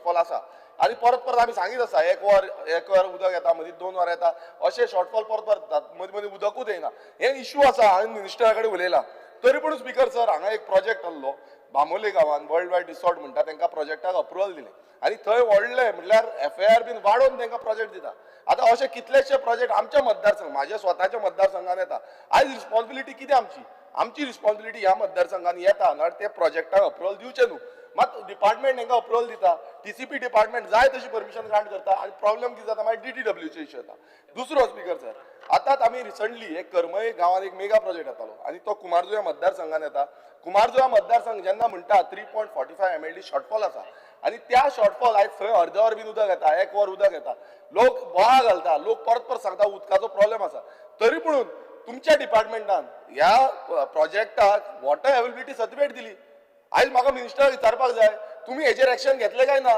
Shortfall आसा आणि परत परत आम्ही सांगीत आसा एक वर उदक येता मदीं 2 वरां येता अशें शॉर्टफॉल परत परत जातात मदीं मदीं उदकूच येना हे इश्यू आसा हांवें मिनिस्टरा कडेन उलयला तरी पूण स्पीकर सर हांगा एक प्रोजेक्ट आहलो बांबोली गांवांत वर्ल्ड वायड रिसॉर्ट म्हणटा तांकां प्रोजेक्टाक अप्रुवल दिलें आनी थंय व्हडले म्हटल्यार FIR बीन वाडोवन तांकां प्रोजेक्ट दिता आतां अशे कितलेशे प्रोजेक्ट आमच्या मतदारसंघ म्हाज्या स्वताच्या मतदारसंघान येता आयज रिस्पॉन्सिबिलिटी कितें आमची रिस्पॉन्सिबिलिटी ह्या मतदारसंघान येता जाल्यार ते प्रोजेक्टाक अप्रुवल दिवचें न्हू मात डिपार्टमेंट तांकां अप्रुवल दिता TCP डिपार्टमेंट जाय तशी परमिशन ग्रांट करता आनी प्रॉब्लेम कितें जाता मागीर DTWचो इश्यू येता दुसरो स्पीकर सर आतांच आमी रिसंटली एक करमय गांवांत एक मेगा प्रोजेक्ट येतालो आनी तो कुमारजुव्या मतदारसंघान येता कुमारजुव्या मतदारसंघ जेन्ना म्हणटा 3.45 MLD शॉर्टफॉल आसा आनी त्या शॉर्टफॉल आयज थंय अर्द वर बीन उदक येता एक वर उदक येता लोक बोळा घालता लोक परत परत सांगता उदकाचो प्रॉब्लेम आसा तरी पूण तुमच्या डिपार्टमेंटान ह्या प्रोजेक्टाक वॉटर अवेलेबिलिटी सर्टिफिकेट दिली आयज म्हाका मिनिस्टराक विचारपाक जाय तुम्ही हेजेर एक्शन घेतले काय ना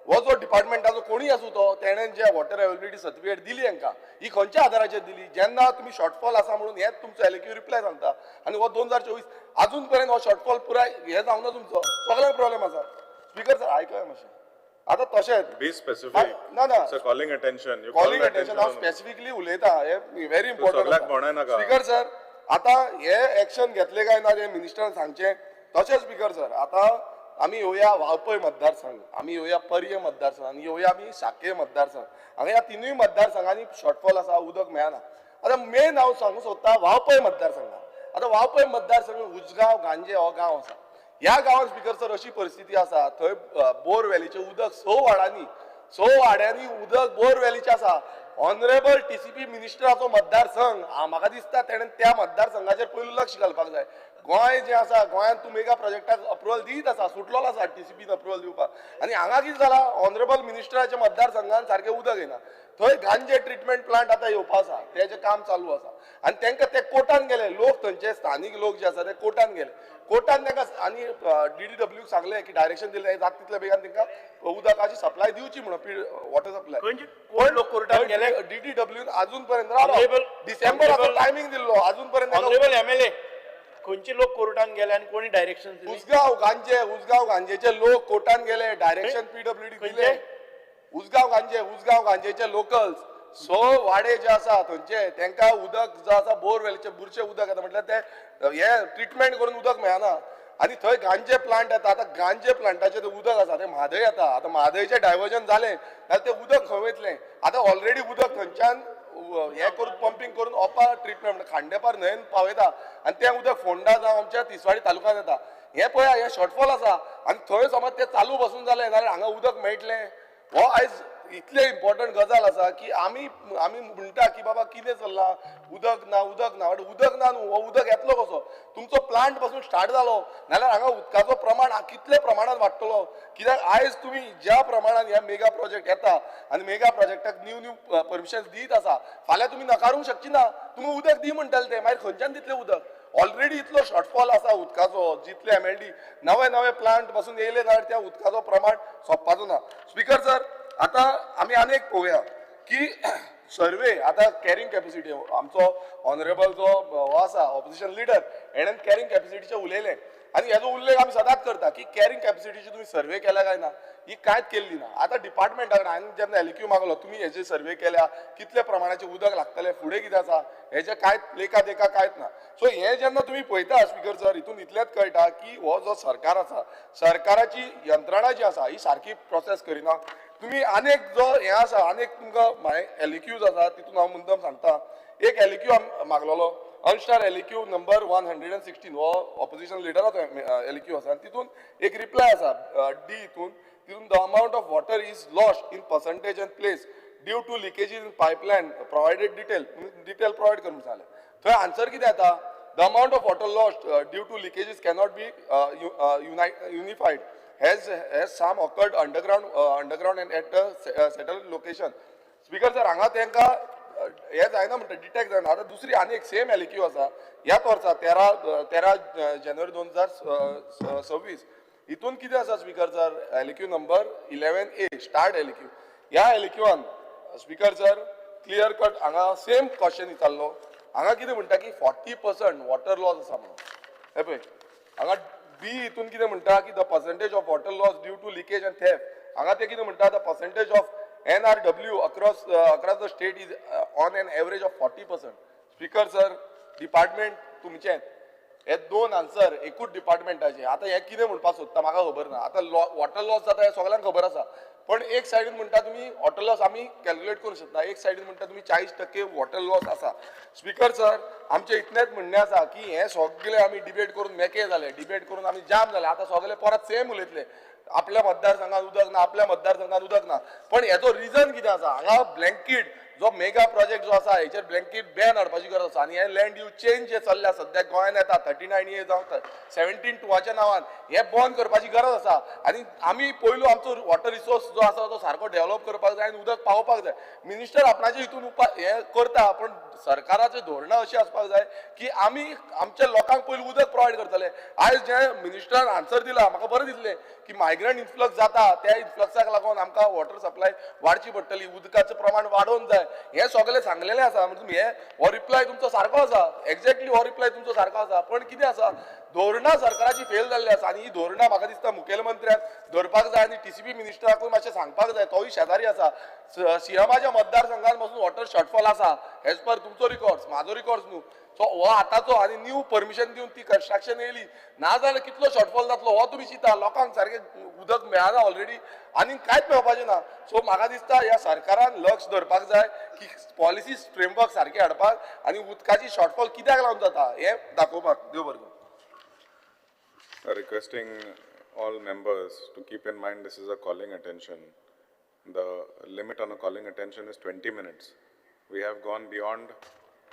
हो जो डिपार्टमेंटाचो कोणी आसूं तो तेणें जे वॉटर अवेलेबिलिटी सर्टिफिकेट दिली हांकां ही खंयच्या आधाराचेर दिली जेन्ना तुमी शॉर्टफॉल आसा म्हणून हेच तुमचो LAQ रिप्लाय सांगता आनी हो 2024 अजून पर्यंत हो शॉर्टफॉल पुराय हे जावना तुमचो सगळ्यांक प्रॉब्लेम आसा स्पीकर सर आयकय मातशें आता तशेंच बी स्पेसिफिक ना सर कॉलिंग अटेंशन हांव स्पेसिफिकली उलयता हे व्हेरी इम्पॉर्टंट स्पीकर सर आता हे एक्शन घेतले काय ना ते मिनिस्टरान सांगचें तशेंच स्पीकर सर आता आमी येवया वाळपय मतदारसंघ आमी येवया पर्य मतदारसंघ आनी येवया आमी साखळे मतदारसंघ हांगा ह्या तिनूय मतदारसंघांनी शॉर्टफॉल आसा उदक मेळना आतां मेन हांव सांगूं सोदता वाळपय मतदारसंघात आतां वाळपय मतदारसंघ उजगांव गांजे हो गांव आसा ह्या गांवांत स्पीकर सर अशी परिस्थिती आसा थंय बोरवेलीचें उदक 6 वाड्यांनी उदक बोरवेलीचें आसा ऑनरेबल TCP मिनिस्टराचो मतदारसंघ म्हाका दिसता तेणें त्या मतदारसंघाचेर पयलीं लक्ष घालपाक जाय गोंय जें आसा गोंयांत तूं मेगा प्रोजेक्टाक अप्रुवल दीत आसा सुटलो आसा TCPन अप्रुवल दिवपाक आनी हांगा कितें जालां ऑनरेबल मिनिस्टराच्या मतदारसंघान सारकें उदक येना थंय गांजे ट्रिटमेंट प्लांट आतां येवपा आसा तेजें काम चालू आसा आनी तांकां ते कोर्टान गेले लोक थंयचे स्थानीक लोक जे आसा ते कोर्टान गेले कोर्टान तांकां आनी DTW सांगलें की डायरेक्शन दिलें जाता तितले बेगान तांकां उदकाची सप्लाय दिवची म्हणून वॉटर सप्लाय कोण लोक कोर्टान गेले DTW अजून पर्यंत डिसेंबराचो टायमिंग दिल्लो अजून पर्यंत ऑनरेबल MLA खंयचे लोक कोर्टान गेले आनी कोणी डायरेक्शन दिली उसगांव गांजेचे लोक कोर्टान गेले डायरेक्शन PWD दिले उसगांव गांजेचे लोकल्स 6 वाडे जे आसा थंयचे तांकां उदक जो आसा बोरवेलचे बुरशे उदक येता म्हटल्यार ते हे ट्रिटमेंट करून उदक मेळना आनी थंय गांजे प्लांट येता आतां गांजे प्लांटाचें तें उदक आसा तें म्हादय येता आतां म्हादयचें डायवर्जन जालें जाल्यार तें उदक खंय वयतलें आतां ऑलरेडी उदक थंयच्यान हे करून पंपींग करून ओपा ट्रिटमेंट खांडेपार न्हंयेन पावयता आनी तें उदक फोंडा जावं आमच्या तिसवाडी तालुक्यांत येता हे पळया हे शॉर्टफॉल आसा आनी थंय समज तें चालू बसून जालें जाल्यार हांगा उदक मेळटलें हो आयज इतले इम्पॉर्टंट गजाल आसा की आमी म्हणटा की बाबा कितें चल्लां उदक ना न्हू हो उदक येतलो कसो तुमचो प्लांट पासून स्टार्ट जालो नाल्यार हांगा उदकाचो प्रमाण कितले प्रमाणात वाडटलो कित्याक आयज तुमी ज्या प्रमाणान ह्या मेगा प्रोजेक्ट येता आनी मेगा प्रोजेक्टाक न्यू परमिशन दीत आसा फाल्यां तुमी नकारूंक शकची ना तुमी उदक दी म्हणटाले ते मागीर खंयच्यान दितले उदक ऑलरेडी इतलो शॉर्टफॉल आसा उदकाचो जितले MLD नवे प्लांट पासून येयले जाल्यार त्या उदकाचो प्रमाण सोंपपाचो ना स्पीकर सर आता आमी आनीक पळोवया की सर्वे आता कॅरिंग कॅपॅसिटी आमचो ऑनरेबल जो हो आसा ऑपोजिशन लिडर हेणें कॅरिंग कॅपॅसिटीचें उलयलें आनी हेजो उल्लेख आमी सदांच करता की कॅरिंग कॅपॅसिटीची तुमी सर्वे केल्या काय ना ही कांयच केल्ली ना आतां डिपार्टमेंटान हांवें जेन्ना LAQ मागलो तुमी हेजे सर्वे केल्या कितले प्रमाणाचें उदक लागतलें फुडें कितें आसा हेजे कांयच लेखा देखा कांयच ना सो हे जेन्ना तुमी पळयता स्पीकर सर हितून इतलेंच कळटा की हो जो सरकार आसा सरकाराची यंत्रणा जी आसा ही सारकी प्रोसेस करिना तुम्ही अनेक जो हे आसा अनेक तुमकां LAQs आसा तितून हांव मुद्दम सांगता एक LAQ मागलोलो अनस्टार LAQ नंबर 116 हो ऑपोजिशन लिडराचो LAQ आसा तितून एक रिप्लाय आसा D हितून the amount of water is lost in percentage and place due to leakages in pipeline provided detail provide करून सांगलें थंय आन्सर कितें येता the amount of water lost due to leakages cannot be unified has some occurred underground and at a settled location. Speaker sir, हांगा तांकां हे जायना म्हणटा डिटेक्ट जायना आतां दुसरी आनी एक सेम LAQ आसा ह्याच वर्सा 13 जानेवारी 2026 हितून कितें आसा speaker sir LAQ number 11A start LAQ ह्या LAQan speaker sir clear cut हांगा सेम क्वेश्चन विचारलो हांगा कितें म्हणटा की 40% वॉटर लॉस आसा म्हणून हे पळय हांगा B हितून कितें म्हणटा की the percentage of water loss due to leakage and theft हांगा ते कितें म्हणटा the percentage of NRW across the state is on an average of 40%. Speaker sir, department तुमचें हे दोन आन्सर एकूच डिपार्टमेंटाचे. आतां हे कितें म्हणपाक सोदता म्हाका खबर ना. आतां वॉटर लॉस जाता हे सगळ्यांक खबर आसा. पण एक सायडीन म्हणटा तुमी वॉटर लॉस आमी कॅल्क्युलेट करूंक शकता, एक सायडीन म्हणटा तुमी 40% वॉटर लॉस आसा. स्पीकर सर, आमचे इतलेंच म्हणणें आसा की हे सगळे आमी डिबेट करून मेके जाले, डिबेट करून आमी जाम जाले. आतां सगळे परत सेम उलयतले, आपल्या मतदारसंघात उदक ना, आपल्या मतदारसंघात उदक ना. पण हेचो रिजन कितें आसा? हांगा ब्लँकीट जो मेगा प्रोजेक्ट जो आसा हेचेर ब्लँकीट बॅन हाडपाची गरज आसा. आनी हे लँड यूज चेंज जे चल्ल्या सद्या गोंयान येता 39A जावं 17(2) नांवान हे बंद करपाची गरज आसा. आनी आमी पयलू आमचो वॉटर रिसोर्स जो आसा तो सारको डेव्हलप करपाक जाय आनी उदक पावोवपाक जाय. मिनिस्टर आपणाचे हितून हे करता, पण सरकाराचे धोरणां अशी आसपाक जाय की आमी आमच्या लोकांक पयलीं उदक प्रोवायड करतले. आयज जे मिनिस्टरान आन्सर दिला म्हाका बरें दिसलें की मायग्रंट इन्फ्लक्स जाता, त्या इन्फ्लक्साक लागून आमकां वॉटर सप्लाय वाडची पडटली, उदकाचें प्रमाण वाडोवंक जाय, हे सगळें सांगलेलें आसा. म्हणजे तुमी हो रिप्लाय तुमचो सारको आसा, एक्झॅक्टली हो रिप्लाय तुमचो सारको आसा. पण कितें आसा, धोरणां सरकाराची फेल जाल्ली आसा. आनी ही धोरणां म्हाका दिसता मुखेलमंत्र्याक धरपाक जाय आनी TCP मिनिस्टराकूय मातशें सांगपाक जाय. तोय शेजारी आसा. सीएमाच्या मतदारसंघान पासून वॉटर शॉर्टफॉल आसा एज पर तुमचो रिकॉर्ड्स, म्हाजो रिकॉर्ड्स न्हू. सो हो आतांचो आनी न्यू परमिशन दिवन ती कन्स्ट्रक्शन येयली ना जाल्यार कितलो शॉर्टफॉल जातलो हो तुमी चिंता. लोकांक सारकें उदक मेळना ऑलरेडी आनी कांयच मेळपाचें ना. सो म्हाका दिसता ह्या सरकारान लक्ष धरपाक जाय की पॉलिसीज फ्रेमवर्क सारके हाडपाक आनी उदकाची शॉर्टफॉल कित्याक लागून जाता हें दाखोवपाक. देव बरें करूं. Requesting all members to keep in mind this is a calling attention. The limit on a calling attention is 20 minutes. We have gone beyond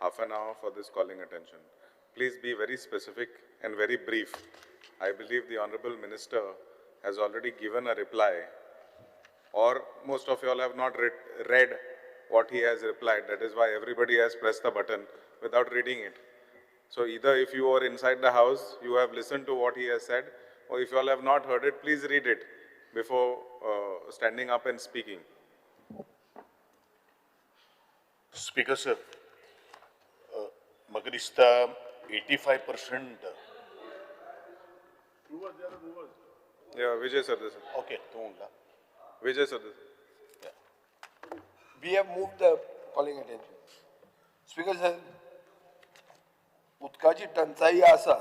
half an hour for this calling attention. Please be very specific and very brief. I believe the Honorable Minister has already given a reply, or most of you all have not read what he has replied. That is why everybody has pressed the button without reading it. So either if you are inside the house, you have listened to what he has said, or if you all have not heard it, please read it before standing up and speaking. Speaker sir, म्हाका दिसता 85% Yeah, Vijay Sardesai. Okay तूं म्हणला Vijay Sardesai. We have moved the calling attention. Speaker sir, उदकाची टंचाई आसा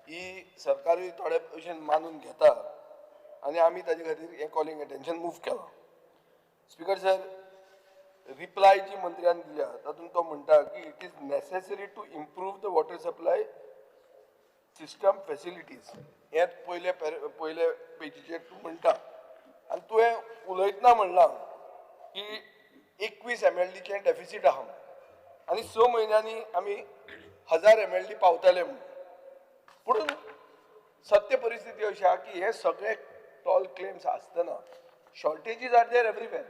ही सरकारूय थोडे भशेन मानून घेता आनी आमी ताजे खातीर हें कॉलिंग अटेन्शन मूव केलां. स्पीकर सर, रिप्लाय जी मंत्र्यान दिल्या तातूंत तो म्हणटा की it is necessary to improve the water supply system facilities. हें पयले पेजीचेर तूं म्हणटा आनी तुवें उलयतना म्हणलां की 21 MLDचें डेफिसीट आहा आनी 6 म्हयन्यांनी आमी 1000 MLD पावतले म्हणून. पूण सत्य परिस्थिती अशी आहा की हे सगळे टॉल क्लेम्स आसतना शॉर्टेजीस आर देर एवरीवेर.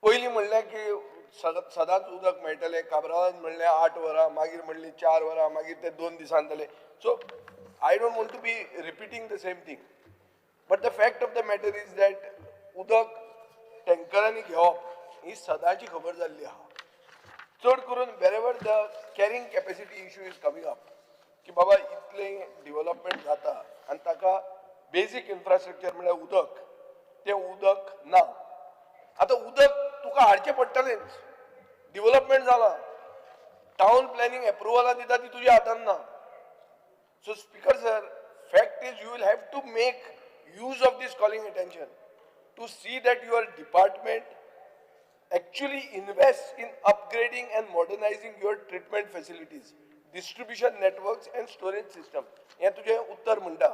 पयलीं म्हणलें की सदांच उदक मेळटलें, काबरान म्हणलें 8 वरां, मागीर म्हणलीं 4 वरां, मागीर ते 2 दिसान जालें. So I don't want to be repeating the same thing, but the fact of the matter is that उदक टँकरांनी घेवप ही सदांची खबर जाल्ली आहा. चड करून wherever the carrying capacity issue is coming up की बाबा इतलें डेव्हलपमेंट जाता आनी ताका बेसीक इन्फ्रास्ट्रक्चर म्हणल्यार उदक, तें उदक ना. आतां उदक तुका हाडचें पडटलेंच. डेव्हलपमेंट जालां, टावन प्लॅनिंग एप्रुवलां दिता ती तुज्या हातान ना. So speaker sir, fact is you will have to make use of this calling attention to see that your department actually invest in upgrading and modernizing your treatment facilities, distribution networks and storage system. हे तुझे उत्तर म्हणटा.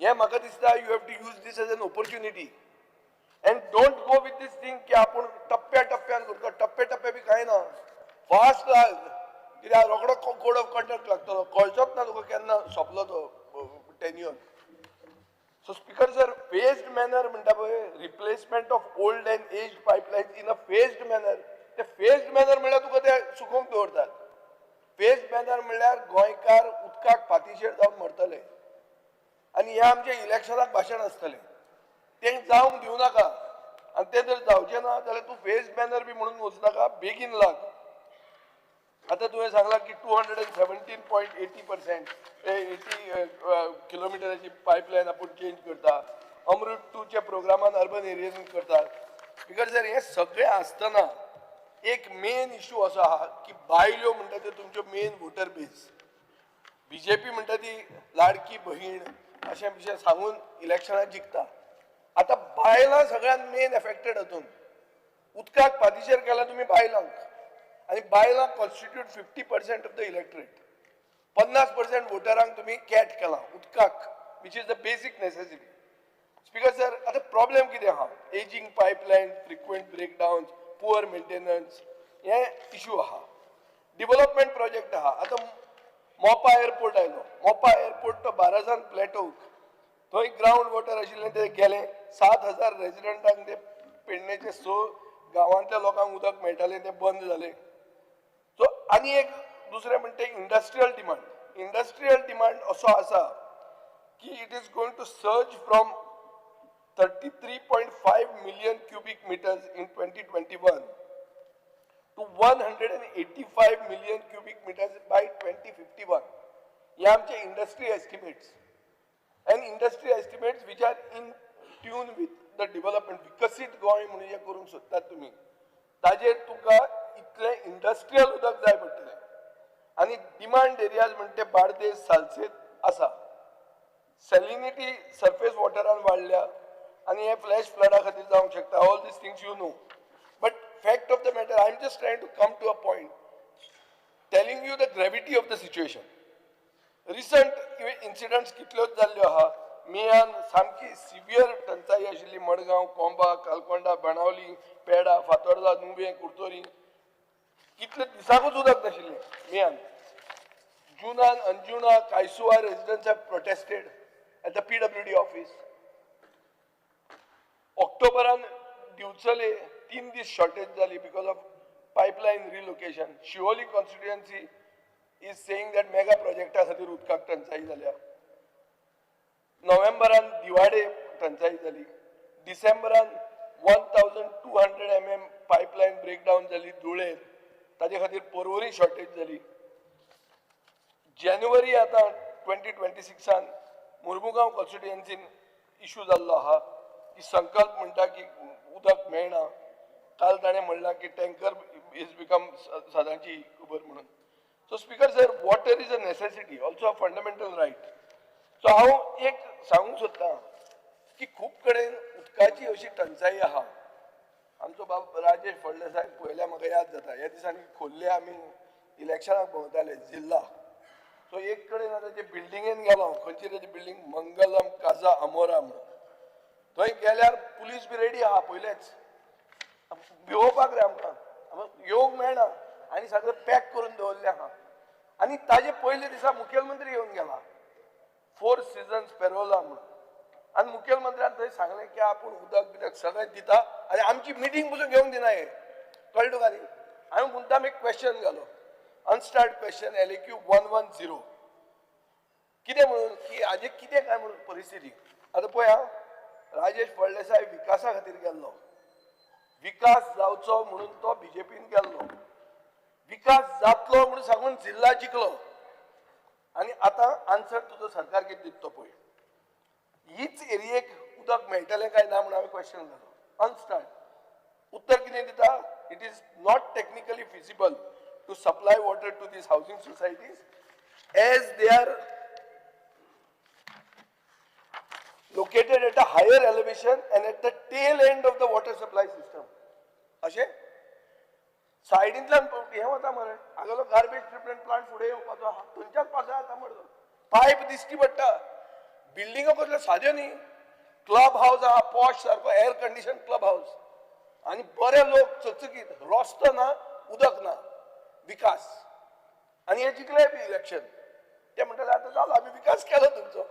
हे म्हाका दिसता you have to use this as an opportunity and don't go with this thing की आपण टप्प्या टप्प्यान करता. टप्पे टप्पे बी कांय ना, फास्ट लाग कित्याक रोखडो कोड ऑफ कंडक्ट लागतलो, कळचोच ना तुका केन्ना सोंपलो तो tenure. So speaker sir, phased manner म्हणटा पळय, replacement of old and aged pipelines in a phased manner. ते फेज्ड मॅनर म्हणल्यार तुका ते सुकोवंक दवरतात. फेज्ड मॅनर म्हणल्यार गोंयकार उदकाक फाटीशेर जावन मरतले आनी हे आमचे इलेक्शनाक भाशण आसतलें, तें जावंक दिवं नाका. आनी तें जर जावचें ना जाल्यार तूं फेज्ड मॅनर बी म्हणून वचनाका, बेगीन लाग. आतां तुवें सांगलां की 217.80% 80 किलोमिटराची पायपलायन आपूण चेंज करता. अमृत 2च्या प्रोग्रामान अर्बन एरियान करतात बिकॉज जर हे सगळें आसतना एक मेन इश्यू असो आहा की बायल्यो म्हणटा त्यो तुमच्यो मेन वोटर बेज बीजेपी म्हणटा ती लाडकी बहीण अशें पिशें सांगून इलेक्शनां जिखता आतां बायलां सगळ्यात मेन एफेक्टेड हातून उदकाक पातीशेर केला तुम्ही बायलांक आणि बायलां कॉन्स्टिट्यूट 50% ऑफ द इलेक्टरेट 50% वोटरांक तुम्ही कॅट केला उदकाक which is the basic necessity speaker sir आता प्रॉब्लेम कितें आहा ageing pipeline frequent breakdown poor maintenance हे इश्यू आहा डेव्हलपमेंट प्रोजेक्ट आहा आता मोपा एअरपोर्ट आयलो मोपा एअरपोर्ट तो बाराजान प्लेटोक थंय ग्राउंड वॉटर आशिल्लें ते गेलें 7,000 रेजिडेंटांक ते पेडणेचे 6 गांवांतल्या लोकांक उदक मेळटालें ते बंद जालें सो आनी एक दुसरें म्हणटा इंडस्ट्रियल डिमांड असो आसा की it is going to surge from 33.5 million cubic meters in 2021 to 185 million cubic meters by 2051. हे आमचे industry estimates and industry estimates which are in tune with the development विकसित गोंय म्हणून हे करूंक सोदतात तुम्ही ताजेर तुका इतले इंडस्ट्रियल उदक जाय पडटलें आनी डिमांड एरियाज म्हणटे बार्देस सालसेत आसा सॅलिनिटी सरफेस वॉटरान वाडल्या आनी हे फ्लॅश फ्लडा खातीर जावंक शकता all these things you know but fact of the matter I am just trying to come to a point telling you the gravity of the situation recent incidents कितल्योच जाल्ल्यो आहा मेयान सामकी सिवियर टंचाई आशिल्ली मडगांव कोंबा कालकोंडा बाणावली पेडा फातोर्डा नुवें कुर्तोरी कितले दिसाकूच उदक नाशिल्लें मेयान जुनान Anjuna Caisua residents have protested at the PWD office ऑक्टोबरान दिवचले 3 दीस शॉर्टेज जाली because of pipeline relocation Siolim constituency is saying that mega projecta खातीर उदकाक टंचाई जाल्या नोव्हेंबरान दिवाडे टंचाई जाली डिसेंबरान 1200 mm पायपलायन ब्रेकडाउन जाली धुळेर ताजे खातीर पर्वरी शॉर्टेज जाली जानेवारी आता 2026 मुर्मुगांव कॉन्स्टिट्युएन्सीन इश्यू जाल्लो आहा की संकल्प म्हणटा की उदक मेळना काल ताणें म्हणलां की टँकर इज बिकम सदांची खबर म्हणून So speaker sir, water is a necessity, also a fundamental right. So हांव एक सांगूंक सोदतां की खूब कडेन उदकाची अशी टंचाई आहा आमचो बाब राजेश फळदेसाय पळयल्यार म्हाका याद जाता ह्या दिसांनी खोर्ले आमी इलेक्शनाक भोंवताले जिल्ला सो एक कडेन आतां जे बिल्डिंगेन गेलो खंयची तेजी बिल्डिंग मंगलम काजा अमोरा म्हणून थंय गेल्यार पुलीस बी रेडी आहा पयलेच भिवोवपाक रे आमकां येवंक मेळना आनी सगळें पॅक करून दवरलें आहा आनी ताजे पयले दिसा मुखेलमंत्री येवन गेला 4 सीझन्स पेरोला म्हणून आनी मुखेलमंत्र्यान थंय सांगलें की आपूण उदक बिदक सगळें दिता आनी आमची मिटींग पसून घेवंक दिना हे कळ्ळें तुका न्ही हांवें मुद्दाम एक क्वेश्चन घालो अनस्टार्ट क्वेश्चन LAQ 110 कितें म्हणून की हाजे कितें काय म्हणून परिस्थिती आतां पळय हां राजेश फळदेसाय विकासा खातीर गेल्लो विकास जावचो म्हणून तो BJPन गेल्लो विकास जातलो म्हणून सांगून जिल्ला जिखलो आनी आतां आन्सर तुजो सरकार कितें दिता तो पळय हीच एरियेक उदक मेळटलें काय ना म्हणून हांवें क्वेश्चन घालो अनस्टार्ट उत्तर कितें दिता it is not technically feasible to supply water to this housing societies as they are located at a higher elevation and at the tail end of the water supply system. अशें सायडींतल्यान हें वता मरे हांगलो garbage treatment plant फुडें येवपाचो आहा थंयच्याच पासो आतां मरे पायप दिश्टी पडटा बिल्डिंगो कसल्यो साद्यो न्ही क्लब हावस आहा पॉश सारको एअर कंडिशन क्लब हावस आनी बरे लोक चकचकीत रस्तो ना उदक ना विकास आनी हे जिखले बी इलेक्शन ते म्हणटाले आतां जालो आमी विकास केलो तुमचो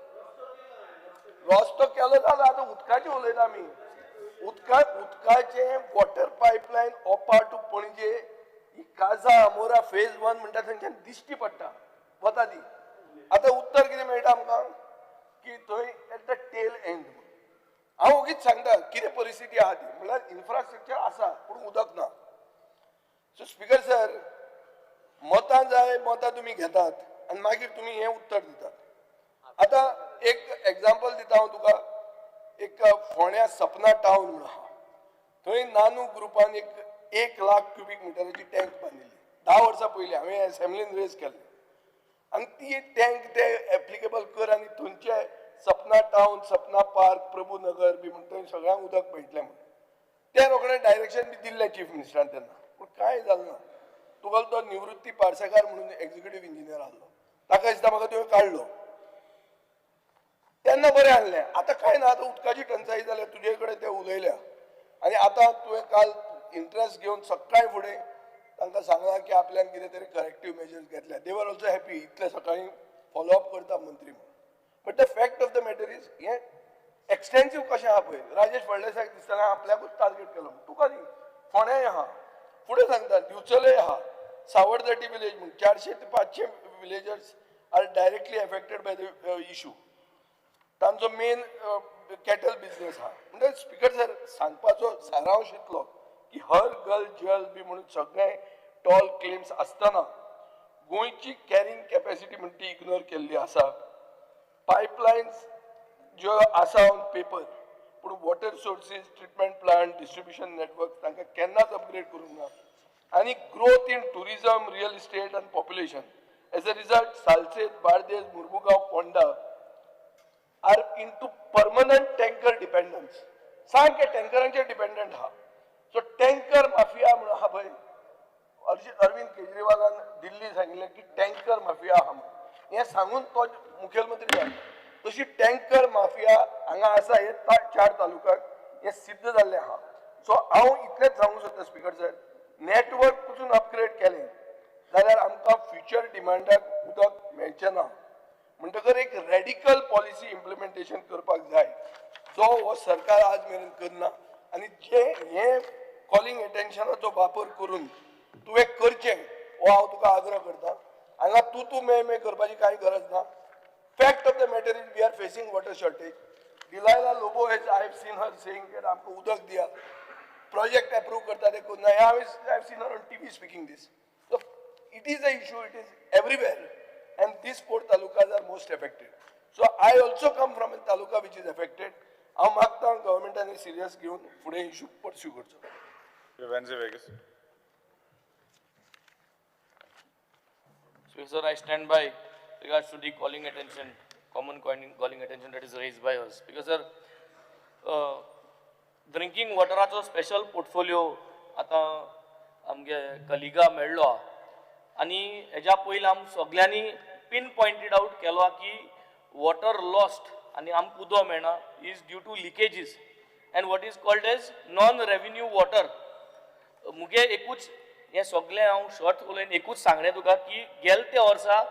रस्तो केलो जालो आतां उदकाची उलयता आमी उदकाचे वॉटर पायपलायन ओपा टू पणजे ही काजा अमोरा फेज 1 म्हणटा थंयच्यान दिश्टी पडटा वता ती आतां उत्तर कितें मेळटा आमकां की थंय एट द टेल एंड हांव ओगीच सांगता कितें परिस्थिती आहा ती म्हळ्यार इन्फ्रास्ट्रक्चर आसा पूण उदक ना सो स्पीकर सर मतां जाय मतां तुमी घेतात आनी मागीर तुमी हें उत्तर दितात आतां एक एग्जाम्पल दिता हांव तुका एक फोण्या सपना टावन म्हणून आहा थंय नानू ग्रुपान एक 1,00,000 क्युबिक मिटराची टँक बांदिल्ली 10 वर्सां पयलीं हांवें असेंब्लीन रेज केल्लें आनी ती टँक ते एप्लिकेबल कर आनी थंयचे सपना टावन सपना पार्क प्रभूनगर बी म्हणून थंय सगळ्यांक उदक मेळटलें म्हणून ते रोखडें डायरेक्शन बी दिल्लें चीफ मिनिस्टरान तेन्ना पूण कांय जालें ना तुका तो निवृत्ती पार्सेकार म्हणून एक्झिक्युटीव इंजिनियर आसलो ताका दिसता म्हाका तुवें काडलो तेन्ना बरें आहलें आतां कांय ना आतां उदकाची टंचाई जाल्या तुजे कडेन ते उलयल्या आनी आतां तुवें काल इंट्रस्ट घेवन सकाळी फुडें तांकां सांगलां की आपल्यान कितें तरी करेक्टीव मेजर्स घेतल्या दे वर ऑल्सो हॅपी इतले सकाळी फॉलोअप करता मंत्री म्हणून but the fact of the matter is हें एक्सटेन्सीव कशें आहा पळय राजेश फळदेसायक दिसतना आपल्याकूच टार्गेट केलो तुका न्ही फोंड्याय आहा फुडें सांगता दिवचलय आहा सावरदटी विलेज म्हणून 400 ते 500 villagers are directly affected by the issue तांचो मेन कॅटल बिझनेस आहा म्हणजे स्पीकर सर सांगपाचो सारांश इतलो की हर गर्ल जल बी म्हणून सगळे टॉल क्लेम्स आसतना गोंयची कॅरिंग कॅपॅसिटी म्हणून ती इग्नोर केल्ली आसा पायपलायन्स ज्यो आसा ऑन पेपर पूण water sources treatment plant distribution network तांकां केन्नाच अपग्रेड करूंक ना आनी growth in tourism real estate आनी population as a result Salcete Bardez Mormugao Ponda are into permanent tanker dependence सारके टँकरांचेर डिपेंडंट आहा सो टँकर माफिया म्हणून आहा पळय अरविंद केजरीवालान दिल्ली सांगिल्लें की टँकर माफिया आहा म्हणून हें सांगून तो मुखेलमंत्री जालो तशी टँकर माफिया हांगा आसा हे 4 तालुक्याक हें सिद्ध जाल्लें आहा सो हांव इतलेंच सांगूंक सोदता स्पीकर सर नेटवर्क पसून अपग्रेड केलें जाल्यार आमकां फ्युचर डिमांडाक उदक मेळचें ना म्हणटकर एक रॅडिकल पॉलिसी इम्प्लिमेंटेशन करपाक जाय जो हो सरकार आज मेरेन करना आनी जे हे कॉलिंग एटेन्शनाचो वापर करून तुवें करचें हो हांव तुका आग्रह करता हांगा तूं मे करपाची कांय गरज ना fact of the matter is we are facing water shortage Delilah Lobo has I have seen her saying की आमकां उदक दिया प्रोजेक्ट अप्रूव करता ते कोन्ना I have seen her on TV speaking this so it is a issue it is everywhere and these 4 talukas are most affected. So I also come from a taluka which is affected. हांव मागता गव्हर्मेंटान serious घेवन फुडें issue pursue करचो. Wednesday Vegas. So, sir, I stand by regards to the calling attention, common calling attention that is raised by us. Because, sir, drinking water आचो special portfolio आता आमगे कलिगा मेळ्ळो आनी हेज्या पयलीं आम सगळ्यांनी पिन पॉइंटेड आउट केलो की वॉटर लॉस्ट आनी आमकां उदक मेळना is due to leakages and what is called as non revenue water मुगे एकूच हें सगळें हांव शॉर्ट उलयन एकूच सांगणें तुका की गेल्या वर्सा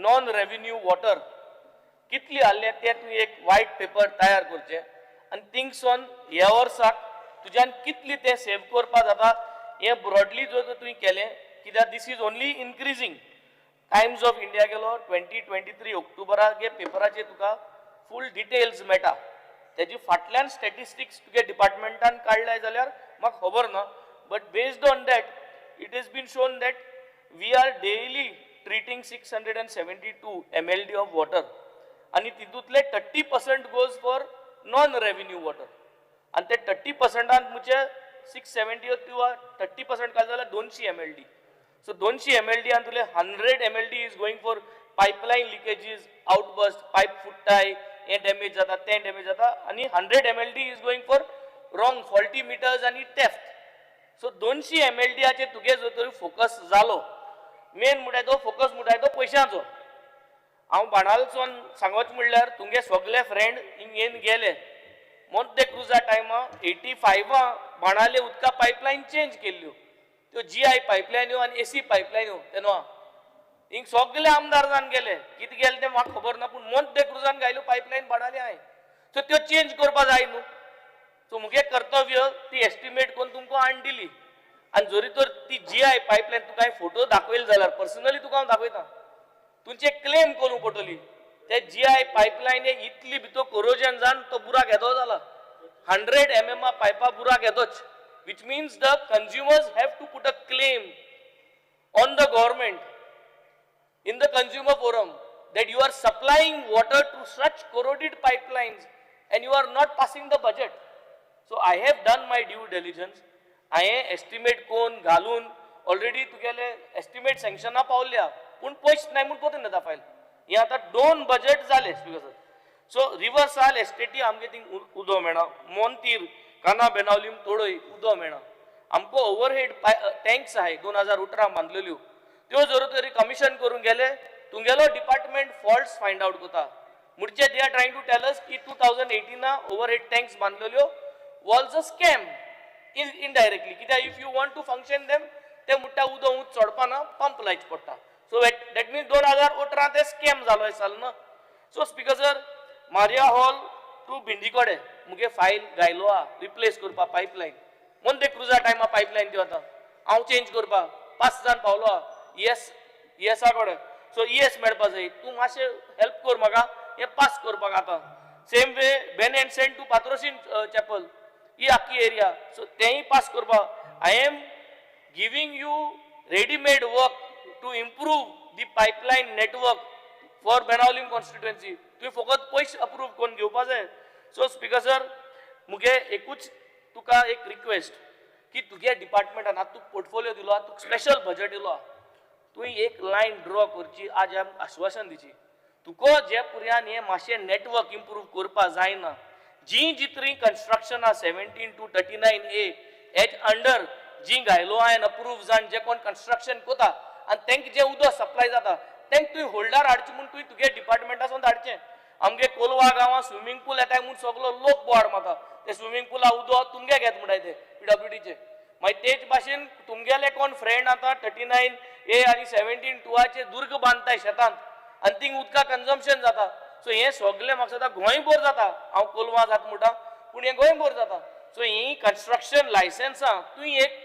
नॉन रेव्हेन्यू वॉटर कितली आहलें तें तुवें एक व्हायट पेपर तयार करचें आनी थिंग्स ऑन ह्या वर्साक तुज्यान कितली तें सेव करपा जाता हें ब्रॉडली जो तुवें केलें कित्याक this is only increasing Times of India गेलो 2023 ऑक्टोबराक हे पेपराचेर तुका फूल डिटेल्स मेळटा तेजी फाटल्यान स्टॅटिस्टिक्स तुगे डिपार्टमेंटान काडल्या जाल्यार म्हाका खबर ना but based on that it is been shown that we are daily treating 672 mld of water आनी तितूंतले 30% goes for non revenue water आनी ते 30%आन मुझे 670 किंवा 30% काल जाल्यार 200 mld So 200 mld and 100 mld is going for pipeline leakages, outburst, pipe footai, हे damage jata, ते damage jata, आणि 100 mld is going for wrong faulty meters आणि theft. So 200 mld आचे तुगे जो तरी focus जालो, main मुडाय तो focus मुडाय तो पैशांचो. हांव बाणालचोन सांगोच म्हणल्यार तुमगे सगळे फ्रेंड हिंगेन गेले. मोंते क्रुजा टायमा 85 बाणाले उदका पाइपलाइन चेंज केल्ल्यो. त्यो GI पाइपलाइन्यो आनी AC पाइपलाइन्यो तेन्ना हिंग सगळे आमदार जावन गेले कितें गेले ते म्हाका खबर ना पूण मोंते क्रुजान गायल्यो पाइपलाइन बाणाले हांवें सो त्यो चेंज करपा जाय न्हू सो मुगे कर्तव्य ती एस्टिमेट करून तुमकां हाडून दिली आनी जरी तर ती GI पाइपलाइन तुका हांवें फोटो दाखयले जाल्यार पर्सनली तुका हांव दाखयता तुमचे क्लेम करूंक पडटली ते GI पाइपलाइन इतली भितर कोरोजन जावन तो बुराक येदो जाला 100 mm पायपा बुराक येदोच which means the consumers have to put a claim on the government in the consumer forum that you are supplying water to such corroded pipelines and you are not passing the budget. So I have done my due diligence. I estimate कोण घालून already तुगेले estimate sanction पावल्या पूण पयस नाही म्हणून पोते नदा file हे आता 2 बजेट जाले स्पीकर सो रिवर्साल एस्टेटी आमगे थिंग उदो मेळना मोंतीर काना बेनावलीम तोडोय उदो मेळना आमको ओव्हरहेड टँक्स आहे 2018 बांधलेल्यो त्यो जर तरी कमिशन करून गेले तुमगेलो डिपार्टमेंट फॉल्ट्स फाइंड आउट करता मुडचे they are trying to tell us की 2018 ओव्हरहेड टँक्स बांधलेल्यो वॉज अ स्कॅम इनडायरेक्टली कित्याक if you want to function them ते मुट्टा उदो उंच चडपाना पंप लायच पडटा सो दॅट मीन्स 2018 ते स्कॅम जालो आसाल ना so speaker sir Maria Hall to भिंडीकोडे मुगे फायल गायलो आ रिप्लेस करपा पायपलायन मोंते क्रुजा टायमा पायपलायन त्यो आतां हांव चेंज करपा 5 जाण पावलो आ ESA कोडे सो ES मेळपा जाय तूं मातशें हेल्प कर म्हाका हे पास करपाक आतां सेम वे बेन एंड सेंट टू पात्रोशीन चॅपल ही आख्खी एरिया सो तेंय पास करपा I am giving you readymade work to improve the pipeline network for Benaulim constituency तुवें फकत पयशे अप्रूव करून घेवपा जाय सो स्पीकर सर मुगे एकूच तुका एक रिक्वेस्ट की तुगे डिपार्टमेंटान आतां तुका पोर्टफोलियो दिलो तुका स्पेशल बजेट दिलो तुवें एक लायन ड्रॉ करची आज आश्वासन दिची तुका जे पर्यान हे मातशें नेटवर्क इम्प्रूव करपा जायना जी जितरी construction 17 to 39A as under जी गायलो हांवें अप्रूव जावन जे कोण कन्स्ट्रक्शन कोता आनी तांकां जे उदक सप्लाय जाता तांकां तुवें होल्डार हाडचें म्हूण तुवें तुगे डिपार्टमेंटासून धाडचें आमगे कोलवा गांवां स्विमींग पूल येताय म्हूण सगळो लोक बोवाड मारता ते स्विमींग पूला उदक तुमगे घेत म्हणटाय ते PWDचे मागीर तेच भाशेन तुमगेले कोण फ्रेंड आतां 39A आनी 17-2 दुर्ग बांदताय शेतांत आनी थिंग उदका कन्जम्पशन जाता सो हे सगळे म्हाका सदां गोंय बोर जाता हांव कोलवा जाता म्हणटा पूण हे गोंय बोर जाता सो ही कन्स्ट्रक्शन लायसन्सां तुवें एक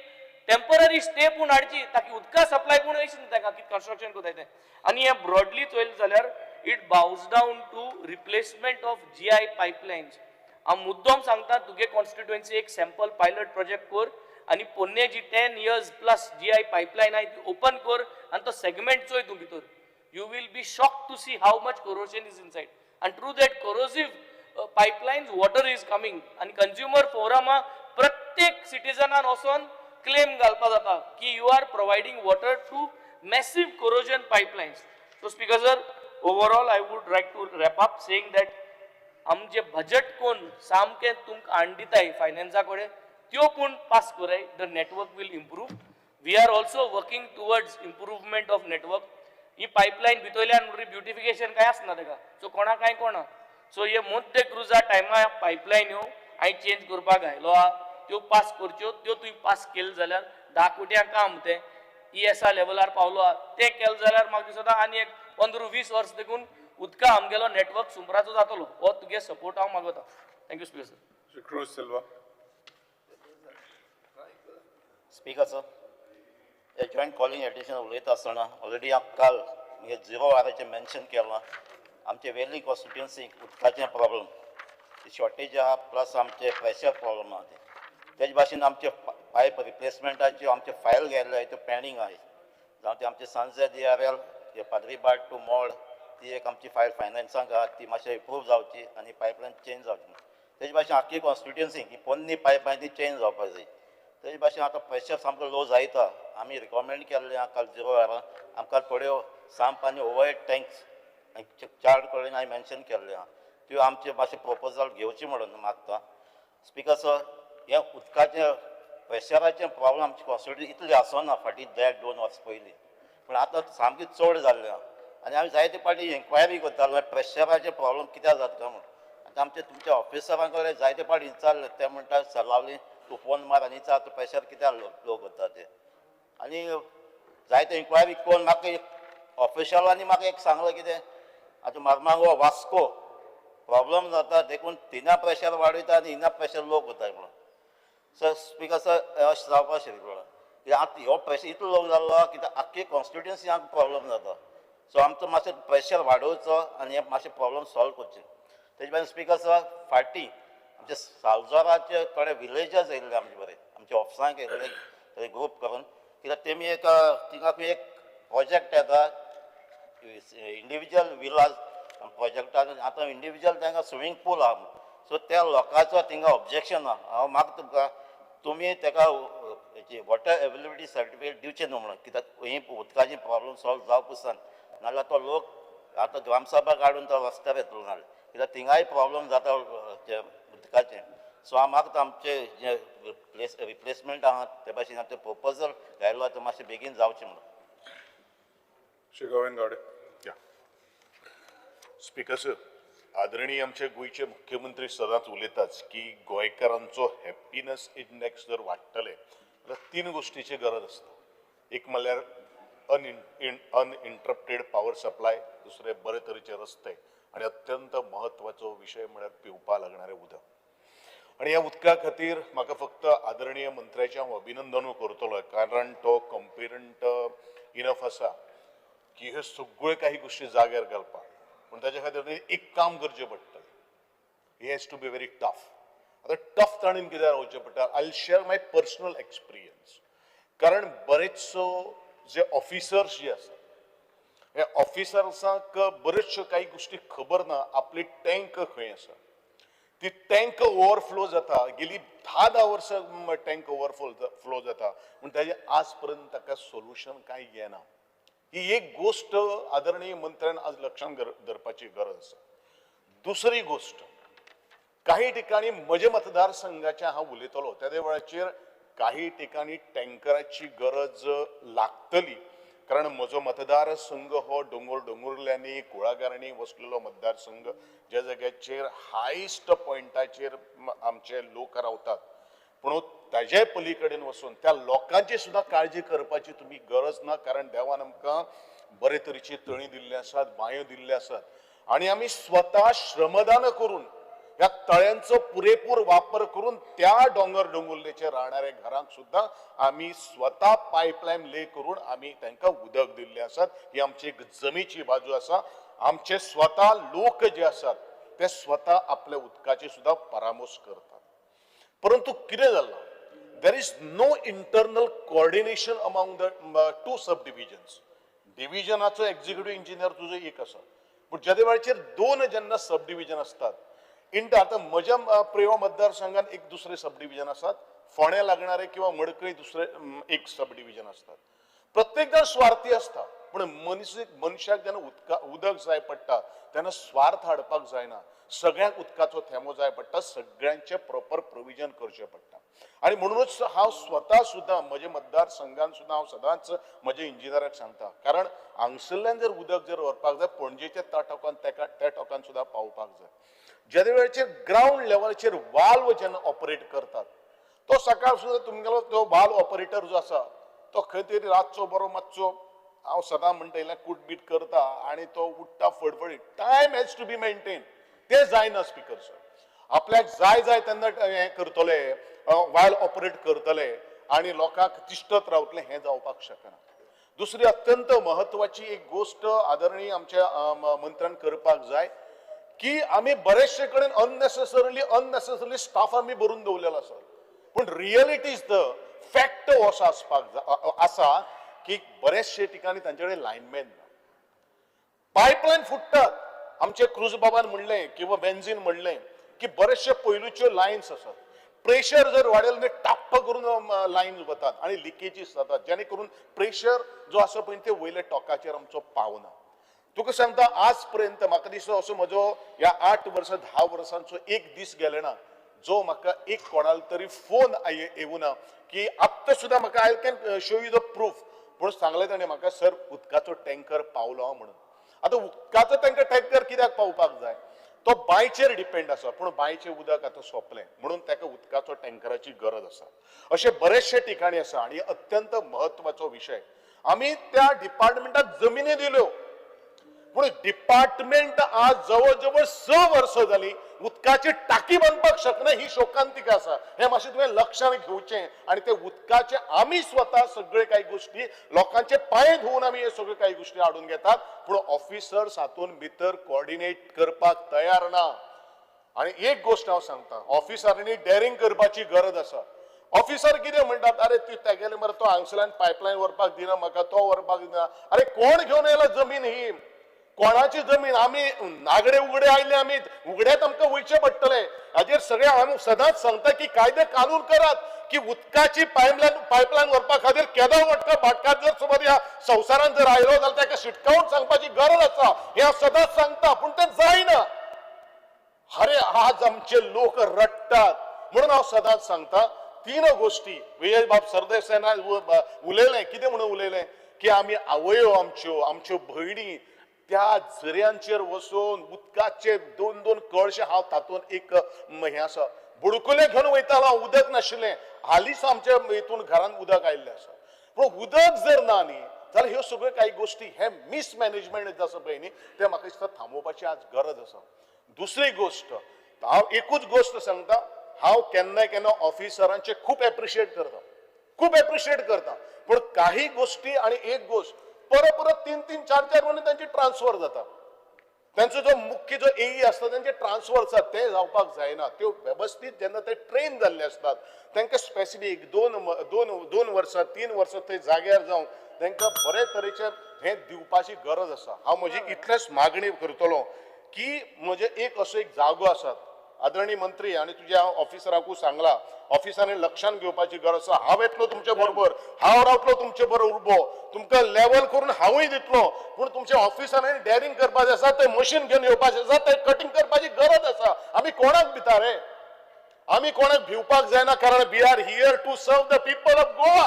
टेम्पररी स्टे पूण हाडची ताकी उदका सप्लाय पूण अयशी न्ही ताका कितें कन्स्ट्रक्शन कोताय तें आनी हे ब्रॉडली चोयलें जाल्यार it boils down to replacement of GI pipelines हांव मुद्दम सांगता तुगे कॉन्स्टिट्युएन्सी एक सॅम्पल पायलट प्रोजेक्ट कर आनी पोन्ने जी 10 years प्लस GI पायपलायन आहाय ती ओपन कर आनी तो सेगमेंट चोय तूं भितर you will be shocked to see how much corrosion is inside and through that corrosive pipelines water is coming and consumer forum प्रत्येक सिटीजनान वचोन क्लेम घालपा जाता की you are providing water through massive corrosion pipelines so speaker sir overall I would like to wrap up saying that आमचे budget कोण सामके तुमकां हाड दिताय फायनान्सा कडेन त्यो पूण पास कराय the network will improve we are also working towards improvement of network ही पायपलायन भितरल्यान ब्युटिफिकेशन काय आसना तेका सो कोणा काय कोणा सो हे मोंते क्रुजा टायमा पायपलायन ह्यो हांवें चेंज करपाक घायलो आहा त्यो पास करच्यो त्यो तुवें पास केले जाल्यार 10 कोट्यां काम तें ESA लेवलार पावलो आहा तें केलें जाल्यार म्हाका दिसता आनी एक 15-20 वर्स देखून उदका आमगेलो नेटवर्क सुंबराचो जातलो हो तुगे सपोर्ट हांव मागता thank you speaker sir Mr. Cruz Silva. Speaker sir हे जॉयंट कॉलिंग एडिशन उलयता आसतना ऑलरेडी हांव काल म्हणजे 0 hourचें मेन्शन केलां आमचे वेली कॉन्स्टिट्युएन्सीक उदकाचें प्रॉब्लम शॉर्टेज आहा प्लस आमचे प्रेशर प्रॉब्लम आहा तेजे भाशेन आमचे पायप रिप्लेसमेंटाच्यो आमचे फायल गेल्ले त्यो पेंडींग आहाय जावं ते आमचे सांजे DRL हे पाद्रीबाट टू मोड ती एक आमची फायल फायनान्सांक आहा ती मातशें इम्प्रूव जावची आनी पायपलायन चेंज जावची तेजे भाशेन आख्खी कॉन्स्टिट्युएन्सीक ही पोन्नी पायपलायन ती चेंज जावपाक जाय तेजे भाशेन आतां प्रेशर सामको लो जायता आमी रिकमेंड केल्लें आहा काल 0 hour आमकां थोड्यो सांप आनी ओवरहेड टँक्स चार्ट कडेन हांवें मेन्शन केल्लें आहा त्यो आमचे मातशें प्रपोजल घेवची म्हणून मागता स्पीकर सर हे उदकाचें प्रेशराचें प्रॉब्लम आमची कॉन्स्टिट्युएन्सी इतली आसना फाटीं 2 वर्स पयलीं पूण आतां सामकी चड जाल्लें आहा आनी हांवें जायते फावटी इन्क्वायरी करतालो प्रेशराचें प्रॉब्लम कित्याक जाता काय म्हणून आतां आमचे तुमच्या ऑफिसरां कडेन जायते फावटी विचारलें ते म्हणटा सलावली तूं फोन मार आनी विचार तूं प्रेशर कित्याक लो करता तें आनी जायते इन्क्वायरी कोण म्हाका ऑफिशलांनी म्हाका एक सांगलें कितें आतां मार्मागो वास्को प्रॉब्लम जाता देखून तिना प्रेशर वाडयता आनी हिना प्रेशर लो करताय म्हणून सर स्पीकर सर अशें जावपाक शकना आतां हो प्रेशर इतलो लो जाल्लो कित्याक आख्खी कॉन्स्टिट्युएन्सी हांगा प्रॉब्लम जाता सो आमचो मातशें प्रेशर वाडोवचो आनी हे मातशें प्रॉब्लम सॉल्व करचे तेजे भाशेन स्पीकर सर फाटीं आमचे सालजोराचे थोडे विलेजर्स येयल्ले आमचे बरें आमच्या ऑफिसांक येयल्ले थंय ग्रूप करून कित्याक तेमी एक थिंगा एक प्रोजेक्ट येता इंडिविज्युअल विलाज प्रोजेक्टान आतां इंडिविज्युअल तांकां स्विमींग पूल आहा सो त्या लोकांचो थिंगा ऑब्जेक्शन आहा हांव मागता तुमकां तुमी ताका हेची वॉटर अवेलेबिलिटी सर्टिफिकेट दिवचें न्हू म्हणून कित्याक ही उदकाची प्रॉब्लम सॉल्व जावपासान नाजाल्यार तो लोक आतां ग्रामसभा काडून तो रस्त्यार येतलो नाल्यार कित्याक थिंगाय प्रॉब्लम जाता ते उदकाचें सो हांव मागता आमचे जे रिप्लेसमेंट आहा ते भाशेन आमचे प्रपोजल घायलो ते मातशें बेगीन जावचें म्हणून Shri Govind Gowde. Speaker sir आदरणीय आमचे गोयचे मुख्यमंत्री सदांच उलयताच की गोंयकारांचो हॅपीनेस इंडेक्स जर वाडटले जाल्यार 3 गोश्टीची गरज आसता एक म्हणल्यार अनइंटरप्टेड पावर सप्लाय दुसरे बरे तरेचे रस्ते आनी अत्यंत म्हत्वाचो विशय म्हळ्यार पिवपा लागणारें उदक आनी ह्या उदका खातीर म्हाका फक्त आदरणीय मंत्र्याचें हांव अभिनंदनूय करतलो कारण तो कॉम्पिटंट इनफ आसा की ह्यो सगळ्यो काही गोश्टी जाग्यार घालपाक पूण ताचे खातीर एक काम करचें पडटलें he has to be very tough आतां टफ ताणीन कित्याक रावचें पडटा I will share my personal experience कारण बरेचसो जे ऑफिसर्स जे आसात ह्या ऑफिसर्सांक बऱ्योचश्यो काही गोश्टी खबर ना आपली टँक खंय आसा ती टँक ओवरफ्लो जाता गेली 10 वर्सां टँक ओवरफ्लो जाता पूण ताजे आज पर्यंत ताका सोल्युशन कांय येना ही एक गोष्ट आदरणीय मंत्र्यान आज लक्षात धरपाची गरज आसा दुसरी गोष्ट काही ठिकाणी म्हज्या मतदारसंघाच्या हांव उलयतलो त्या वेळाचेर काही ठिकाणी टँकराची गरज लागतली कारण म्हजो मतदारसंघ हो दोंगुर्ल्यांनी कुळागरांनी वसलेलो मतदारसंघ ज्या जाग्याचेर हायस्ट पॉयंटाचेर आमचे लोक रावतात पूण ताजे पलीकडेन वचून त्या लोकांची सुद्दां काळजी करपाची तुमी गरज ना कारण देवान आमकां बरे तरेची तळी दिल्ली आसात बांयो दिल्ल्यो आसात आनी आमी स्वता श्रमदान करून ह्या तळ्यांचो पुरेपूर वापर करून त्या दोंगुल्लेचेर राहणाऱ्या घरांक सुद्दां आमी स्वता पायपलायन ले करून आमी तांकां उदक दिल्लें आसात ही आमची एक जमेची बाजू आसा आमचे स्वता लोक जे आसात ते स्वता आपल्या उदकाची सुद्दां परामोस करतात परंतु कितें जालां there is no internal coordination among the 2 sub divisions डिव्हिजनाचो एक्झिक्युटिव्ह इंजिनियर तुजो एक आसा पूण ज्या वेळाचेर 2 जेन्ना सब डिव्हिजन असतात आतां म्हज्या प्रेव मतदारसंघात एक दुसरे सब डिव्हिजन आसात फोंड्या लागणारे किंवा मडकय दुसरे एक सब डिव्हिजन असतात प्रत्येक जण स्वार्थी असता पूण मनशाक जेन्ना उदक जाय पडटा तेन्ना स्वार्थ हाडपाक जायना सगळ्यांक उदकाचो थेंबो जाय पडटा सगळ्यांचे प्रॉपर प्रोविजन करचें पडटा आनी म्हणूनच हांव स्वता सुद्दां म्हज्या मतदारसंघान सुद्दां हांव सदांच म्हज्या इंजिनियराक सांगता कारण हांगसरल्यान जर उदक जर व्हरपाक जाय पणजेच्या त्या टोकान सुद्दां पावपाक जाय ज्या वेळाचेर ग्राउंड लेवलाचेर वाल्व जेन्ना ऑपरेट करतात तो सकाळ सुद्दां तुमगेलो तो वाल्व ऑपरेटर जो आसा तो खंय तरी रातचो बरो मातसो हांव सदां म्हणटा कूटबीट करता आनी तो उठ्ठा फडफडीत time has to be maintain ते जायना स्पीकर सर आपल्याक जाय तेन्ना हें करतले वायल ऑपरेट करतले आनी लोकांक तिश्टत रावतले हें जावपाक शकना दुसरी अत्यंत म्हत्वाची एक गोष्ट आदरणीय आमच्या मंत्र्यान करपाक जाय की आमी बरेचशे कडेन अननेसेसरली स्टाफ आमी भरून दवरलेलो आसा पूण रियलिटी इज द फॅक्ट असो आसपाक आसा की बरेचशे ठिकाणी तांचे कडेन लायनमॅन ना पायपलायन फुटतात आमचे क्रूज बाबान म्हणलें किंवा बेन्झीन म्हणलें की बरेचशे पयलूच्यो लायन्स आसात प्रेशर जर वाडयलो न्ही टाप्प करून लायन वतात आनी लिकेजीस जातात जेणे करून प्रेशर जो आसा पळय ते वयल्या टोकाचेर आमचो पावना तुका सांगता आज पर्यंत म्हाका दिसता असो म्हजो ह्या 8 वर्सां 10 वर्सांचो एक दीस गेले ना जो म्हाका एक कोणाल तरी फोन येवं ना की आत्तां सुद्दां म्हाका I can show you the proof पूण सांगलें ताणें म्हाका सर उदकाचो टँकर पावलो म्हणून आतां उदकाचो टँकर कित्याक पावपाक जाय तो बांयचेर डिपेंड आसा पूण बांयचें उदक आतां सोंपलें म्हणून ताका उदकाचो टँकराची गरज आसा अशे बरेचशे ठिकाणी आसा आनी अत्यंत म्हत्वाचो विशय आमी त्या डिपार्टमेंटाक जमिनी दिल्यो पूण डिपार्टमेंट आज जवळ जवळ 6 वर्सां जाली उदकाची टाकी बांदपाक शकना ही शोकांतिका आसा हे मातशें तुवें लक्षांत घेवचें आनी ते उदकाचे आमी स्वता सगळे काही गोश्टी लोकांचे पांय धुवन आमी हे सगळे काही गोश्टी हाडून घेतात पूण ऑफिसर्स हातून भितर कोऑर्डिनेट करपाक तयार ना आनी एक गोश्ट हांव सांगता ऑफिसरांनी डेअरिंग करपाची गरज आसा ऑफिसर कितें म्हणटात अरे ती तेगेले मरे तो हांगसरल्यान पायपलायन व्हरपाक दिना म्हाका तो व्हरपाक दिना अरे कोण घेवन येयला जमीन ही कोणाची जमीन आम्ही नागडे उगडे आयले आम्ही उगड्यात आमकां वयचे पडटले हाजेर सगळे आमी सदांच सांगता की कायदे कानून करात की उदकाची पायपलायन व्हरपा खातीर केदार भाटकार जर समज ह्या संवसारान जर आयलो जाल्यार ताका शिटकावून सांगपाची गरज आसा हे हांव सदांच सांगता पूण तें जायना. अरे आज आमचे लोक रडटात म्हणून हांव सदांच सांगता तीन गोष्टी विजय बाब सरदेसायान उलयलें कितें म्हणून उलयलें की आमी आवयो आमच्यो भयणी त्या झऱ्यांचेर वचून उदकाचे दोन दोन कळशे हांव तातूंत एक हें आसा बुडकुले घेवन वयतालो हांव उदक नाशिल्लें हालींच आमच्या हितून घरांत उदक आयिल्लें आसा पूण उदक जर ना न्ही जाल्यार ह्यो सगळ्यो काही गोश्टी हे मिसमॅनेजमेंट आसा पळय न्ही ते म्हाका दिसता थांबोवपाची आज गरज आसा. दुसरी गोश्ट हांव एकूच गोश्ट सांगता हांव केन्ना ऑफिसरांचे खूब एप्रिशिएट करता पूण काही गोश्टी आणि एक गोश्ट परत 3-4 महिने त्यांची ट्रान्सफर जाता. त्यांचो जो मुख्य जो एई असता त्यांचे ट्रान्सफर आसतात ते जावपाक जायना. त्यो व्यवस्थित जेन्ना ते ट्रेन जाल्ले असतात तांकां स्पेसिफीक दोन वर्सां 3 वर्सां थंय जाग्यार जावन तांकां बरे तरेचे हे दिवपाची गरज आसा. हांव म्हजी इतलेच मागणी करतलो की म्हजे एक असो एक जागो आसा आदरणीय मंत्री आणि तुझ्या ऑफिसरांकू सांगला ऑफिसांनी लक्षात घेवपाची गरज आसा. हांव येतलो तुमचे बरोबर हांव रावतलो तुमचे बरोबर उबो तुमकां लेवल करून हांवूय दितलो पूण तुमच्या ऑफिसांनी डॅरिंग करपाचें आसा ते मशीन घेवन येवपाचें आसा ते कटिंग करपाची गरज आसा. आमी कोणाक भिता रे आमी कोणाक भिवपाक जायना कारण we are here to serve the people of Goa.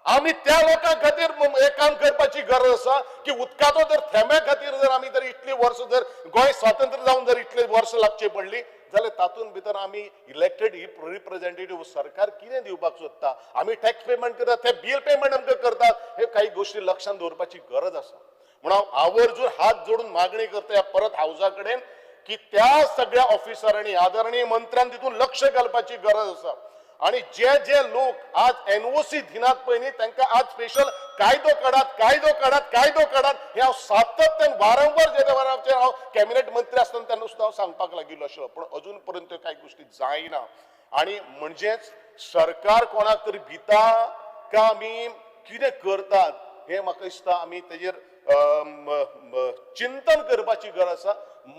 आमी त्या लोकां खातीर एक काम करपाची गरज आसा की उदकाचो जर थेंब्या खातीर जर आमी जर इतली वर्स जर गोंय स्वातंत्र्य जावन जर इतली वर्स लागची पडली जाल्यार तातूंत भितर आमी इलेक्टेड रिप्रेझेंटेटिव्ह सरकार कितें दिवपाक सोदता आमी टॅक्स पेमेंट करतात ते बिल पेमेंट आमकां करतात हे काही गोश्टी लक्षात दवरपाची गरज आसा. म्हणून हांव आवर्जून हात जोडून मागणी करता परत हावसा कडेन की त्या सगळ्या ऑफिसरांनी आदरणीय मंत्र्यान तितून लक्ष घालपाची गरज आसा आणि जे लोक आज एनओसी दिनात पळय न्ही तांकां आज स्पेशल कायदो काडात हे हांव सातत्यान वारंवार जे वरांचेर हांव कॅबिनेट मंत्री आसतना तेन्ना सुद्दां हांव सांगपाक लागिल्लो आशिल्लो पूण अजून पर्यंत कांय गोश्टी जायना. आणि म्हणजेच सरकार कोणाक तरी भिता काय आमी कितें करतात हे म्हाका दिसता आमी तेजेर चिंतन करपाची गरज आसा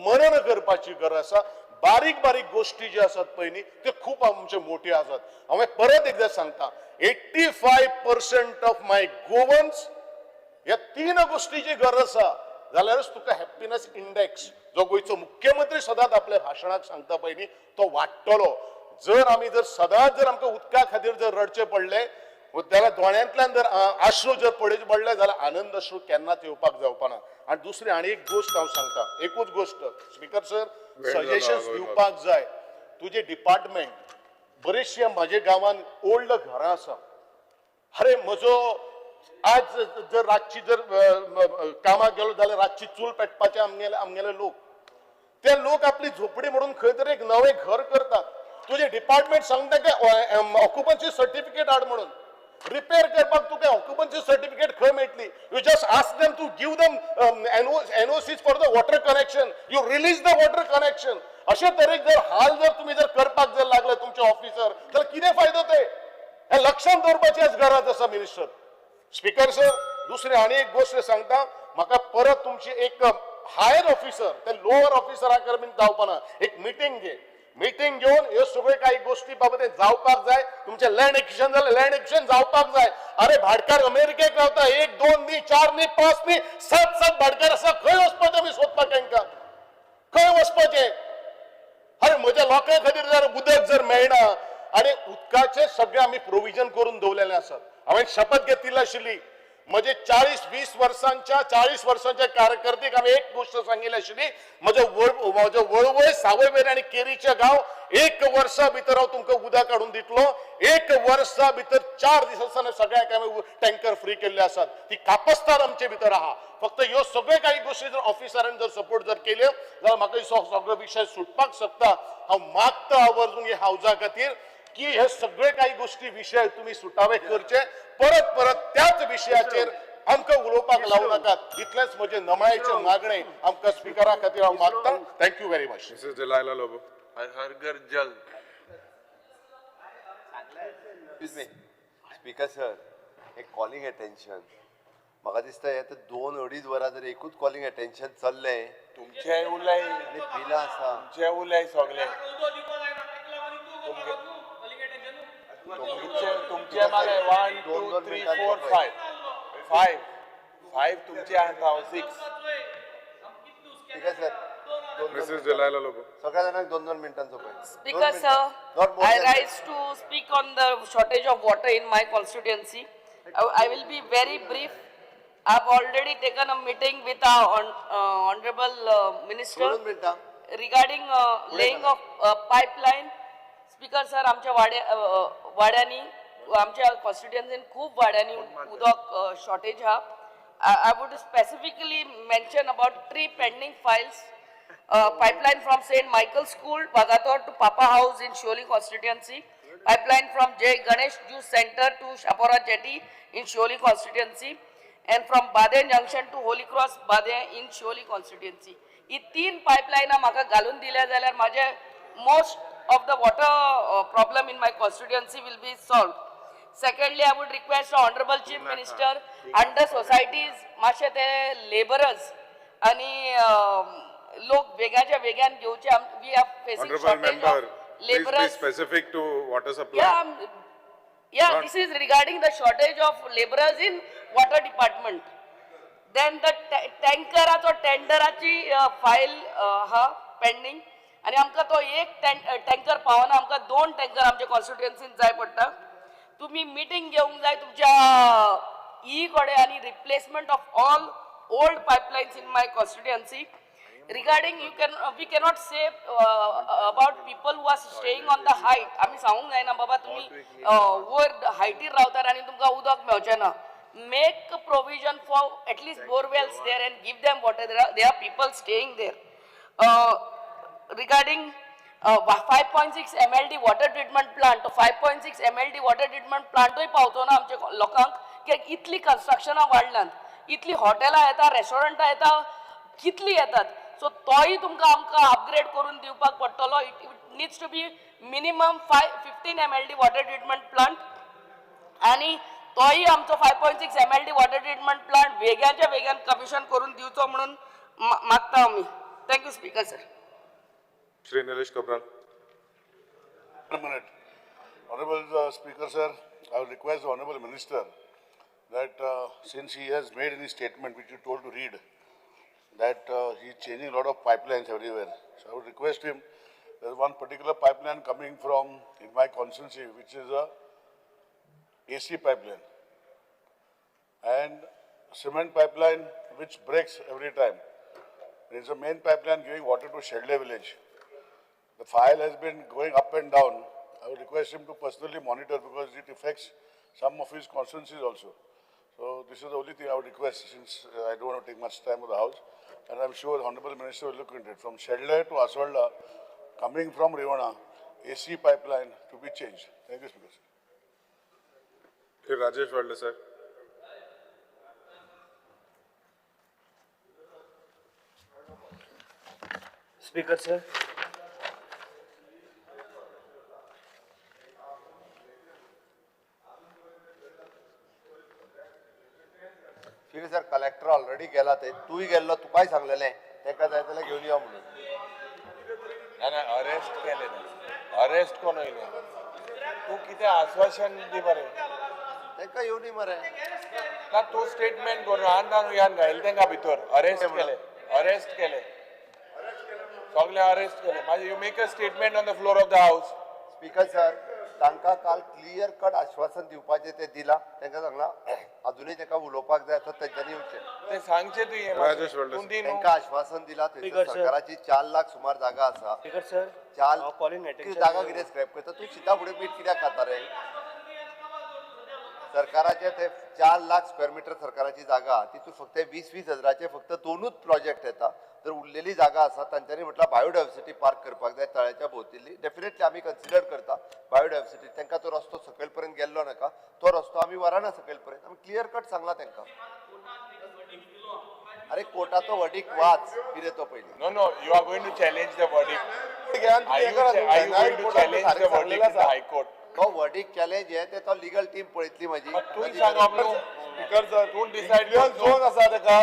मनन करपाची गरज आसा. बारीक गोष्टी ज्यो आसात पळय न्ही त्यो खूब आमच्यो मोठ्यो आसात. हांवें परत एकदा सांगता 85% ऑफ माय गोवन्स ह्या 3 गोष्टीची गरज आसा जाल्यारच तुका हॅपीनेस इंडेक्स जो गोंयचो मुख्यमंत्री सदांच आपल्या भाशणाक सांगता पळय न्ही तो वाडटलो. जर आमी जर सदांच जर आमकां उदका खातीर जर रडचे पडले जाल्यार दोळ्यांतल्यान जर आश्रू जर पडचे पडले जाल्यार आनंद अश्रू केन्नाच येवपाक जावपाना. आणि दुसरी आनी एक गोश्ट हांव सांगता एकूच गोश्ट स्पीकर सर सजेशन्स दिवपाक जाय तुझे डिपार्टमेंट बरेचशे म्हाजे गांवांत ओल्ड घरां आसा. अरे म्हजो आज जर रातची जर कामाक गेलो जाल्यार रातची चूल पेटपाचे आमगेले लोक ते लोक आपली झोपडी म्हणून खंय तरी एक नवें घर करतात. तुझे डिपार्टमेंट सांगता की ऑक्युपन्सी सर्टिफिकेट हाड म्हणून रिपेअर करपाक तुका ऑक्युपन्सी सर्टिफिकेट खंय मेळटली. You just ask them to give them NOCs for the water connection you release the water connection. अशे तरेक जर हाल जर तुम्ही जर करपाक जर लागले तुमचे ऑफिसर जाल्यार कितें फायदो ते हे लक्षात दवरपाची आज गरज आसा मिनिस्टर. स्पीकर सर दुसरी आनी एक गोष्ट सांगता म्हाका परत तुमची एक हायर ऑफिसर ते लोअर ऑफिसराक बीन जावपाना एक मीटिंग घेऊन हे सगळे काही गोष्टी बाबत जावपाक जाय. तुमचे लँड एक्विजिशन जाल्यार लँड एक्विजिशन जावपाक जाय. अरे भाटकार अमेरिकेक रावता 1, 2 न्ही 4 न्ही 5 न्ही 7 भाटकार आसा खंय वचपाचें आमी सोदपाक तांकां खंय वचपाचें. अरे म्हज्या लोकां खातीर जर उदक जर मेळना आणि उदकाचे सगळे आमी प्रोविजन करून दवरलेले आसात. हांवें शपथ घेतिल्ली आशिल्ली म्हजे 40 वर्सांच्या कारकिर्दीक हांवें एक गोष्ट सांगिल्ली आशिल्ली म्हजो वळवय सावयवेरें आनी केरीचे गांव 1 वर्सा भितर हांव तुमकां उदक काडून दितलो. 1 वर्सा भितर 4 दिसांनी सगळ्यांक हांवें टँकर फ्री केल्ले आसात. ती कापस्तार आमचे भितर आहा. फक्त ह्यो सगळे काही गोष्टी जर ऑफिसरांनी जर सपोर्ट जर केल्यो जाल्यार म्हाका सगळो विषय सुटपाक शकता. हांव मागता आवर्जून हे हावजा खातीर की हे सगळे काही गोष्टी विषय तुम्ही सुटावे करचे परत त्याच विषयाचेर आमकां उलोवपाक लावू नाकात. इतलेच म्हजे नमळायेचे मागणे आमकां स्पीकरा खातीर हांव मागता. Thank you very much. Mrs Delilah Lobo. Har Ghar Jal. Speaker sir, a calling attention. म्हाका दिसता हे 2-2.5 वरां जर एकूच कॉलिंग अटेन्शन चल्लें तुमचे उलय आनी बिलां आसा तुमचे उलय सगळे तुमचे मागे 1 2 3 4 5 तुमचे आता 6 ठीक आहे सर Mrs. Delilah Lobo. सगळ्या जाणांक 2-2 मिनटांचो पळय Speaker, sir, I rise to speak on the shortage of water in my constituency. I will be very brief. I've already taken a meeting with our honorable minister 2 मिनटां regarding laying of pipeline. Speaker, sir, आमच्या वाड्यांनी आमच्या constituency खूप वाड्यांनी उदक shortage हा. I would specifically mention about 3 pending files. Pipeline from St. Michael's School, Bagator to Papa House in Sholi constituency. Pipeline from J. Ganesh Juice Center to Shapora Jetty in Sholi constituency. And from Bade Junction to Holy Cross Bade in Sholi constituency. He 3 pipeline म्हाका घालून दिल्या जाल्यार माझे most of the water problem in my constituency will be solved. Secondly, I would request the Honorable Chief Minister under societies मातशे ते laborers आणि लोक वेगाच्या वेगान घेवचे we are facing Honorable shortage member, of please be laborers. specific to water supply. Yeah, this is regarding the shortage of laborers in water department. Then the tankeraचो टेंडराची file हा पेंडिंग आणि आमकां तो एक टँकर पावना आमकां 2 टँकर आमच्या कॉन्स्टिट्युएन्सीन जाय पडटा. तुम्ही मीटिंग घेवंक जाय तुमच्या ई कडे आणि replacement of all old pipelines in my constituency. Regarding we cannot say about people who are staying on the height. आम्ही सांगूंक जायना बाबा तुम्ही वर हायटीर रावतात आणि तुमकां उदक मेळचें ना. Make a provision for at least borewells there and give them water. There are people staying there. Regarding 5.6 MLD water treatment plant, 5.6 MLD water treatment plantय पावतो ना आमच्या लोकांक कित्याक इतली कन्स्ट्रक्शनां वाडल्यात, इतली हॉटेलां येता, रेस्टॉरंटां येता, कितली येतात. सो तोय तुमकां आमकां अपग्रेड करून दिवपाक पडटलो. It needs to be minimum 15 MLD water treatment plant आणि तोय आमचो 5.6 MLD वॉटर ट्रीटमेंट प्लांट वेगाच्या वेगान कमिशन करून दिवचो म्हणून मागता आमी. Thank you speaker sir. Shri Nilesh Kabral. A minute. Honorable Speaker, sir, I will request the Honorable Minister that since he has made any statement which you told to read, that he is changing a lot of pipelines everywhere. So I would request him, there is one particular pipeline coming from in my constituency, which is a AC pipeline and cement pipeline which breaks every time. There is a main pipeline giving water to Shedle village. The file has been going up and down. I would request him to personally monitor because it affects some of his constituencies also. So this is the only thing I would request since I don't want to take much time of the House. And I'm sure the Honorable Minister will look into it. From Shedle to Aswalda, coming from Rivana, AC pipeline to be changed. Thank you, Speaker. Shri Rajesh Walde, sir. Speaker sir. ठीक sir collector already गेला ते तूय गेल्लो तुकाय सांगलेलें तेका जाय जाल्यार घेवन यो म्हणून. ना अरेस्ट केले अरेस्ट कोण येयले तू कितें आश्वासन दी बरें तेका येवनी मरे ना तू स्टेटमेंट करून आंदान यान घायल तेंका भितर अरेस्ट केले सगळे अरेस्ट केले. माझे you make a statement on the floor of the house. Speaker sir तांकां काल क्लियर कट आश्वासन दिवपाचें ते दिलां तांकां सांगलां अजुनूय ताका उलोवपाक जाय तर तेंच्यांनी येवचें ते सांगचे तुवें राजेश वडले. तूं दी न्हू. तांकां आश्वासन दिलां थंयसर सरकाराची 4 लाख सुमार जागा आसा. स्पीकर सर 4 कॉलिंग जागा कितें स्क्रॅप करता तूं सिधा फुडें मीठ कित्याक खाता रे. सरकाराचे ते 4 लाख स्क्वेअर मिटर सरकाराची जागा तितून फक्त 20-20 हजाराचे फक्त 2च प्रोजेक्ट येता. जर उरलेली जागा आसा तांच्यांनी म्हटलं बायोडायवर्सिटी पार्क करपाक जाय तळ्याच्या भोंवतणी. डेफिनेटली आमी कन्सिडर करता बायोडायवर्सिटी. तांकां तो रस्तो सकयल पर्यंत गेल्लो नाका तो रस्तो आमी वराना सकयल पर्यंत आमी क्लियर कट सांगला तांकां. अरे कोर्टाचो वर्डिक्ट वाच कितें तो पयलीं. No you are going to challenge the verdict. Are you going to challenge the verdict in the High Court? तो वर्डिक्ट चॅलेंज आहे ते तो लिगल टीम पळयतली माझी. तूं सांग आपलो speaker sir Don't decide influence what zone असा तेका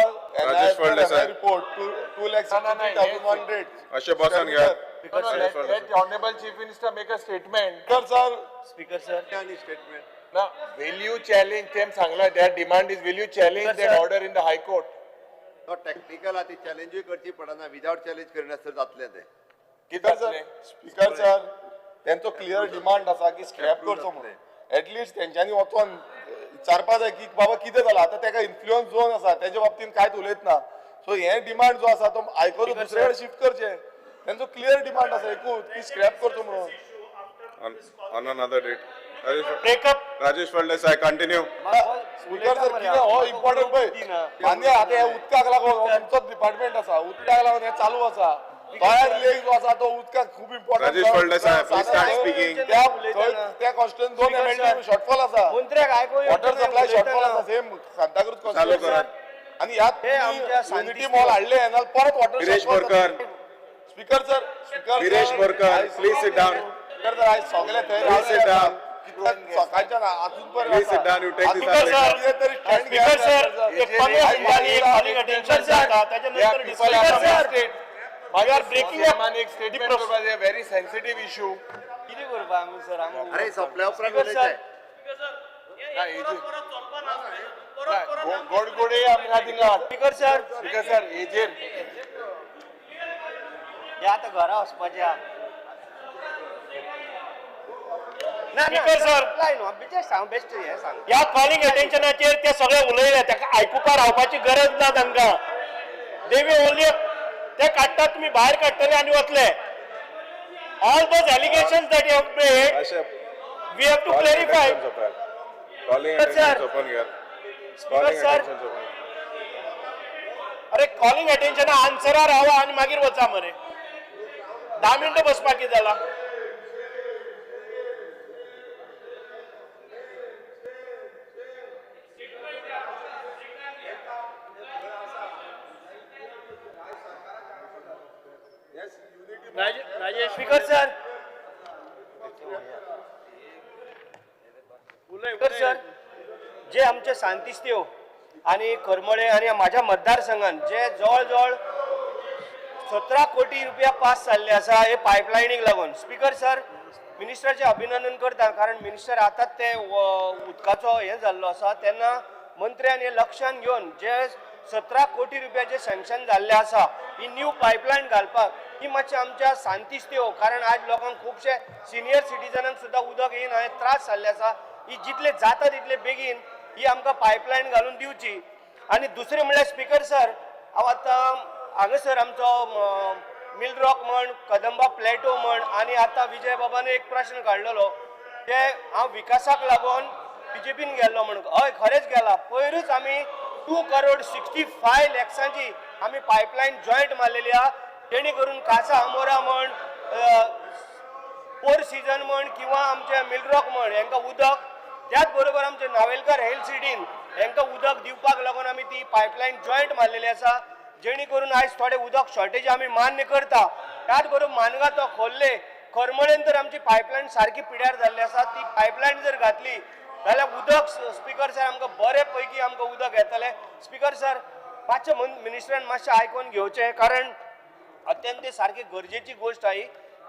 राजेश फळदेसाय. रिपोर्ट 2,63,100 अशे बॉसान घ्या. No, no, let the Honorable Chief Minister make a statement. Speaker sir statement Now, will you challenge them? Sangla, their demand is, will you challenge that order in the High Court? तो technical आती चॅलेंजूय करची पडना without challenge करण्यासर जातले ते speaker sir त्यांचो clear demand आसा की scrap करचो म्हणून ऍटलिस्ट तेंच्यांनी वचोन विचारपा जाय की बाबा कितें जालां आतां तेका इन्फ्लुअन्स झोन आसा तेज्या बाबतींत कांयच उलयत ना सो हे डिमांड जो आसा तो आयकोन दुसरे कडेन शिफ्ट करचे त्यांचो क्लियर डिमांड आसा एकूच की स्क्रॅप करचो म्हणून On another date. Rajesh Faldesai, continue. Speaker sir कितें हो इम्पॉर्टंट पळय मान्य आतां हे उदकाक लागून हो तुमचोच डिपार्टमेंट आसा उदकाक लागून हे चालू आसा तयार लेक जो आसा तो उदकाक खूब important Rajesh Phaldesai, please start speaking. त्या कॉन्स्टिट्युएंट 2 MLD शॉर्टफॉल आसा वॉटर सप्लाय शॉर्टफॉल आसा सेम सांताक्रूज चालू करा. आणि यात युनिटी मॉल हाडले आणि परत water Girish Borkar. Speaker sir Girish Borkar, please sit down. Speaker sir आज सगळे थंय Please sit down. सकाळच्या आजून पर्यंत Please sit down, you take this application. Speaker sir एक statement करपा जाय, very sensitive issue. अरे सप्लाय उपरांत उलयताय गोडगोडे आमकां थिंगा स्पीकर सर हेजेर आता घरा वचपाच्या ह्या कॉलिंग अटेन्शनाचेर ते सगळे उलयले ताका आयकुपा रावपाची गरज ना तांकां देवी ओनली ते काडटा तुमी भायर काडटले आनी वतले all those allegations that you have made we have to clarify Calling Sir. attention open here. Calling sir. attention open. अरे कॉलिंग अटेन्शन आन्सरार रावा आनी मागीर वचा मरे 10 मिनिटं बसपाक कितें जाला राजेश स्पीकर सर सर जे आमचे सांतिस्तेव आणि करमळे आणि माझ्या मतदारसंघात जे जवळ 17 कोटी रुपया पास जाल्ले आसा हे पायपलायनीक लागून स्पीकर सर मिनिस्टराचे अभिनंदन करता कारण मिनिस्टर आतां ते उदकाचो हे जाल्लो आसा तेन्ना मंत्र्यान हे लक्षांत घेवन जे 17 कोटी रुपयाचे सँक्शन जाल्ले आसा ही न्यू पायपलायन घालपाक ही मातशें आमच्या सांतिस्तेव कारण आज लोकांक खुबशे सिनियर सिटीजनांक सुद्दां उदक येयना हे त्रास जाल्ले आसा ही जितले जाता तितले बेगीन ही आमकां पायपलायन घालून दिवची आनी दुसरें म्हणल्यार स्पीकर सर हांव आतां हांगासर आमचो मिल रॉक म्हण कदंबा प्लॅटो म्हण आनी आतां विजय बाबान एक प्रश्न काडलेलो ते हांव विकासाक लागून बीजेपीन गेल्लो म्हण हय खरेंच गेला पयरूच आमी 2,65 लाखांची आमी पायपलायन जॉयंट मारलेली आहा जेणे करून कासा आमोरा म्हण फोर सीजन म्हण किंवा आमचे मिलरॉक म्हण हांकां उदक त्याच बरोबर आमचे नावेलकर हेल सिटीन हांकां उदक दिवपाक लागून आमी ती पायपलायन जॉयंट मारलेली आसा जेणे करून आयज थोडे उदक शॉर्टेज आमी मान्य करता त्याच बरोबर मानगां तो खोल्ले करमळेन तर आमची पायपलायन सारकी पिड्यार जाल्ली आसा ती पायपलायन जर घातली जाल्यार उदक स्पीकर सर आमकां बरे पैकी आमकां उदक येतलें स्पीकर सर मातशें मिनिस्टरान मातशें आयकून घेवचें कारण अत्यंत सारकी गरजेची गोष्ट आहे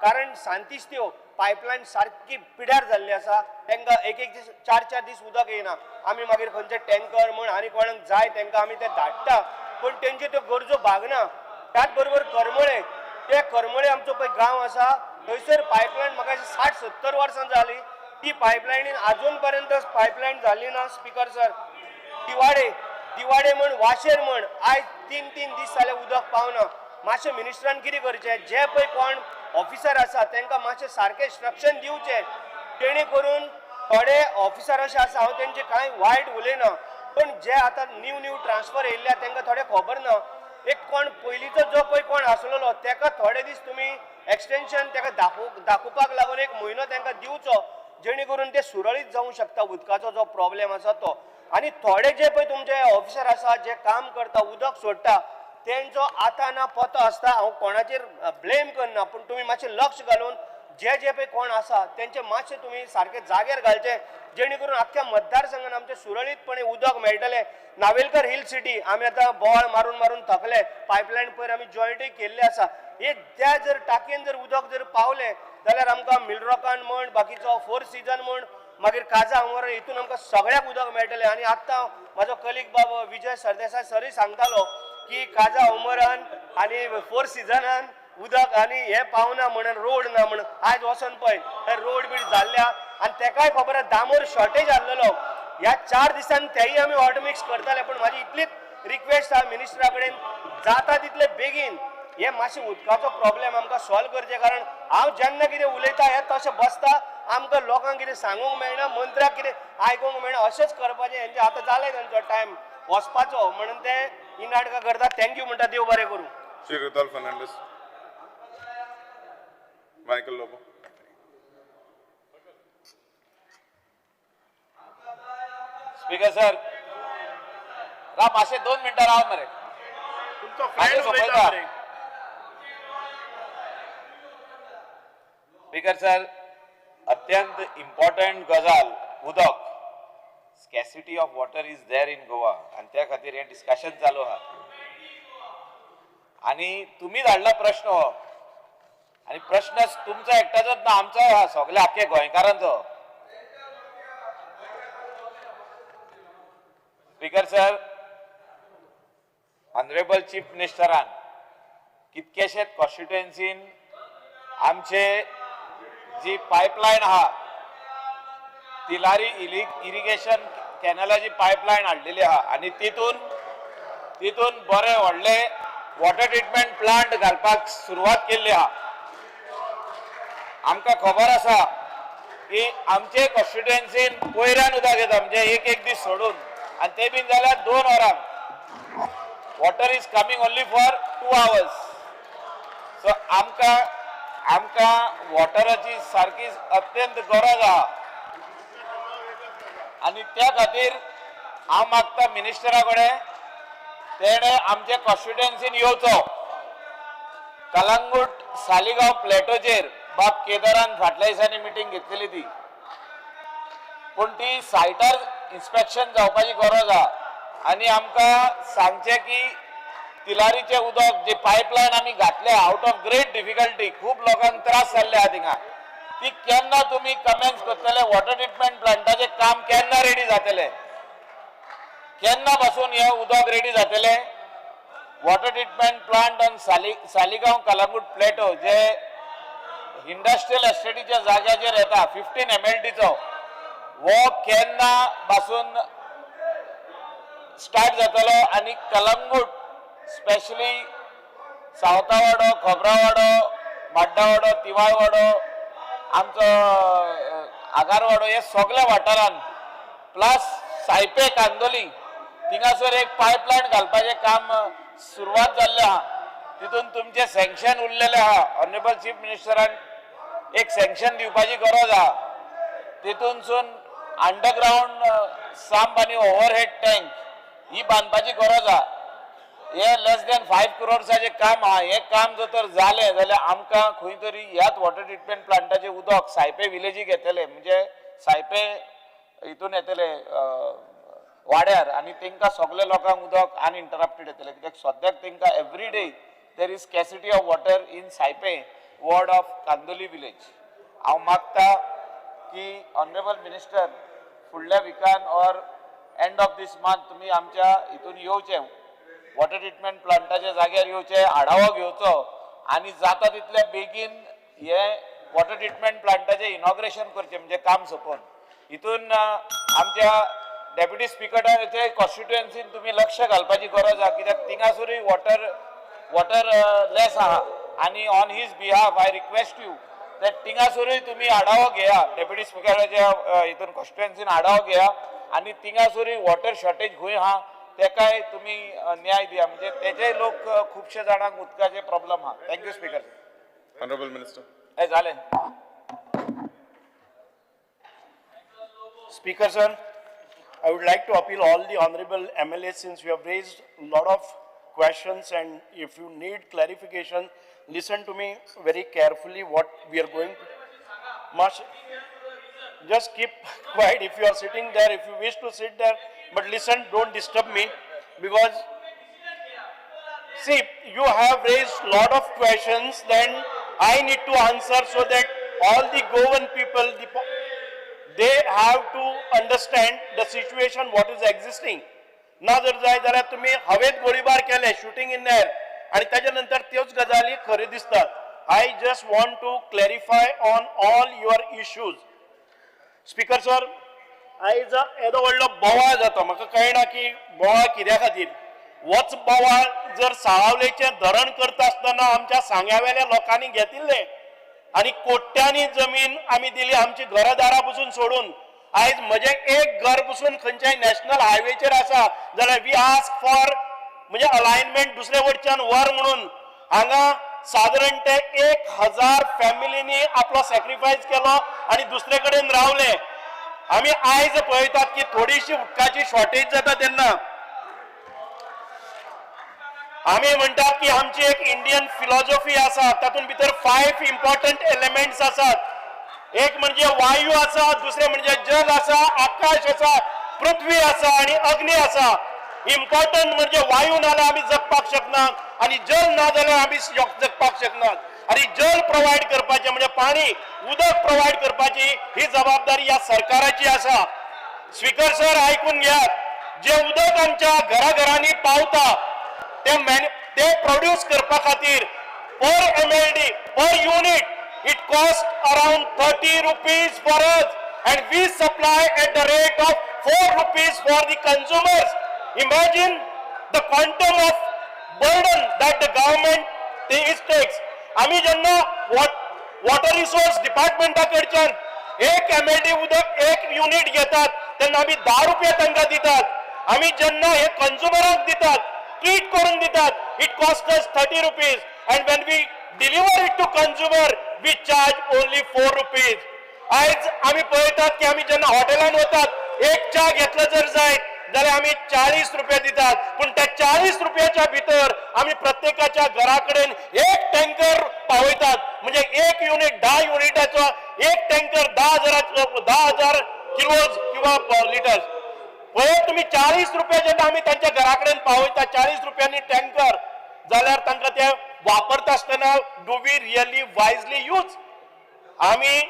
कारण सांतिस्तेव पायपलायन सारकी पिड्यार जाल्ली आसा तांकां एक दीस 4 दीस उदक येना आमी मागीर खंयचे टँकर म्हण आनी कोणाक जाय तांकां आमी ते धाडटा पण तेंच्यो त्यो गरजो भागना त्याच बरोबर करमळे आमचो पळय गांव आसा थंयसर पायपलायन म्हाका 60-70 वर्सां जाली ती पायपलायनीन आजून पर्यंत पायपलायन जाल्ली ना स्पीकर सर दिवाडे म्हण वाशेर म्हण आयज 3 दीस जाले उदक पावना मातशें मिनिस्टरान कितें करचें जे पळय कोण ऑफिसर आसा तांकां मातशें सारकें इंस्ट्रक्शन दिवचें जेणे करून थोडे ऑफिसर अशे आसा हांव तेंचे कांय वायट उलयना पण जे आतां न्यू ट्रान्सफर येयल्या तांकां थोडे खबर ना एक कोण पयलींचो जो पळय कोण आसलेलो ताका थोडे दीस तुमी एक्सटेंशन ताका दाखोवपाक लागून 1 म्हयनो तांकां दिवचो जेणे करून ते सुरळीत जावंक शकता उदकाचो जो प्रॉब्लेम आसा तो आनी थोडे जे पळय तुमचे ऑफिसर आसा जे काम करता उदक सोडटा तेंचो आतां ना पतो आसता हांव कोणाचेर ब्लेम करना पूण तुमी मातशें लक्ष घालून जे जे पळय कोण आसा तेंचे मातशे तुमी सारखे जाग्यार घालचे जेणे करून आख्ख्या मतदारसंघात आमचे सुरळीतपणे उदक मेळटले. नावेलकर हिल सिटी आमी आतां बोवाळ मारून मारून थकले, पायपलायन पयर आमी जॉयंटूय केल्ले आसा. हे त्या जर टाकयेन जर उदक जर पावले जाल्यार आमकां मिलरॉकान म्हण बाकीचो फोर सीझन म्हण मागीर काजा हमर हितून आमकां सगळ्याक उदक मेळटलें. आनी आत्तां म्हाजो कलीग बाब विजय सरदेसाय सरूय सांगतालो की काजा हमरान आनी फोर सिझनान उदक आनी हे पावना म्हणून रोड ना म्हणून आयज वचोन पळय हे रोड बीड जाल्ल्या आनी तेकाय खबर आसा दामोर शॉर्टेज आसलेलो. ह्या 4 दिसांनी तेय आमी हॉट मिक्स करताले पण म्हाजी इतलीच रिक्वेस्ट आहा मिनिस्टरा कडेन जाता तितले बेगीन हे मातशे उदकाचो प्रॉब्लेम आमकां सॉल्व करचे. कारण हांव जेन्ना कितें उलयता हे तशें बसता आमकां लोकांक कितें सांगूंक मेळना, मंत्र्याक कितें आयकूंक मेळना. अशेंच करपाचें हेंचे आतां जालें तांचो टायम वचपाचो म्हणून ते ही नाटकां करता. थँक्यू म्हणटा, देव बरें करूं. Shri Ridal Fernandez. Michael Lobo. Speaker sir राव मातशे 2 मिनटां राव मरे. तुमचो मातशें फ्रेंड उलयता सोंपयता. मरे. स्पीकर सर अत्यंत इम्पॉर्टंट गजाल उदक. Scarcity of water is there in Goa आणि त्या खातीर हे डिस्कशन चालू आहा. आणि तुम्ही धाडला प्रश्न हो आणि प्रश्न तुमचा एकट्याचोच ना, आमचो हा सगळ्या आख्खे गोंयकारांचो. स्पीकर सर ऑनरेबल चीफ मिनिस्टरान कितकेशेच कॉन्स्टिट्युएन्सीन आमचे जी पायपलायन आहा तिलारी इरिगेशन कॅनलाची पायपलायन हाडलेली आहा आणि तितून बरे व्हडले वॉटर ट्रिटमेंट प्लांट घालपाक सुरवात केल्ली आहा. आमकां खबर आसा की आमचे कॉन्स्टिट्युएन्सीन पयऱ्यान उदक येता म्हणजे एक दीस सोडून आणि ते बीन जाल्यार 2 वरांक. Water is coming only for 2 hours. So आमकां वॉटराची सारकी अत्यंत गरज आहा आणि त्या खातीर हांव मागता मिनिस्टरा कडेन तेणे आमच्या कॉन्स्टिट्युएन्सीन येवचो. कलंगूट सालिगांव प्लेटोचेर बाब केदारान फाटल्या दिसांनी मिटींग घेतलेली ती, पूण ती सायटार इन्स्पेक्शन जावपाची गरज आहा आणि आमकां सांगचे की तिलारीचे उदक जे पायपलायन आमी घातले आउट ऑफ ग्रेट डिफिकल्टी, खूप लोकांक त्रास जाल्ले आहा थिंगा, ती केन्ना तुम्ही कमेन्स करतले? वॉटर ट्रिटमेंट प्लांटाचे काम केन्ना रेडी जातले? केन्ना पासून हे उदक रेडी जातले? Water treatment plant on Saligao Calangute plateau जे इंडस्ट्रियल एस्टेटीच्या जाग्याचेर येता 15 MLTचो वो केन्ना पासून स्टार्ट जातलो आणि कलंगूट स्पेशली सावतावाडो, खोबरावाडो, माड्डावाडो, तिवाळवाडो, आमचो आगारवाडो हे सगळ्या वाठारान प्लस सायपे कांदोली थिंगासर एक पायपलायन घालपाचें काम सुरवात जाल्लें आहा. तितून तुमचे सँक्शन उरलेलें आहा. ऑनरेबल चीफ मिनिस्टरान एक सँक्शन दिवपाची गरज आहा. तितूनसून अंडरग्राउंड सांप आनी ओव्हरहेड टँक ही बांदपाची गरज आहा. हे लेस दॅन 5 crores काम आहा. हे काम जर तर जालें जाल्यार आमकां खंय तरी ह्याच वॉटर ट्रिटमेंट प्लांटाचे उदक सायपे विलेजीक येतले, म्हणजे सायपे हितून येतले वाड्यार आणि तांकां सगळे लोकांक उदक अनइंटरप्टेड येतले. कित्याक सद्याक तांकां every day there is scarcity of water in Saipem ward of Candolim village. हांव मागता की ऑनरेबल मिनिस्टर फुडल्या विकान or end of this month तुमी आमच्या हितून येवचे, वॉटर ट्रिटमेंट प्लांटाच्या जाग्यार येवचे, आढावो घेवचो आणि जाता तितले बेगीन हे वॉटर ट्रिटमेंट प्लांटाचे इनॉग्रेशन करचे, म्हणजे काम सोपोवन. हितून आमच्या डेप्युटी स्पीकराचे कॉन्स्टिट्युएन्सीन तुम्ही लक्ष घालपाची गरज आहा, कित्याक थिंगासरूय वॉटर लेस आहा आणि on his behalf I request you that थिंगासरूय तुम्ही आढावो घेया, डेप्युटी स्पीकराच्या हितून कॉन्स्टिट्युएन्सीन आढावो घेया आणि थिंगासरूय वॉटर शॉर्टेज खंय आहा तेकाय तुम्ही न्याय दिया, म्हणजे तेजे लोक खुबशे जाणांक उदकाचे प्रॉब्लेम आहा. Thank you speaker. Honorable Minister. हे झाले. Speaker sir, I would like to appeal all the honorable MLAs, since we have raised a lot of questions and if you need clarification, listen to me very carefully what we are going to Just keep quiet if you are sitting there, if you wish to sit there, but listen, don't disturb me, because see, you have raised lot of questions, then I need to answer so that all the Goan people, they have to understand the situation what is existing. ना जर जाय जाल्यार तुम्ही हवेत गोळीबार केले shooting in air आणि त्याच्यानंतर त्योच गजाली खरे दिसतात. I just want to clarify on all your issues. Speaker sir, आयज येदो व्हडलो बोवाळ जाता, म्हाका कळना की बोवाळ कित्या खातीर. होच बोवाळ जर साळावलेचें धरण करता आसतना आमच्या सांग्यावेल्या लोकांनी घेतिल्ले आणि कोट्यांनी जमीन आमी दिली आमची घरदारां पसून सोडून. आयज म्हजे एक घर पसून खंयच्याय नॅशनल हायवेचेर आसा जाल्यार वी आस्क फॉर म्हणजे अलायनमेंट दुसरे वटच्यान वर म्हणून. हांगा साधारण ते 1000 फॅमिलींनी आपलो सॅक्रिफायस केलो आणि दुसरे कडेन रावले. आमी आयज पळयतात की थोडीशी उदकाची शॉर्टेज जाता तेन्ना आमी म्हणटात की आमची एक इंडियन फिलॉसॉफी आसा, तातूंत भितर 5 इम्पॉर्टंट एलिमेंट्स आसात. एक म्हणजे वायू आसा, दुसरे म्हणजे जल आसा, आकाश आसा, पृथ्वी आसा आणि अग्नी आसा. इम्पॉर्टंट म्हणजे वायू नाल्यार आमी जगपाक शकनात आणि जल ना जाल्यार आमी जगपाक शकनात. आणि जल प्रोवाइड करपाचें म्हणजे पाणी उदक प्रोवाइड करपाची ही जबाबदारी या सरकाराची आसा. स्पीकर सर, आयकून घेयात, जे उदक आमच्या घराघरांनी पावता ते प्रोड्यूस करपा खातीर पर MLD per unit it costs around 30 rupees for us and we supply at the rate of 4 rupees for the consumers. Imagine the quantum of burden that the government takes. आम्ही जेन्ना वॉटर रिसोर्स डिपार्टमेंटाकडच्यान 1 MLD उदक 1 unit घेतात तेन्ना आम्ही 10 रुपये तांकां दितात. आम्ही जेन्ना हे कंझ्युमराक दितात, ट्रीट करून दितात, it costs us 30 rupees and when we deliver it to consumer we charge only 4 rupees. आज आम्ही पळयतात की आम्ही जेन्ना हॉटेलांत वतात एक च्या घेतलं जर जायत जाल्यार आम्ही 40 रुपये दितात, पण त्या 40 रुपयाच्या भितर आम्ही प्रत्येकाच्या घराकडेन एक टँकर पावयतात. म्हणजे 1 युनिट 10 युनिटाचो एक टँकर 10,000 किलोज किंवा लिटर्स. पळय तुम्ही 40 रुपये जेन्ना आम्ही त्यांच्या घराकडेन पावयतात 40 रुपयांनी टँकर, जाल्यार तांकां ते वापरता आसतना डू वी रियली वायजली यूज. आम्ही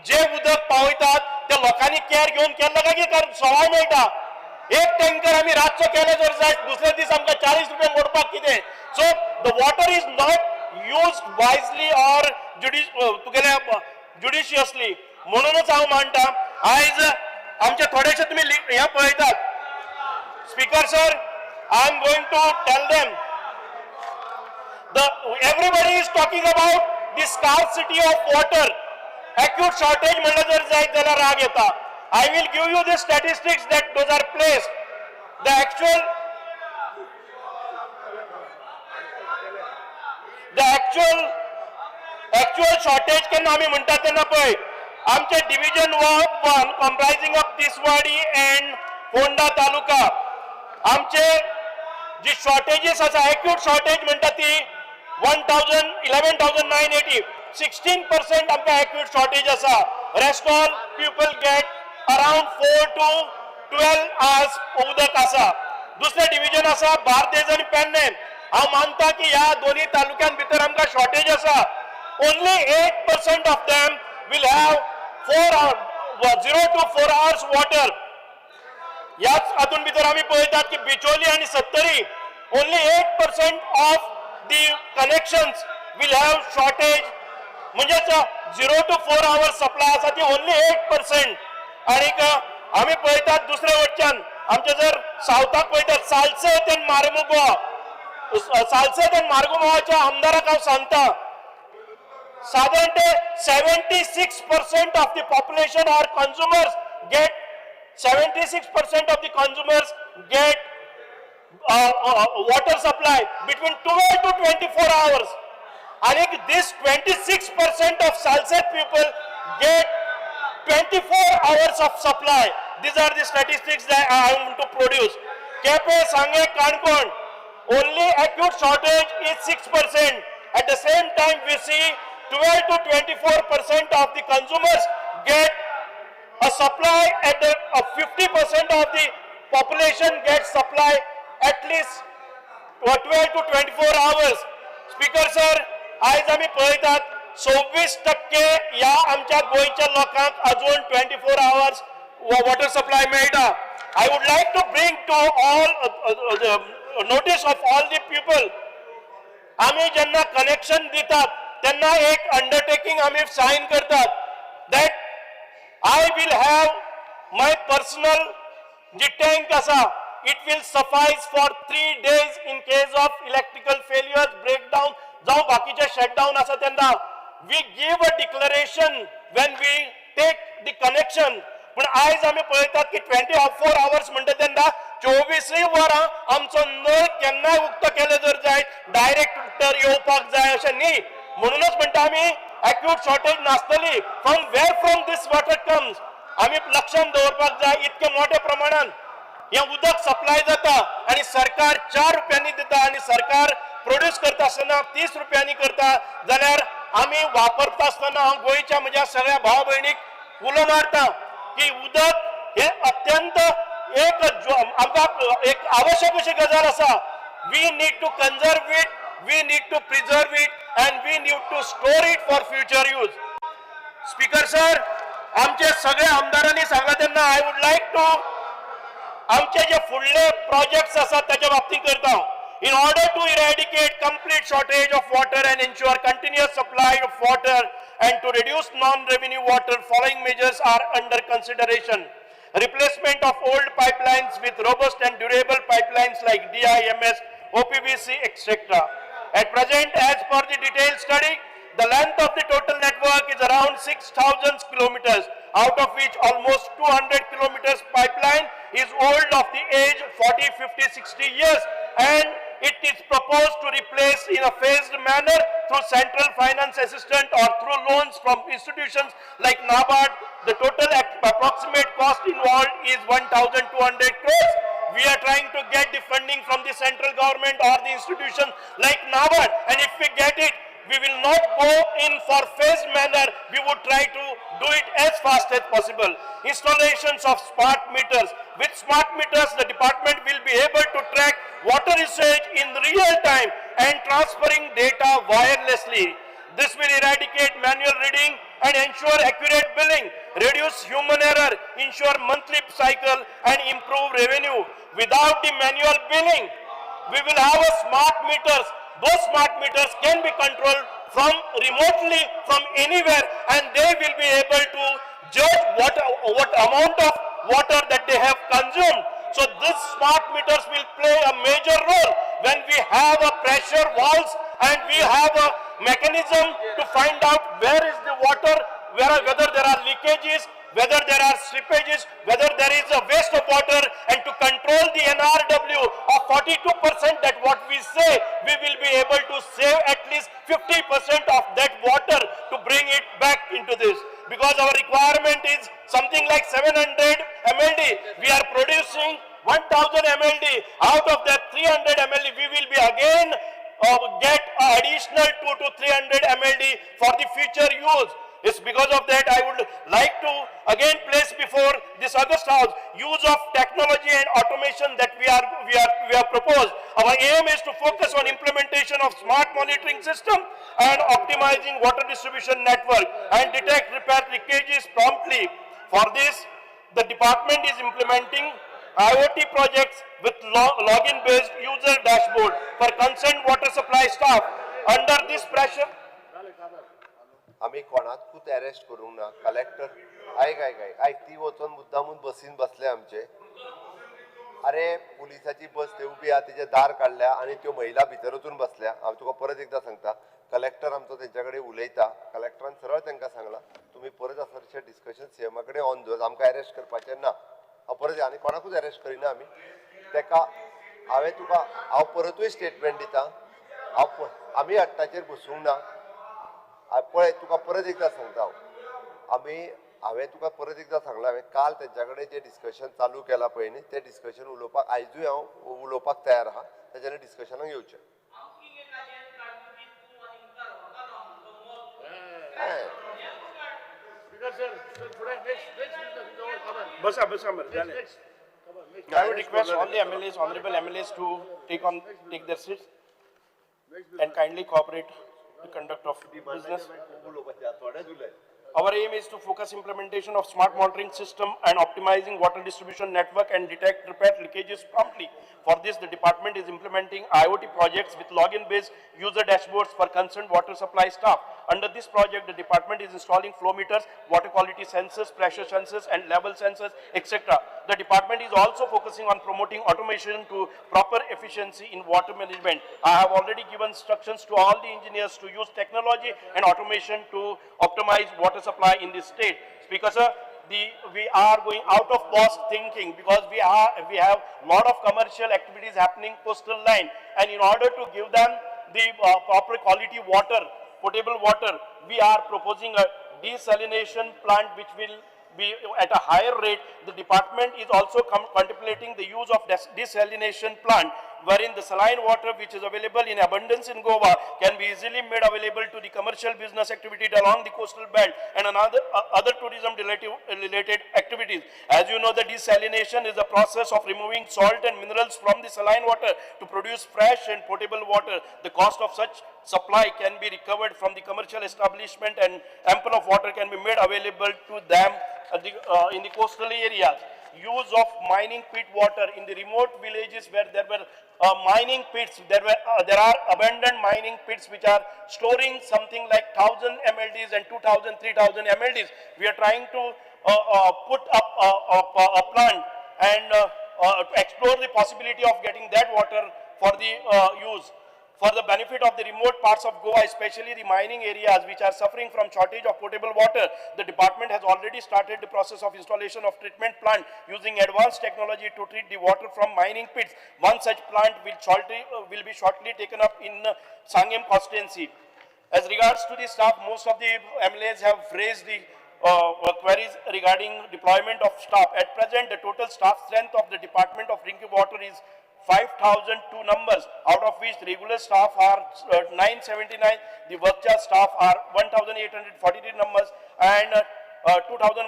जे उदक पावयतात त्या लोकांनी केअर घेऊन केलं काय की सवाय मेळटा. एक टँकर आम्ही रातचो केले जर जाय दुसरे दीस आमकां 40 रुपये मोडपाक कितें. So the water is not used wisely or judiciously. म्हणूनच हांव मानता आयज आमचे थोडेशे तुम्ही हे पळयतात. Speaker sir, I am going to tell them everybody is talking about the scarcity of water. Acute shortage म्हणलं जर जायत जाल्यार राग येता. I will give you the statistics that those are placed. The actual shortage केन्ना आम्ही म्हणतात तेन्ना पळय आमचे division 1 comprising of Tiswadi and Ponda taluka आमचे जी शॉर्टेजेस आसा एक्यूट शॉर्टेज म्हणटा ती 11,980. 16% आमकां एक्यूट शॉर्टेज आसा. Rest all people get around 4 to 12 hours उदक आसा. दुसरे डिव्हिजन आसा बार्देज आणि पेडणे. हांव मानता की ह्या दोन्ही तालुक्यां भितर आमकां शॉर्टेज आसा. Only 8% of them will have 0 to 4 hours water. याच हातून भितर आम्ही पळयतात की बिचोली आणि Sattari only 8% of the connections will have shortage. म्हणजेच 0 to 4 hours सप्लाय आसा ती ओन्ली 8%. आणि आम्ही पळयतात दुसरे वटच्यान आमचे जर सावथाक पळयतात सालसेत आणि मार्गोमावाच्या आमदाराक हांव सांगता साधारण ते 76% of the population or consumers get 76% of the consumers get water supply between 12 to 24 hours. And this 26% of Salset people get 24 hours of supply. These are the statistics that I want to produce. Kepe, Sange, Kankon, only acute shortage is 6%. At the same time, we see 12 to 24% of the consumers get a supply at the 50% of the population gets supply at least 12 to 24 hours. Speaker sir, आज आम्ही पळयतात 26% या आमच्या गोयच्या लोकांक अजून 24 hours water supply मेळटा. I would like to bring to all the notice of all the people. आम्ही ज्यांना कनेक्शन देतात त्यांना एक अंडरटेकिंग आम्ही साइन करतात that I will have my personal जी टँक आसा it will suffice for 3 days in case of electrical failures, breakdown, जावं बाकीचे shutdown आसा तेन्ना. We give a declaration when we take the connection. पण आज आम्ही पळयतात की 24 hours म्हणटा तेन्ना 24 वरां आमचो नळ केन्नाय उक्तो केले जर जाय डायरेक्ट उतर येवपाक जाय अशें न्ही. म्हणूनच म्हणटा आमी एक्यूट शॉर्टेज नासतली. From where from this water comes आम्ही लक्षात दवरपाक जाय. इतके मोठ्या प्रमाणात हे उदक सप्लाय जाता आणि सरकार 4 रुपयांनी दिता आणि सरकार प्रोड्यूस करता आसतना 30 रुपयांनी करता जाल्यार आम्ही वापरता आसतना हांव गोंयच्या म्हज्या सगळ्या भाव भयणीक उलो मारता की उदक हे अत्यंत आमकां एक आवश्यक अशी गजाल आसा. We need to conserve it, we need to preserve it and we need to store it for future use. Speaker sir, आमचे सगळे आमदारांनी सांगला तेन्ना आय वूड लायक टू आमचे जे फुडले प्रोजेक्ट्स आसात त्याच्या बाबतीत करता. In order to eradicate complete shortage of water and ensure continuous supply of water and to reduce non-revenue water, following measures are under consideration. Replacement of old pipelines with robust and durable pipelines like DIMS, OPVC, etc. At present, as per the detailed study, the length of the total network is around 6,000 kilometers, out of which almost 200 kilometers pipeline is old of the age 40, 50, 60 years, and it is proposed to replace in a phased manner through central finance assistance or through loans from institutions like NABARD. The total approximate cost involved is 1,200 crores. We are trying to get the funding from the central government or the institutions like NABARD, and if we get it, we will not go in for phased manner. We would try to do it as fast as possible. Installations of smart meters. With smart meters, the department will be able to track water usage in real time and transferring data wirelessly. This will eradicate manual reading and ensure accurate billing, reduce human error, ensure monthly cycle and improve revenue. Without the manual billing, we will have a smart meters. Those smart meters can be controlled from remotely from anywhere, and they will be able to judge what amount of water that they have consumed. So these smart meters will play a major role when we have a pressure valves and we have a mechanism to find out where is the water, whether there are leakages, whether there are slippages, whether there is a waste of water, and to control the NRW of 42% that what we say, we will be able to save at least 50% of that water to bring it back into this. Because our requirement is something like 700 MLD. We are producing 1000 MLD. Out of that 300 MLD, we will be again get additional 2 to 300 MLD for the future use. It's because of that I would like to again place before this August House use of technology and automation that we have proposed. Our aim is to focus on implementation of smart monitoring system and optimizing water distribution network and detect repair leakages promptly. For this, the department is implementing IoT projects with login-based user dashboard for concerned water supply staff. Under this pressure, आम्ही कोणाकूच arrest करूंक ना. Collector आयक ती वचून मुद्दामून बसीन बसले आमचे. अरे पुलिसाची बस थंय उबी आहा तिचे दार काडल्या आनी त्यो महिला भितर वचून बसल्या. हांव तुका परत एकदा सांगता, कलेक्टर आमचो तेंच्या कडेन उलयता. कलेक्टरान सरळ तांकां सांगला तुमी परत असरशें डिस्कशन सीएमा कडेन ऑन दवर, आमकां अरेस्ट करपाचें ना. हांव परत आनी कोणाकूच अरेस्ट करिना आमी. तेका हांव परतूय स्टेटमेंट दिता. आमी हट्टाचेर बसूंक ना. पळय तुका परत एकदा सांगता हांवें तुका परत एकदा सांगला. हांवें काल तेंच्या कडेन जें डिस्कशन चालू केलां पळय न्ही तें डिस्कशन उलोवपाक आयजूय हांव उलोवपाक तयार आहा. तेजेर डिस्कशनाक येवचें. बसा मर झाले. I would request all the MLAs, honorable MLAs to take their seats and kindly cooperate the conduct of the business. Our aim is to focus implementation of smart monitoring system and optimizing water distribution network and detect repair leakages promptly. For this, the department is implementing IoT projects with login-based user dashboards for concerned water supply staff. Under this project, the department is installing flow meters, water quality sensors, pressure sensors, and level sensors, etc. The department is also focusing on promoting automation to proper efficiency in water management. I have already given instructions to all the engineers to use technology and automation to optimize water supply in this state. Speaker sir, we are going out of box thinking because we have lot of commercial activities happening coastal line, and in order to give them the proper quality water, potable water, we are proposing a desalination plant which will be at a higher rate. The department is also contemplating the use of desalination plant wherein the saline water which is available in abundance in Goa can be easily made available to the commercial business activity along the coastal belt and other tourism related activities. As you know, the desalination is a process of removing salt and minerals from the saline water to produce fresh and potable water. The cost of such supply can be recovered from the commercial establishment and ample of water can be made available to them in the coastal areas. Use of mining pit water in the remote villages where there were mining pits, there are abandoned mining pits which are storing something like 1000 MLDs and 2000, 3000 MLDs. We are trying to put up a plant and explore the possibility of getting that water for the use. For the benefit of the remote parts of Goa, especially the mining areas which are suffering from shortage of potable water, the department has already started the process of installation of treatment plant using advanced technology to treat the water from mining pits. One such plant will be shortly taken up in Sangam constituency. As regards to the staff, most of the MLAs have raised the queries regarding deployment of staff. At present, the total staff strength of the Department of Drinking Water is 5,002 numbers, out of which regular staff are 979, the work charge staff are 1,843 numbers, and 2,180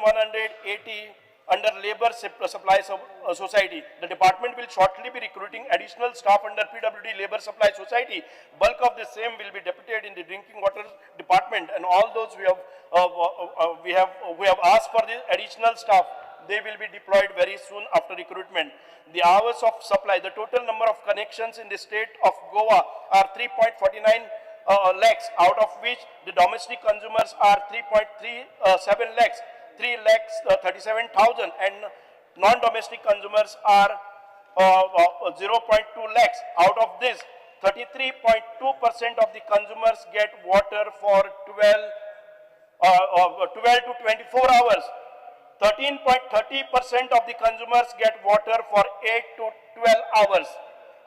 under labor supply society. The department will shortly be recruiting additional staff under PWD labor supply society. Bulk of the same will be deputed in the drinking water department, and all those we have asked for the additional staff. They will be deployed very soon after recruitment. The hours of supply, the total number of connections in the state of Goa are 3.49 lakhs, out of which the domestic consumers are 3.37 lakhs, 3,37,000, and non-domestic consumers are 0.2 lakhs. Out of this, 33.2% of the consumers get water for 12 to 24 hours. 13.30% of the consumers get water for 8 to 12 hours,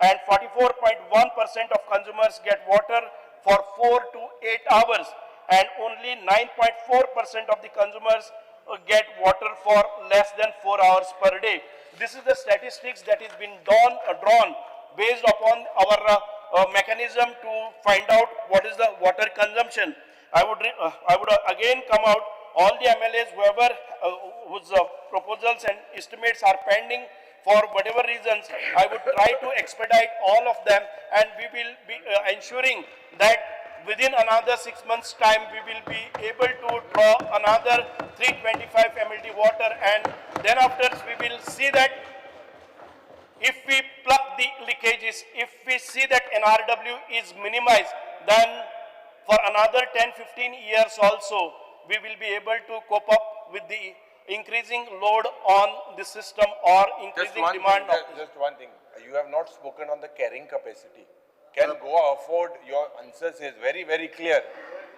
and 44.1% of consumers get water for 4 to 8 hours, and only 9.4% of the consumers get water for less than 4 hours per day. This is the statistics that has been drawn based upon our mechanism to find out what is the water consumption. I would again come out. All the MLAs, whose proposals and estimates are pending for whatever reasons, I would try to expedite all of them, and we will be ensuring that within another 6 months' time, we will be able to draw another 325 MLD water, and then after we will see that if we plug the leakages, if we see that NRW is minimized, then for another 10-15 years also, we will be able to cope up with the increasing load on the system or increasing demand. Just one thing, you have not spoken on the carrying capacity. Can Goa afford? Your answers is very, very clear.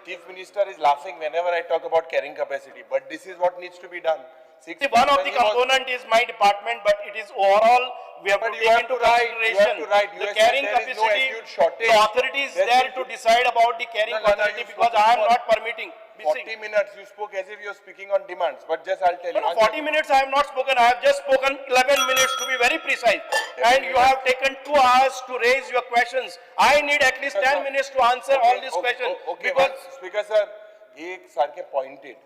Chief Minister is laughing whenever I talk about carrying capacity, but this is what needs to be done. One of the component is my department, but it is overall we have to take into consideration the carrying capacity. The authority is there to decide about the carrying capacity because I am not permitting. 40 minutes you spoke as if you are speaking on demands, but just I'll tell you. No, 40 minutes I have not spoken. I have just spoken 11 minutes to be very precise. And you have taken 2 hours to raise your questions. I need at least 10 minutes to answer all these questions. Okay, because Speaker sir, he is pointed.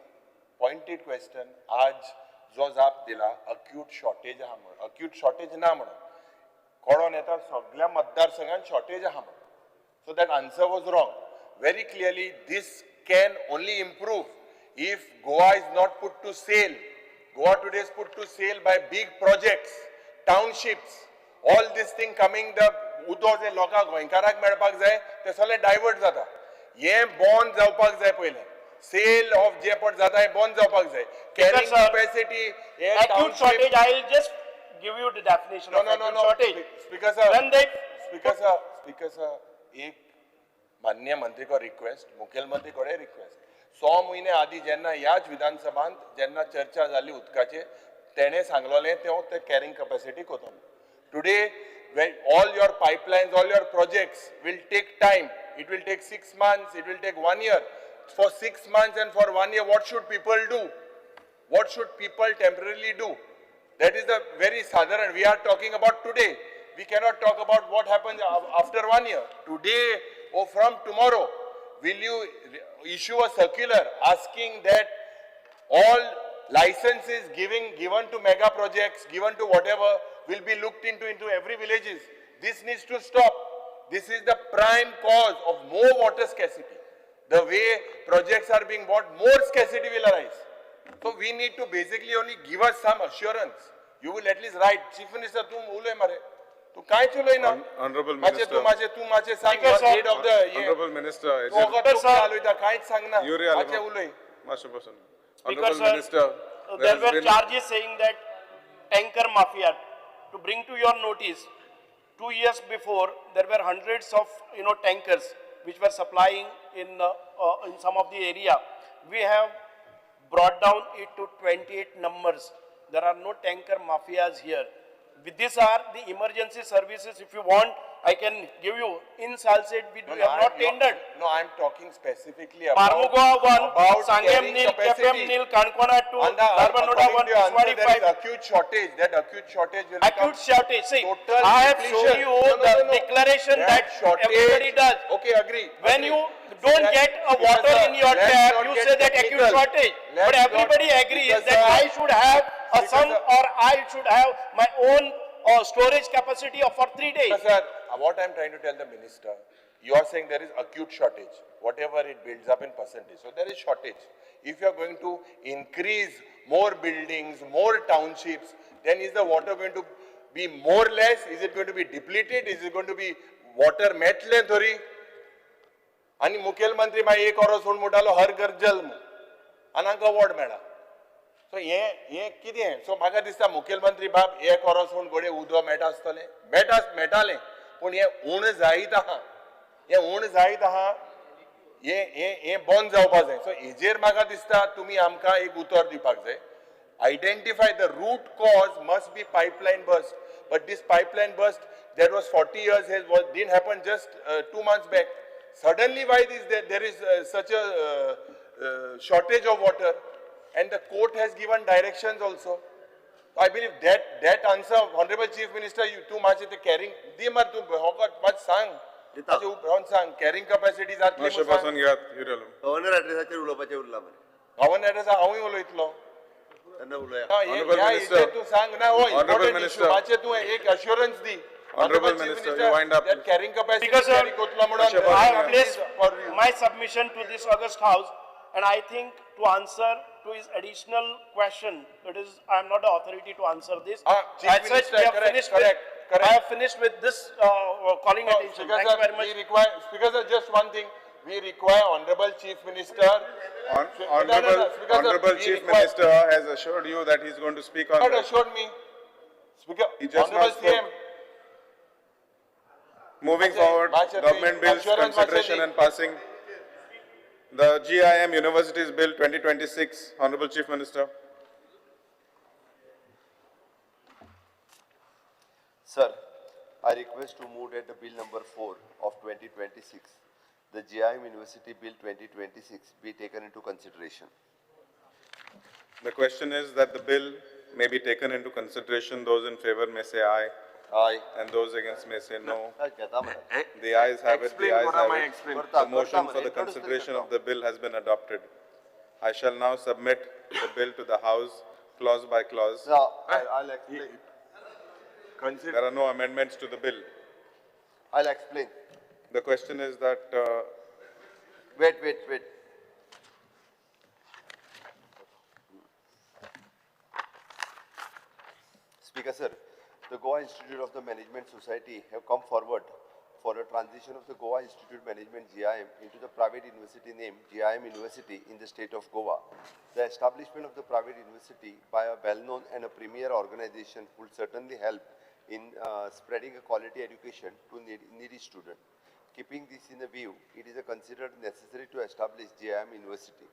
Pointed question आज जो जाप दिला acute shortage आहा म्हणून acute shortage ना म्हणून कळोन येता सगळ्या मतदारसंघात शॉर्टेज आहा म्हणून so that answer was wrong very clearly this can only improve if Goa is not put to sale. Goa today is put to sale by big projects, townships, all this thing coming the उदो जे लोकांक गोंयकाराक मेळपाक जाय ते सगळे divert जाता हे बॉन्ड जावपाक जाय पहिले सेल ऑफ जे पट जाता हे बॉन्ड जावपाक जाय कॅरिंग sir, कॅपॅसिटी हे Acute shortage, I will just give you the definition of acute shortage. Speaker sir When they speaker sir एक माननीय मंत्री को रिक्वेस्ट मुखेलमंत्री कडे रिक्वेस्ट 100 महिने आधी जेन्ना ह्याच विधानसभांत जेन्ना चर्चा जाली उदकाचे तेणे सांगलोलें ते कॅरिंग कॅपॅसिटी कोतून today when all your pipelines all your projects will take time it will take 6 months it will take 1 year for 6 months and for 1 year what should people do what should people temporarily do that is the very sadharan we are talking about today we cannot talk about what happens after 1 year today or from tomorrow will you issue a circular asking that all licenses given to mega projects given to whatever will be looked into every villages this needs to stop this is the prime cause of more water scarcity the way projects are being bought more scarcity will arise so we need to basically only give us some assurance you will at least write chief minister tum ulay mare tu kai chuloi na Honorable mache Minister. tu mache sang Speaker, sir. head of the Honorable Minister, to agar tu aloita kai sang na Yuri mache Alama. uloi Master Person. Speaker, Honorable sir, Minister, there has were been- charges saying that tanker mafia. To bring to your notice, 2 years before there were hundreds of tankers which were supplying in some of the area. We have brought down it to 28 numbers. There are no tanker mafias here. These are the emergency services. If you want, I can give you. In Salsett, we No, have not tendered. No, I'm talking specifically about Parmugoa 1, about Sangam carrying Nil, capacity. KFM Nil, Kankona 2, And the, Darbanoda 1, according to your answer, Kiswadi there is 5. acute shortage. That acute shortage will Acute become shortage. See, total I have depletion. shown you No, no, the no, no. declaration that shortage, everybody does. Okay, agree. When agree. you don't Let's- get a because, water sir, in your let's tap, not you get say that acute technical. shortage. Let's But everybody not- agrees because, that sir, I should have a because, some sir, or I should have my own storage capacity of for 3 days. Sir, what I'm trying to tell the minister, you are saying there is acute shortage, whatever it builds up in percentage. So there is shortage. If you are going to increase more buildings, more townships, then is the water going to be more less? Is it going to be depleted? Is it going to be water metले थोरी? आणि मुखेलमंत्री मागीर एक वरोस म्हूण म्हणटालो हर घर जल म्हूण आनी हांकां अवॉर्ड मेळ्ळा सो हे कितें सो म्हाका दिसता मुखेलमंत्री बाब एक वरोस म्हूण घोडे उदो मेळटा आसतलें मेळटालें पूण हे उण जायत आहा हे बंद जावपाक जाय सो हेजेर म्हाका दिसता तुमी आमकां एक उतर दिवपाक जाय identify the root cause must be pipeline burst but this pipeline burst that was 40 years didn't happen just 2 months back suddenly why there is such a shortage of water and the court has given directions also I believe that answer honorable chief minister you too much the carrying di mar tu hokat much sang दिता. sang carrying capacity जातली Master Person, Yuri Alama. Governor ऍड्रेसाचेर उलोवपाचें उरला मरे governor एड्रेसा हांवूय उलयतलो तेन्ना उलोया Honorable Minister. तू सांग ना हो Honorable important Minister. issue मातशें तू एक assurance the Honorable Minister, you wind up. that carrying capacity Because, sir, carry कोतलो म्हणून Mr. I Bhatt, have placed for you. my submission to this August House, and I think to answer to his additional question, it is I am not the authority to answer this. Chief As such, Minister, we have correct, finished correct, with, correct. I have finished with this calling No, attention. Speaker Thank you sir, very much. we require Speaker sir, just one thing we require honorable chief minister Honorable we Chief require- Minister has assured you that he's going to speak on not this. assured me Speaker He just honorable now spoke. CM Moving Mache- forward, Mache government the bills assurance consideration Mache and passing. The GIM Universities Bill 2026, Honorable Chief Minister. Sir, I request to move that the bill number 4 of 2026, the GIM University Bill 2026 be taken into consideration. The question is that the bill may be taken into consideration. Those in favor may say aye, Aye. and those against may say no. घेता मरे. The ayes have it, the Explain, ayes Gora, have my it. explain. The motion for the consideration of the bill has been adopted. I shall now submit the bill to the House clause by clause. No, I'll explain. There are no amendments to the bill. I'll explain. The question is that Wait. Speaker, sir, the Goa Institute of the Management Society have come forward for a transition of the Goa Institute Management GIM into the private university name GIM University in the state of Goa. The establishment of the private university by a well-known and a premier organization would certainly help in spreading a quality education to needy students. Keeping this in view, it is considered necessary to establish GIM University.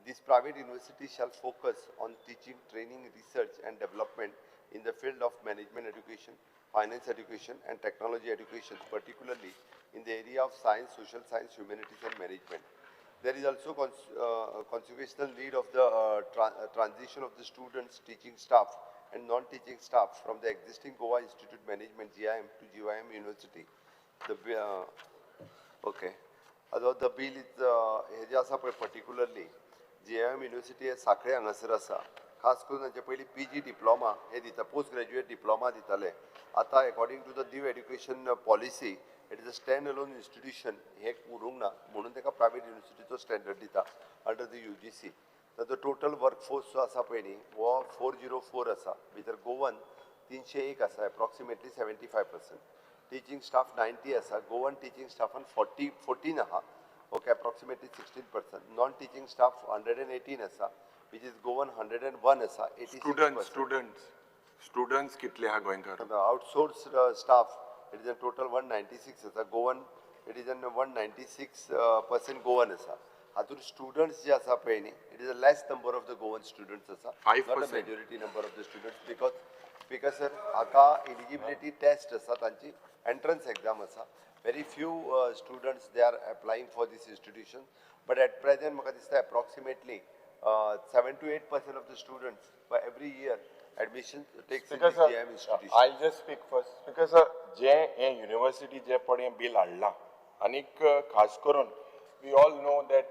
This private university shall focus on teaching, training, research and development in the field of management education, finance education and technology education, particularly in the area of science, social science, humanities and management. There is also consequential need of the transition of the students, teaching staff and non-teaching staff from the existing Goa Institute Management GIM to GIM University. The bill is particularly GIM University is Sakre Angasar asa. खास करून हाचे पयलीं PG diploma हे दिता, post graduate diploma दिताले. आतां according to the new education policy it is a stand alone institution हे उरूंक ना म्हणून ताका प्रायवेट युनिवर्सिटीचो स्टँडर्ड दिता अंडर द UGC. तर द टोटल वर्कफोर्स जो आसा पळय न्ही वो 404 आसा. भितर गोवन 301 आसा, एप्रॉक्सिमेटली 75%. टीचिंग स्टाफ 90 आसा. गोवन टीचिंग स्टाफान 14 आहा, okay, approximately 16%. Non teaching staff 118 आसा, which is Goan 101 asa, 86%. Students कितले हा गोंयकार? The outsourced staff, it is a total 196 asa. Goan, it is a 196% Goan asa. Hatur students जे asa पळय न्ही, it is a less number of the Goan students asa. 5%. Not a majority number of the students because sir, हाका eligibility test asa, तांची entrance exam asa. Very few students they are applying for this institution, but at present म्हाका दिसता approximately 7 to 8% of the students by every year admission takes in this GIM institution. I'll just speak first. Because जे university जे पडे bill हाडला, आनीक खास करून we all know that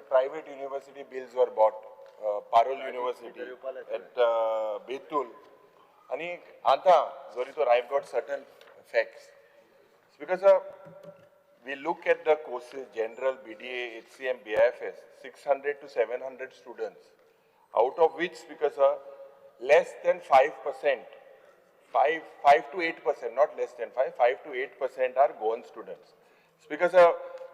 private university bills were bought. Parul University at Betul. आनीक आतां जरी तो I've got certain facts. Because we look at the courses, general, BDA, HCM, BIFS, 600 to 700 students, out of which, because less than 5%, 5 to 8%, not less than 5 to 8% are Goan students. It's because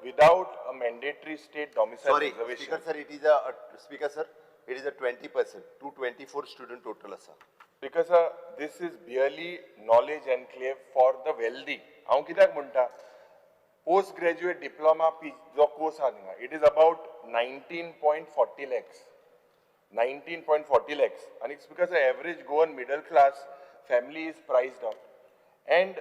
without a mandatory state domicile reservation. Speaker sir, it is a 20%, 224 student total asa. Because this is barely knowledge enclave for the wealthy. हांव कित्याक म्हणटा, postgraduate diploma जो course आहा थिंगा, it is about 19.40 lakhs. 19.40 lakhs. And it's because the average Goan middle class family is priced out. And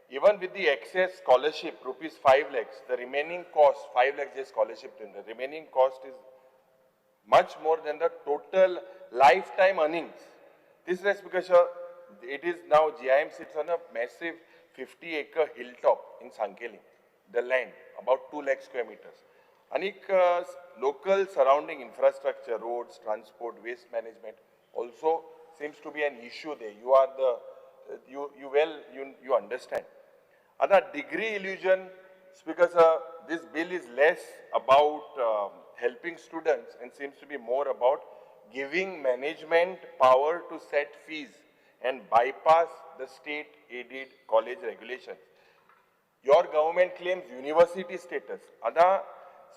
even with the excess scholarship, rupees 5 lakhs, the remaining cost, 5 lakhs is scholarship, the remaining cost is much more than the total lifetime earnings. This is because it is now GIM sits on a massive 50-acre hilltop in Sankeli. The land, about 2 lakh square meters. Anik local surrounding infrastructure, roads, transport, waste management also seems to be an issue there. You are you understand. Other degree illusion, because this bill is less about helping students and seems to be more about giving management power to set fees and bypass the state-aided college regulations. Your government claims university status.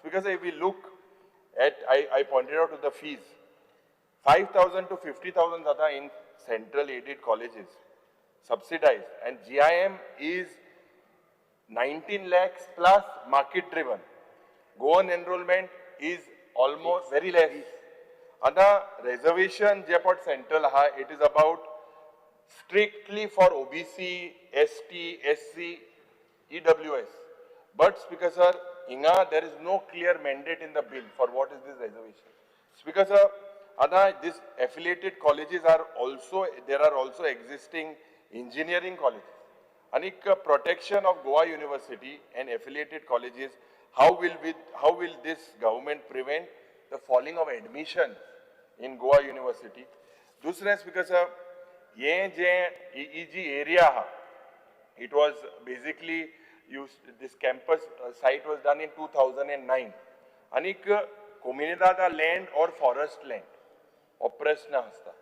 Because if we look at, I pointed out to the fees, 5,000 to 50,000 in central aided colleges, subsidized, and GIM is 19 lakhs plus market driven. Goan enrollment is almost very less. Reservation Jepot Central, it is about strictly for OBC, ST, SC, EWS. But because there is no clear mandate in the bill for what is this reservation. Because these affiliated colleges are also, there are also existing engineering colleges. Anik protection of Goa University and affiliated colleges, how will this government prevent the falling of admission in Goa University. दुसरें speaker साहेब, ही जी area हा, it was basically used, this campus site was done in 2009. Anik comunidad land or forest land? हो प्रश्न आसता.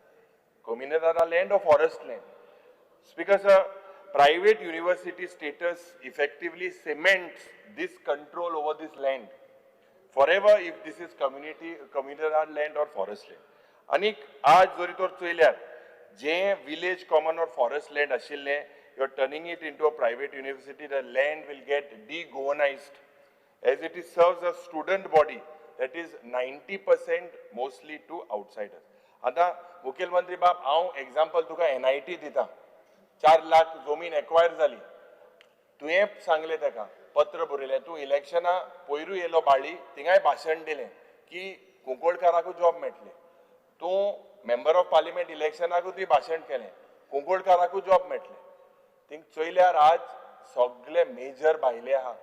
Comunidad land or forest land? Speaker sir, private university status effectively cements this control over this land forever if this is comunidad land or forest land. Anik आज जरी तर चोयल्यार जे village common or forest land आशिल्ले, you're turning it into a private university, the land will get de-Goanized as it is serves a student body that is 90% mostly to outsiders. आता मुखेलमंत्री बाब हांव example तुका NIT दिता, 4 लाख जमीन acquire जाली, तुवें सांगलें ताका पत्र बरयलें, तूं इलेक्शना पयरू येयलो बाळी, थिंगाय भाशण दिलें की कुंकोळकाराकू जॉब मेळटले. तूं मेंबर ऑफ पार्लिमेंट इलेक्शनाकू ती भाशण केलें, कुंकोळकाराकू जॉब मेळटले. थिंग चोयल्यार आज सगळे मेजर भायले आहा.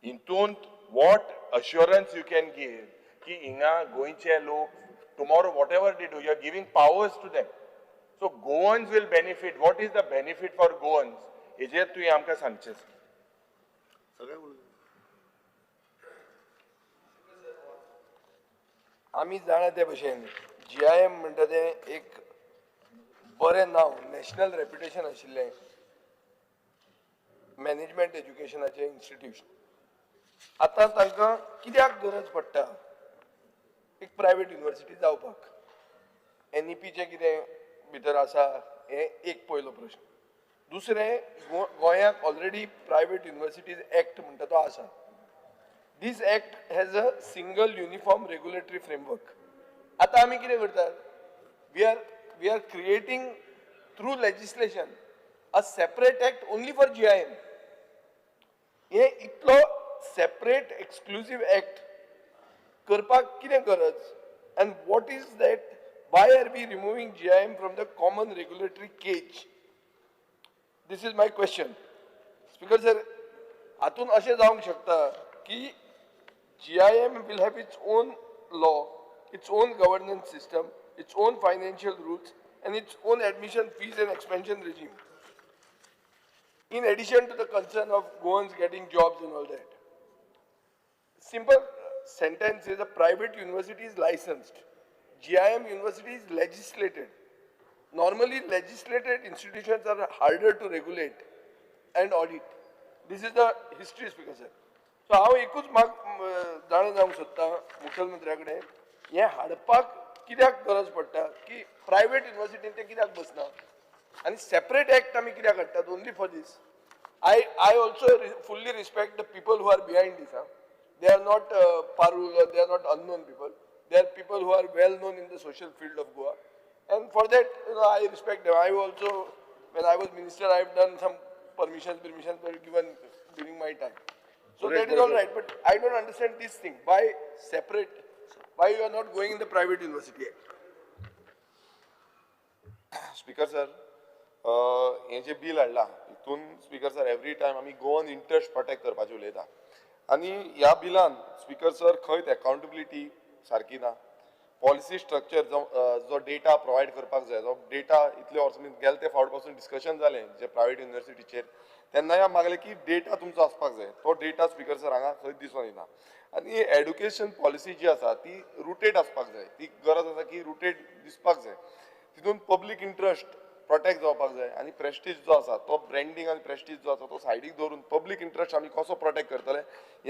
हितूंत what assurance you can give की हिंगा गोंयचे लोक tomorrow whatever they do, you are giving powers to them. So Goans will benefit. What is the benefit for Goans? हेजेर तुवें आमकां सांगचें. आमी जाणा ते भशेन GIM म्हणटा तें एक बरें नांव, नॅशनल रेप्युटेशन आशिल्लें मॅनेजमेंट एज्युकेशनाचें इन्स्टिट्यूशन. आतां तांकां कित्याक गरज पडटा एक प्रायवेट युनिवर्सिटी जावपाक? NEPचें कितें भितर आसा हें एक पयलो प्रश्न. दुसरें, गोंयांत ऑलरेडी प्रायवेट युनिवर्सिटीज एक्ट म्हणटा तो आसा. This act has a single uniform regulatory framework. आतां आमी कितें करतात? We are creating through legislation a separate act only for GIM. हे इतलो सेपरेट एक्सक्लुसिव एक्ट करपाक कितें गरज? And what is that? Why are we removing GIM from the common regulatory cage? This is my question. Speaker sir, हातून अशें जावंक शकता की GIM will have its own law, its own governance system, its own financial rules, and its own admission fees and expansion regime. In addition to the concern of Goans getting jobs and all that. Simple sentence is a private university is licensed. GIM university is legislated. Normally legislated institutions are harder to regulate and audit. This is the history, Speaker sir. So हांव एकूच जाणून जावंक सोदतां मुखेलमंत्र्या कडेन, हें हाडपाक कित्याक गरज पडटा की प्रायवेट युनिवर्सिटीन ते कित्याक बसना आनी सेपरेट एक्ट आमी कित्याक हाडटात only for this? I also fully respect the people who are behind this. They are not parul or they are not unknown people. They are people who are well known in the social field of Goa. And for that, I respect them. I also, when I was minister, I have done some permissions were given during my time. So that is all right. But I don't understand this thing. Why separate? Why you are not going in the private university act? Speaker sir, हें जें bill हाडलां हितून speaker sir every time आमी Goan interest protect करपाचें उलयता आनी ह्या बिलान speaker sir खंयच अकाउंटेबिलिटी सारकी ना. पॉलिसी स्ट्रक्चर जो डेटा प्रोवायड करपाक जाय, जो डेटा इतले वर्सां गेले ते फावट पासून डिस्कशन जालें जे प्रायवेट युनिवर्सिटीचेर, तेन्नाय हांव मागलें की डेटा तुमचो आसपाक जाय. तो डेटा स्पीकर सर हांगा खंयच दिसून येना. आनी एड्युकेशन पॉलिसी जी आसा ती रुटेड आसपाक जाय. ती गरज आसा की रुटेड दिसपाक जाय. तितून पब्लीक इंट्रस्ट प्रोटेक्ट जावपाक जाय आनी प्रेस्टीज जो आसा तो ब्रँडींग आनी प्रेस्टीज जो आसा तो सायडीक दवरून पब्लीक इंट्रस्ट आमी कसो प्रोटेक्ट करतले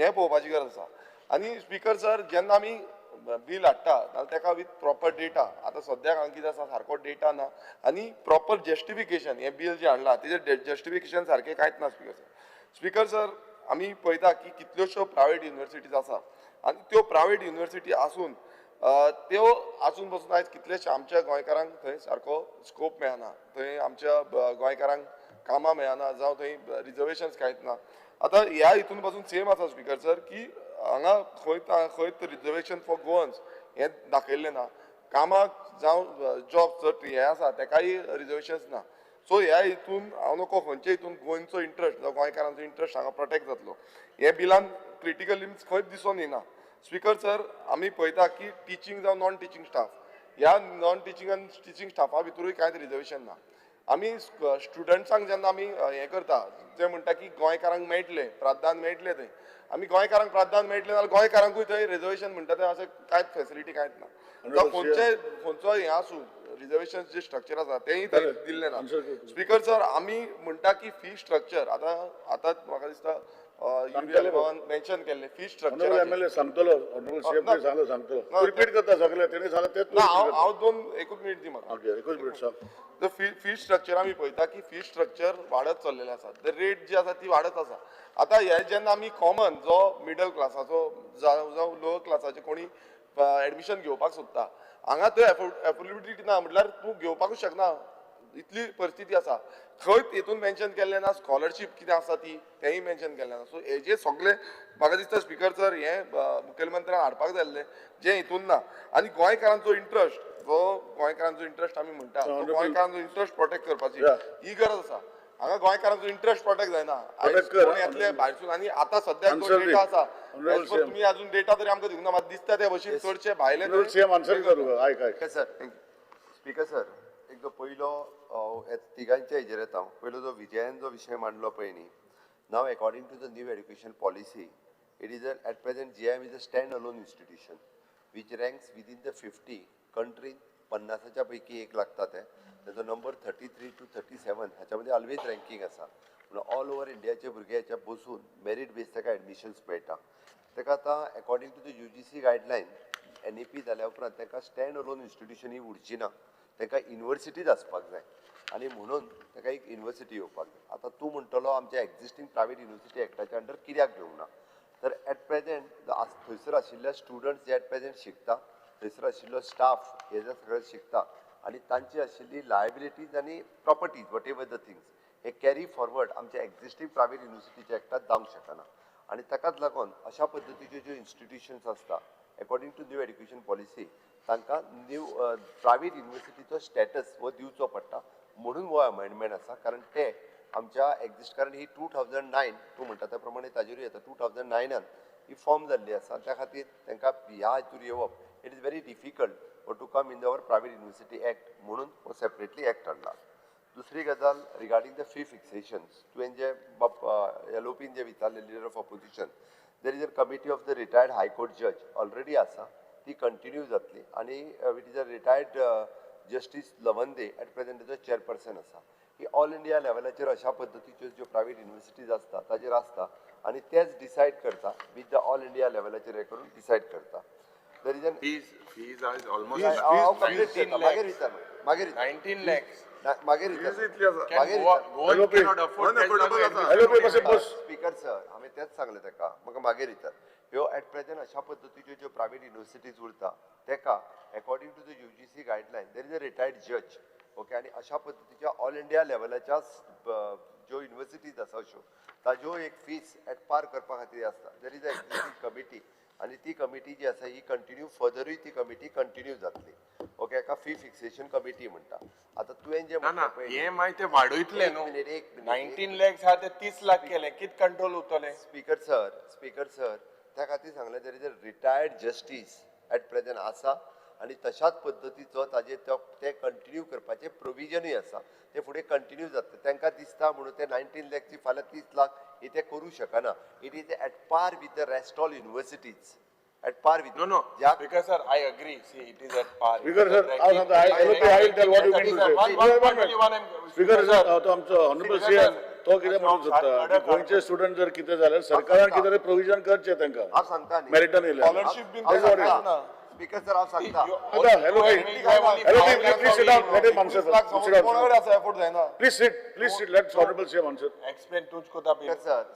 हें पळोवपाची गरज आसा. आनी स्पीकर सर, जेन्ना आमी बील हाडटा जाल्यार ताका विथ प्रॉपर डेटा, आतां सद्याक हांगा कितें आसा सारको डेटा ना आनी प्रॉपर जस्टिफिकेशन, हें बील जें हाडलां तेजें जस्टिफिकेशन सारकें कांयच ना. स्पीकर सर, स्पीकर सर, आमी पळयता की कितल्योश्यो प्रायवेट युनिवर्सिटीज आसा आनी त्यो प्रायवेट युनिवर्सिटी आसून त्यो आसून पासून आयज कितलेशे आमच्या गोंयकारांक थंय सारको स्कोप मेळना, थंय आमच्या गोंयकारांक कामां मेळना, जावं थंय रिजर्वेशन्स कांयच ना. आतां ह्या हितून पासून सेम आसा स्पीकर सर की हांगा खंयच रिजर्वेशन फॉर गोवन्स हें दाखयल्लें ना. कामाक जावं जॉब जर हें आसा तेकाय रिजर्वेशन्स ना. सो ह्या हितून हांव नको खंयचे हितून गोंयचो इंट्रस्ट जावं गोंयकारांचो इंट्रस्ट हांगा प्रोटेक्ट जातलो. हे बिलान क्रिटिकल लिमिट्स खंयच दिसून येना. स्पीकर सर आमी पळयता की टिचींग जावं नॉन टिचींग स्टाफ ह्या नॉन टिचींग आनी टिचींग स्टाफा भितरूय कांयच रिजर्वेशन ना. आमी स्टुडंट्सांक जेन्ना आमी हें करता ते म्हणटा की गोंयकारांक मेळटले प्राधान्य मेळटले थंय आमी गोंयकारांक प्राधान्य मेळटले जाल्यार गोंयकारांकूय थंय रिजर्वेशन म्हणटा तें अशें कांयच फेसिलिटी कांयच ना. खंयचो हें आसूं रिजर्वेशन जे स्ट्रक्चर आसा तेंय थंय दिल्लें ना. स्पीकर सर आमी म्हणटा की फी स्ट्रक्चर आतां म्हाका दिसता मेन्शन केल्ले फी स्ट्रक्चर एमएलए सांगतलो ऑनरेबल सीएम सांगतलो रिपीट करता सगळे तेणे सांगला तेच ना हांव दोन एकूच मिनीट दी म्हाका. ओके एकूच मिनिट सांग. फी स्ट्रक्चर आमी पळयता की फी स्ट्रक्चर वाडत चल्लेलें आसा द रेट जी आसा ती वाडत आसा. आतां हे जेन्ना आमी कॉमन जो मिडल क्लासाचो जावं लोअर क्लासाचे कोणी एडमिशन घेवपाक सोदता हांगा थंय एफोर्डेबिलिटी ना म्हटल्यार तूं घेवपाकूच शकना इतली परिस्थिती आसा. खंय हितून मेन्शन केल्लें ना स्कॉलरशीप कितें आसा ती तेंय मेन्शन केल्लें ना. सो हेजे सगळे म्हाका दिसता स्पीकर सर हें मुखेलमंत्र्यान हाडपाक जाय आसलें जें हितून ना. आनी गोंयकारांचो इंट्रस्ट जो गोंयकारांचो इंट्रस्ट आमी म्हणटा गोंयकारांचो इंट्रस्ट प्रोटेक्ट करपाची ही गरज आसा. हांगा गोंयकारांचो इंट्रस्ट प्रोटेक्ट जायना येतले भायरसून. आनी आतां सद्याक जो डेटा आसा तुमी अजून डेटा तरी आमकां दिवंक ना म्हाका दिसता त्या भशेन चडशे भायले सीएम आन्सर करू आयक सर स्पीकर सर एक जो पयलो तिगांच्या हेजेर येता पयलो जो विजयान जो विशय मांडलो पळय न्ही नाव according to the new education policy it is at present GIM is a stand alone institution which ranks within the 50 कंट्रीन 50च्या पैकी एक लागता ते तेजो नंबर 33 to 37 हाच्यामध्ये ऑलवेज रँकींग आसा. म्हणून ऑल ओवर इंडियाचे भुरगे हेच्या बसून मेरीट बेस ताका एडमिशन्स मेळटा. ताका आतां according to the UGC guideline NEP जाल्या उपरांत ताका स्टँड अलोन इन्स्टिट्यूशन ही उरची ना. ताका युनिवर्सिटीज आसपाक जाय आनी म्हणून ताका एक युनिवर्सिटी येवपाक जाय. आतां तूं म्हणटलो आमच्या एक्झिस्टींग प्रायवेट युनिवर्सिटी एक्टाच्या अंडर कित्याक घेवंक ना तर एट प्रेझेंट थंयसर आशिल्ल्या स्टुडंट्स जे एट प्रेझेंट शिकता थंयसर आशिल्लो स्टाफ हे जे सगळे शिकता आनी तांची आशिल्ली लायबिलिटीज आनी properties what ever the things हे कॅरी फॉरवर्ड आमच्या एक्झिस्टींग प्रायवेट युनिवर्सिटीच्या एक्टात जावंक शकना. आनी ताकाच लागून अशा पद्दतीच्यो ज्यो इन्स्टिट्यूशन्स आसता according to new education policy तांकां न्यू प्रायवेट युनिवर्सिटीचो स्टेटस हो दिवचो पडटा म्हणून हो अमेंडमेंट आसा. कारण ते आमच्या कारण ही 2009 तूं म्हणटा त्या प्रमाणे ताजेरूय येता 2009 ही फॉर्म जाल्ली आसा. त्या खातीर तांकां ह्या हातूर येवप it is very difficult to come in our private university act म्हणून हो सेपरेटली एक्ट हाडला. दुसरी गजाल रिगार्डिंग द फी फिक्सेशन्स तुवें जे LOPन जे विचारले leader of opposition there is a committee of the retired high court जज ऑलरेडी आसा ती कंटिन्यू जातली आनी it is a retired justice Lavande at present जो चेअरपर्सन आसा ही ऑल इंडिया लेवलाचेर अशा पद्दतीच्यो ज्यो प्रायवेट युनिवर्सिटीज आसता ताजेर आसता आनी तेच डिसायड करता विथ द ऑल इंडिया लेवलाचेर हे करून डिसायड करता. There is Fees are almost मागीर 19 lakhs. मागीर Goa cannot afford speaker sir हांवें तेच सांगलें ताका म्हाका मागीर विचार ह्यो एट प्रेझेंट अशा पद्दतीच्यो ज्यो प्रायवेट युनिवर्सिटीज उरता तेका according to the UGC guideline there is a retired जज ओके आनी अशा पद्दतीच्या ऑल इंडिया लेवलाच्या ज्यो युनिवर्सिटीज आसा अश्यो ताज्यो एक फीस एट पार करपा खातीर आसता. देर इज अ एक्झिस्टींग कमिटी आनी ती कमिटी जी आसा ही कंटिन्यू फर्दरूय ती कमिटी कंटिन्यू जातली. ओके एका फी फिक्सेशन कमिटी म्हणटा. आतां तुवें जे ना EMI ते वाडयतले न्हू 19 lakhs हा ते 30 लाख केले कित कंट्रोल उरतले. स्पीकर सर त्या खातीर सांगलें there is a retired justice at present आसा आनी तशाच पद्दतीचो ताजे ते कंटिन्यू करपाचें प्रोविजनूय आसा ते फुडें कंटिन्यू जातले. तांकां दिसता म्हणून ते 19 lakhची फाल्यां 30 लाख हे ते करूं शकना. It is at par with the rest all universities at par with no because sir I agree see it is at par because sir I will tell what you mean to say because sir तो आमचो honourable CM तो कितें म्हणूंक सोदता गोंयचे student जर कितें जाल्यार सरकारान कितें तरी प्रोविजन करचें तांकां हांव सांगता न्ही मेरिटान येयल्यार स्कॉलरशीप बीन स्पीकर सर हांव सांगता आता hello please sit down let him answer कोणाकडे आसा एफोर्ड जायना. please sit let honorable CM answer. explain तुझ कोता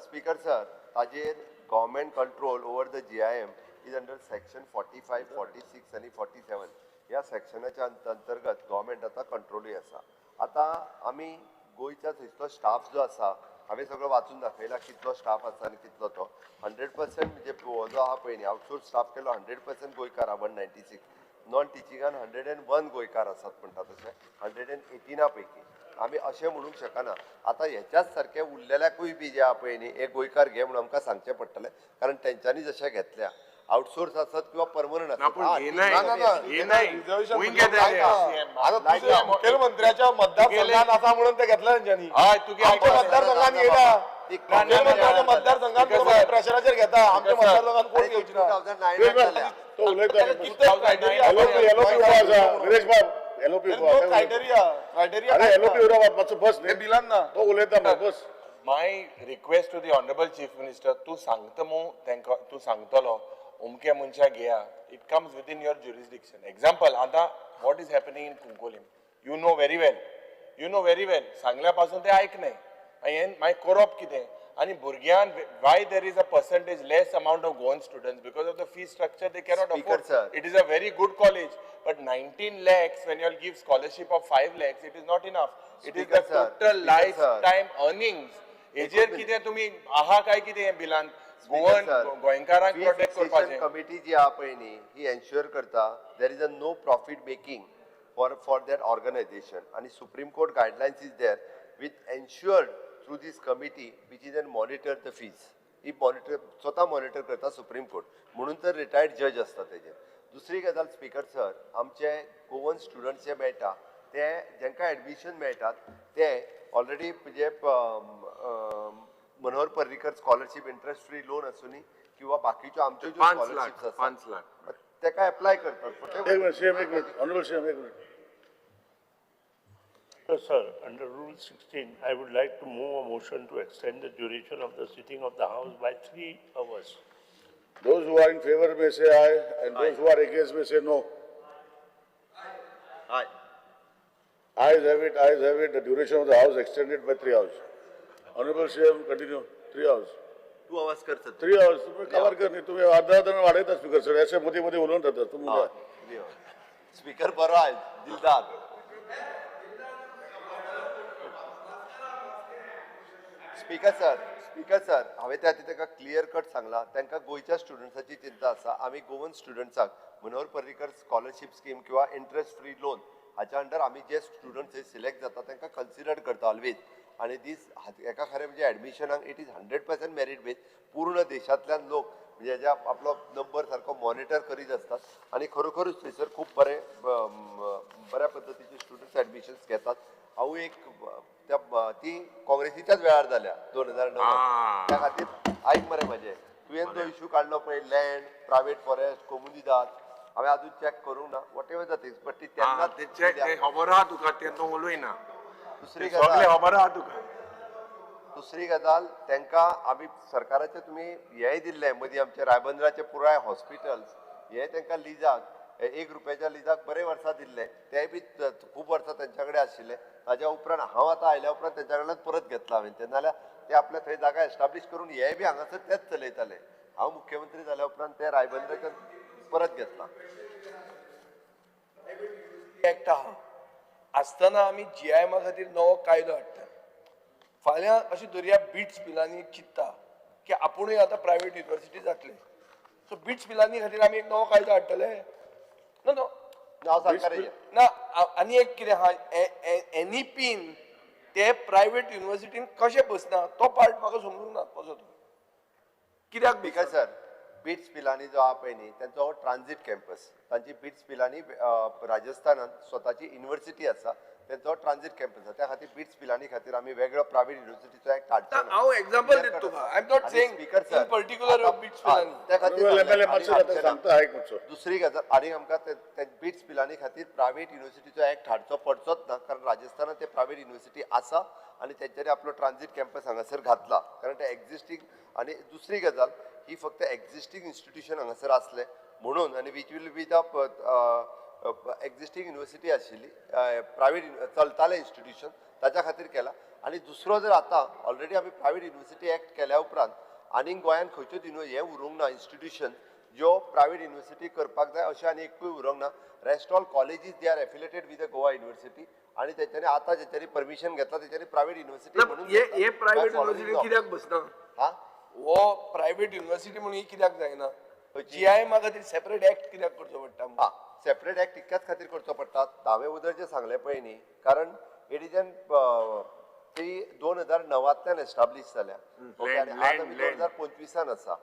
स्पीकर सर ताजेर government control over the GIM is under section 45, 46 आणि 47 या सेक्शनाच्या अंतर्गत गव्हर्नमेंट आता कंट्रोलूय आसा. आता आमी गोंयच्या थंयचो स्टाफ जो आसा हांवें सगळो वाचून दाखयला कितलो स्टाफ आसा आनी कितलो तो 100% म्हणजे हो जो आहा पळय न्ही आउटसोर्स स्टाफ केलो 100% गोंयकार 196 नॉन टिचिंगान 101 गोंयकार आसात म्हणटा तशें 118 पैकी आमी अशें म्हणूंक शकना. आतां हेच्याच सारके उरलेल्याकूय बी जे आहा पळय न्ही एक गोंयकार घे म्हणून आमकां सांगचें पडटलें कारण तेंच्यांनी जशें घेतल्या आउटसोर्स असत किंवा परमनंट ना पण हे नाही ना, ना, हे नाही रिझर्वेशन होईन म्हणजे घेता काय ना? आता तुझे मुख्यमंत्र्याच्या मतदारसंघात असा म्हणून ते घेतलं त्यांनी हय तुगे आमच्या मतदारसंघात येता मुख्यमंत्र्याच्या ना. मतदारसंघात प्रेशराचेर घेता आमच्या मतदारसंघात कोण घेवची ना 2009 जाल्या तो उलयता कितें criteria एलओपी उबो आसा निलेश बाब एलओपी उबो आसा क्रायटेरिया अरे एलओपी उरप मातसो बस ते दिलां ना तो उलयता मग बस my request to the honourable chief minister तूं सांगता मू तांकां तूं सांगतलो अमक्या मनशाक घेया it comes within your jurisdiction example आतां what is happening in Cuncolim you know very well सांगल्या पासून ते आयकनाय आनी मागीर करप कितें आनी भुरग्यांक Y there is a percentage less amount of Goan students because of the fee structure they cannot Speaker, afford sir. It is a very good college but 19 lakhs when you all give scholarship of 5 lakhs it is not enough it is Speaker, the sir. total Speaker, sir. lifetime earnings हेजेर कितें तुमी आहा काय कितें हें बिलान गोवन गोंयकारांक protect करपाचें कमिटी जी आहा पळय न्ही ही एन्श्युअर करता there is a no profit making for that organisation आणि supreme court guidelines is there with ensured through this committee which is an monitor the fees ही मॉनिटर स्वता मॉनिटर करता सुप्रीम कोर्ट म्हणून तर रिटायर्ड जज असता तेजेर दुसरी गजाल स्पीकर सर आमचे गोवन स्टुडंट्स जे मेळटा ते जेंकां एडमिशन मेळटात ते ऑलरेडी म्हणजे Manohar Parrikar scholarship interest free loan आसूनी किंवा बाकीच्यो आमच्यो ज्यो 5 स्कॉलरशिप्स लाख आसात 5 लाख तेका एप्लाय करतात पण ते- एक मिनिट सीएम एक मिनिट ऑनरेबल सीएम एक minute Sir, under Rule 16, I would like to move a motion to extend the duration of the sitting of the House by 3 hours. Those who are in favor may say aye and those who are against may say no. Aye. Ayes have it, the duration of the house extended by 3 hours. Honorable CM, continue, 3 hours. 2 hours करतात 3 hours, तुम्ही cover कर नाही, तुम्ही अर्धा वाढवता speaker sir, असे मध्ये मध्ये बोलून राहतात, तुम्ही स्पीकर बरो आहे दिलदार स्पीकर सर हांवें त्या ताका क्लियर कट सांगला तांकां गोंयच्या स्टुडंट्साची चिंता आसा आमी गोवन स्टुडंट्साक मनोहर पर्रीकर स्कॉलरशिप स्कीम किंवा इंटरेस्ट फ्री लोन हाच्या अंडर आमी जे स्टुडंट्स सिलेक्ट जाता तांकां कन्सिडर करता ऑलवेज आणि दीस एका खरें म्हणजे एडमिशनाक इट इज 100% मेरीट बेस पूर्ण देशांतल्यान लोक म्हणजे हेज्या आपलो नंबर सारको मॉनिटर करीत असतात आणि खरोखरूच थंयसर खूब बऱ्या पद्दतीचे स्टुडंट्स एडमिशन्स घेतात हांव एक ती काँग्रेसीच्याच वेळार जाल्या 2009 त्या खातीर आयक मरे म्हाजें तुवें जो इश्यू काडलो पळय लँड प्रायवेट फॉरेस्ट कोमुनिदाद हांवें अजून चॅक करूंक ना what ever the things but ती तेन्ना खबर आहा तुका तेन्ना उलयना दुसरी सगळे गजाल खबर आहा तुका दुसरी गजाल तांकां आमी सरकाराचे तुमी हेय दिल्ले मदीं आमचे रायबंदराचे पुराय हॉस्पिटल्स हे तांकां लिजाक 1 रुपयाच्या लिजाक बरे वर्सां दिल्ले तेय बी खूब वर्सां तेंच्या कडेन आशिल्ले ताज्या उपरांत हांव आतां आयल्या उपरांत तेंच्या कडल्यान परत घेतला हांवें तेन्ना जाल्यार ते आपल्या थंय जागा एस्टाब्लीश करून हेय बी हांगासर तेच चलयताले हांव मुख्यमंत्री जाल्या उपरांत ते रायबंदराच्यान परत घेतला एक्ट आहा आसतना आमी GIMA खातीर नवो कायदो हाडटा फाल्यां अशें धरया बिट्स पिलांनी चिंतता की आपुणूय आतां प्रायवेट युनिवर्सिटी जातले सो बिट्स पिलांनी खातीर आमी एक नवो कायदो हाडटले नो नो नांव सरकाराचें ना आनी एक कितें आहा NEPन ते प्रायवेट युनिवर्सिटीन कशें बसना तो पार्ट म्हाका समजूंक ना कसो तो कित्याक स्पीकर सर बिट्स पिलांनी जो आहा पळय न्ही तांचो हो ट्रान्झीट कॅम्पस तांची बिट्स पिलांनी राजस्थानांत स्वताची युनिवर्सिटी आसा तेंचो ट्रान्झीट कॅम्पस आसा त्या खातीर बिट्स पिलांनी खातीर आमी वेगळो प्रायवेट युनिवर्सिटीचो एक्ट हाडचो ना. हांव एग्जांपल दिता तुका I am not saying speaker sir in particular BITS Pilani त्या खातीर MLA मातसो आतां सांगता आयक मातसो. दुसरी गजाल आनी आमकां ते बिट्स पिलांनी खातीर प्रायवेट युनिवर्सिटीचो एक्ट हाडचो पडचोच ना कारण राजस्थानात ते प्रायवेट युनिवर्सिटी आसा आनी तेंच्यांनी आपलो ट्रान्झीट कॅम्पस हांगासर घातला कारण ते एक्झिस्टींग आनी दुसरी गजाल ही फक्त एक्झिस्टींग इन्स्टिट्यूशन हांगासर आसले म्हणून आनी which will be the existing university आशिल्ली प्रायवेट चलतालें इन्स्टिट्यूशन ताच्या खातीर केला आनी दुसरो जर आतां ऑलरेडी आमी प्रायवेट युनिवर्सिटी एक्ट केल्या उपरांत आनीक गोंयांत खंयच्योच हें उरूंक ना इन्स्टिट्यूशन ज्यो प्रायवेट युनिवर्सिटी करपाक जाय अशें आनी एकूय उरूंक ना rest all colleges they are affiliated with the Goa university आनी तेंच्यांनी आतां जेच्यांनी परमिशन घेतला तेंच्यांनी प्रायवेट युनिवर्सिटी म्हणून हे प्रायवेट युनिवर्सिटी कित्याक बसना हा हो प्रायवेट युनिवर्सिटी म्हणून ही कित्याक जायना GIMA खातीर सेपरेट एक्ट कित्याक करचो पडटा हा सेपरेट एक्ट इतक्याच खातीर करचो पडटा दावे उदर जे सांगले पळय न्ही कारण इट इज एन ती 2009तल्यान एस्टाब्लीश जाल्या ओके आनी आज आमी 2025 आसा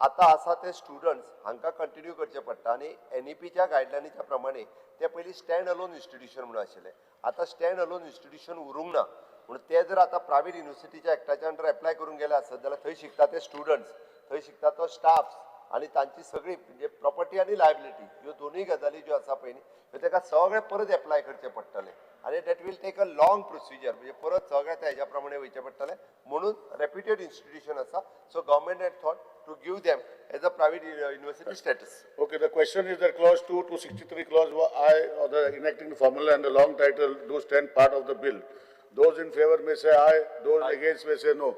आता आसा ते स्टुडंट्स हांकां कंटिन्यू करचे पडटा आनी NEPच्या गायडलायनीच्या प्रमाणे ते पयलीं स्टँड अलोन इन्स्टिट्यूशन म्हणून आशिल्लें. आतां स्टँड अलोन इन्स्टिट्यूशन उरूंक ना म्हणून ते जर आतां प्रायवेट युनिव्हर्सिटीच्या एक्टाच्या अंडर एप्लाय करून गेले आसत जाल्यार थंय शिकता ते स्टुडंट्स, थंय शिकता तो स्टाफ आनी तांची सगळी म्हणजे प्रॉपर्टी आनी लायबिलिटी ह्यो दोनूय गजाली ज्यो आसा पळय न्ही ह्यो ताका सगळे परत एप्लाय करचे पडटले आनी that will take a long procedure म्हणजे परत सगळे त्या हेज्या प्रमाणे वयचे पडटले म्हणून रेप्युटेड इन्स्टिट्यूशन आसा so government had thought to give them as a private university status. Okay, the question is that clause 2 to 63 clause I or the enacting the formula and the long title do stand part of the bill. Those in favor may say aye, those against may say no.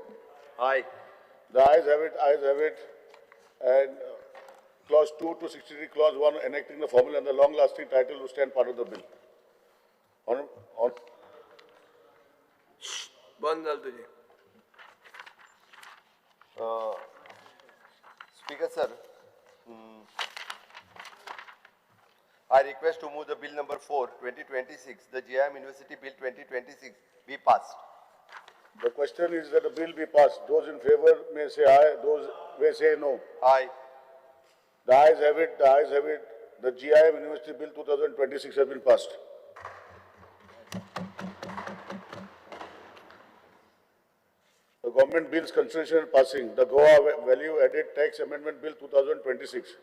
Aye. The ayes have it. And clause 2 to 63 clause 1 enacting the formula and the long lasting title do stand part of the bill. On बंद जालें तुजें. Speaker sir, I request to move the bill number 4, 2026, the GIM University Bill 2026 be passed. the question is that the bill be passed. Those in favor may say aye, those may say no. Aye. The ayes have it, the ayes have it. The GIM University Bill 2026 has been passed. The government bills consideration and passing. The Goa Value Added Tax Amendment Bill 2026.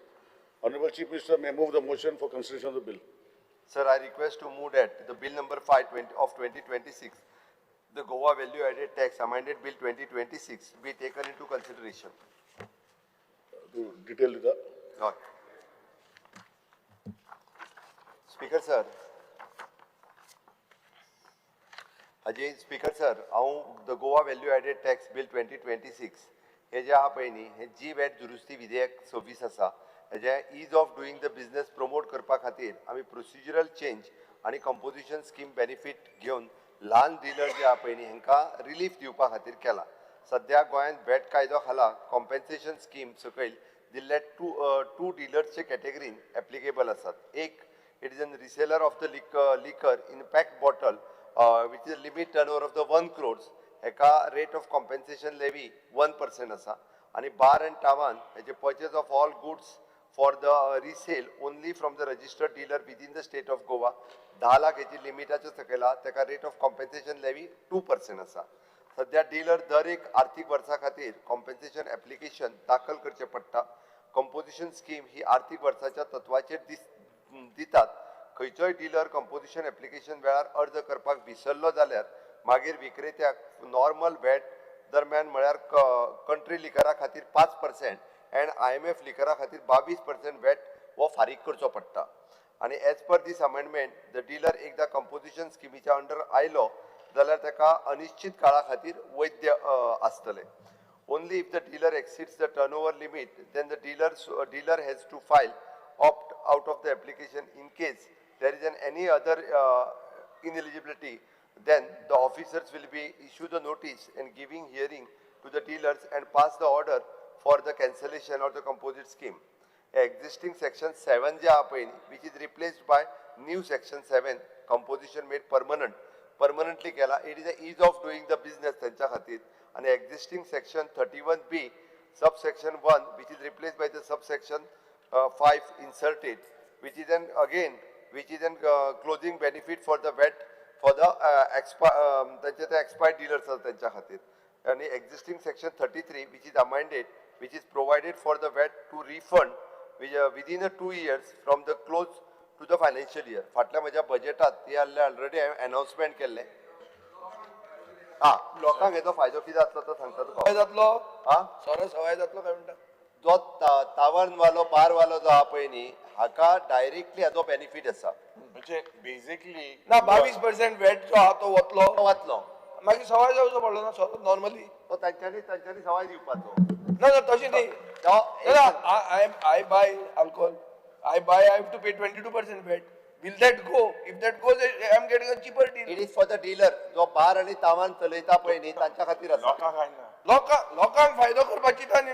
Honorable Chief Minister may move the motion for consideration of the bill. Sir, I request to move that the bill number 5 of 2026, the Goa Value Added Tax Amended Bill 2026 be taken into consideration. To detail the. Right. Speaker sir. Ajay Speaker sir, the Goa Value Added Tax Bill 2026 हे जे आहा पळय न्ही हे जी-वॅट दुरुस्ती विधेयक 26 आसा हेजे ease of doing the business promote करपा खातीर आमी प्रोसिजरल चेंज आनी कंपोजिशन स्कीम बेनिफीट घेवन ल्हान डीलर जे आहा पळय न्ही हांकां रिलीफ दिवपा खातीर केला. सध्या गोंयांत वॅट कायदो खाला कॉम्पेन्सेशन स्कीम सकयल दिल्ले टू डीलर्सचे कॅटेगरीन एप्लिकेबल आसात. एक it is N reseller of the liquor in packed bottle which is limit turnover of the 1 crores हेका rate of compensation levy 1% आसा आणि bar and tavern हेचे purchase of all goods for the resale only from the registered dealer within the state of Goa 10 lakh हेची लिमिटाच्या सकयल तेका rate of compensation levy 2% आसा. सध्या dealer दर एक आर्थिक वर्सा खातीर कॉम्पेन्सेशन एप्लिकेशन दाखल करचे पडटा. कंपोजिशन स्कीम ही आर्थिक वर्साच्या तत्वाचेर दितात. खंयचोय डीलर कंपोजिशन एप्लिकेशन वेळार अर्ज करपाक विसरलो जाल्यार मागीर विक्रेत्याक नॉर्मल वॅट दरम्यान म्हळ्यार कंट्री लिकरा खातीर 5% एंड IMF लिकरा खातीर 22% वॅट हो फारीक करचो पडटा. आनी as per this amendment the dealer एकदा कंपोजिशन स्किमीच्या अंडर आयलो जाल्यार ताका अनिश्चित काळा खातीर वैध आसतले. Only if the dealer exceeds the turnover limit, then the dealer has to file opt out of the application. In case there is any other ineligibility, then the officers will be issue the notice and giving hearing to the dealers and pass the order for the cancellation of the composite scheme. Existing section 7 जे आहे which is replaced by new section 7 composition made permanently केला. It is a ease of doing the business त्यांच्या खातीर. आणि existing section 31B subsection 1 which is replaced by the subsection 5 inserted, which is an closing benefit for the VAT for the expired dealers त्यांच्या खातीर. आणि existing section 33 which is amended, which is provided for the VAT to refund within 2 years from the close to the financial year. फाटल्या म्हज्या बजेटात ते already announcement केल्ले. लोकांक हेचो फायदो कितें जातलो तो सांगता तुका. सवाय जातलो सोरो सवाय जातलो काय म्हणटा. जो तावरणवालो बारवालो जो आहा पळय न्ही हाका डायरेक्टली हाचो बेनिफीट आसा. म्हणजे बेसिकली ना 22% वॅट जो आहा तो वतलो मागीर सवाय जावचो पडलो ना सोरो नॉर्मली. तो तांच्यांनी सवाय दिवपाचो. ना तशी न्ही. I buy alcohol. I have to pay 22% VAT. Will that go? If that goes, I am getting a cheaper deal. It is for the dealer. जो बार आणि तावान चलयता पळय न्ही तांच्या खातीर आसा. लोकांक फायदो करपाची ता न्ही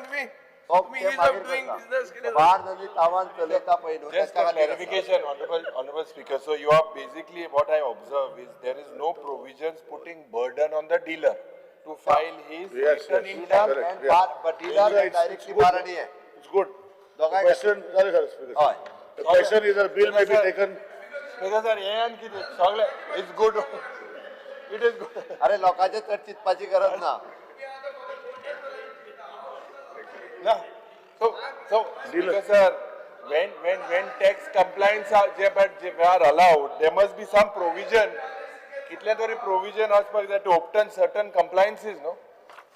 तुम्ही ease of doing business केले. बार आणि तावान चलयता पळय न्हू just a clarification, honorable speaker. So you are basically what I observe is there is no provisions putting burden on the dealer to file his return in time. but dealer directly bar आणि it's good. The दोगांय question, sorry, sir, Speaker. हय The question is that bill may be taken. Because sir, हे आनी कितें सगळे it's good. It is good. अरे लोकांचे तर चिंतपाची गरज ना. No. So, Speaker sir, when tax compliance are allowed, there must be some provision. कितले तरी provision आसपाक जाय to obtain certain compliances, no?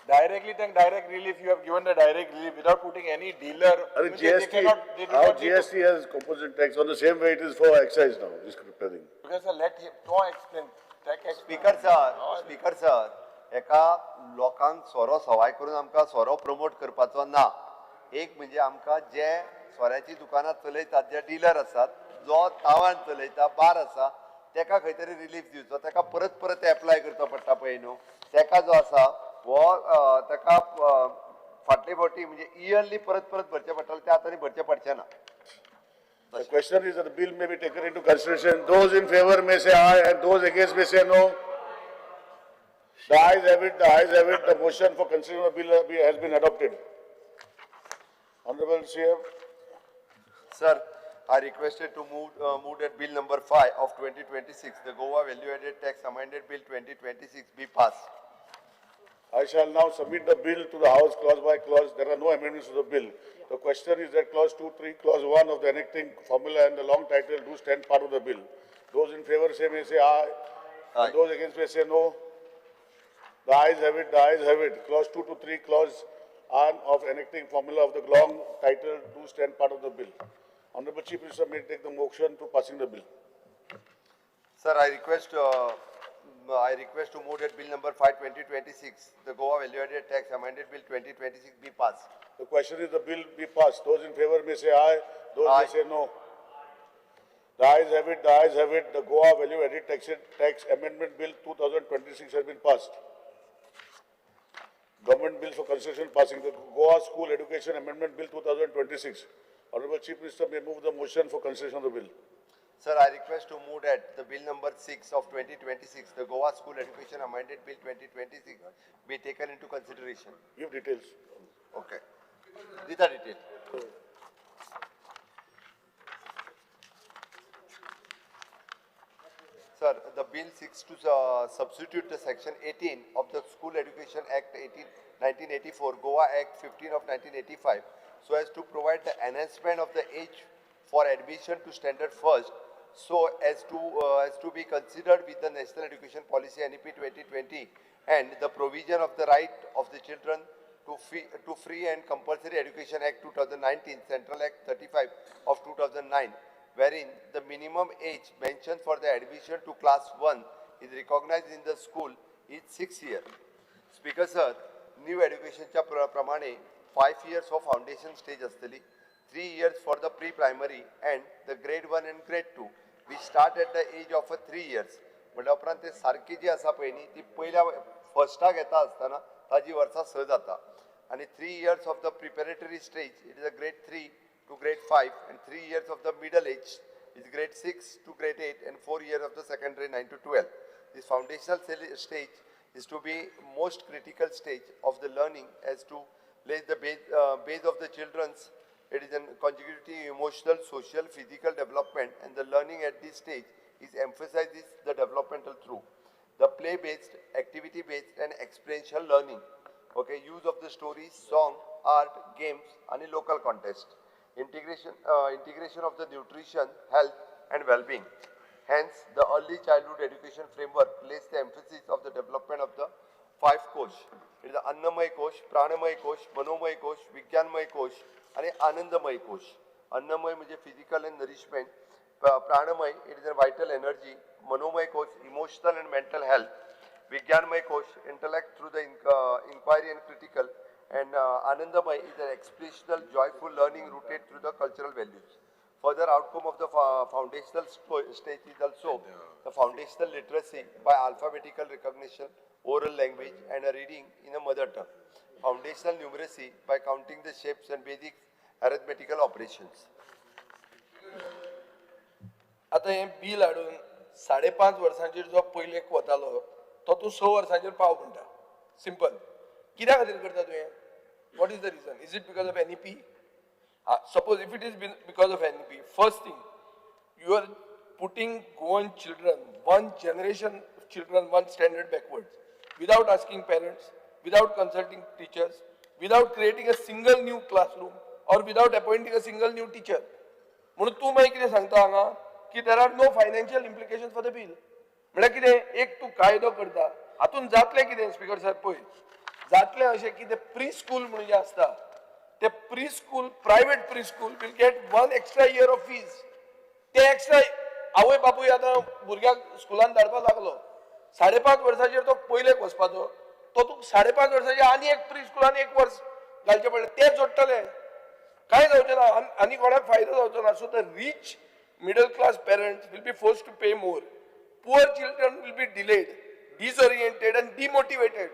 Directly then direct relief, you have given the direct relief without putting any dealer. Are They GST, cannot, they do how not need to- GST has composite tax on the same way it is for excise now, this thing. Because sir, let him, don't explain. Speaker sir एका लोकांक सोरो सवाय करून आमकां सोरो promote करपाचो ना. एक म्हणजे आमकां जे सोऱ्याची दुकानां चलयतात जे डीलर आसात, जो तावान चलयता बार आसा तेका खंय तरी रिलीफ दिवचो, तेका परत परत एप्लाय करचो पडटा पळय न्हू, तेका जो आसा हो तेका फाटले फावटी म्हणजे इयरली परत परत भरचे पडटले, ते आतां भरचे पडचे ना. The question is that the bill may be taken into consideration. Those in favor may say aye and those against may say no. The ayes have it, the ayes have it. The motion for consideration of the bill has been adopted. Honorable CM. Sir, I requested to move that bill number 5 of 2026, the Goa Value Added Tax Amended Bill 2026 be passed. I shall now submit the bill to the House clause by clause. There are no amendments to the bill. The question is that clause 2, 3, clause 1 of the enacting formula and the long title do stand part of the bill. Those in favor may say aye. Aye. And those against may say no. The ayes have it, the ayes have it. Clause 2 to 3, clause 1 of enacting formula of the long title do stand part of the bill. Honorable Chief Minister may take the motion to passing the bill. Sir, I request to move that bill number 5, 2026, the Goa Value Added Tax Amended Bill 2026 be passed. The question is the bill be passed. Those in favor may say aye, those Aye. may say no. The ayes have it, the ayes have it. The Goa Value Added Tax Amendment Bill 2026 has been passed. Government Bill for Constitution passing. The Goa School Education Amendment Bill 2026. Honorable Chief Minister may move the motion for consideration of the bill. Sir, I request to move that the bill number 6 of 2026, the Goa School Education Amended Bill 2026 be taken into consideration. Give details. Okay. These are details. Sir, the bill seeks to substitute the section 18 of the School Education Act 1984, Goa Act 15 of 1985, so as to provide the enhancement of the age for admission to standard first, so as to be considered with the National Education Policy NEP 2020 and the provision of the right of the children to free and compulsory education act 2019, Central Act 35 of 2009, wherein the minimum age mentioned for the admission to class 1 is recognized in the school is 6 years. Speaker sir, new education च्या प्रमाणे 5 years of foundation stage असतली, 3 years for the pre-primary and the grade 1 and grade 2. We start at the age of 3 years. म्हणल्या उपरांत ते सारकी जी आसा पळय न्ही ती पहिल्या फर्स्टाक येता आसतना ताजी वर्सां स जाता आणि 3 years of the preparatory stage, it is a grade 3 to grade 5 and 3 years of the middle age is grade 6 to grade 8 and 4 years of the secondary 9 to 12. This foundational stage is to be most critical stage of the learning as to lay the base of the children's. It is a conjugative emotional, social, physical development, and the learning at this stage is emphasizes the developmental through the play-based, activity-based, and experiential learning. Okay, use of the stories, song, art, games, and local contest. Integration of the nutrition, health, and well-being. Hence, the early childhood education framework places the emphasis of the development of the 5 kosh. It is the Annamay kosh, Pranamay kosh, Manomay kosh, Vigyanmay kosh, and Anandamay kosh. Annamay means physical and nourishment. Pranamay, it is a vital energy. Manomay kosh, emotional and mental health. Vigyanmay kosh, intellect through the inquiry and critical. And Anandamay is an expressional, joyful learning rooted through the cultural values. Further outcome of the foundational stage is also the foundational literacy by alphabetical recognition, oral language, and a reading in a mother tongue. Foundational numeracy by counting the shapes and basic arithmetical operations. आता हे bill हाडून 5.5 वर्सांचेर जो पयलेक वतालो तो तूं 6 वर्सांचेर पाव म्हणटा. Simple. कित्या खातीर करता तुवें? What is the reason? Is it because of NEP? Suppose if it is because of NEP, first thing, you are putting Goan children, one generation of children, one standard backwards, without asking parents, without consulting teachers, without creating a single new classroom, or without appointing a single new teacher. म्हणून तूं मागीर कितें सांगता हांगा की there are no financial implication for the bill. म्हळ्यार कितें एक तूं कायदो करता हातून जातलें कितें स्पीकर साहेब पळय जातलें अशें की ते प्री स्कूल म्हणून जे आसता ते pre school private pre school will get 1 extra year of fees. ते एक्स्ट्रा आवय बापूय आतां भुरग्याक स्कुलान धाडपाक लागलो 5.5 वर्साचेर तो पयलेक वचपाचो तो तुका 5.5 वर्साचेर आनी एक प्री स्कुलान 1 वर्स घालचें पडलें ते जोडटले काय जावचें ना आनी कोणाक फायदो जावचो ना. So the rich middle class parents will be forced to pay more. Poor children will be delayed, disoriented and demotivated.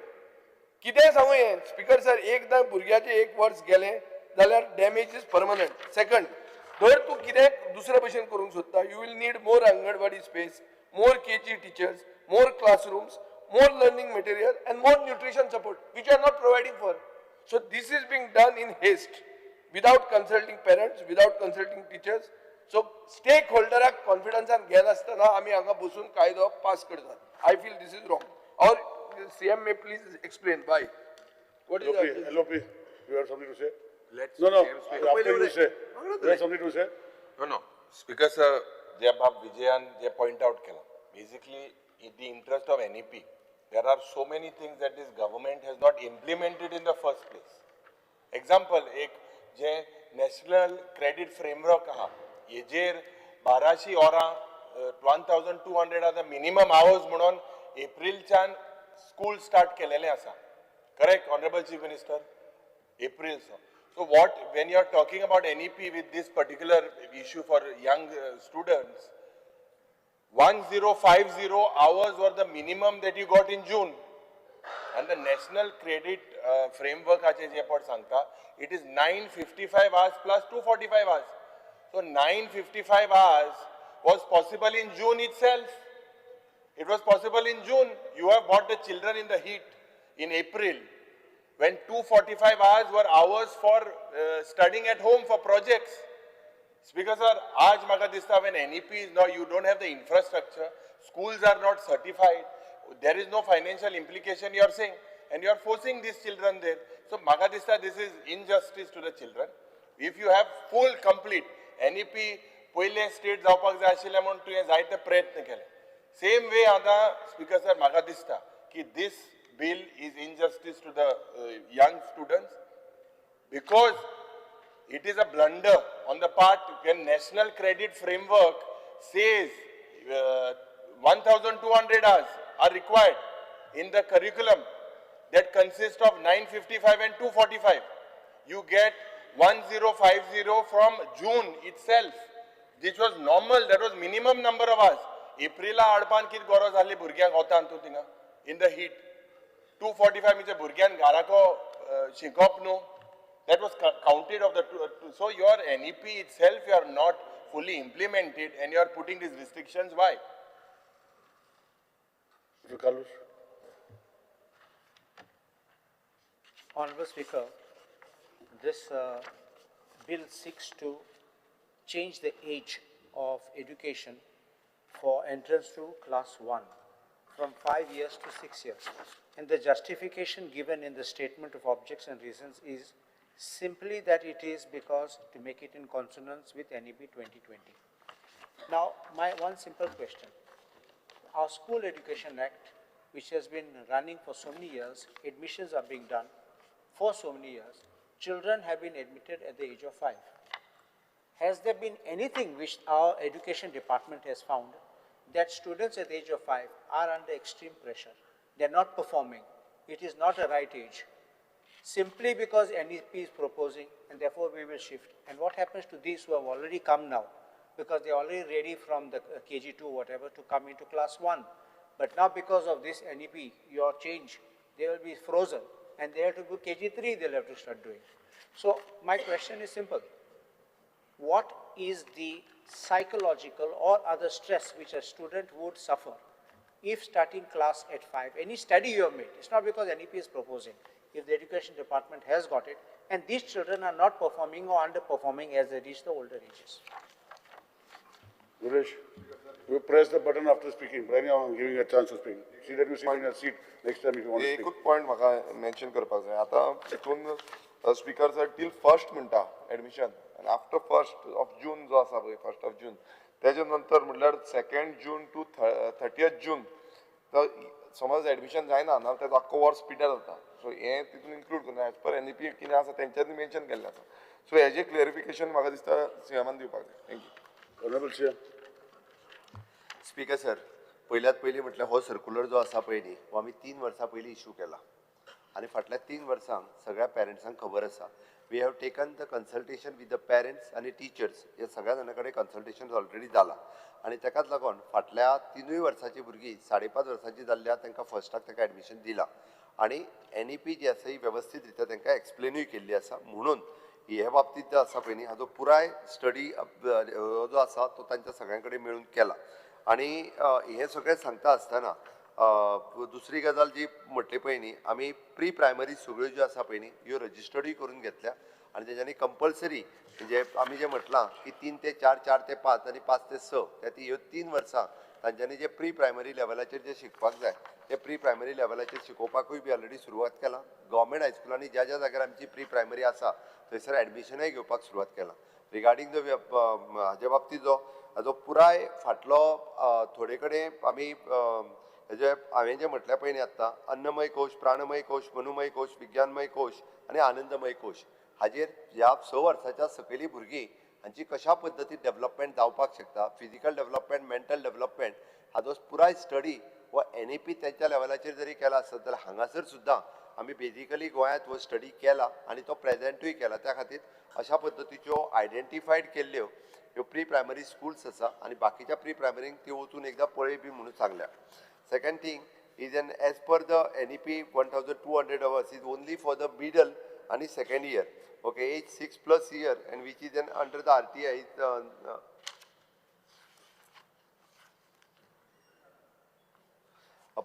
कितें सांगू हें स्पीकर सर एकदां भुरग्याचें 1 वर्स गेलें जाल्यार डॅमेज इज परमनंट. सेकंड, जर तूं कितें दुसरे भशेन करूंक सोदता you will need more anganwadi space, more KG teachers, more classrooms, more learning material and more nutrition support which you are not providing for. So this is being done in haste without consulting parents, without consulting teachers. So stakeholder confidence and घेन आसतना आमी हांगा बसून कायदो pass करतात. I feel this is wrong. Or CM may please explain why. What is that? LOP, you have something to say? No, after you say. You have something to say? No. Speaker sir, जब आप विजयन जे point out केला, basically in the interest of NEP, there are so many things that this government has not implemented in the first place. Example, एक जे national credit framework आहा, ये जेर 1200 होरां 1200 are the minimum hours म्हणून एप्रिलच्यान school start केलेले आसा. Correct, Honorable Chief Minister? April. So what, when you are talking about NEP with this particular issue for young students, 1050 hours were the minimum that you got in June. And the national credit framework, it is 955 hours plus 245 hours. So 955 hours was possible in June itself. It was possible in June. You have brought the children in the heat in April, when 245 hours were hours for studying at home for projects. Speaker sir, aaj maga dista when NEP is now, you don't have the infrastructure, schools are not certified, there is no financial implication you are saying, and you are forcing these children there. So maga dista, this is injustice to the children. If you have full complete NEP पहिले state जावपाक जाय आशिल्लें म्हणून तुवें जायते प्रयत्न केले. Same way आतां स्पीकर सर म्हाका दिसता की दिस bill is injustice to the young students because it is a blunder on the part when National Credit Framework says 1,200 hours are required in the curriculum that consists of 955 and 245. You get 1050 from June itself, which was normal, that was minimum number of hours. April adpan kit goro zali burgyank hotan tu tinga in the heat. 245 means burgyan garako shikop no. That was counted of the two. So your NEP itself you are not fully implemented and you are putting these restrictions. Why? Mr. Carlos. Honorable Speaker, this bill seeks to change the age of education for entrance to class 1 from 5 years to 6 years. And the justification given in the statement of objects and reasons is simply that it is because to make it in consonance with NEP 2020. Now, my one simple question. Our School Education Act, which has been running for so many years, admissions are being done for so many years. Children have been admitted at the age of 5. Has there been anything which our education department has found that students at the age of 5 are under extreme pressure? They are not performing. It is not a right age. Simply because NEP is proposing and therefore we will shift. And what happens to these who have already come now? Because they are already ready from the KG2 whatever to come into class 1. But now because of this NEP, your change, they will be frozen. And they have to do KG3, they'll have to start doing. So my question is simple. What is the psychological or other stress which a student would suffer if starting class at 5? Any study you have made, it's not because NEP is proposing. if the education department has got it, and these children are not performing or underperforming as they reach the older ages. Suresh, you press the button after speaking, but anyhow, I'm giving you a chance to speak. See that you sit in your seat next time if you want to speak. एकूच point म्हाका mention करपाक जाय आतां हितून speaker sir till first म्हणटा admission आनी after 1st of June जो आसा पळय 1st of June तेजे नंतर म्हटल्यार 2nd June to 30th June समज एडमिशन जायना ना तेजो आख्खो वर्स पिड्यार जाता सो हें तितून इन्क्लूड करना एज पर NEP कितें आसा तेंच्यांनी मेन्शन केल्लें आसा सो हेजें क्लियरिफिकेशन म्हाका दिसता सीएमान दिवपाक जाय thank you Honorable Chair. Speaker sir पयल्यात पयलीं म्हटल्यार हो सर्क्युलर जो आसा पळय न्ही हो आमी 3 वर्सां पयलीं इश्यू केला आनी फाटल्या 3 वर्सांक सगळ्या पेरंट्सांक खबर आसा we have taken the consultation with the parents आनी टिचर्स हे सगळ्या जाणां कडेन कन्सल्टेशन ऑलरेडी जाला आनी तेकाच लागून फाटल्या 3 वर्सांची भुरगीं 5.5 वर्सांची जाल्ल्या तांकां फर्स्टाक ताका एडमिशन दिलां आनी NEP जी आसा ही वेवस्थीत रित्या तांकां एक्सप्लेनूय केल्ली आसा म्हणून हे बाबतींत जो आसा पळय न्ही हाजो पुराय स्टडी जो आसा तो तांच्या सगळ्यां कडेन मेळून केला आनी हे सगळें सांगता आसतना दुसरी गजाल जी म्हटली पळय न्ही आमी प्री प्रायमरी सगळ्यो ज्यो आसा पळय न्ही ह्यो रजिस्टर्डूय करून घेतल्या आनी तेच्यांनी कंपल्सरी म्हणजे आमी जें म्हटलां की 3 ते 4 4 ते 5 आनी 5 ते 6 ह्यो 3 वर्सां तांच्यांनी जे प्री प्रायमरी लेवलाचेर जे शिकपाक जाय ते प्री प्रायमरी लेवलाचेर शिकोवपाकूय बी ऑलरेडी सुरवात केला गव्हर्मेंट हायस्कुलांनी ज्या ज्या जाग्यार आमची प्री प्रायमरी आसा थंयसर एडमिशनय घेवपाक सुरवात केला रिगार्डींग द हाजे बाबतींत जो हाजो पुराय फाटलो थोडे कडेन आमी हेजे हांवें जें म्हटलें पळय न्ही आत्तां अन्नमय कोश प्राणमय कोश मनुमय कोश विज्ञानमय कोश आनी आनंदमय कोश हाजेर ह्या 6 वर्साच्या सकयली भुरगीं हांची कशा पद्दतीन डेव्हलपमेंट जावपाक शकता फिजिकल डेव्हलपमेंट मेंटल डेव्हलपमेंट हाजो पुराय स्टडी व NEP तेंच्या लेवलाचेर जरी केला आसत जाल्यार हांगासर सुद्दां आमी बेजिकली गोंयांत हो स्टडी केला आनी तो प्रेजेंटूय केला त्या खातीर अशा पद्दतीच्यो आयडेंटिफायड केल्ल्यो ह्यो प्री प्रायमरी स्कुल्स आसा आनी बाकीच्या प्री प्रायमरींक त्यो वचून एकदां पळय बी म्हणून सांगल्या second thing is an as per the NEP 1200 hours इज ओनली फॉर द मिडल आनी second year okay age 6+ year and which is then under the RTI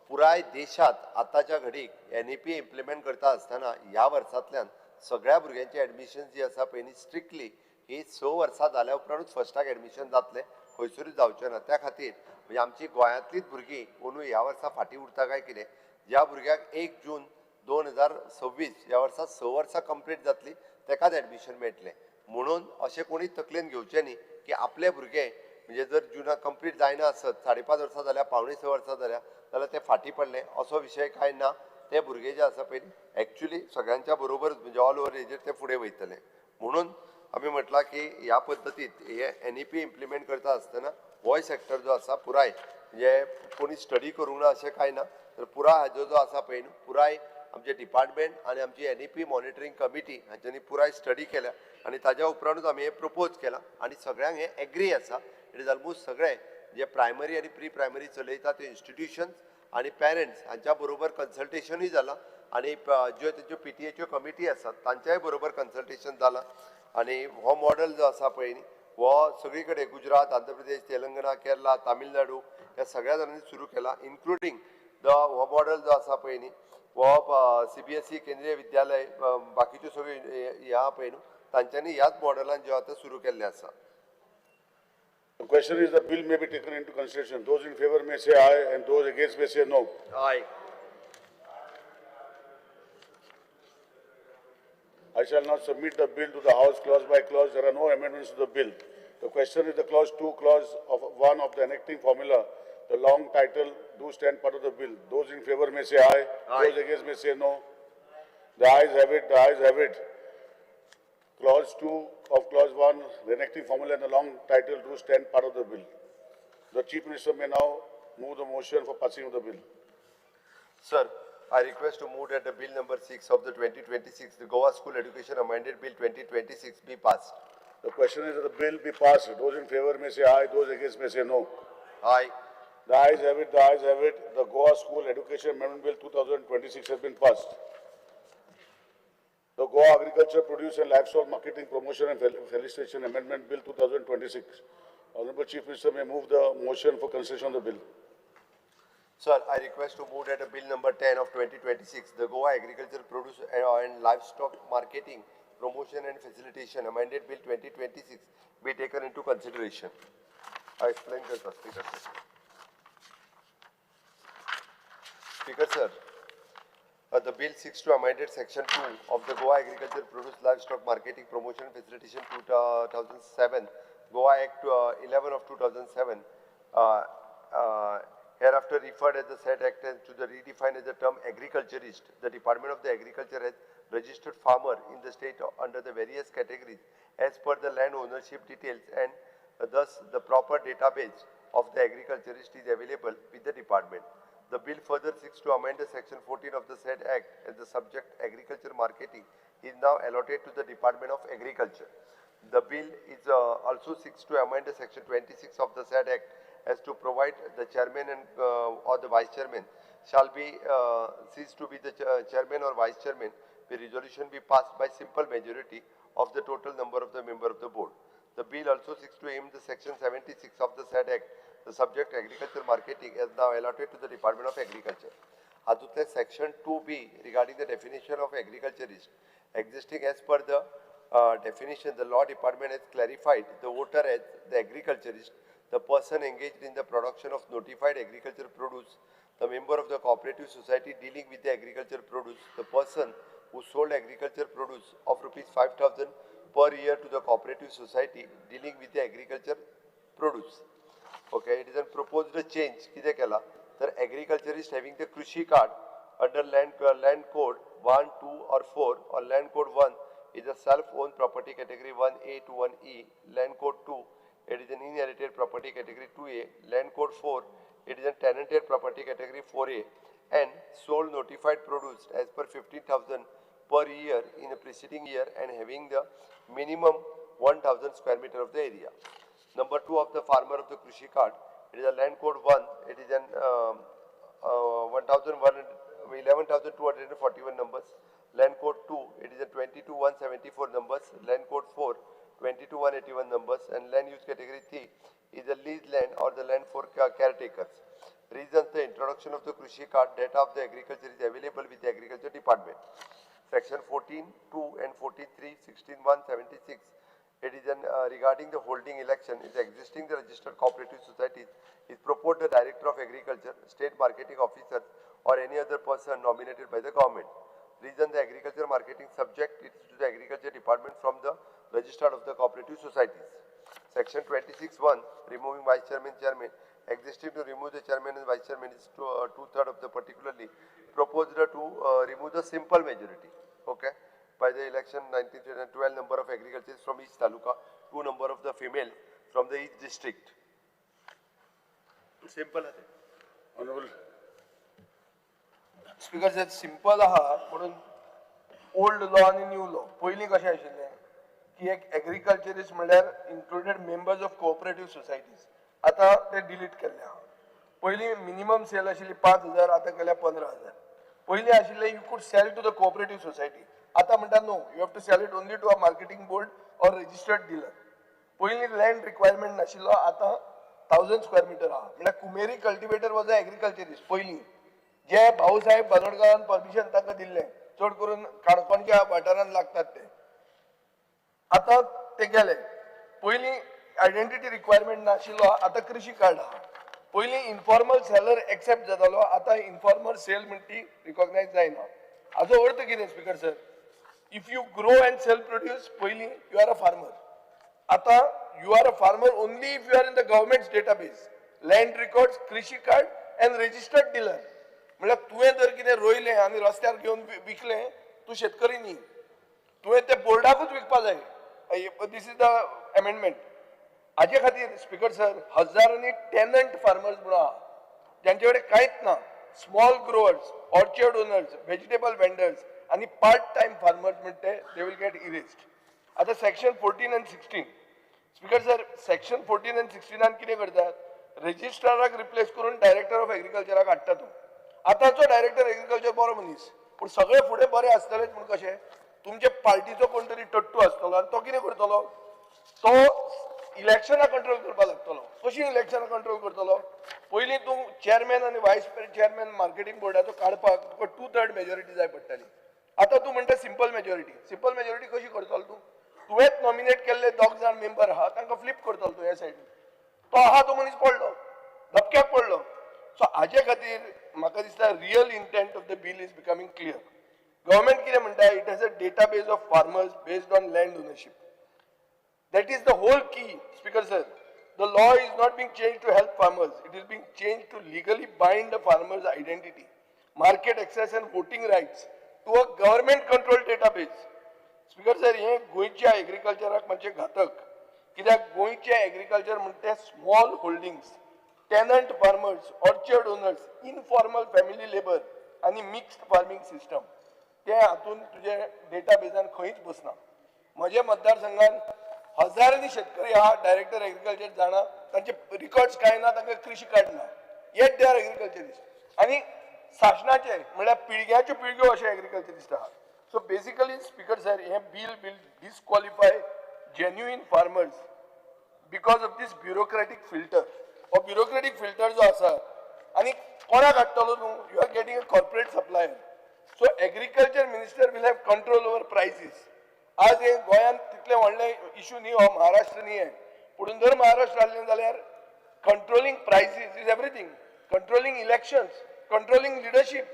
पुराय देशात आताच्या घडीक NEP इम्प्लिमेंट करता आसतना ह्या वर्सांतल्यान सगळ्या भुरग्यांची एडमिशन जी आसा पळय न्ही स्ट्रिक्टली ही 6 वर्सां जाल्या उपरांतूच फर्स्टाक एडमिशन जातलें खंयसरूच जावचें ना त्या खातीर म्हणजे आमची गोंयांतलीच भुरगीं कोणूय ह्या वर्सा फाटीं उरता काय कितें ज्या भुरग्याक 1 जून 2026 ह्या वर्सा 6 वर्सां कंप्लीट जातली तेकाच एडमिशन मेळटलें म्हणून अशें कोणी तकलेन घेवचें न्ही की आपले भुरगे म्हणजे जर जुनाक कंप्लीट जायना आसत 5.5 वर्सां जाल्या 5.5 वर्सां जाल्या जाल्यार ते फाटीं पडले असो विशय कांय ना ते भुरगे जे आसा पळय एक्चुअली सगळ्यांच्या बरोबरच म्हणजे ऑल ओव्हर एजीर ते फुडें वयतले म्हणून आमी म्हटलां की ह्या पद्दतीत हे NEP इम्प्लिमेंट करता आसतना हो सेक्टर जो आसा पुराय म्हणजे कोणी स्टडी करूंक ना अशें कांय ना तर पुराय हाजो जो आसा पळय पुराय आमचे डिपार्टमेंट आनी आमची NEP मॉनिटरींग कमिटी हांच्यांनी पुराय स्टडी केल्या आनी ताज्या उपरांतूच आमी हे प्रपोज केलां आनी सगळ्यांक हे एग्री आसा इट इज ऑलमोस्ट सगळे जे प्रायमरी आनी प्री प्रायमरी चलयता ते इन्स्टिट्यूशन्स आनी पेरंट्स हांच्या बरोबर कन्सल्टेशनूय जालां आनी ज्यो तेच्यो PTAच्यो कमिटी आसात तांच्याय बरोबर कन्सल्टेशन जालां आनी हो मॉडल जो आसा पळय न्ही हो सगळी कडेन गुजरात आंध्र प्रदेश तेलंगणा केरला तामिळनाडू ह्या सगळ्या जाणांनी सुरू केला इन्क्लुडींग हो मॉडल जो आसा पळय न्ही हो CBSE केंद्रीय विद्यालय बाकीच्यो सगळ्यो ह्या पळय न्हू तांच्यांनी ह्याच मॉडेलान जें आतां सुरू केल्लें आसा The question is the bill may be taken into consideration. Those in favor may say aye and those against may say no. Aye. I shall now submit the bill to the House clause by clause. There are no amendments to the bill. The question is the clause 2, clause of 1 of the enacting formula. The long title do stand part of the bill. Those in favor may say aye. Those against may say no. The ayes have it. The ayes have it. Clause 2 of clause 1, the enacting formula and the long title do stand part of the bill. The Chief Minister may now move the motion for passing of the bill. Sir, I request to move that the bill number 6 of the 2026, the Goa School Education Amended Bill 2026 be passed. The question is that the bill be passed. Those in favor may say aye, those against may say no. Aye. The ayes have it, the ayes have it. The Goa School Education Amendment Bill 2026 has been passed. The Goa Agriculture, Produce and Livestock Marketing, Promotion and Felicitation Amendment Bill 2026. Honorable Chief Minister may move the motion for consideration of the bill. Sir, I request to move that Bill number 10 of 2026, the Goa Agriculture Produce and Livestock Marketing, Promotion and Facilitation, amended Bill 2026, be taken into consideration. I explain this, Speaker sir. Speaker sir, the bill seeks to amended section 2 of the Goa Agriculture Produce Livestock Marketing Promotion and Facilitation 2007, Goa Act 11 of 2007, hereafter referred as the said act and to the redefined as the term agriculturist. The Department of the Agriculture has registered farmer in the state under the various categories as per the land ownership details, and thus the proper database of the agriculturist is available with the department. The bill further seeks to amend the section 14 of the said act, and the subject agriculture marketing is now allotted to the Department of Agriculture. The bill is also seeks to amend the section 26 of the said act as to provide the chairman and or the vice chairman shall be ceased to be the chairman or vice chairman. The resolution be passed by simple majority of the total number of the member of the board. The bill also seeks to aim the section 76 of the said act. The subject agriculture marketing is now allotted to the Department of Agriculture. Haduthle section 2B regarding the definition of agriculturist. Existing as per the definition, the law department has clarified the voter as the agriculturist, the person engaged in the production of notified agricultural produce, the member of the cooperative society dealing with the agricultural produce, the person who sold agricultural produce of rupees 5,000 per year to the cooperative society dealing with the agriculture produce. Okay, it is a proposed change. Kide kela? The agriculturist having the Krishi card under land code 1, 2 or 4 or land code 1 is a self-owned property category 1A to 1E. Land code 2, it is an inherited property category 2A. Land code 4, it is a tenanted property category 4A, and sold notified produce as per 15,000 per year in the preceding year and having the minimum 1,000 square meter of the area. Number 2 of the farmer of the Krishi card, it is a land code 1, it is an 11,241 numbers. Land code 2, it is a 22,174 numbers. Land code 4, 22,181 numbers. And land use category 3 is a leased land or the land for caretakers. Reasons: the introduction of the Krishi card, data of the agriculture is available with the agriculture department. Section 14.2 and 14.3, 16.176. It is regarding the holding election is existing the registered cooperative societies is proposed the director of agriculture, state marketing officer or any other person nominated by the government. Reason: the agriculture marketing subject is to the agriculture department from the register of the cooperative societies. Section 26.1, removing vice chairman, chairman. Existing to remove the chairman and vice chairman is two-thirds of the particularly proposed to remove the simple majority. Okay. By the election 1912 number of agriculturists from each taluka, 2 number of the female from the each district. Simple. Honorable. Speaker said simple aha, but old law and new law. पहिली कशें आशिल्लें की एक agriculturist म्हळ्यार included members of cooperative societies. आता ते delete केल्ले आहा. पहिली मिनिमम सेल आशिल्ली 5,000, आता केल्या 15,000. पहिली आशिल्ले you could sell to the cooperative society. आता म्हणतात no, you have to sell it only to a marketing board or registered dealer. पहिली land requirement नाशिल्लो, आता 1,000 square meter आहा. म्हळ्यार कुमेरी कल्टिवेटर वॉज अ एग्रीकल्चरिस्ट पहिली. जे भाऊसाहेब बनोडगावान परमिशन तांकां दिल्लें, चड करून काणकोणच्या वाठारांत लागतात ते. आता ते गेले. पहिली आयडेंटिटी रिक्वायरमेंट नाशिल्लो, आता कृषी कार्ड आहा. पहिली इन्फॉर्मल सेलर एक्सेप्ट जातालो, आता इन्फॉर्मल सेल म्हणटी रिकॉग्नाइज जायना. हाचो अर्थ कितें speaker sir? If you grow and sell produce, पहिली you are a farmer. आता you are a farmer only if you are in the government's database. Land records, कृषी card and registered dealer. म्हळ्यार तुवें जर कितें रोयलें आनी रस्त्यार घेवन विकलें, तूं शेतकरी न्ही. तुवें तें बोर्डाकूच विकपा जाय. This is the amendment. हाजे खातीर स्पीकर सर हजारांनी टेनंट फार्मर्स म्हणून आहा, ज्यांचे कडेन कांयच ना. Small growers, orchard owners, vegetable vendors आणि पार्ट टाइम फार्मर्स म्हणते दे विल गेट इरेज्ड. आता section 14 and 16 speaker sir section 14 and 16 कितें करतात? रजिस्ट्राराक रिप्लेस करून डायरेक्टर ऑफ एग्रीकल्चराक हाडटा तूं. आतांचो डायरेक्टर एग्रीकल्चर बरो मनीस, पूण सगळे फुडें बरे आसतलेच म्हण कशें? तुमचे पार्टीचो कोण तरी टट्टू आसतलो आनी तो कितें करतलो? तो इलेक्शनाक कंट्रोल करपाक लागतलो. कशी इलेक्शनाक कंट्रोल करतलो? पयलीं तूं चेअरमॅन आनी वायस चेअरमॅन मार्केटिंग बोर्डाचो काडपाक तुका 2/3 मेजॉरिटी जाय पडटाली. आतां तूं म्हणटा सिंपल मेजॉरिटी. सिंपल मेजॉरिटी कशी करतलो तूं? तुवेंच नॉमिनेट केल्ले 2 जाण मेंबर आहा तांकां फ्लिप करतलो तूं ह्या सायडीन. तो आहा तो मनीस पडलो, धपक्याक पडलो. सो हाजे खातीर म्हाका दिसता real intent of the bill is becoming clear. Government कितें म्हणटा? It has a database of farmers based on land ownership. That is the whole key, Speaker sir. The law is not being changed to help farmers. It is being changed to legally bind the farmer's identity, market access and voting rights to a government-controlled database. Speaker sir, हे गोयच्या एग्रीकल्चराक म्हणजे घातक. कित्याक गोयचे agriculture म्हणते small holdings, tenant farmers, orchard owners, informal family labour आणि mixed farming system. ते हातून तुझे डेटाबेजान खंयच बसना. म्हज्या मतदारसंघान हजारांनी शेतकरी आहा, डायरेक्टर एग्रीकल्चर जाणा, तांचे रिकॉर्ड्स काय ना, तांकां कृषी कार्ड ना, येट दे आर एग्रीकल्चरिस्ट. आनी शासनाचे म्हणल्यार पिळग्याच्यो पिळग्यो अशे एग्रीकल्चरिस्ट आहा. सो बेसिकली स्पीकर सर, हे bill will disqualify genuine farmers because of this bureaucratic filter. हो ब्युरोक्रेटीक फिल्टर जो आसा, आनी कोणाक हाडटलो तूं? You are getting a corporate supplier. So agriculture minister will have control over prices. आज हे गोंयांत तितले व्हडले इश्यू न्ही, हो महाराष्ट्र न्ही आहे. पुढून जर महाराष्ट्र आसलें जाल्यार controlling prices is everything. Controlling elections, controlling leadership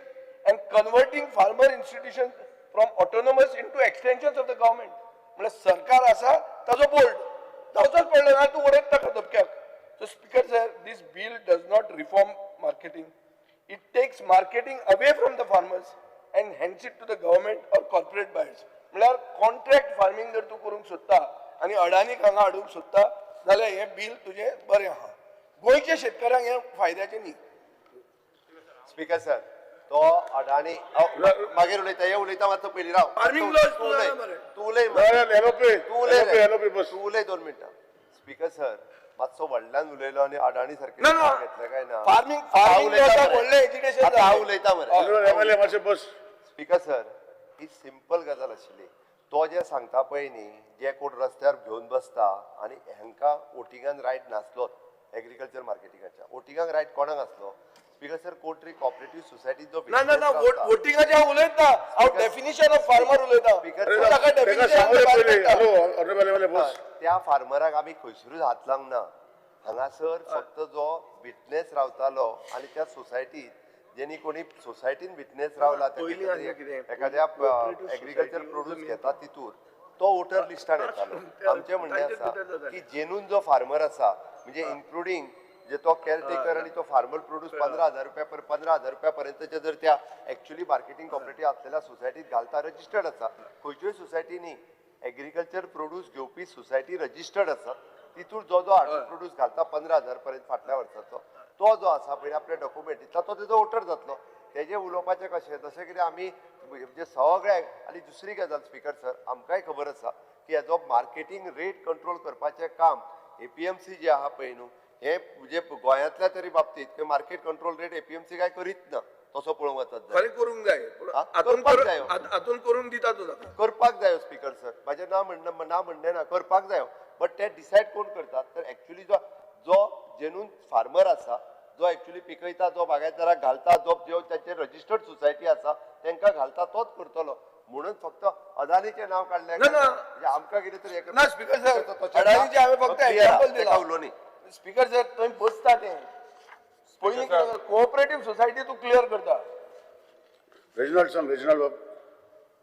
and converting farmer institutions from autonomous into extensions of the government. म्हणजे सरकार आसा ताजो बोर्ड जावचोच पडलो ना, तूं उडयत ताका धपक्याक. So speaker sir, this bill does not reform marketing. It takes marketing away from the farmers and hands it to the government or corporate buyers. म्हळ्यार कॉन्ट्रॅक्ट फार्मिंग जर तूं करूंक सोदता आनी अडानीक हांगा हाडूंक सोदता जाल्यार हें बिल तुजें बरें आहा. गोंयच्या शेतकऱ्यांक हें फायद्याचें न्ही. स्पीकर सर, तो अडाणी मागीर उलयता, हे उलयता मातसो पयलीं राव. फार्मिंग तूं उलय 2 मिनटां. स्पीकर सर, मातसो व्हडल्यान उलयलो आनी अडाणी सारकें घेतलें काय ना. फार्मिंग व्हडलें एज्युकेशन हांव उलयता मरे. स्पीकर सर, ही सिंपल गजाल आशिल्ली. तो जे सांगता पळय न्ही, जे कोण रस्त्यार घेवन बसता आनी हांकां वोटिंगान रायट नासलोच एग्रीकल्चर मार्केटिंगाच्या. वोटिंगाक रायट कोणाक आसलो? स्पीकर सर, कोण कॉपरेटिव्ह सोसायटी जो ना वोटिंगाच्या हांव उलयता, हांव डेफिनिशन ऑफ फार्मर उलयता. त्या फार्मराक आमी खंयसरूच हात लावंक ना. हांगासर फक्त जो विटनेस रावतालो आनी त्या सोसायटीत जेणी कोणी सोसायटीन विटनेस रावला, एखाद्या एग्रीकल्चर प्रोड्यूस घेता तितूर तो वोटर लिस्टान येतालो. आमचें म्हणणें आसा की जेनून जो फार्मर आसा, म्हणजे इन्क्लुडींग जे तो केअरटेकर आनी तो फार्मर प्रोड्यूस 15,000 रुपया पर्यंतचे जर त्या एक्च्युअली मार्केटिंग कॉपरेटीव असलेल्या सोसायटीत घालता, रजिस्टर्ड आसा. खंयच्योय सोसायटीनी एग्रीकल्चर प्रोड्यूस घेवपी सोसायटी रजिस्टर्ड आसा, तितूर जो हाडून प्रोड्यूस घालता 15,000 पर्यंत फाटल्या वर्साचो, तो जो आसा पळय आपल्या डॉक्युमेंटीतला, तो तेजो वोटर जातलो. तेजे उलोवपाचें कशें? जशें कितें आमी म्हणजे सगळ्याक. आनी दुसरी गजाल स्पीकर सर, आमकांय खबर आसा की हेजो मार्केटिंग रेट कंट्रोल करपाचें काम APMC जे आहा पळय न्हू, हे म्हणजे गोंयांतल्या तरी बाबतींत मार्केट कंट्रोल रेट APMC काय करीत ना. तसो पळोवंक वचत खरें करूंक जाय, हातून करूंक दिता तूं ताका. करपाक जायो स्पीकर सर. म्हाजें ना म्हणणें ना, करपाक जायो. बट ते डिसायड कोण करतात? तर एक्च्युअली जो जेन्यून फार्मर आसा, जो एक्च्युअली पिकयता, जो बागायतदाराक घालता, जो त्याचे रजिस्टर्ड सोसायटी आसा तांकां घालता, तोच करतलो. म्हणून फक्त अदानीचें नांव काडलें म्हणजे आमकां कितें तरी ना. स्पीकर सर, अडानीचे हांवें फक्त एग्जांपल दिला. उलो न्ही स्पीकर सर, थंय बसता तें पयलीं कोऑपरेटीव सोसायटी तूं क्लियर करता. रेजिनल बाब.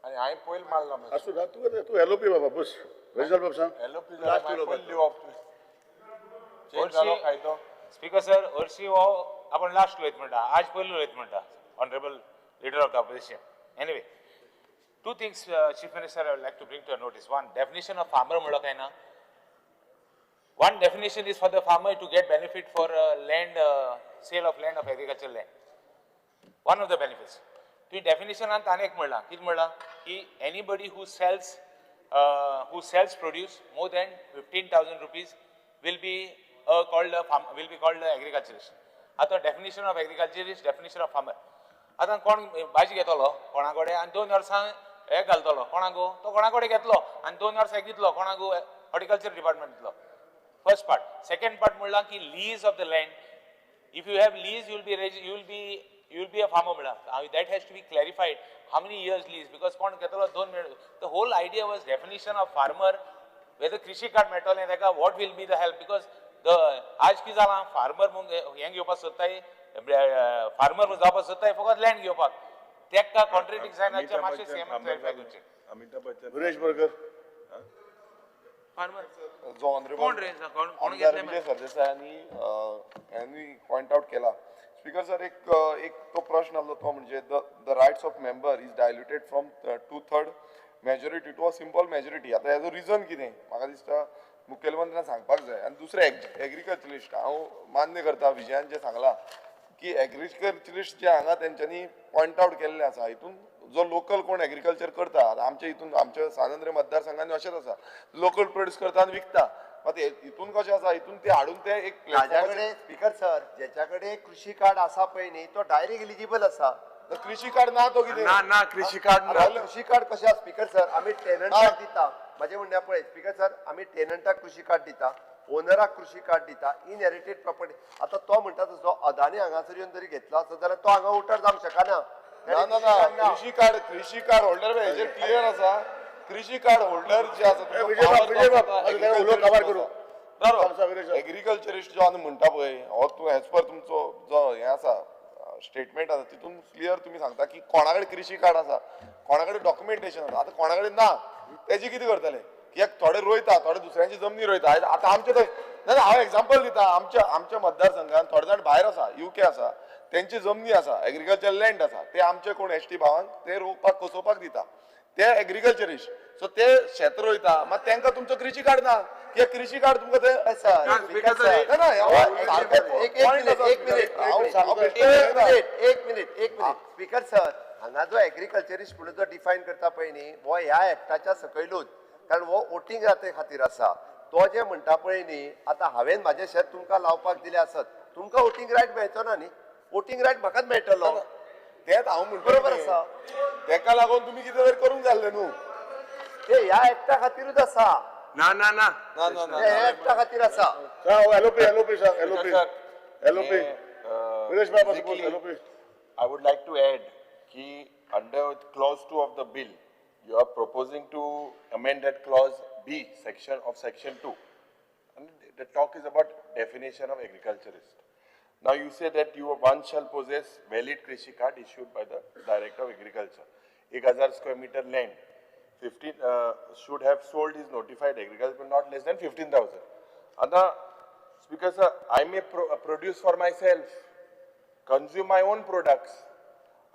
आनी हांवें पयलीं मारला असू दा, तू एलओपी बाबा बस. रेजिनल बाब सांग. स्पीकर सर, हरशी हो आपण लास्ट उलयत म्हणटा, आज पयलीं उलयत म्हणटा honourable leader of the opposition. Anyway, 2 things, Chief Minister, I would like to bring to your notice. One, definition of farmer म्हणलो काय ना. One definition is for the farmer to get benefit for land, sale of land of agricultural land. One of the benefits. तुम्ही डेफिनेशनान ताणें एक म्हणलां, कितें म्हणलां की anybody who sells produce more than 15,000 rupees will be called agriculturist. आता definition of agriculturist, definition of farmer. आता कोण भाजी घेतलो कोणा कडेन आनी 2 वर्सां हे घालतलो कोणाक, तो कोणा कडेन घेतलो आनी 2 वर्सां दितलो कोणाक, हॉर्टिकल्चर डिपार्टमेंट दितलो. first part. Second part म्हणला की lease of the land. If you have lease, you will be a farmer म्हणला. That has to be clarified. How many years lease? Because कोण घेतलो 2 minute. The whole idea was definition of farmer. Whether कृषी card मेळटलें तेका what will be the help? Because the आज कितें जालां farmer हें घेवपाक सोदताय farmer जावपाक सोदताय फकत land घेवपाक. तेका कॉन्ट्रडिक्शनाचे मातशें सेम क्लॅरिफाय करचें. अमिताभ बच्चन विरेश बर्गर. Farmer. जो ऑनरेबल कोण रे कोण आमदार घेतले विजय सरदेसायांनी यांनी पॉइंट आउट केला स्पीकर सर एक तो प्रश्न आलो तो म्हणजे the rights of member is diluted from 2/3 majority to a simple majority आता हेजो रिजन कितें म्हाका दिसता मुखेलमंत्र्यान सांगपाक जाय आनी दुसरें एग्रीकल्चरिस्ट हांव मान्य करता विजयान जें सांगलां की एग्रीकल्चरिस्ट जे हांगा तेंच्यांनी पॉइंट आउट केल्लें आसा हितून जो लोकल कोण एग्रीकल्चर करता आमच्या हितून आमच्या स्वातंत्र्य मतदारसंघांनी अशेंच आसा लोकल प्रोड्यूस करता आनी विकता मात हितून कशें आसा हितून ते हाडून ते एक ताज्याकडे स्पीकर सर ज्याच्याकडे कृषी कार्ड आसा पळय न्ही तो डायरेक्ट एलिजिबल आसा कृषी कार्ड ना तो कितें ना कृषी कार्ड ना कृषी कार्ड कशें आसा स्पीकर सर आमी टेनंटाक दिता माझे म्हणण्या पळय स्पीकर सर आमी टेनंटाक कृषी कार्ड दिता ओनराक कृषी कार्ड दिता इनहेरिटेड प्रॉपर्टी आता तो म्हणटा तसो अदानी हांगासर येवन जरी घेतलो आसत जाल्यार तो हांगा उतर जावंक शकना ना कृषी कार्ड होल्डर हेजेर क्लियर आसा कृषी कार्ड होल्डर जे आसा एग्रीकल्चरिस्ट जो आनी म्हणटा पळय हो तूं एज पर तुमचो जो हे आसा स्टेटमेंट आसा तितून क्लियर तुमी सांगता की कोणा कडेन कृषी कार्ड आसा कोणा कडेन डॉक्युमेंटेशन आसा आतां कोणा कडेन ना तेजी कितें करतले कित्याक थोडे रोयता थोडे दुसऱ्यांची जमनी रोयता आतां आमचे थंय ना हांव एग्जाम्पल दिता आमच्या मतदारसंघात थोडे जाण भायर आसा UK आसा तेंची जमनी आसा एग्रीकल्चर लँड आसा ते आमचे कोण ST भावांक ते रोवपाक कसोवपाक दिता ते एग्रीकल्चरिस्ट सो ते शेत रोयता मात तांकां तुमचो कृषी कार्ड ना कित्याक कृषी कार्ड तुमकां ते एक मिनिट स्पीकर सर हांगा जो एग्रीकल्चरिस्ट म्हणून जो डिफायन करता पळय न्ही हो ह्या एक्टाच्या सकयलूच कारण हो वोटींग जाते खातीर आसा तो जे म्हणटा पळय न्ही आतां हांवेन म्हाजें शेत तुमकां लावपाक दिलें आसत तुमकां वोटींग रायट मेळचो ना न्ही वोटींग रायट म्हाकाच मेळटलो तेच हांव म्हणटा बरोबर आसा तेका लागून तुमी कितें तरी करूंक जाल्लें न्हू ते ह्या एक्टा खातीरूच आसा ना ना ना ह्या एक्टा खातीर आसा LOP विरेश बाबा LOP I would like to add कि under clause 2 of the bill, you are proposing to amend that clause B, section 2. And the talk is about definition of agriculturist. Now you say that one shall possess valid Krishi card issued by the Director of Agriculture. 1000 square meter land, 15 should have sold his notified agriculture, but not less than 15,000. Other Speaker sir, I may produce for myself, consume my own products.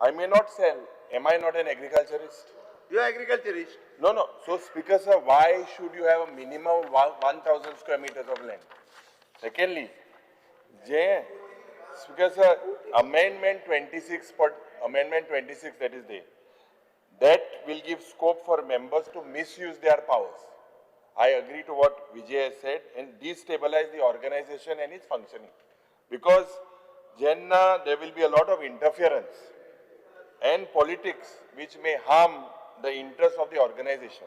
I may not sell. Am I not an agriculturist? You are agriculturist. No. So Speaker sir, why should you have a minimum 1,000 square meters of land? Secondly, Speaker sir, Amendment 26 that is there, that will give scope for members to misuse their powers. I agree to what Vijay has said and destabilize the organization and its functioning. Because there will be a lot of interference and politics which may harm the interests of the organization.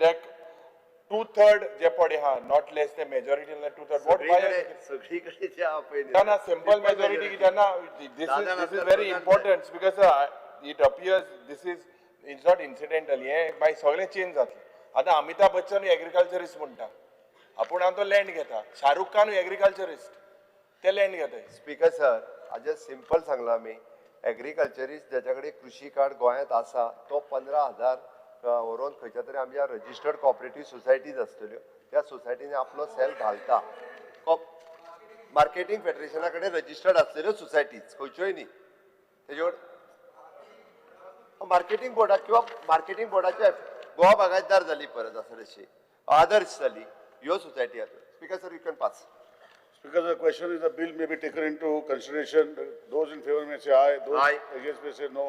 Like 2/3 jeopardy, not less than majority, 2/3. What? No, simple majority. This is very important because it appears it's not incidental. By सगळे change जातले. आता Amitabh Bachchan agriculturist म्हणटा आपण तो land घेता Shahrukh Khan agriculturist ते land घेताय speaker sir आज सिंपल सांगला मी एग्रीकल्चरिस्ट ज्याच्याकडे कृषी कार्ड गोंयांत आसा तो 15,000 व्हरून खंयच्या तरी आमच्या रजिस्टर्ड कॉपरेटिव्ह सोसायटीज आसतल्यो त्या सोसायटीने आपलो सेल घालता मार्केटिंग फेडरेशना कडेन रजिस्टर्ड आसलेल्यो सोसायटीज खंयच्योय न्ही तेजे मार्केटिंग बोर्डाक किंवा मार्केटिंग बोर्डाचे गोवा बागायतदार जाली परत असं तशी आदर्श जाली ह्यो सोसायटी आसा speaker sir you can pass Speaker, the question is the bill may be taken into consideration. Those in favor may say aye. Those Aye. against may say no.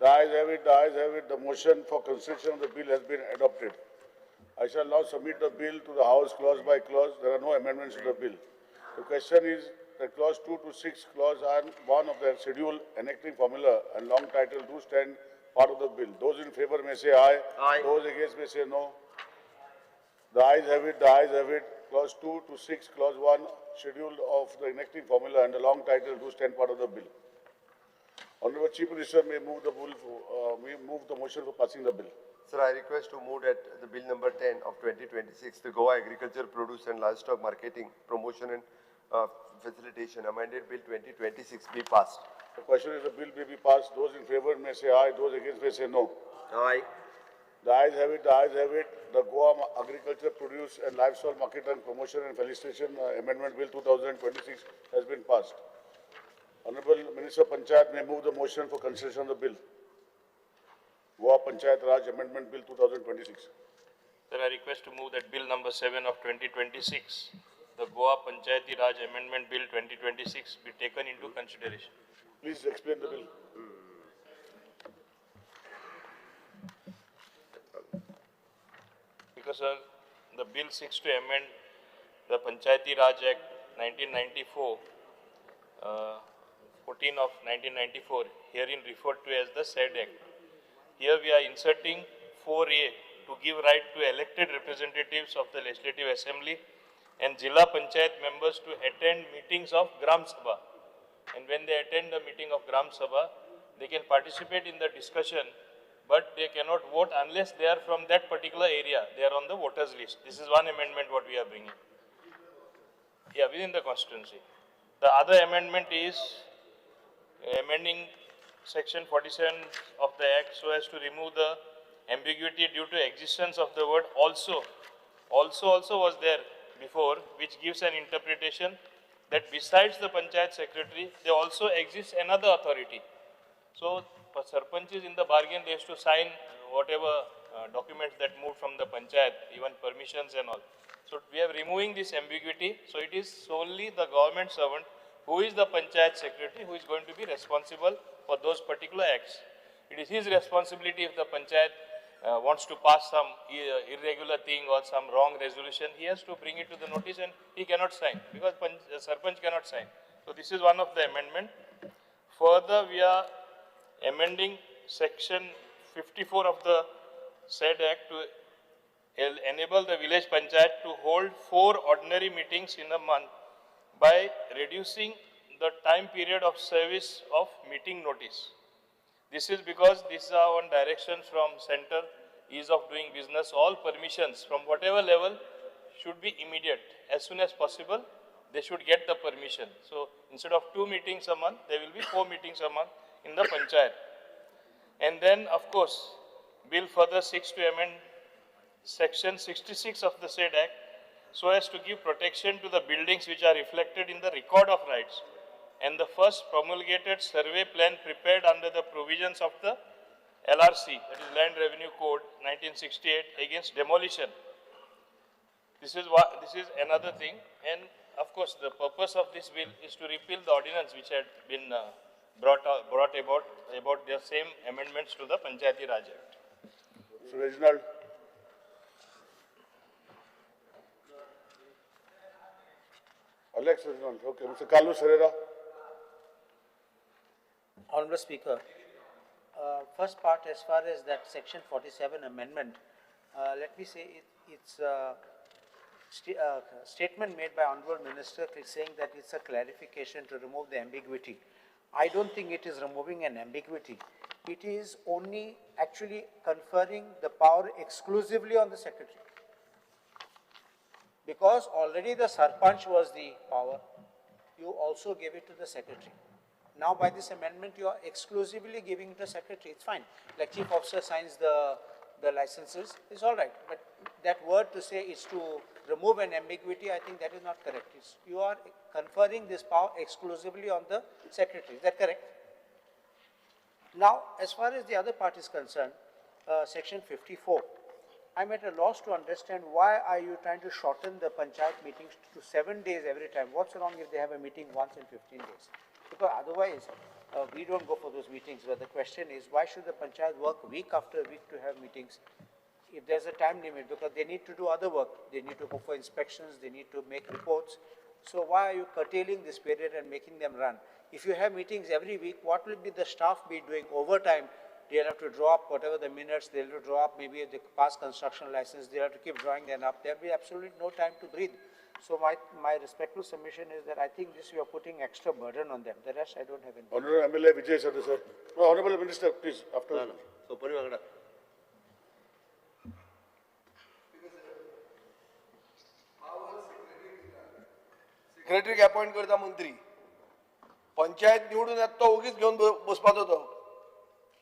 The ayes have it. The ayes have it. The motion for consideration of the bill has been adopted. I shall now submit the bill to the House clause by clause. There are no amendments to the bill. The question is that clause 2 to 6 clause are one of the schedule enacting formula and long title do stand part of the bill. Those in favor may say aye. Aye. Those against may say no. The ayes have it. The ayes have it. clause 2 to 6, clause 1, schedule of the enacting formula and the long title to stand part of the bill. Honorable Chief Minister may move the bill, may move the motion for passing the bill. Sir, I request to move that the bill number 10 of 2026, the Goa Agriculture, Produce and Livestock Marketing, Promotion and Facilitation, amended bill 2026 be passed. The question is the bill may be passed. Those in favor may say aye, those against may say no. Aye. The ayes have it, the ayes have it. The Goa Agriculture, Produce and Livestock Marketing, Promotion and Facilitation Amendment Bill 2026 has been passed. Honorable Minister Panchayat may move the motion for consideration of the bill. Goa Panchayat Raj Amendment Bill 2026. Sir, I request to move that bill number 7 of 2026, the Goa Panchayati Raj Amendment Bill 2026 be taken into consideration. Please explain the bill. Because the bill seeks to amend the Panchayati Raj Act 1994, 14 of 1994, herein referred to as the SAID Act. Here we are inserting 4A to give right to elected representatives of the Legislative Assembly and Jilla Panchayat members to attend meetings of Gram Sabha. And when they attend the meeting of Gram Sabha, they can participate in the discussion, but they cannot vote unless they are from that particular area. They are on the voters list. This is one amendment what we are bringing. Yeah, within the constituency. The other amendment is amending section 47 of the Act so as to remove the ambiguity due to existence of the word also. Also was there before, which gives an interpretation that besides the Panchayat Secretary, there also exists another authority. So, for Sarpanchis in the bargain, they have to sign whatever documents that move from the Panchayat, even permissions and all. So, we are removing this ambiguity. So, it is solely the government servant who is the Panchayat Secretary who is going to be responsible for those particular acts. It is his responsibility if the Panchayat wants to pass some irregular thing or some wrong resolution, he has to bring it to the notice and he cannot sign because Sarpanch cannot sign. So, this is one of the amendment. Further, we are amending section 54 of the said act to enable the village panchayat to hold 4 ordinary meetings in a month by reducing the time period of service of meeting notice. This is because these are on directions from center, ease of doing business, all permissions from whatever level should be immediate. As soon as possible, they should get the permission. So, instead of 2 meetings a month, there will be 4 meetings a month in the panchayat. And then, of course, bill further seeks to amend section 66 of the said act so as to give protection to the buildings which are reflected in the record of rights and the first promulgated survey plan prepared under the provisions of the LRC, that is Land Revenue Code 1968, against demolition. This is another thing, and of course the purpose of this bill is to repeal the ordinance which had been brought about the same amendments to the Panchayati Raj Act. So, Reginald. Alex Reginald, okay. Mr. Carlos Herrera. Honorable Speaker, first part as far as that section 47 amendment, let me say it's a statement made by Honorable Minister saying that it's a clarification to remove the ambiguity. I don't think it is removing an ambiguity. It is only actually conferring the power exclusively on the Secretary. Because already the Sarpanch was the power, you also gave it to the Secretary. Now by this amendment, you are exclusively giving it to the Secretary. It's fine. Like Chief Officer signs the licenses, it's all right. But that word to say is to remove an ambiguity, I think that is not correct. You are conferring this power exclusively on the Secretary. Is that correct? Now, as far as the other part is concerned, section 54, I'm at a loss to understand why are you trying to shorten the panchayat meetings to 7 days every time. What's wrong if they have a meeting once in 15 days? Because otherwise, we don't go for those meetings. But the question is, why should the panchayat work week after week to have meetings if there's a time limit? Because they need to do other work. They need to go for inspections. They need to make reports. So why are you curtailing this period and making them run? If you have meetings every week, what will be the staff be doing overtime? They'll have to draw up whatever the minutes, they'll have to draw up maybe if they pass construction license, they'll have to keep drawing them up. There'll be absolutely no time to breathe. So my respectful submission is that I think this, you are putting extra burden on them. The rest I don't have any. Honorable MLA Vijay Sadu, sir. No, Honorable Minister, please, after. सेक्रेटरीक appoint करता मंत्री पंचायत निवडून येता तो उगीच घेवन बसपाचो तो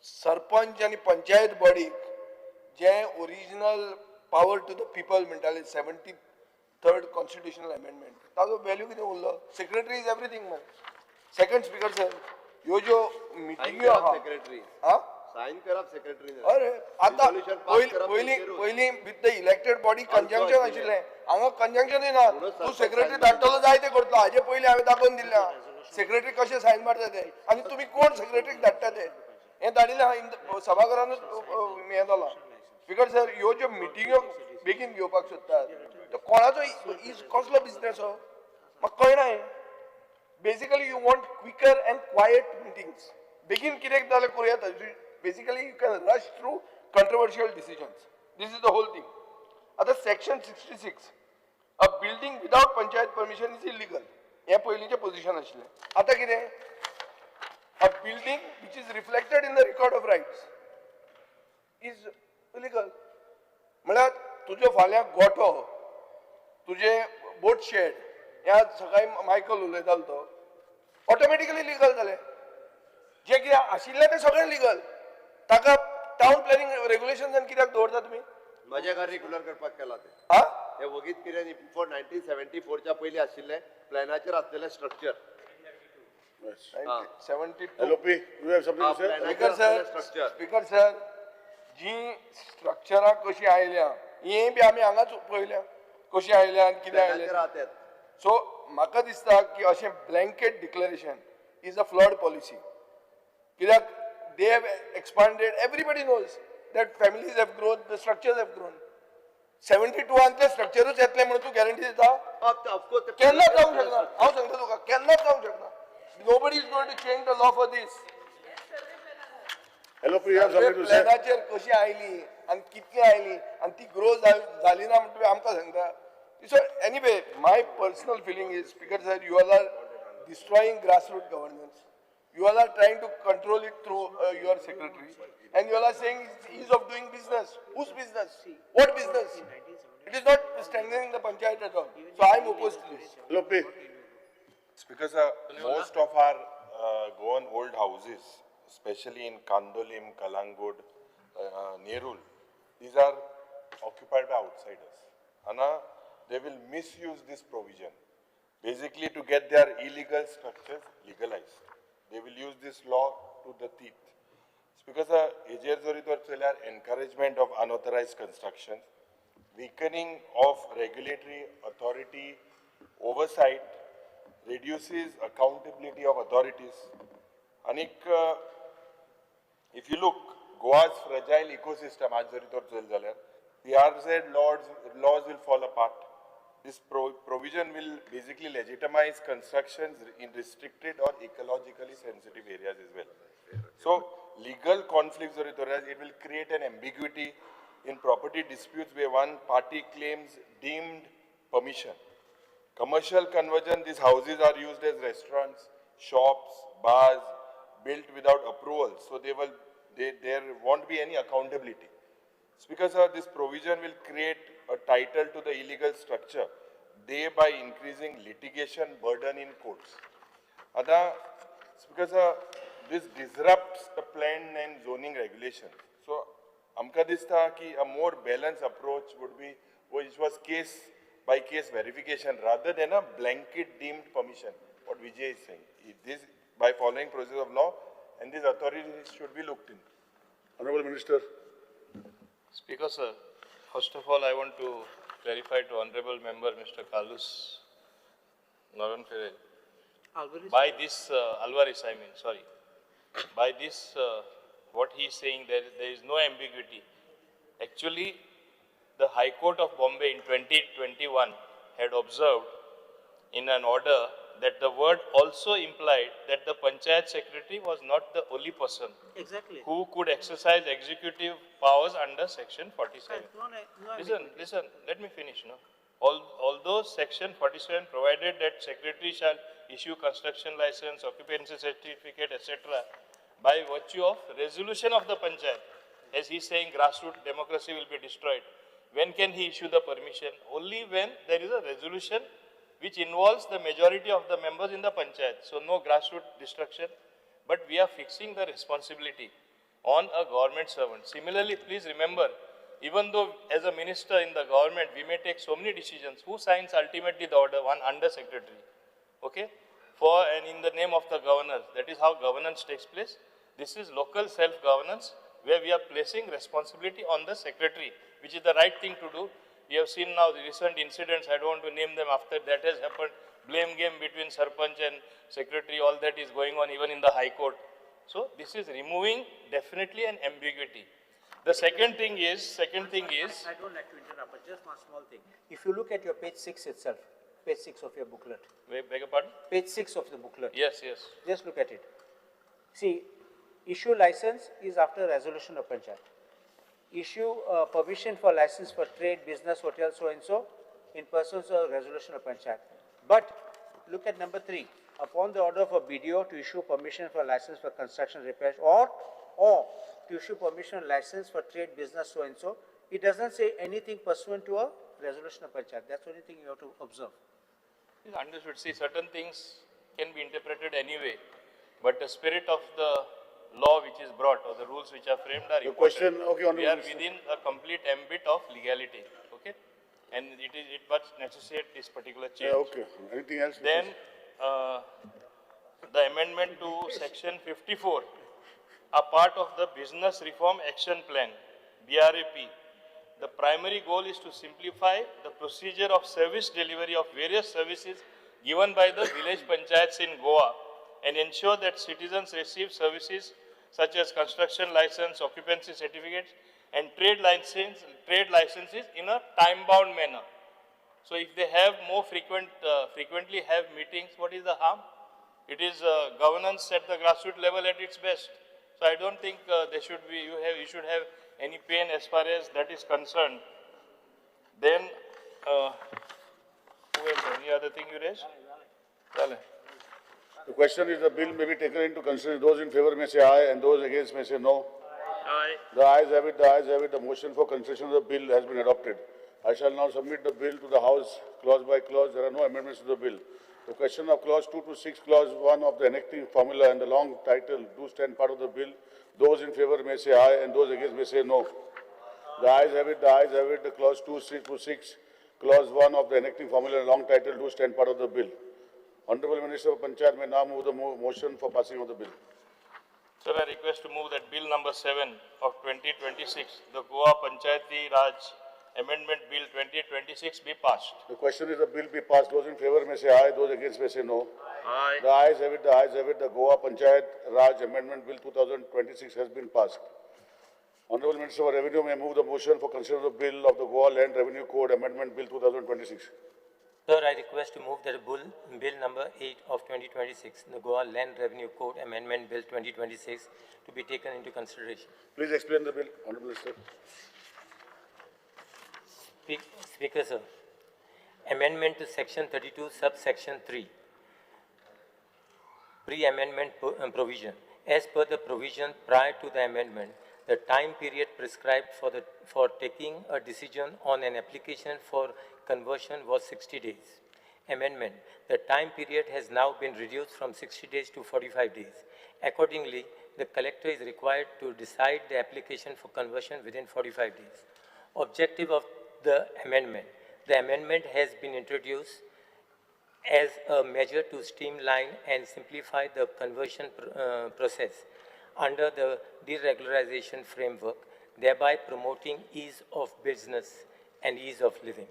सरपंच आनी पंचायत बॉडीक जे original power to the people म्हणटाले 73rd कॉन्स्टिट्युशनल अमेंडमेंट ताजो व्हॅल्यू कितें उरलो secretary is everything man second speaker sir ह्यो ज्यो मिटिंग्यो आहा सेक्रेटरी हा साइन करप सेक्रेटरी अरे आता पयली with the elected body conjunction आशिल्लें हांगा कंजंक्शनूय ना तूं सेक्रेटरी धाडटलो जाय ते करतलो हाजे पयलीं हांवें दाखोवन दिल्या सेक्रेटरी कशें सायन मारता ते आनी तुमी कोण सेक्रेटरीक धाडटा ते हें धाडिल्लें हांवें सभाघरानूच हें जाला स्पीकर सर ह्यो ज्यो मिटिंग्यो बेगीन घेवपाक सोदतात तो कोणाचो कसलो बिझनेस हो म्हाका कळना हें basically you want quicker and quiet meetings बेगीन कितें जालें करूं येता basically you can rush through controversial decisions. This is the whole thing. Other section 66, a building without panchayat permission is illegal. हे पयलींचे पोझिशन आशिल्लें. आतां कितें? A building which is reflected in the record of rights is illegal. म्हळ्यार तुजो फाल्यां गोठो, तुजे बोट shade, ह्या सकाळी मायकल उलयतालो तो, ऑटोमॅटिकली लिगल जालें. जे कितें आशिल्लें तें सगळें लिगल. ताका टाउन प्लॅनिंग रेग्युलेशन कित्याक दवरता तुमी मजा घर रेग्युलर करपाक केला ते हा हे वगीत कितें न्ही बिफोर 1974 च्या पयलीं आशिल्लें प्लॅनाचेर आसलेलें structure 72 LOP, you have something to say? Speaker sir जी स्ट्रक्चरां कशी आयल्या ही बी आमी हांगाच पळयल्या कशी आयल्या आनी कितें आयल्या सो म्हाका दिसता की अशें blanket declaration is a flawed policy कित्याक they have expanded. Everybody knows that families have grown, the structures have grown. 72 antले structures येतले म्हणून तू गॅरंटी दिता केन्नाच जावंक शकना हांव सांगता तुका केन्नाच जावंक शकना nobody is going to change the law for this LOP, you have something to say? प्लॅनाचेर कशी आयली आनी कितली आयली आनी ती ग्रो जाली ना म्हणून तुमी आमकां सांगता so anyway my personal feeling is speaker sir you all are destroying grassroots governance. You all are trying to control it through your secretary, and you all are saying it's ease of doing business. Whose business? What business? It is not strengthening the panchayat at all. So I am opposed to this. LOP. Because most of our gone old houses, especially in Kandolim, Kalangud, Nerul, these are occupied by outsiders. And they will misuse this provision, basically to get their illegal structures legalized. They will use this law to the teeth. It's because encouragement of unauthorized construction, weakening of regulatory authority oversight, reduces accountability of authorities. Anik, if you look, Goa's fragile ecosystem, PRZ laws will fall apart. This provision will basically legitimize constructions in restricted or ecologically sensitive areas as well. So legal conflicts, it will create an ambiguity in property disputes where one party claims deemed permission. Commercial conversion, these houses are used as restaurants, shops, bars, built without approval. So there won't be any accountability. Because this provision will create a title to the illegal structure, thereby increasing litigation burden in courts. Because this disrupts the plan and zoning regulations. So, amka dista ki a more balanced approach would be, which was case by case verification rather than a blanket deemed permission. What Vijay is saying, this by following process of law, and these authorities should be looked in. Honorable Minister. Speaker, sir, first of all, I want to clarify to Honorable Member Mr. Kalus Naran Ferel. By this, Alvarez, I mean, sorry. By this, what he is saying, there is no ambiguity. Actually, the High Court of Bombay in 2021 had observed in an order that the word also implied that the Panchayat Secretary was not the only person who could exercise executive powers under Section 47. Listen, let me finish, no? Although section 47 provided that secretary shall issue construction license, occupancy certificate, etc. by virtue of resolution of the panchayat, as he is saying grassroots democracy will be destroyed. When can he issue the permission? Only when there is a resolution which involves the majority of the members in the panchayat. So no grassroots destruction, but we are fixing the responsibility on a government servant. Similarly, please remember, even though as a minister in the government, we may take so many decisions, who signs ultimately the order? One under secretary, okay? For and in the name of the governor, that is how governance takes place. This is local self-governance, where we are placing responsibility on the secretary, which is the right thing to do. We have seen now the recent incidents, I don't want to name them after that has happened, blame game between Sarpanch and secretary, all that is going on even in the High Court. So this is removing definitely an ambiguity. The second thing is, I don't like to interrupt, but just one small thing. If you look at your page 6 itself, page 6 of your booklet. Wait, beg your pardon? Page 6 of the booklet. Yes, yes. Just look at it. See, issue license is after resolution of panchayat. Issue permission for license for trade, business, hotel, so and so, in persons of resolution of panchayat. But look at number 3. Upon the order of a BDO to issue permission for license for construction repairs or to issue permission license for trade, business, so and so, it doesn't say anything pursuant to a resolution of panchayat. That's the only thing you have to observe. It's understood. See, certain things can be interpreted anyway, but the spirit of the law which is brought or the rules which are framed are The important. question, okay, We are Honorable Minister. within a complete ambit of legality, okay? And it must necessitate this particular change. Yeah, okay. Anything else? Then, the amendment to section 54, a part of the Business Reform Action Plan, BRAP. The primary goal is to simplify the procedure of service delivery of various services given by the village panchayats in Goa and ensure that citizens receive services such as construction license, occupancy certificates, and trade licenses in a time-bound manner. So if they have more frequently have meetings, what is the harm? It is governance at the grassroots level at its best. So I don't think there should be, you should have any pain as far as that is concerned. Then, who else? Any other thing you raised? Chale. The question is the bill may be taken into consideration. Those in favor may say aye and those against may say no. Aye. The ayes have it, the ayes have it. The motion for consideration of the bill has been adopted. I shall now submit the bill to the House clause by clause. There are no amendments to the bill. The question of clause 2 to 6, clause 1 of the enacting formula and the long title do stand part of the bill. Those in favor may say aye and those against may say no. The ayes have it, the ayes have it. The clause 2 to 6, clause 1 of the enacting formula and long title do stand part of the bill. Honorable Minister of Panchayat may now move the motion for passing of the bill. Sir, I request to move that bill number 7 of 2026, the Goa Panchayati Raj Amendment Bill 2026 be passed. The question is the bill be passed. Those in favor may say aye, those against may say no. Aye. The ayes have it, the ayes have it. The Goa Panchayat Raj Amendment Bill 2026 has been passed. Honorable Minister for Revenue may move the motion for consideration of the bill of the Goa Land Revenue Code Amendment Bill 2026. Sir, I request to move that bill number 8 of 2026, the Goa Land Revenue Code Amendment Bill 2026, to be taken into consideration. Please explain the bill, Honorable Minister. Speaker, sir. Amendment to Section 32, subsection 3. Pre-amendment provision. As per the provision prior to the amendment, the time period prescribed for taking a decision on an application for conversion was 60 days. Amendment. The time period has now been reduced from 60 days to 45 days. Accordingly, the collector is required to decide the application for conversion within 45 days. Objective of the amendment. The amendment has been introduced as a measure to streamline and simplify the conversion process under the deregularization framework, thereby promoting ease of business and ease of living.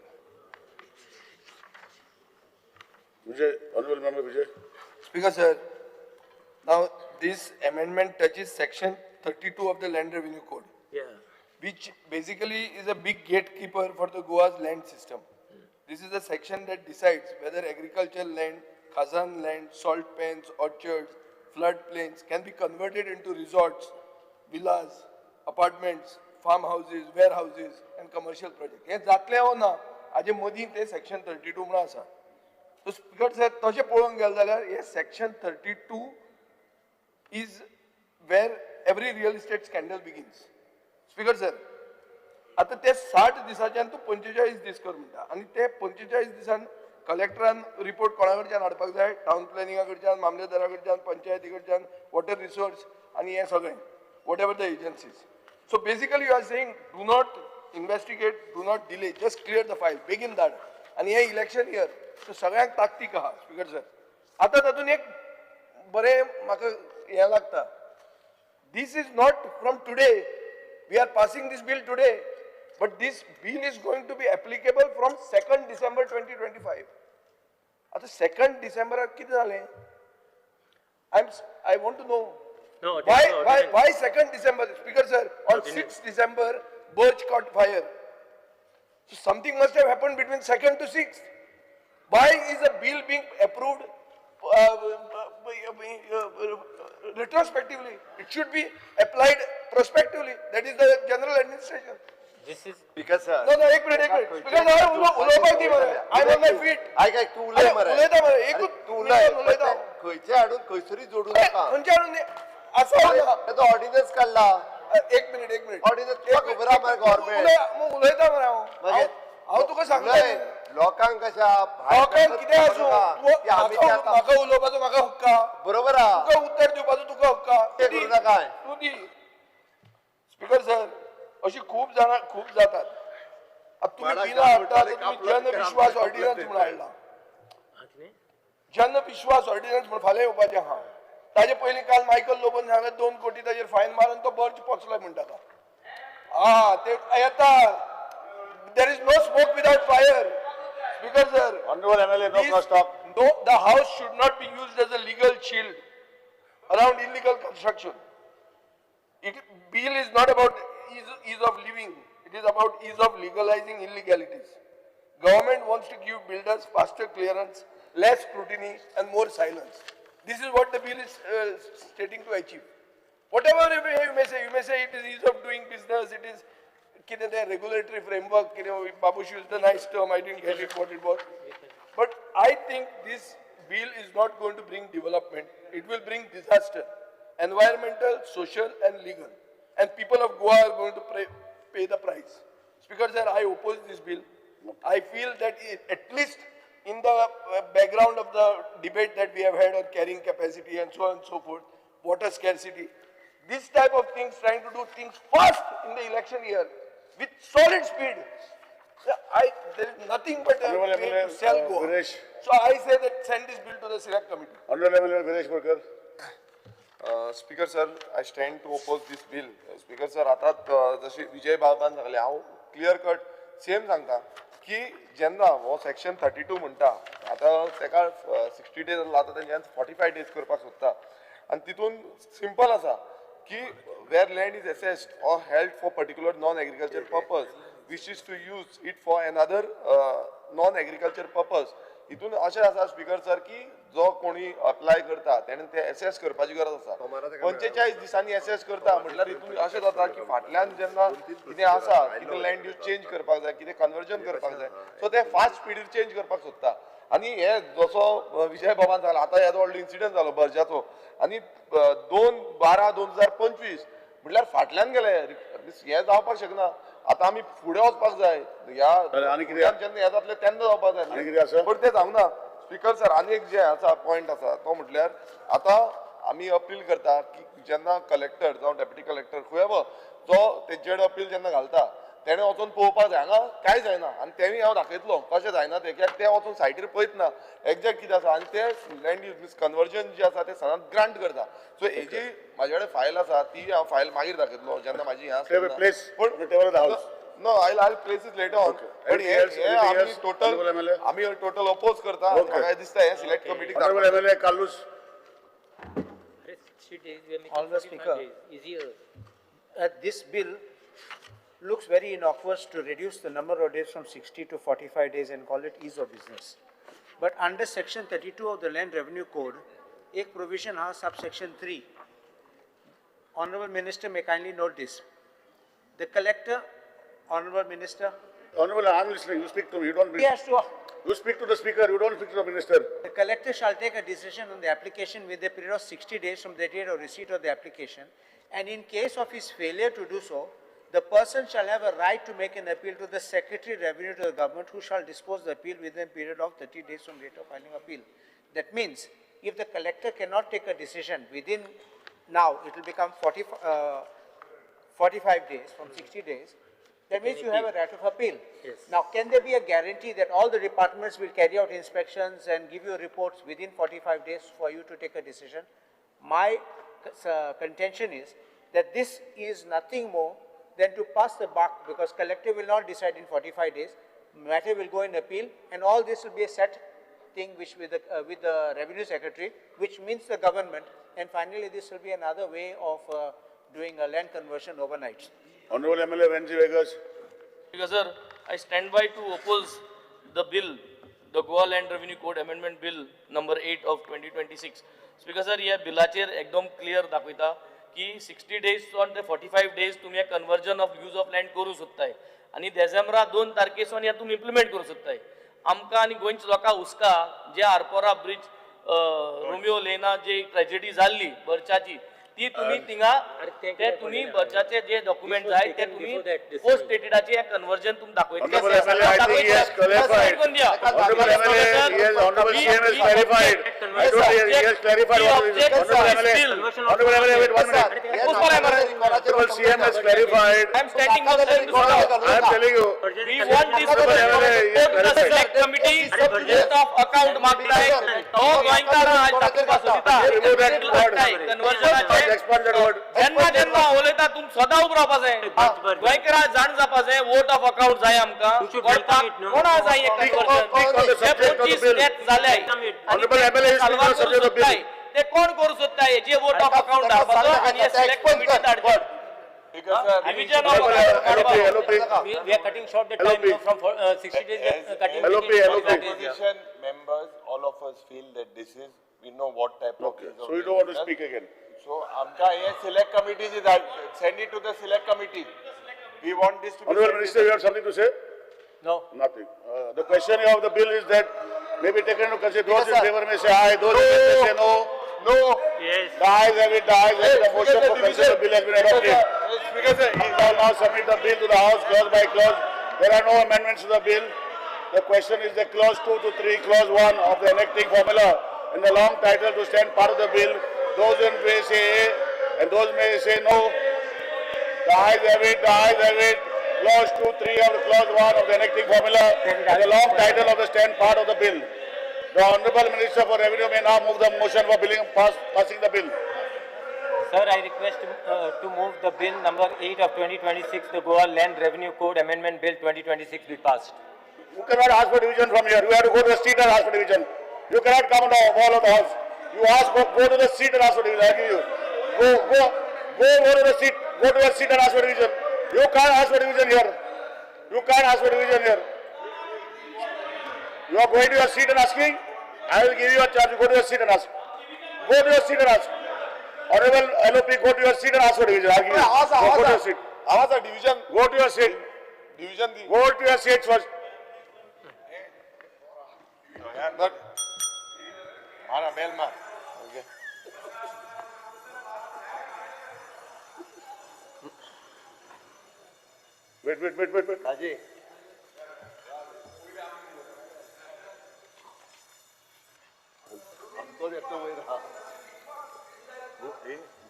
Vijay, Honorable Member Vijay. Speaker, sir, now this amendment touches section 32 of the Land Revenue Code. Yeah. Which basically is a big gatekeeper for the Goa's land system. This is the section that decides whether agricultural land, khazan land, salt pans, orchards, floodplains can be converted into resorts, villas, apartments, farmhouses, warehouses and commercial projects. हे जातले हो ना हाजे मदीं ते section 32 म्हणून आसा. So speaker sir तशें पळोवंक गेलें जाल्यार हे section 32 is where every real estate scandal begins. Speaker sir आता ते 60 दिसाच्यान तूं 45 दीस कर म्हणटा आनी ते 45 दिसान कलेक्टरान रिपोर्ट कोणा कडच्यान हाडपाक जाय, टावन प्लॅनिंगा कडच्यान, मामलेदारा कडच्यान, पंचायती कडच्यान, वॉटर रिसोर्स आनी हें सगळें whatever the agencies. So basically you are saying do not investigate, do not delay, just clear the file, बेगीन धाड. आनी हे इलेक्शन इयर सो सगळ्यांक ताकतीक आहा. स्पीकर सर आतां तातूंत एक बरें म्हाका हें लागता. This is not from today. We are passing this bill today, but this bill is going to be applicable from 2nd December 2025. At 2nd December कितें जालें? I want to know why 2nd December, Speaker sir, on 6th December Birch caught fire. So something must have happened between 2nd to 6th. Why is a bill being approved retrospectively? It should be applied prospectively. That is the general administration. This is Speaker sir. No, एक minute. Speaker sir, उलोवपाक दी मरे. I'm on my feet. तू उलय मरे. उलयता मरे. एकूच तू उलय. उलयता. खंयचे हाडून खंयसरी जोडू नका. खंयचे हाडून असं तो ऑर्डिनन्स काढला. एक मिनिट. ऑर्डिनन्स तुका खबर आहा मरे गव्हर्नमेंट. उलयता मरे हांव तुका सांगता. लोकांक कशा लोकांक कितें आसूं म्हाका उलोवपाचो म्हाका हक्क आहा. बरोबर आहा. तुका उत्तर दिवपाचो तुका हक्क आहा. ते करू नका. तूं दी. स्पीकर सर अशी खूब जाणां खूब जातात. आतां तुम्ही बिलां हाडटा तुम्ही जनविश्वास ऑर्डिनन्स म्हणून हाडला. जनविश्वास ऑर्डिनन्स म्हणून फाल्यां येवपाचें आहा. ताजे पयलीं काल मायकल लोबन सांगत 2 कोटी ताजेर फायन मारून तो बर्च पोचलाय म्हणटा. ते येता. There is no smoke without fire. Speaker sir. Honorable MLA, no cross talk. No, the house should not be used as a legal shield around illegal construction. Bill is not about ease of living. It is about ease of legalizing illegalities. Government wants to give builders faster clearance, less scrutiny, and more silence. This is what the bill is stating to achieve. Whatever you may say it is ease of doing business. It is the regulatory framework. Babush used a nice term. I didn't get it what it was. But I think this bill is not going to bring development. It will bring disaster, environmental, social, and legal. And people of Goa are going to pay the price. Speaker sir, I oppose this bill. I feel that at least in the background of the debate that we have had on carrying capacity and so on and so forth, water scarcity, this type of things, trying to do things fast in the election year with solid speed. There is nothing but a way to sell Goa. So I say that send this bill to the select committee. Honorable MLA Viresh Burkar. Speaker sir, I stand to oppose this bill. Speaker sir, आता जशी विजय बाबान सांगले, हांव clear cut same सांगता की जेन्ना हो section 32 म्हणटा, आतां तेका 60 days आतां तेंच्यान 45 days करपाक सोदता. आनी तितून सिंपल आसा की where land is assessed or held for particular non-agriculture purpose wishes to use it for another non-agriculture purpose. हितून अशें आसा स्पीकर सर की जो कोणी अप्लाय करता तेणें ते एसेस करपाची गरज आसा. 45 दिसांनी एसेस करता म्हटल्यार हितून अशें जाता की फाटल्यान जेन्ना कितें आसा, कितें लँड यूज चेंज करपाक जाय, कितें कन्वर्जन करपाक जाय, सो ते फास्ट स्पीडीर चेंज करपाक सोदता. आनी हे जसो विजय बाबान सांगला, आतां येदो व्हडलो इन्सिडंट जालो बर्जाचो, आनी 2/12/2025 म्हटल्यार फाटल्यान गेले. हे जावपाक शकना. आतां आमी फुडें वचपाक जाय. जेन्ना हे जातले तेन्ना जावपाक जाय, पण ते जावना. स्पीकर सर, आनी एक जे आसा पॉयंट आसा तो म्हटल्यार आतां आमी अपील करता की जेन्ना कलेक्टर जावं डेप्युटी कलेक्टर खुंयेवर जो तेंचेर अपील जेन्ना घालता तेणें वचून पळोवपाक जाय हांगा कांय जायना. आनी तेंय हांव दाखयतलो कशें जायना तें, कित्याक ते वचून सायटीर पळयतना एक्झॅक्ट कितें आसा. आनी ते लँड यूज मीन्स कन्वर्जन जे आसा ते सदांच ग्रांट करता. सो हेजी म्हाजे कडेन फायल आसा, ती हांव फायल मागीर दाखयतलो जेन्ना म्हाजी हें आसता. No, I'll place it later on. But आमी टोटल oppose करता. म्हाका दिसता हे select committee. Honorable MLA Kalus. Honorable Speaker, this bill looks very innocuous to reduce the number of days from 60 to 45 days and call it ease of business. But under section 32 of the Land Revenue Code, एक provision has subsection 3. Honorable Minister may kindly note this. The collector, Honorable Minister. Honorable, I'm listening. You speak to me. You don't. He has to, You speak to the speaker. You don't speak to the minister. the collector shall take a decision on the application with a period of 60 days from the date of receipt of the application. And in case of his failure to do so, the person shall have a right to make an appeal to the Secretary Revenue to the government, who shall dispose the appeal within a period of 30 days from date of filing appeal. That means, if the collector cannot take a decision within, now it will become 45 days from 60 days, that means you have a right of appeal. Yes. Now, can there be a guarantee that all the departments will carry out inspections and give you reports within 45 days for you to take a decision? My contention is that this is nothing more than to pass the buck, because collector will not decide in 45 days, matter will go in appeal, and all this will be a set thing which with the Revenue Secretary, which means the government, and finally this will be another way of doing a land conversion overnight. Honorable MLA Venzi Vegas. Because sir, I stand by to oppose the bill, the Goa Land Revenue Code Amendment Bill number 8 of 2026. Because sir, या बिलाचेर एकदम clear दाखवता की 60 days on the 45 days तुम्ही conversion of use of land करू शकताय आणि डिसेंबरा 2 तारखेसून या तुम्ही implement करू शकताय. आमका आणि गोंयच लोका हुस्का जे आरपोरा ब्रिज रोमियो लेना जे ट्रेजेडी जाल्ली बर्चाची ती तुम्ही तिंगा ते तुम्ही बर्चाचे जे डॉक्युमेंट आहे ते तुम्ही पोस्ट डेटेडाचे एक कन्वर्जन तुम्ही दाखवता. Honorable MLA, I think he has clarified. Honorable MLA, yes, Honorable CM has clarified. I don't hear, he has clarified what is it. Honorable MLA, wait 1 minute. Honorable CM has clarified. I am standing up saying this. I am telling you. We want this to the select committee list of account मागता है. तो गोयंका आज दाखवपास होता. Remove that word. कन्वर्जनाचे Expand that word. जेन्ना उलयता तुम सदां उब रावपा जाय. गोयंकरा जाण जावपा जाय वोट ऑफ अकाउंट जाय आमकां. कोणा जाय एक कन्वर्जन. जे 25 डेथ जाले. Honorable MLA is speaking on the subject of bill. ते कोण करू सोदता जे वोट ऑफ अकाउंट दाखवतो आणि सिलेक्ट कमिटी धाडटा. Division of LOP. We are cutting short the time now from 60 days, we are cutting. LOP. Opposition members, all of us feel that this is, we know what type of. Okay, so you don't want to speak again. So, amka ye select committee is send it to the select committee. We want this to be. Honorable Minister, you have something to say? No. Nothing. The question of the bill is that may be taken into consideration. Those in favor may say aye, those against may say no. No. Yes. The ayes have it, the ayes have it. The motion for consider the bill has been adopted. Speaker sir, We shall now submit the bill to the House clause by clause. There are no amendments to the bill. The question is the clause 2 to 3, clause 1 of the enacting formula and the long title to stand part of the bill. Those in may say A and those may say no. The ayes have it, the ayes have it. Clause 2, 3 of the clause 1 of the enacting formula and the long title of the stand part of the bill. The Honorable Minister for Revenue may now move the motion for passing the bill. Sir, I request to move the bill number 8 of 2026, the Goa Land Revenue Code Amendment Bill 2026 be passed. You cannot ask for division from here. You have to go to the street and ask for division. You cannot come on the wall of the house. You ask, go to the street and ask for division. I give you. Go to the street. Go to your seat and ask for division. You can't ask for division here. You can't ask for division here. You are going to your seat and asking. I will give you a charge. Go to your seat and ask. Go to your seat and ask. Honorable LOP, go to your seat and ask for division. I will give you. Go to your seat. division. Go to your seat. Division Go to your seat first. Mara bell mar. Okay. Wait. Raji. हमको व्यक्त हो रहा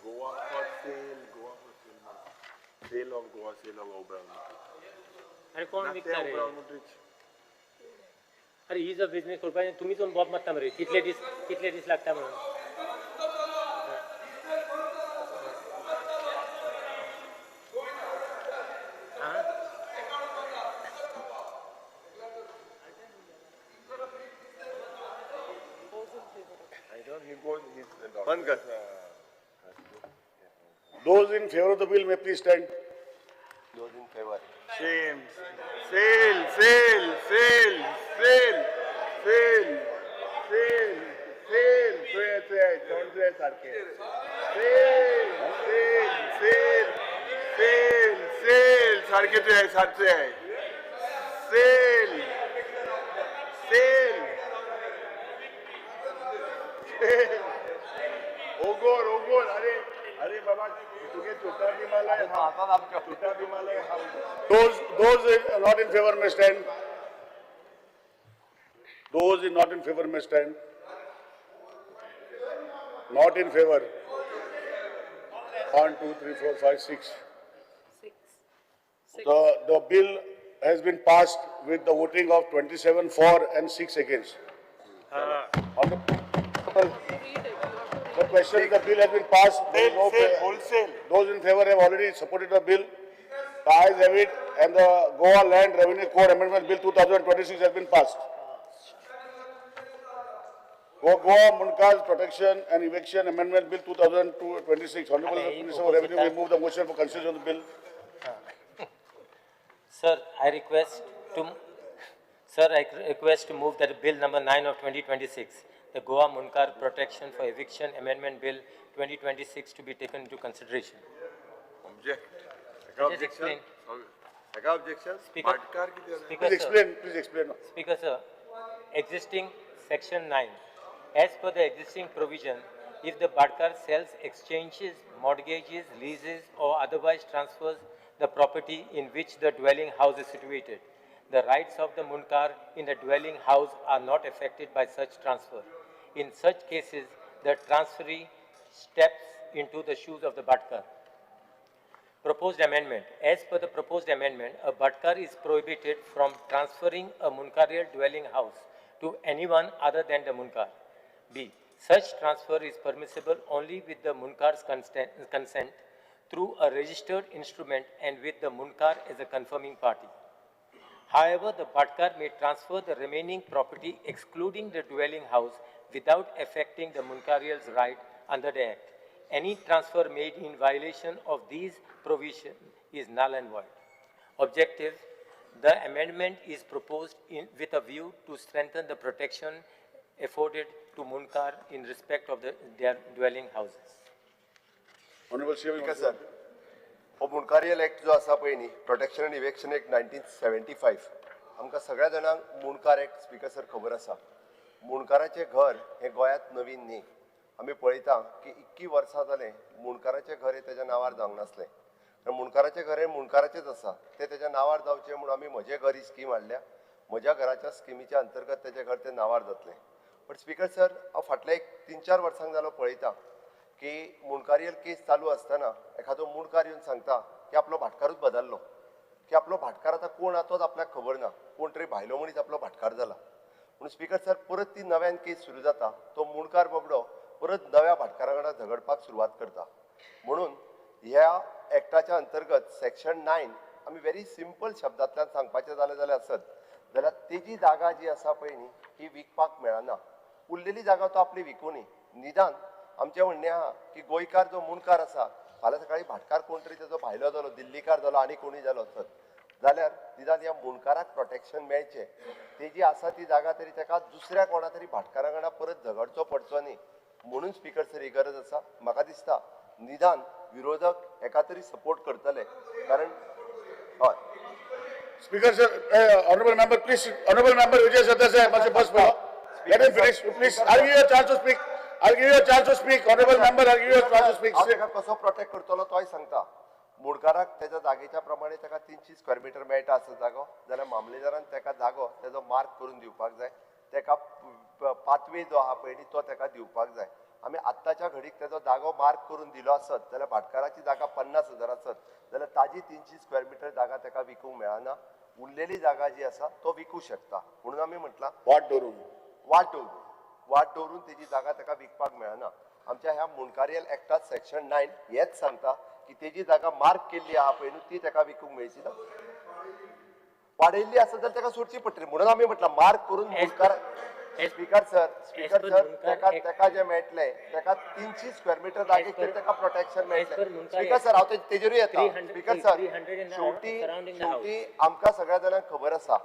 Goa for sale, sale of Goa, sale of Oberon. अरे कोण विकता रे? अरे ही जर business करपाचे तुम्ही पण बॉब मारता मरे कितले दीस लागता म्हणून. Those in favor of the bill may please stand. Those in favor. Sale, sale, sale, sale, sale, sale, sale, sale, don't say sarke. Sale, sale, sale, sale, sale, sarke to hai, sarke hai. सेल सेल ओगोर ओगोर अरे अरे बाबा तुझे छोटा बिमाला है छोटा बिमाला है those not in favor may stand. Those not in favor may stand. Not in favor. 1, 2, 3, 4, 5, 6. The bill has been passed with the voting of 27 for and 6 against. On the question is the bill has been passed. There is no wholesale. Those in favor have already supported the bill. The ayes have it, and the Goa Land Revenue Code Amendment Bill 2026 has been passed. Goa Munkars Protection and Eviction Amendment Bill 2026. Honorable Minister of Revenue will move the motion for consideration of the bill. Sir, I request to move that Bill number 9 of 2026, the Goa Munkar Protection for Eviction Amendment Bill 2026 to be taken into consideration. Object. Just explain. Objection. Speaker, Please explain. Speaker, sir, existing section 9, as per the existing provision, if the Badkar sells, exchanges, mortgages, leases or otherwise transfers the property in which the dwelling house is situated, the rights of the Munkar in the dwelling house are not affected by such transfer. In such cases, the transferee steps into the shoes of the Badkar. Proposed amendment. As per the proposed amendment, a Badkar is prohibited from transferring a Munkarial dwelling house to anyone other than the Munkar. B. Such transfer is permissible only with the Munkar's consent through a registered instrument and with the Munkar as a confirming party. However, the Badkar may transfer the remaining property excluding the dwelling house without affecting the Munkarial's right under the Act. Any transfer made in violation of these provisions is null and void. Objective: the amendment is proposed with a view to strengthen the protection afforded to Munkar in respect of their dwelling houses. Honorable Speaker, sir. मुनकारियल act जो आसा पळय न्ही protection end इवेक्शन act 1975 आमकां सगळ्या जाणांक मुणकार act speaker sir खबर आसा. मुणकाराचें घर हें गोंयांत नवीन न्ही. आमी पळयता की 21 वर्सां जालें मुणकाराचें घर हें तेज्या नांवार जावंक नासलें. मुणकाराचें घर हें मुणकाराचेंच आसा. तें तेज्या नांवार जावचें म्हणून आमी म्हजें घर ही स्कीम हाडल्या. म्हज्या घराच्या स्किमीच्या अंतर्गत तेजें घर तें नांवार जातलें. बट स्पीकर सर हांव फाटल्या 3-4 वर्सांक जालो पळयता की मुणकारियल केस चालू आसतना एखादो मुणकार येवन सांगता की आपलो भाटकारूच बदललो, की आपलो भाटकार आतां कोण आहा तोच आपल्याक खबर ना, कोण तरी भायलो मनीस आपलो भाटकार जाला. म्हणून स्पीकर सर परत ती नव्यान केस सुरू जाता. तो मुणकार बाबडो परत नव्या भाटकारा वांगडा झगडपाक सुरवात करता. म्हणून ह्या एक्टाच्या अंतर्गत सेक्शन 9 आमी व्हेरी सिंपल शब्दांतल्यान सांगपाचें जाल्यार आसत जाल्यार तेजी जागा जी आसा पळय न्ही ही विकपाक मेळना. उरलेली जागा तो आपली विकूनी निदान आमचें म्हणणें आहा की गोंयकार जो मुणकार आसा फाल्यां सकाळी भाटकार कोण तरी तेजो भायलो जालो, दिल्लीकार जालो आनी कोणूय जालो आसत जाल्यार निदान ह्या मुणकाराक प्रोटेक्शन मेळचें. तेजी आसा ती जागा तरी तेका दुसऱ्या कोणा तरी भाटकारा वांगडा परत झगडचो पडचो न्ही. म्हणून स्पीकर सर ही गरज आसा. म्हाका दिसता निदान विरोधक हेका तरी सपोर्ट करतले कारण हय. Speaker sir, honorable member, please, honorable member Vijay Sardesai, must first follow. Let him finish, please. I'll give you a chance to speak. I'll give you a chance to speak. Honorable member, I'll give you a chance to speak. हांव तेका कसो protect करतलो तोय सांगता. मुणकाराक तेज्या जागेच्या प्रमाणे तेका 300 स्क्वेअर मिटर मेळटा असो जागो जाल्यार मामलेदारान तेका जागो तेजो मार्क करून दिवपाक जाय. तेका पाथवे जो आहा पळय न्ही तो तेका दिवपाक जाय. आमी आत्ताच्या घडीक तेजो जागो मार्क करून दिलो आसत जाल्यार भाटकाराची जागा 50,000 आसत जाल्यार ताजी 300 स्क्वेअर मिटर जागा तेका विकूंक मेळना. उरलेली जागा जी आसा तो विकू शकता. म्हणून आमी म्हटलां वाट दवरून तेजी जागा तेका विकपाक मेळना. आमच्या ह्या मुणकारियल एक्टात सेक्शन 9 हेच सांगता की तेजी जागा मार्क केल्ली आहा पळय न्हू ती तेका विकूंक मेळची ना. वाडयल्ली आसत जाल्यार तेका सोडची पडटली. म्हणून आमी म्हटलां मार्क करून मुणकार स्पीकर सर तेका जे मेळटले तेका 300 स्क्वेअर मिटर जागेक तरी तेका प्रोटेक्शन मेळटलें. स्पीकर सर हांव तेजेरूय येता. स्पीकर सर शेवटी आमकां सगळ्या जाणांक खबर आसा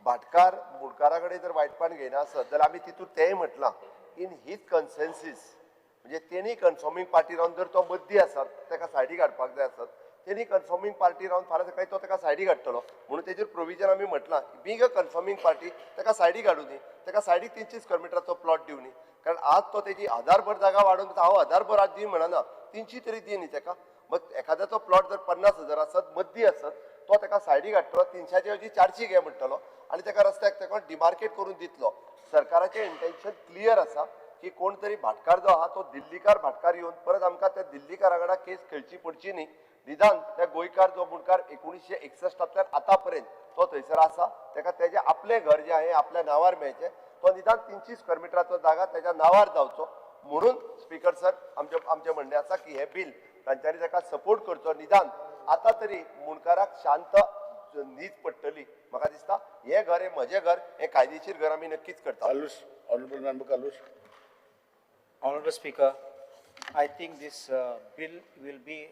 भाटकार मुणकारा कडेन जर वायटपण घेयना आसत जाल्यार आमी तितून तेंय म्हटलां इन हीच कन्सेन्सीस म्हणजे तेणी कन्फर्मींग पार्टी रावन जर तो मद्दी आसत तेका सायडीक हाडपाक जाय आसत त्यांनी कन्फर्मिंग पार्टी रावन फाल्यां सकाळी तो ताका सायडीक हाडटलो म्हणून तेजेर प्रोविजन आमी म्हटलां बींग अ कन्फर्मिंग पार्टी ताका सायडीक हाडूं दी, ताका सायडीक 300 स्क्वेअर मिटराचो प्लॉट दिवनी, कारण आज तो तेजी आधारभर जागा वाडोवन हांव आधारभर आज दी म्हणना 300 तरी दी न्ही ताका. मग एखाद्याचो प्लॉट जर 50,000 आसत मद्दी आसत तो ताका सायडीक हाडटलो 300चे ऐवजी 400 घे म्हणटलो आनी ताका रस्त्याक ताका डिमार्केट करून दितलो. सरकाराचें इंटेन्शन क्लियर आसा की कोण तरी भाटकार जो आहा तो दिल्लीकार भाटकार येवन परत आमकां त्या दिल्लीकारा कडेन केस खेळची पडची न्ही. निदान त्या गोंयकार जो मुणकार 1961तल्यान आतां पर्यंत तो थंयसर आसा ताका तेजें आपलें घर जें आहे आपल्या नांवार मेळचें, तो निदान 300 स्क्वेअर मिटराचो जागा तेज्या नांवार जावचो. म्हणून स्पीकर सर आमचें म्हणणें आसा की हें बिल तांच्यांनी ताका सपोर्ट करचो. निदान आतां तरी मुणकाराक शांत न्हीद पडटली. म्हाका दिसता हें घर हें म्हजें घर, हें कायदेशीर घर आमी नक्कीच करता. Honorable Member Kalush. Honorable Speaker, I think this bill will be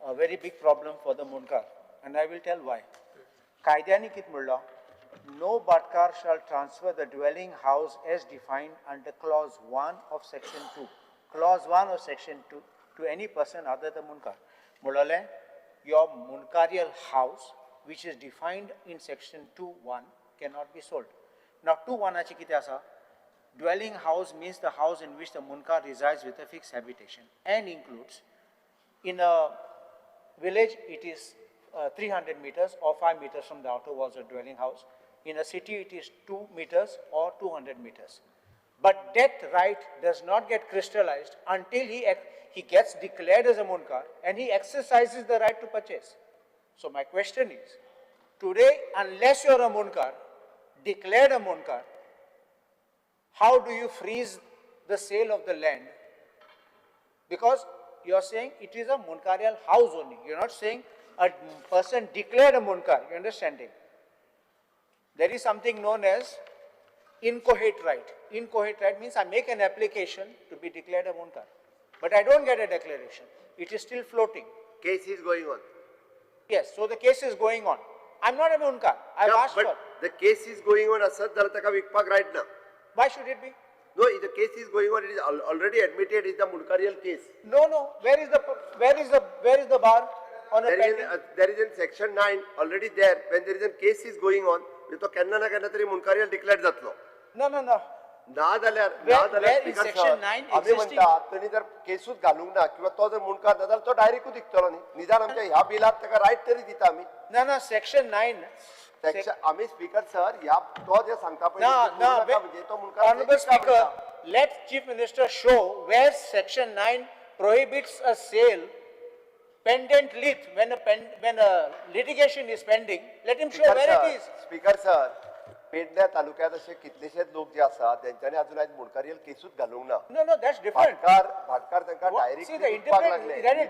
a very big problem for the Munkar, and I will tell why. Kaidani kit mullah, no Bhatkar shall transfer the dwelling house as defined under clause 1 of section 2. Clause 1 of section 2 to any person other than Munkar. Mulale, your Munkarial house, which is defined in section 2(1), cannot be sold. Now 2(1) achi kite asa? Dwelling house means the house in which the Munkar resides with a fixed habitation and includes, in a village it is 300 meters or 5 meters from the outer walls of dwelling house. In a city it is 2 meters or 200 meters. But that right does not get crystallized until he gets declared as a Munkar and he exercises the right to purchase. So my question is, today unless you are a Munkar, declared a Munkar, how do you freeze the sale of the land? Because you are saying it is a Munkarial house only. You are not saying a person declared a Munkar. You understanding? There is something known as inchoate right. Inchoate right means I make an application to be declared a Munkar, but I don't get a declaration. It is still floating. Case is going on. Yes, so the case is going on. I'm not a Munkar. I've asked for. The case is going on asat जाल्यार ताका विकपाक right ना. Why should it be? No, if the case is going on, it is already admitted. It's the Munkarial case. No. Where is the bar on a pending? There is in section 9 already there. When there is a case is going on, तो केन्ना ना केन्ना तरी Munkarial declared जातलो. No. ना जाल्यार in section 9 आमी म्हणटा तणी जर केसूच घालूंक ना किंवा तो जर मुणकार ना जाल्यार तो डायरेक्टूच विकतलो न्ही. निदान आमच्या ह्या बिलाक ताका रायट तरी दिता आमी. No, section 9. आम्ही स्पीकर सर ह्या तो जे सांगता म्हणजे तो मुनकार. Honorable Speaker, let Chief Minister show where section 9 prohibits a sale pendent lit when a litigation is pending. Let him show where it is. Speaker sir, पेडण्या तालुक्यात असे कितलेशेच लोक जे आसात त्यांच्यानी अजून आज मुणकारियल केसूच घालूंक ना. No, that's different. भाटकार तांकां direct See, the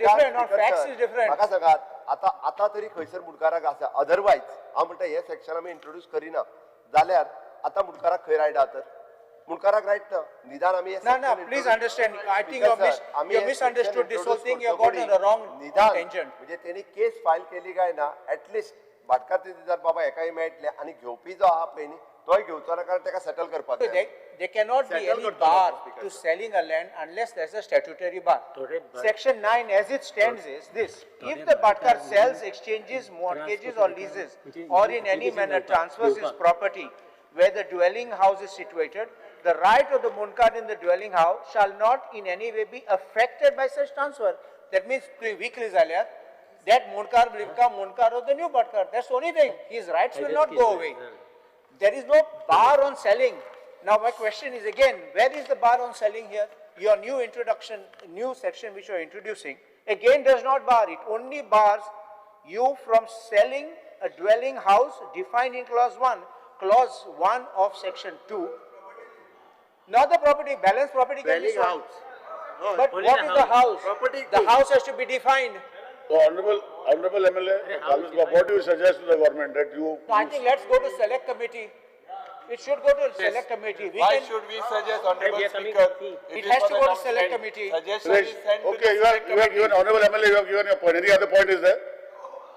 different, not facts is different. म्हाका सांगात आता तरी खंयसर मुणकाराक आसा. अदरवायज हांव म्हणटा हे सेक्शन आमी इंट्रोड्यूस करिना जाल्यार आता मुणकाराक खंय रायट आहा तर मुणकाराक रायट ना. निदान आमी No, please understand. I think you misunderstood this whole thing. You got on the wrong tangent. म्हणजे त्यांनी केस फायल केली काय ना ऍटलिस्ट भाटकार ते जर बाबा एकाय मेळटले आणि घेवपी जो आहा पळय न्ही तोय घेवचो ना कारण ताका सेटल करपाक जाय. There cannot be any bar to selling a land unless there's a statutory bar. Section 9 as it stands is this: if the Bhatkar sells, exchanges, mortgages or leases or in any manner transfers his property where the dwelling house is situated, the right of the Munkar in the dwelling house shall not in any way be affected by such transfer. That means weekly zalyar that Munkar will become Munkar of the new Bhatkar. That's the only thing. His rights will not go away. There is no bar on selling. Now my question is again, where is the bar on selling here? Your new introduction, new section which you are introducing, again does not bar. It only bars you from selling a dwelling house defined in clause 1. Clause 1 of section 2. Not the property, balance property can be sold. But what is the house? The house has to be defined. So Honorable MLA, what do you suggest to the government that you... No, I think let's go to select committee. It should go to select committee. Why should we suggest, Honorable Speaker? It has to go to select committee. Okay, you have given, Honorable MLA, you have given your point. Any other point is there?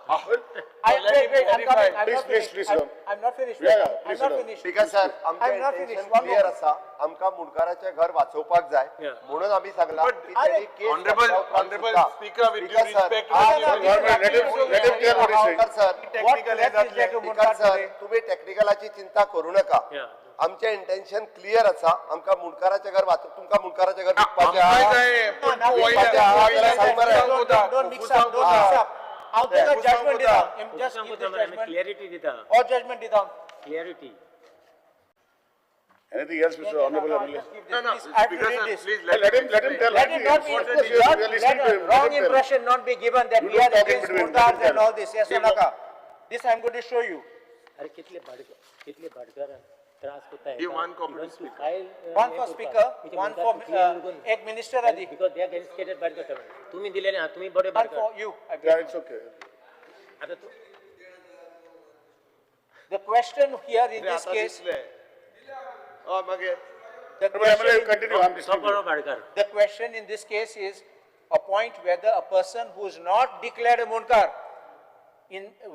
Wait, I'm coming. I'm Please, not please, finished. please, I'm- sir. I'm not finished. Yeah, yeah, I'm please, not sir. finished. Speaker sir आमचे I'm not finished. Intention One clear more. आसा आमकां मुणकाराचें घर वाचोवपाक जाय म्हणून आमी सांगला की त्यांनी केस Honorable- फाटल्या उपरांत Honorable सुद्धा- Speaker, with due Speaker sir, respect to आज- the Honorable Government, let him tell what he's saying. Speaker sir Technical What left is there to speaker Munkar sir today? तुम्ही टेक्निकलाची चिंता करू नका आमचे इंटेन्शन क्लियर आसा आमकां मुणकाराचें घर वाचो तुमकां मुणकाराचें घर विकपाचें आहा. Don't mix up. Don't mix up. I'll take a judgment down. Just give the judgment. Clarity dita. Or judgment down. Clarity. Anything else, Mr. Honorable MLA? I have to read this. Let him tell. Let it not be, Of course, we are listening to him. wrong Let him tell. impression not be given that You we don't are talk in against between. Munkars Let him and tell. all this. Yes or naka? This I'm going to show you. अरे कितले भाटकर त्रास होता है Give one competent speaker. One for speaker, one for एक minister adi. because they are getting scared by the government. तुम्ही दिलेले आहात तुम्ही बडे One Bhatkar for you. Yeah, it's okay. आता तू The question here in this case, the MLA, question, continue. I'm listening to you. Bhatkar the question in this case is a point whether a person who is not declared a Munkar,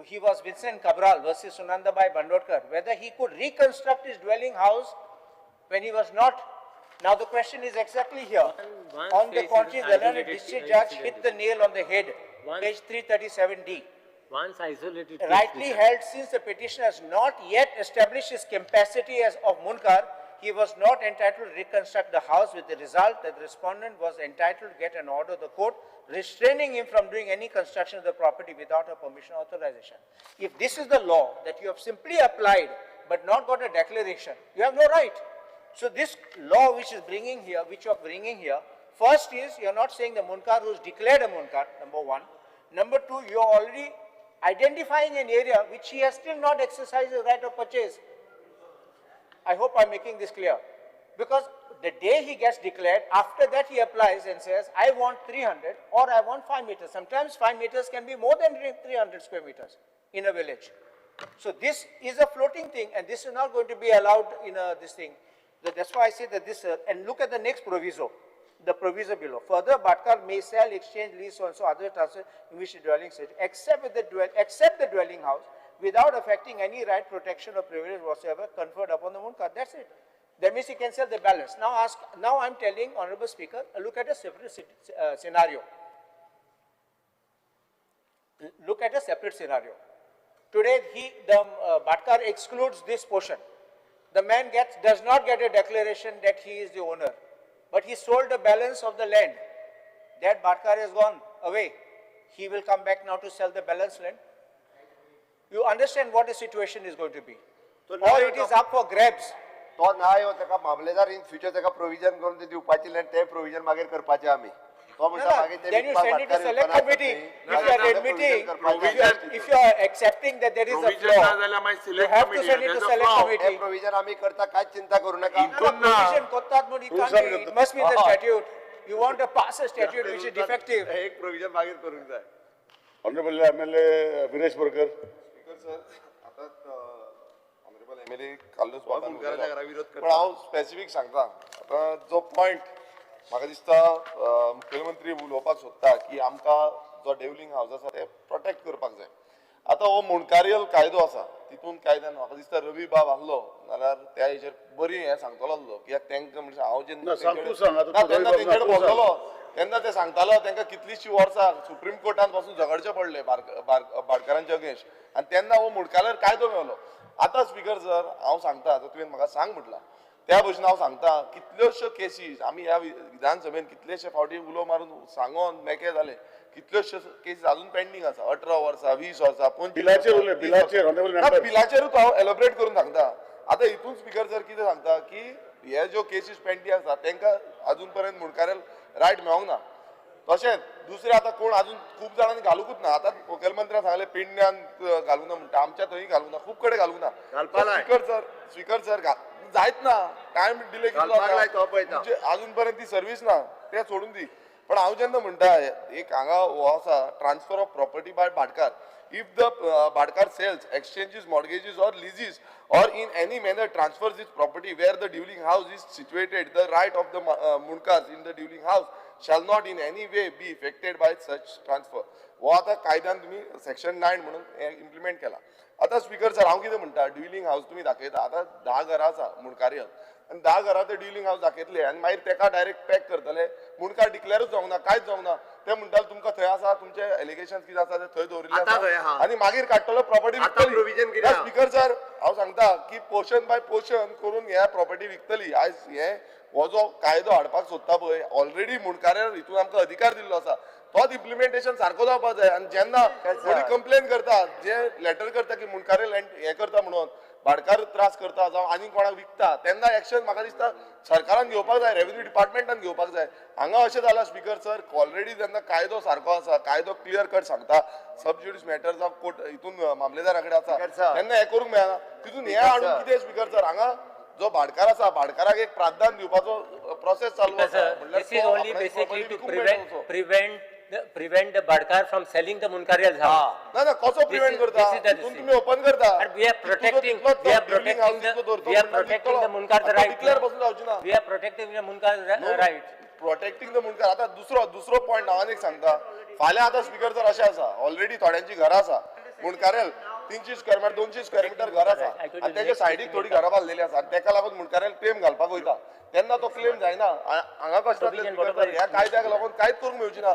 he was Vincent Cabral versus Sunandabai Bandodkar, whether he could reconstruct his dwelling house when he was not. Now the question is exactly here. One On the case is contrary, the learned isolated district judge incident. hit the nail on the head. One- Page 337D. once isolated case Rightly dita. held, since the petitioner has not yet established his capacity as of Munkar, he was not entitled to reconstruct the house, with the result that the respondent was entitled to get an order of the court restraining him from doing any construction of the property without a permission or authorization. If this is the law that you have simply applied but not got a declaration, you have no right. So this law which you are bringing here, first is you are not saying the Munkar who is declared a Munkar, number one. Number two, you are already identifying an area which he has still not exercised the right of purchase. I hope I'm making this clear. Because the day he gets declared, after that he applies and says, I want 300 or I want 5 meters. Sometimes 5 meters can be more than 300 square meters in a village. So this is a floating thing and this is not going to be allowed in this thing. That's why I say that this, and look at the next proviso, the proviso below. Further, Bhatkar may sell, exchange, lease, so and so other transfer in which the dwelling stage, except the dwelling house, without affecting any right, protection or privilege whatsoever conferred upon the Munkar. That's it. That means he can sell the balance. Now I'm telling Honorable Speaker, look at a separate scenario. Look at a separate scenario. Today Bhatkar excludes this portion. The man does not get a declaration that he is the owner, but he sold the balance of the land. That Bhatkar has gone away. He will come back now to sell the balance land. You understand what the situation is going to be. Or it is up for grabs. तो न्याय हो ताका मामलेदार in future ताका provision करून ते दिवपाचे आणि ते प्रोविजन मागीर करपाचे आमी तो म्हणटा मागीर ते Then you विकपाक send it to भाटकार select विकपाक committee. जाता If you are न्ही. admitting, Provision if you are accepting that there is a Provision flaw, ना जाल्यार मागीर you select have to committee, send it to there's a select flaw. committee. हे provision आमी करता कांयच चिंता करू नका Provision कोत्तात म्हणून it can't be, it must be the statute. You want to pass a statute which is defective. एक provision मागीर करूंक जाय Honorable MLA Viresh Borkar. Speaker sir आता ऑनरेबल एमएलए काल्लोच बाबान मुनकाराच्या घरा विरोध पण हांव स्पेसिफीक सांगता आता जो पॉयंट म्हाका दिसता मुख्यमंत्री उलोवपाक सोदता की आमकां जो डेव्हलिंग हावस आसा ते प्रोटेक्ट करपाक जाय आतां हो मुणकारियल कायदो आसा तितून कायद्यान म्हाका दिसता रवी बाब आहलो नाल्यार त्या हेचेर बरी हें सांगतलो आसलो कित्याक तांकां म्हणजे हांव जेन्ना तूं सांग, आतां तूं तेन्ना रवी बाब तेंचेर ना, तूं सांग. भोंवतलो तेन्ना ते सांगतालो तांकां कितलींशीं वर्सां सुप्रीम कोर्टान पासून झगडचे पडले भाटकारांचे अगेन्स्ट आनी तेन्ना हो मुणकारेल कायदो मेळलो आतां स्पीकर सर हांव सांगता आतां तुवें म्हाका सांग म्हटलां त्या भशेन हांव सांगता कितल्योश्यो केसीस आमी ह्या विधानसभेन कितलेशे फावटी उलो मारून सांगोन मेके जाले कितल्योश्यो केसीस अजून पेंडींग आसा 18 वर्सां 20 वर्सां 25 बिलाचेर उलय, बिलाचेर, honorable member. बिलाचेरूच हांव एलोबरेट करून सांगता आतां हितून स्पीकर सर कितें सांगता की हे ज्यो केसीस पेंडींग आसा तांकां अजून पर्यंत मुणकारेल रायट मेळोंक ना तशेंच दुसरे आतां कोण अजून खूब जाणांनी घालूंकूच ना आतां मुखेलमंत्र्यान सांगलें पेडण्यान घालूंक ना म्हणटा आमच्या थंय घालूंक ना खूब कडेन घालूंक ना स्पीकर सर जायत ना टायम डिले केलो अजून पर्यंत ती सर्वीस ना ते सोडून दी पण हांव जेन्ना म्हणटा एक हांगा हो आसा ट्रान्सफर ऑफ प्रॉपर्टी बाय भाटकार if the Bhatkar sells, exchanges, mortgages or leases or in any manner transfers his property where the dwelling house is situated, the right of the Munkars in the dwelling house shall not in any way be affected by such transfer. हो आता कायद्यान तुम्ही section 9 म्हणून implement केला. आता speaker sir हांव कितें म्हणटा, ड्युलिंग हाऊस तुम्ही दाखयता, आता 10 घरां आसा मुणकार्यान आनी 10 घरां ते ड्युलिंग हाऊस दाखयतले आनी मागीर तेका डायरेक्ट पॅक करतले, मुणकार डिक्लेरूच जावंक ना, कांयच जावंक ना. ते म्हणटाले तुमकां थंय आसा, तुमचे एलिगेशन कितें आसा ते थंय दवरिल्ले आसा आनी मागीर काडटलो प्रॉपर्टी विकतली. स्पीकर सर हांव सांगता की पोर्शन बाय पोर्शन करून ह्या प्रॉपर्टी विकतली. आयज हे हो जो कायदो हाडपाक सोदता पळय, ऑलरेडी मुणकाऱ्यार हितून आमकां अधिकार दिल्लो आसा, तोच इम्प्लिमेंटेशन सारको जावपाक जाय. आनी जेन्ना कोणी कंप्लेन करता, जे लेटर करता की मुणकारे हे करता म्हणून भाडकार त्रास करता जावं आनी कोणाक विकता, तेन्ना एक्शन म्हाका दिसता सरकारान घेवपाक जाय, रेव्हेन्यू डिपार्टमेंटान घेवपाक जाय. हांगा अशें जाला स्पीकर सर, ऑलरेडी जेन्ना कायदो सारको आसा, कायदो क्लियर कट सांगता, सब ज्युडिस मॅटर जावं कोर्ट हितून मामलेदारा कडेन आसा, तेन्ना हें करूंक मेळना. तितून हें हाडून कितें स्पीकर सर, हांगा जो भाडकार आसा, भाडकाराक एक प्रावधान दिवपाचो प्रोसेस चालू आसा. This is only basically to prevent the Badkar from selling the Munkariyal's house. ना कसो प्रिव्हेंट करता, तितून तुम्ही ओपन करता. We are protecting the Munkar's right. Declare पासून जावची ना. We are protecting the Munkar's right. Protecting the Mundkar. आता दुसरो पॉइंट हांव एक सांगता, फाल्यां आतां स्पीकर जर अशें आसा, ऑलरेडी थोड्यांची घरां आसा मुणकारेल 300 स्क्वेअर मीटर 200 स्क्वेअर मीटर घर आसा आनी तेच्या सायडीक थोडी घरां बांदलेली आसा आनी तेका लागून मुणकारेल क्लेम घालपाक वयता, तेन्ना तो क्लेम जायना. हांगा कशें जातलें, ह्या कायद्याक लागून कांयच करूंक मेळची ना.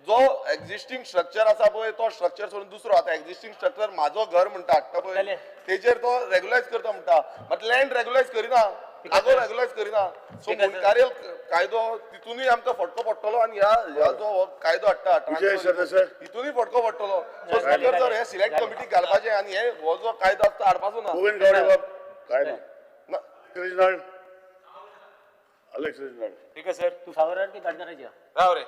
जो एक्झिस्टिंग स्ट्रक्चर आसा पळय, तो स्ट्रक्चर सोडून दुसरो, आता एक्झिस्टिंग स्ट्रक्चर म्हाजो घर म्हणटा हाडटा पळय, तेजेर तो रेग्युलायज करता म्हणटा, बट लँड रेग्युलायज करिना, जागो रेग्युलायज करिना. सो मुणकारेल कायदो तितूनय आमकां फटको पडटलो आनी ह्या जो कायदो हाडटा तितूनय फटको पडटलो. सो स्पीकर जर हे सिलेक्ट कमिटीक घालपाचें आनी हे हो जो कायदो आसता हाडपाचो ना. ठीक आहे सर, तू फावरार की काढणाराची राव रे.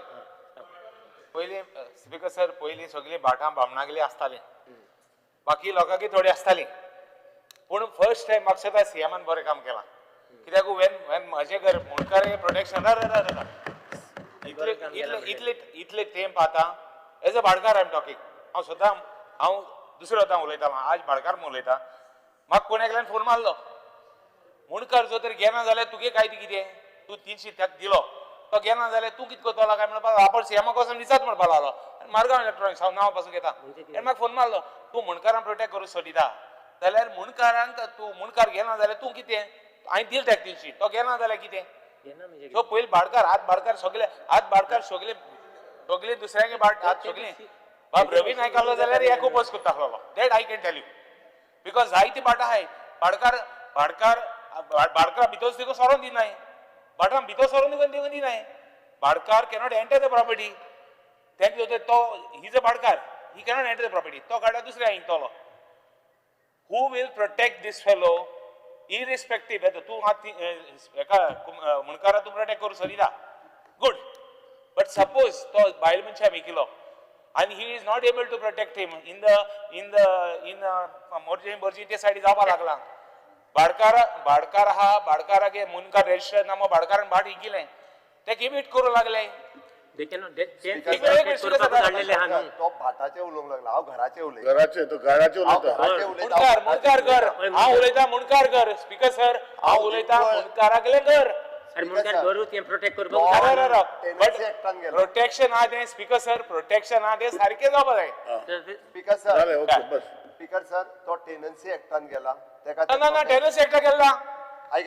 पयलीं स्पीकर सर, पयलीं सगळीं भाटां बामणागेली आसतालीं, बाकी लोकांकी थोडी आसतालीं, पूण फर्स्ट टायम म्हाका सदां सीएमान बरें काम केलां. कित्याक वेन म्हजें घर मुणकारे प्रोटेक्शन इतले तेंप आतां as a bhatkar I am talking, हांव सदां हांव दुसऱ्या वतां उलयतालो, आज भाडकार म्हूण उलयता. म्हाका कोण एकल्यान फोन मारलो, मुणकार जो तरी घेना जाल्यार तुगे काय ती कितें, तूं 300 ताका दिलो, तो घेना जाल्यार तूं कितें करतलो काय म्हणपाक आपण सीएमाक वचून दिसात म्हणपाक लागलो. मारगांव इलेक्ट्रॉनिक्स हांव नांव पासून घेता, आनी म्हाका फोन मारलो, तूं मुणकारांक प्रोटेक्ट करूंक सोदिता जाल्यार मुणकारांक तूं मुणकार घेना जाल्यार तूं कितें, हांवें दिल ताका 300, तो घेना जाल्यार कितें. सो पयलीं भाडकार सगळे दुसऱ्यागे हात सगळे बाब रवी नायक आसलो जाल्यार एक उपोज करता आसलो. That I can tell you, because जायती भाटां आहाय, भाडकार भितर देखून सोरोन दिनाय, भाटां भितर सोरोन देखून दिनाय. Bhatkar cannot enter the property, तो he is a bhatkar, he cannot enter the property, तो गाडा दुसऱ्या इंकतलो. Who will protect this fellow irrespective, तूं मुणकारा तूं प्रोटेक्ट करूं सोदिता, गुड, बट सपोज तो बायल मनशां विकिलो and he is not able to protect him in Morjim ते साइडी जावपा लागला. भाडकार हा भाडकारागे मुनकार रजिस्टर नामो भाडकारान भाट इकिले ते किबिट करू लागले. तो भाटाचे उलोवंक लागला, हांव घराचे उलयता. मुणकार घर, हांव उलयता मुणकार घर. स्पीकर सर, हांव उलयता मुणकारागले घर. प्रोटेक्शन हा ते स्पीकर सर, प्रोटेक्शन हा ते सारखे जावपा जाय. स्पीकर सर, तो टेनन्सी एक्टान गेला, ना टेनन्सी एक्टा गेला,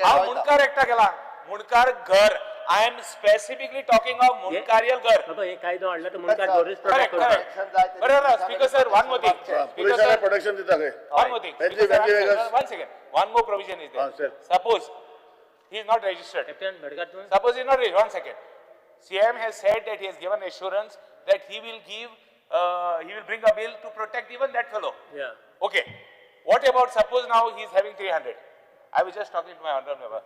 हांव मुणकार एक्टा गेला. मुणकार घर, I am specifically talking of मुणकारियल घर. कायदो हाडला तर मुणकार घरूच प्रोटेक्ट करता. बरोबर speaker sir, one more thing, protection दिता काय, one more thing, one second, one more provision is there. Suppose he is not registered. Suppose he is not registered. 1 second. CM has said that he has given assurance that he will bring a bill to protect even that fellow. Yeah. Okay. What about suppose now he is having 300? I was just talking to my honorable member.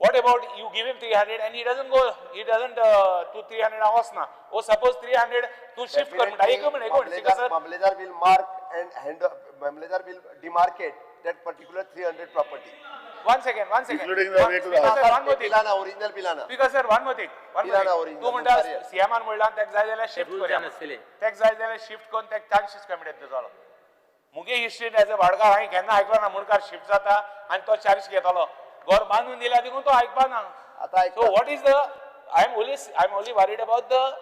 What about you give him 300 and he doesn't to 300 hours na? Oh, suppose 300 to shift kar. Mamledar will mark and Mamledar will demarcate that particular 300 property. One second. Including the way to the house. One more thing. Original Pilana. Because sir, one more thing. तू म्हणटा सीएमान म्हणला ताका जाय जाल्यार shift करया, ताका जाय जाल्यार shift करून ताका 400 स्क्वेअर मीटर जालो. मुगे हिस्ट्रीन एज अ भाडकार हांवें केन्ना आयकलो ना मुणकार शिफ्ट जाता आनी तो 400 घेतालो. घर बांदून दिल्या देखून तो आयकपा ना. So what is the I'm only worried about the,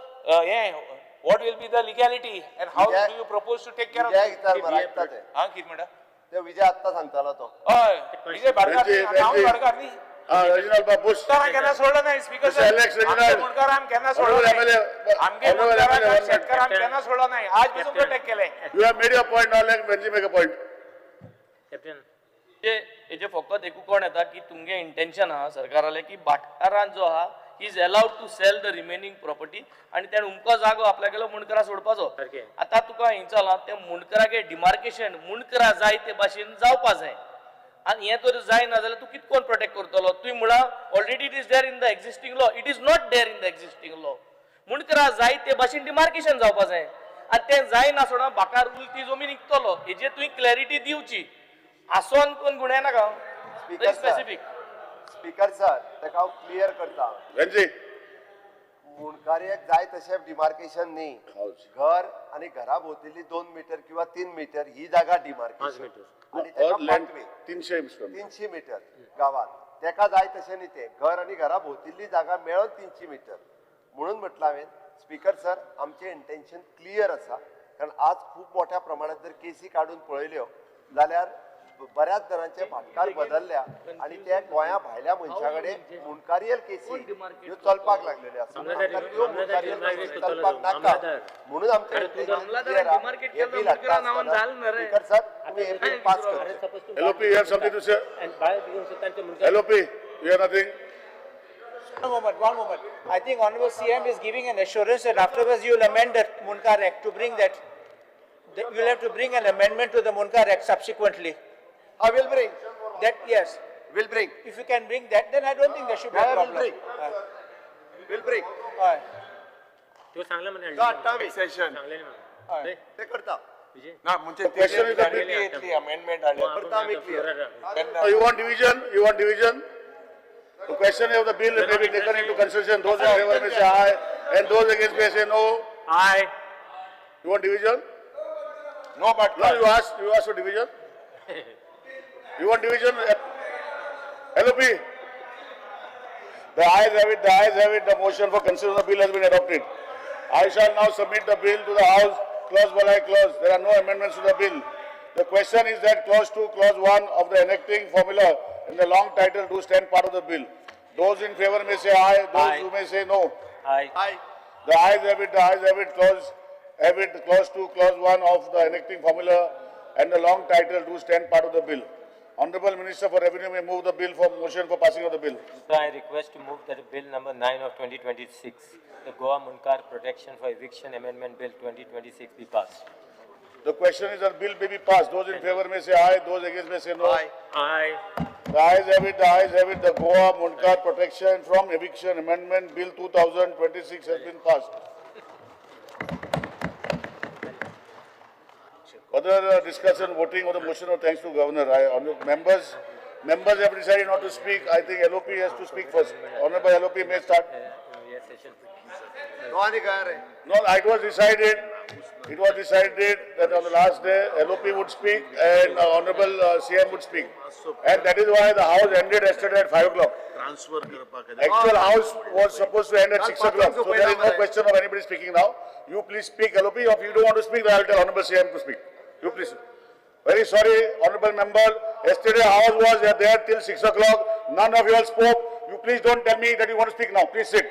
what will be the legality and how do you propose to take care of Vijay it? विचार बरं ऐकता ते हा, किती मिनिटं? ते विजय आत्ता सांगताना तो हय, विजय भाटकार न्ही, हांव Benji. भाटकार न्ही. Reginald Bush. मुनकारां केन्ना सोडलं नाही स्पीकर Mr. Alex Reginald. मुनकारां केन्ना सोडलं Honorable नाही. MLA, आमगे Honorable मुनकारां MLA, one शेतकारांक minute. केन्ना सोडलं नाही. आज पासून प्रोटेक्ट केले. You have made your point now, let Benji make a point. हेजे फकत एकू कोण येता की तुमगे इंटेंशन आहा सरकाराले की भाटकारान जो आहा he is allowed to sell the remaining property आणि त्यान उमको जागो आपल्या गेलो मुंडकरा सोडपाचो आता तुका हिंचाला ते मुंडकरागे डिमार्केशन मुंडकरा जाय ते भाशेन जावपा जाय आणि हे तर जायना जाल्यार तूं कितकोन प्रोटेक्ट करतलो तुवें म्हणा already it is there in the existing law it is not there in the existing law मुंडकरा जाय ते भाशेन डिमार्केशन जावपा जाय आणि ते जायना सोडा भाकार उलती जमीन विकतलो हेजे तुवें क्लॅरिटी दिवची आसोन कोण गुन्हे नाका स्पीकर स्पेसिफिक स्पीकर सर ताका हांव क्लियर करता Benji. मुणकार्याक जाय तशें डिमार्केशन न्ही घर आणि घरा भोवतली 2 मीटर किंवा 3 मीटर ही जागा डिमार्केशन आणि Or ताका land पाटवे 300 Mr. 300 मीटर गावात ताका जाय तशें न्ही ते घर आणि घरा भोवतली जागा मेळोन 300 मीटर म्हणून म्हटलं हांवें स्पीकर सर आमचें इंटेंशन क्लियर आसा कारण आज खूप मोठ्या प्रमाणात जर केसी काढून पळयल्यो जाल्यार बऱ्याच जणांचे भाटकार बदलल्या आणि त्या गोंया भायल्या मनशाकडे मुणकारियल केसी ह्यो चलपाक लागलेले आसा आमकां त्यो मुणकारियल केसी चलपाक नाका म्हणून आमचे स्पीकर सर तुम्ही हे बिल पास करचे LOP, you have something to say? LOP, you have nothing? One moment. I think Honorable CM is giving an assurance that afterwards you will amend that Munkar Act to bring that, you will have to bring an amendment to the Munkar Act subsequently. I will bring. That, yes. Will bring. If you can bring that, then I don't think there should be a problem. Will bring. Will bring. तो सांगला म्हणे Accession. ते करता ना म्हणजे question is that येतली amendment आली. करता आम्ही clear. You want division? You want division? The question of the bill may be taken into consideration. Those in favor may say aye, and those against may say no. Aye. You want division? No, but No, you asked for division? You want division? LOP? The ayes have it, the ayes have it, the motion for consideration of the bill has been adopted. I shall now submit the bill to the House, clause by clause. There are no amendments to the bill. The question is that clause 2, clause 1 of the enacting formula in the long title do stand part of the bill. Those in favor may say aye, those who may say no. Aye. Aye. The ayes have it, the ayes have it, clause 2, clause 1 of the enacting formula and the long title do stand part of the bill. Honorable Minister for Revenue may move the bill for motion for passing of the bill. So I request to move that Bill number 9 of 2026, the Goa Munkar Protection for Eviction Amendment Bill 2026 be passed. The question is that bill may be passed. Those in favor may say aye, those against may say no. Aye. Aye. The ayes have it, the ayes have it. The Goa Munkar Protection from Eviction Amendment Bill 2026 has been passed. Other discussion, voting on the motion of thanks to Governor. Members have decided not to speak. I think LOP has to speak first. Honorable LOP may start. No ani kah rahe. No, it was decided that on the last day, LOP would speak and Honorable CM would speak. And that is why the House ended yesterday at 5 o'clock. Actual House was supposed to end at 6 o'clock. So there is no question of anybody speaking now. You please speak, LOP. If you don't want to speak, then I will tell Honorable CM to speak. You please. Very sorry, Honorable Member. Yesterday House was there till 6 o'clock. None of you all spoke. You please don't tell me that you want to speak now. Please sit.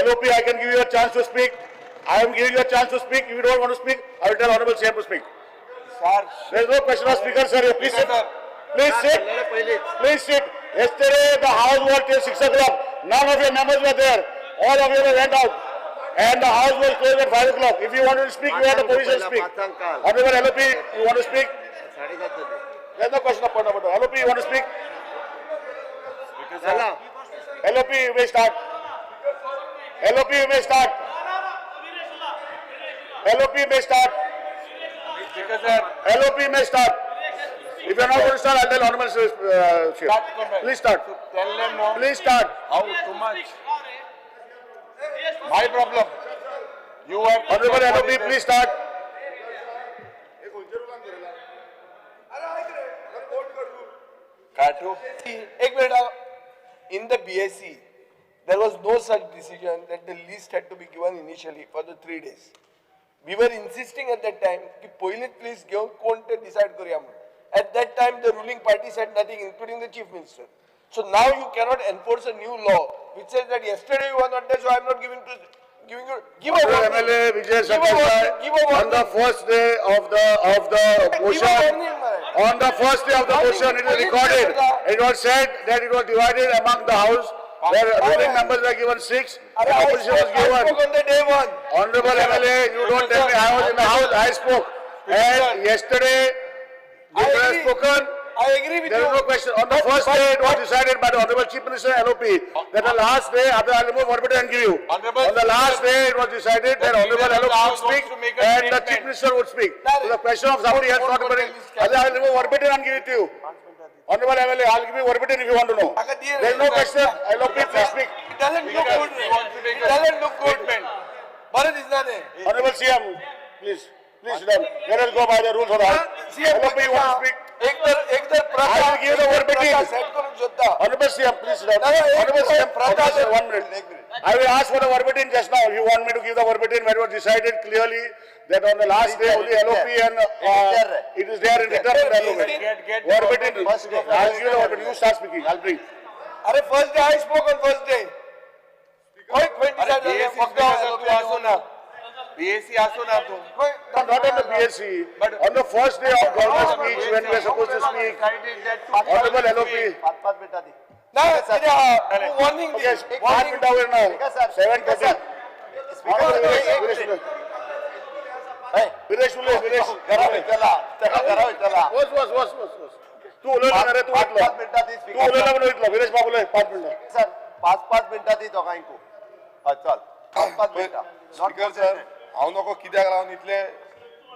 LOP, I can give you a chance to speak. I am giving you a chance to speak. If you don't want to speak, I will tell Honorable CM to speak. There is no question of speaker, sir. Please sit. Please sit. Please sit. Yesterday the House was till 6 o'clock. None of your members were there. All of you went out. And the House was closed at 5 o'clock. If you wanted to speak, you had the position to speak. Honorable LOP, you want to speak? There is no question of point of order. LOP, you want to speak? LOP, you may start. LOP, you may start. LOP may start. LOP may start. If you are not going to start, I'll tell Honorable Chair. Please start. Tell them no. Please start. How too much? My problem. You have Honorable LOP, please start. Katu. In the BSc, there was no such decision that the list had to be given initially for the 3 days. We were insisting at that time कि पहिलीच list घेऊन कोण ते decide करूया म्हणून. At that time the ruling party said nothing, including the chief minister. So now you cannot enforce a new law which says that yesterday you were not there, so I am not giving you. Give a warning. MLA Vijay Give a warning. Give a Sakai, on the warning. first day of the motion, on the first day of the motion, it is recorded. It was said that it was divided among the house, where ruling members were given 6, and opposition was I spoke given. on the day one. Honorable MLA, you don't tell me, I was in the house, I spoke. And yesterday, you have spoken. I agree with There you. is no question. On the first day, it was decided by the Honorable Chief Minister LOP that the last day, after I remove verbatim and give you. On the last day, it was decided that Honorable LOP would speak and the Chief Minister would speak. So the question of somebody else not remembering, I will remove verbatim and give it to you. Honorable MLA, I will give you verbatim if you want to know. There is no question. LOP, please speak. It doesn't look good. It doesn't look good. Bharat is not there. Honorable CM, please sit down. Let us go by the rules of the House. LOP, you want to speak? एक तर I will give the verbatim. Set करून शोधता. Honorable CM, please sit down. Honorable CM, sir, 1 minute. I will ask for the verbatim just now. If you want me to give the verbatim, where it was decided clearly that on the last day only LOP and it is there in written in the LOP. Verbatim. I will give the verbatim. You start speaking. I will bring. अरे first day I spoke on first day. कोई decide फक्त LOP BAC असो ना तो. Not on the BSc, but on the first day of governor's speech when we are supposed to speak. Honorable LOP. 5 मिनिटात दे. नाही warning Okay, 5 minutes over now. 7:30. Viresh Ule, Viresh. बस. तू उलयला ना रे, तू उठलो. 5 मिनिटात तू उलयला म्हणून उठलो. विरेश बाबू उलय 5 मिनिटां. सर 5 मिनिटात दी दोगांयकू. चल 5 मिनिटां. स्पीकर सर हांव नको कित्याक लागून इतले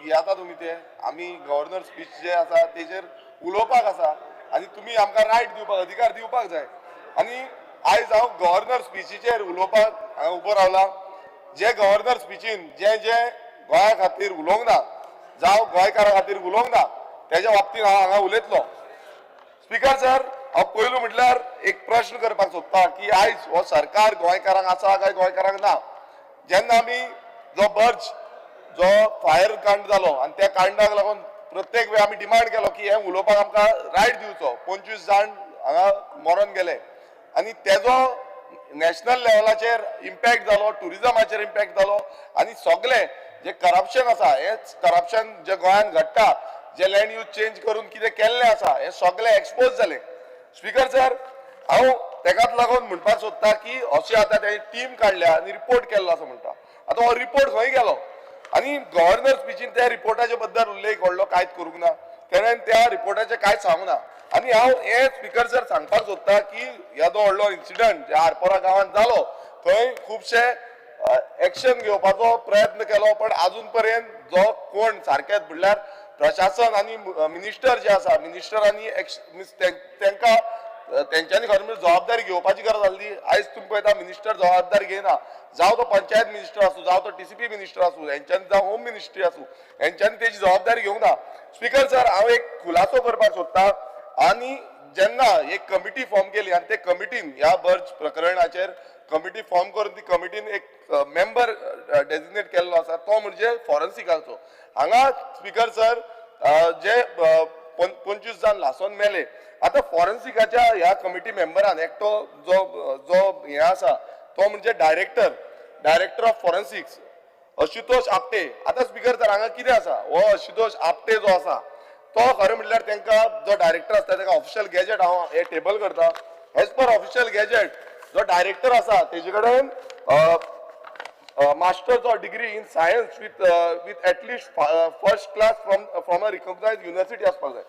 भियाता तुमी ते आमी गव्हर्नर स्पीच जे आसा तेजेर उलोवपाक आसा आनी तुमी आमकां रायट दिवपाक अधिकार दिवपाक जाय आनी आयज हांव गव्हर्नर स्पीचीचेर उलोवपाक हांगा उबो रावला जे गव्हर्नर स्पीचीन जे गोंया खातीर उलोवंक ना जावं गोंयकारां खातीर उलोवंक ना तेज्या बाबतींत हांव हांगा उलयतलो स्पीकर सर हांव पयलो म्हटल्यार एक प्रश्न करपाक सोदता की आयज हो सरकार गोंयकारांक आसा काय गोंयकारांक ना जेन्ना आमी जो बर्ज जो फायर कांड जालो आनी त्या कांडाक लागून प्रत्येक वेळ आमी डिमांड केलो की हे उलोवपाक आमकां रायट दिवचो 25 जाण हांगा मरोन गेले आनी तेजो नॅशनल लेवलाचेर इम्पॅक्ट जालो टुरिजमाचेर इम्पॅक्ट जालो आनी सगळे जे करप्शन आसा हेच करप्शन जे गोंयान घडटा जे लँड यूज चेंज करून कितें केल्लें आसा हे सगळे एक्सपोज जाले स्पीकर सर हांव तेकाच लागून म्हणपाक सोदता की अशें आतां तेणी टीम काडल्या आनी रिपोर्ट केल्लो आसा म्हणटा आतां हो रिपोर्ट खंय गेलो आनी गव्हर्नर स्पीचीन त्या रिपोर्टाच्या बद्दल उल्लेख व्हडलो कांयच करूंक ना तेणेन त्या रिपोर्टाचें कांयच सांगूंक ना आनी हांव हे स्पीकर सर सांगपाक सोदता की येदो व्हडलो इन्सिडंट जे आरपोरा गांवांत जालो थंय खुबशे एक्शन घेवपाचो प्रयत्न केलो पण अजून पर्यंत जो कोण सारकेंच म्हणल्यार प्रशासन आनी मिनिस्टर जे आसा मिनिस्टरांनी तांकां तेंच्यांनी खरें म्हणजे जबाबदारी घेवपाची गरज आसली आयज तुमी पळयता मिनिस्टर जबाबदारी घेयना जावं तो पंचायत मिनिस्टर आसूं जावं तो TCP मिनिस्टर आसूं हेंच्यांनी जावं होम मिनिस्ट्री आसूं हेंच्यांनी तेजी जबाबदारी घेवंक ना स्पीकर सर हांव एक खुलासो करपाक सोदतां आनी जेन्ना एक कमिटी फॉर्म केली आनी ते कमिटीन ह्या बर्ज प्रकरणाचेर कमिटी फॉर्म करून ती कमिटीन एक मेंबर डेजिग्नेट केल्लो आसा तो म्हणजे फॉरेन्सिकाचो हांगा स्पीकर सर जे 25 जाण लासोन मेले आता फॉरेन्सिकाच्या ह्या कमिटी मेंबरान एकटो जो हे आसा तो म्हणजे डायरेक्टर ऑफ फॉरेन्सिक्स आशुतोष आपटे आता स्पीकर सर हांगा कितें आसा हो आशुतोष आपटे जो आसा तो खरें म्हटल्यार तांकां जो डायरेक्टर आसता ताका ऑफिशियल गॅजेट हांव हे टेबल करता एज पर ऑफिशियल गॅजेट जो डायरेक्टर आसा तेजे कडेन masters of degree in science with at least first class from a recognised university आसपाक जाय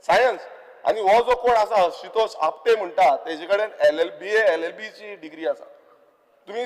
सायन्स आणि हो जो कोण आसा आशुतोष आपटे म्हणटा तेजे कडेन LLB ची डिग्री आसा तुम्ही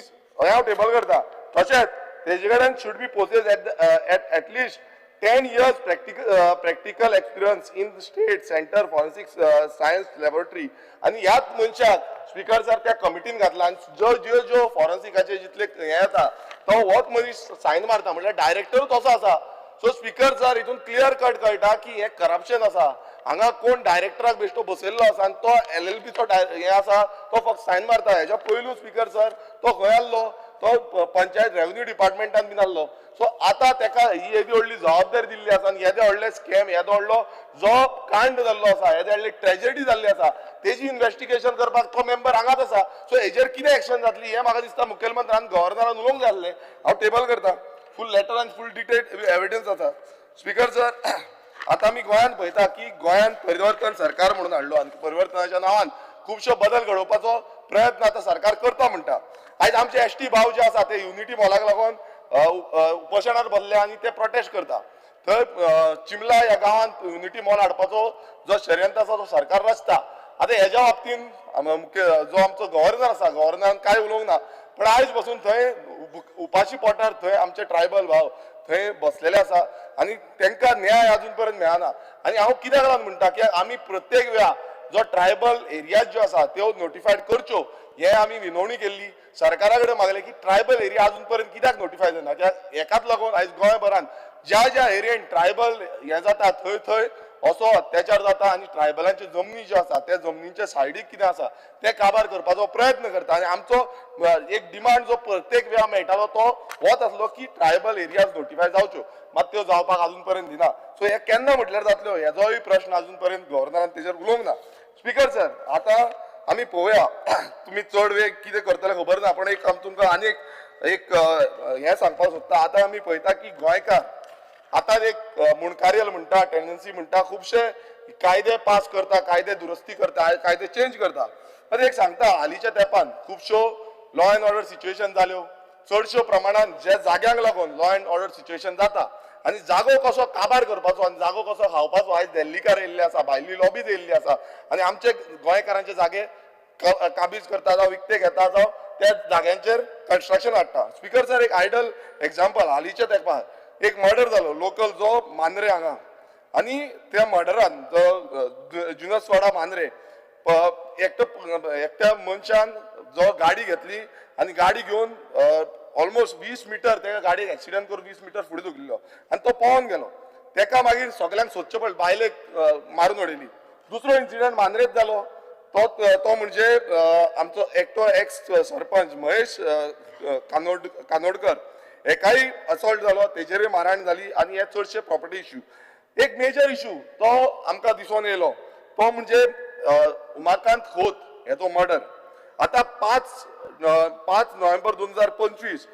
हांव टेबल करता तशेंच तेजे कडेन should be possess at least 10 years practical experience in the state center forensic science laboratory आणि ह्याच मनशाक स्पीकर सर त्या कमिटीन घातला आणि ज्यो फॉरेन्सिकाचे जितले हे येता तो होच मनीस सायन मारता म्हटल्यार डायरेक्टरूच असो आसा सो स्पीकर सर हितून क्लियर कट कळटा की हे करप्शन आसा हांगा कोण डायरेक्टराक बेश्टो बसयल्लो आसा आनी तो LLBचो हे आसा तो फक्त सायन मारता. हेच्या पयलू स्पीकर सर तो खंय आसलो, तो पंचायत रेव्हन्यू डिपार्टमेंटान बीन आसलो. सो आतां ताका ही येदी व्हडली जबाबदारी दिल्ली आसा आनी येदे व्हडले स्कॅम, येदो व्हडलो जो कांड जाल्लो आसा, येदे व्हडली ट्रेजेडी जाल्ली आसा, तेजी इन्व्हेस्टिगेशन करपाक तो मेंबर हांगाच आसा. सो हेजेर कितें एक्शन जातली हें म्हाका दिसता मुखेलमंत्र्यान गव्हर्नरान उलोवंक जाय आसलें. हांव टेबल करता. फूल लेटर आनी फूल डिटेल एविडन्स आसा. स्पीकर सर, आतां आमी गोंयांत पळयता की गोंयांत परिवर्तन सरकार म्हणून हाडलो आनी परिवर्तनाच्या नांवान खुबशो बदल घडोवपाचो प्रयत्न आतां सरकार करता म्हणटा. आयज आमचे ST भाव जे आसा ते युनिटी मॉलाक लागून उपोशणांत बसले आनी ते प्रोटेस्ट करता. थंय चिमला ह्या गांवांत युनिटी मॉल हाडपाचो जो षडयंत्र आसा तो सरकार रचता. आतां हेज्या बाबतीन जो आमचो गव्हर्नर आसा, गव्हर्नरान कांय उलोवंक ना. पण आयज बसून थंय उपाशी पोटार थंय आमचे ट्रायबल भाव थंय बसलेले आसा आनी तांकां न्याय अजून पर्यंत मेळना. आनी हांव कित्याक लागून म्हणटा की आमी प्रत्येक वेळा जो ट्रायबल एरियाज ज्यो आसा त्यो नोटिफायड करच्यो हे आमी विनवणी केल्ली. सरकारा कडेन मागले की ट्रायबल एरिया अजून पर्यंत कित्याक नोटिफाय जायना. हेकाच लागून आयज गोंयभरान ज्या ज्या एरियेन ट्रायबल हे जाता थंय थंय असो अत्याचार जाता आनी ट्रायबलांच्यो जमनी ज्यो आसा त्या जमनींच्या सायडीक कितें आसा ते काबार करपाचो प्रयत्न करता. आनी आमचो एक डिमांड जो प्रत्येक वेळा मेळटालो तो होच आसलो की ट्रायबल एरियाज नोटिफाय जावच्यो, मात त्यो जावपाक अजून पर्यंत दिना. सो हे केन्ना म्हटल्यार जातल्यो हेजोय प्रश्न अजून पर्यंत गव्हर्नरान तेजेर उलोवंक ना. स्पीकर सर, आतां आमी पळोवया तुमी चड वेळ कितें करतले खबर ना, पण एक तुमकां आनी एक हें सांगपाक सोदता. आतां आमी पळयता की गोंयकार आतां एक मुणकार्यल म्हणटा, टेंडन्सी म्हणटा, खुबशे कायदे पास करता, कायदे दुरुस्ती करता, कायदे चेंज करता. आतां एक सांगता, हालींच्या तेंपान खुबश्यो लॉ अँड ऑर्डर सिच्युएशन जाल्यो. चडश्यो प्रमाणान जे जाग्यांक लागून लॉ अँड ऑर्डर सिच्युएशन जाता आनी जागो कसो काबार करपाचो आनी जागो कसो खावपाचो आयज दिल्लीकार येयल्ले आसा, भायली लॉबीज येयल्ली आसा आनी आमचे गोंयकारांचे जागे काबीज करता जावं विकते घेता जावं त्या जाग्यांचेर कन्स्ट्रक्शन हाडटा. स्पीकर सर, एक आयडल एक्झाम्पल हालींच्या तेंपार एक मर्डर जालो लोकल जो मांद्रे हांगा आनी त्या मर्डरान जो जुनसवाडा मांद्रे एकट्या मनशान जो गाडी घेतली आनी गाडी घेवन ऑलमोस्ट 20 मिटर त्या गाडयेक एक्सिडंट करून 20 मिटर फुडें धुकलिलो आनी तो पावोन गेलो. तेका मागीर सगळ्यांक सोदचें पडलें, बायलेक मारून उडयली. दुसरो इन्सिडंट मांद्रेत जालो, तो म्हणजे आमचो एकटो एक्स सरपंच महेश कानोडकर एकाय असॉल्ट जालो, तेजेरय मारहाण जाली आनी हे चडशे प्रॉपर्टी इश्यू. एक मेजर इश्यू तो आमकां दिसून येयलो तो म्हणजे उमाकांत खोत हेचो मर्डर. आतां 5 नोव्हेंबर 2025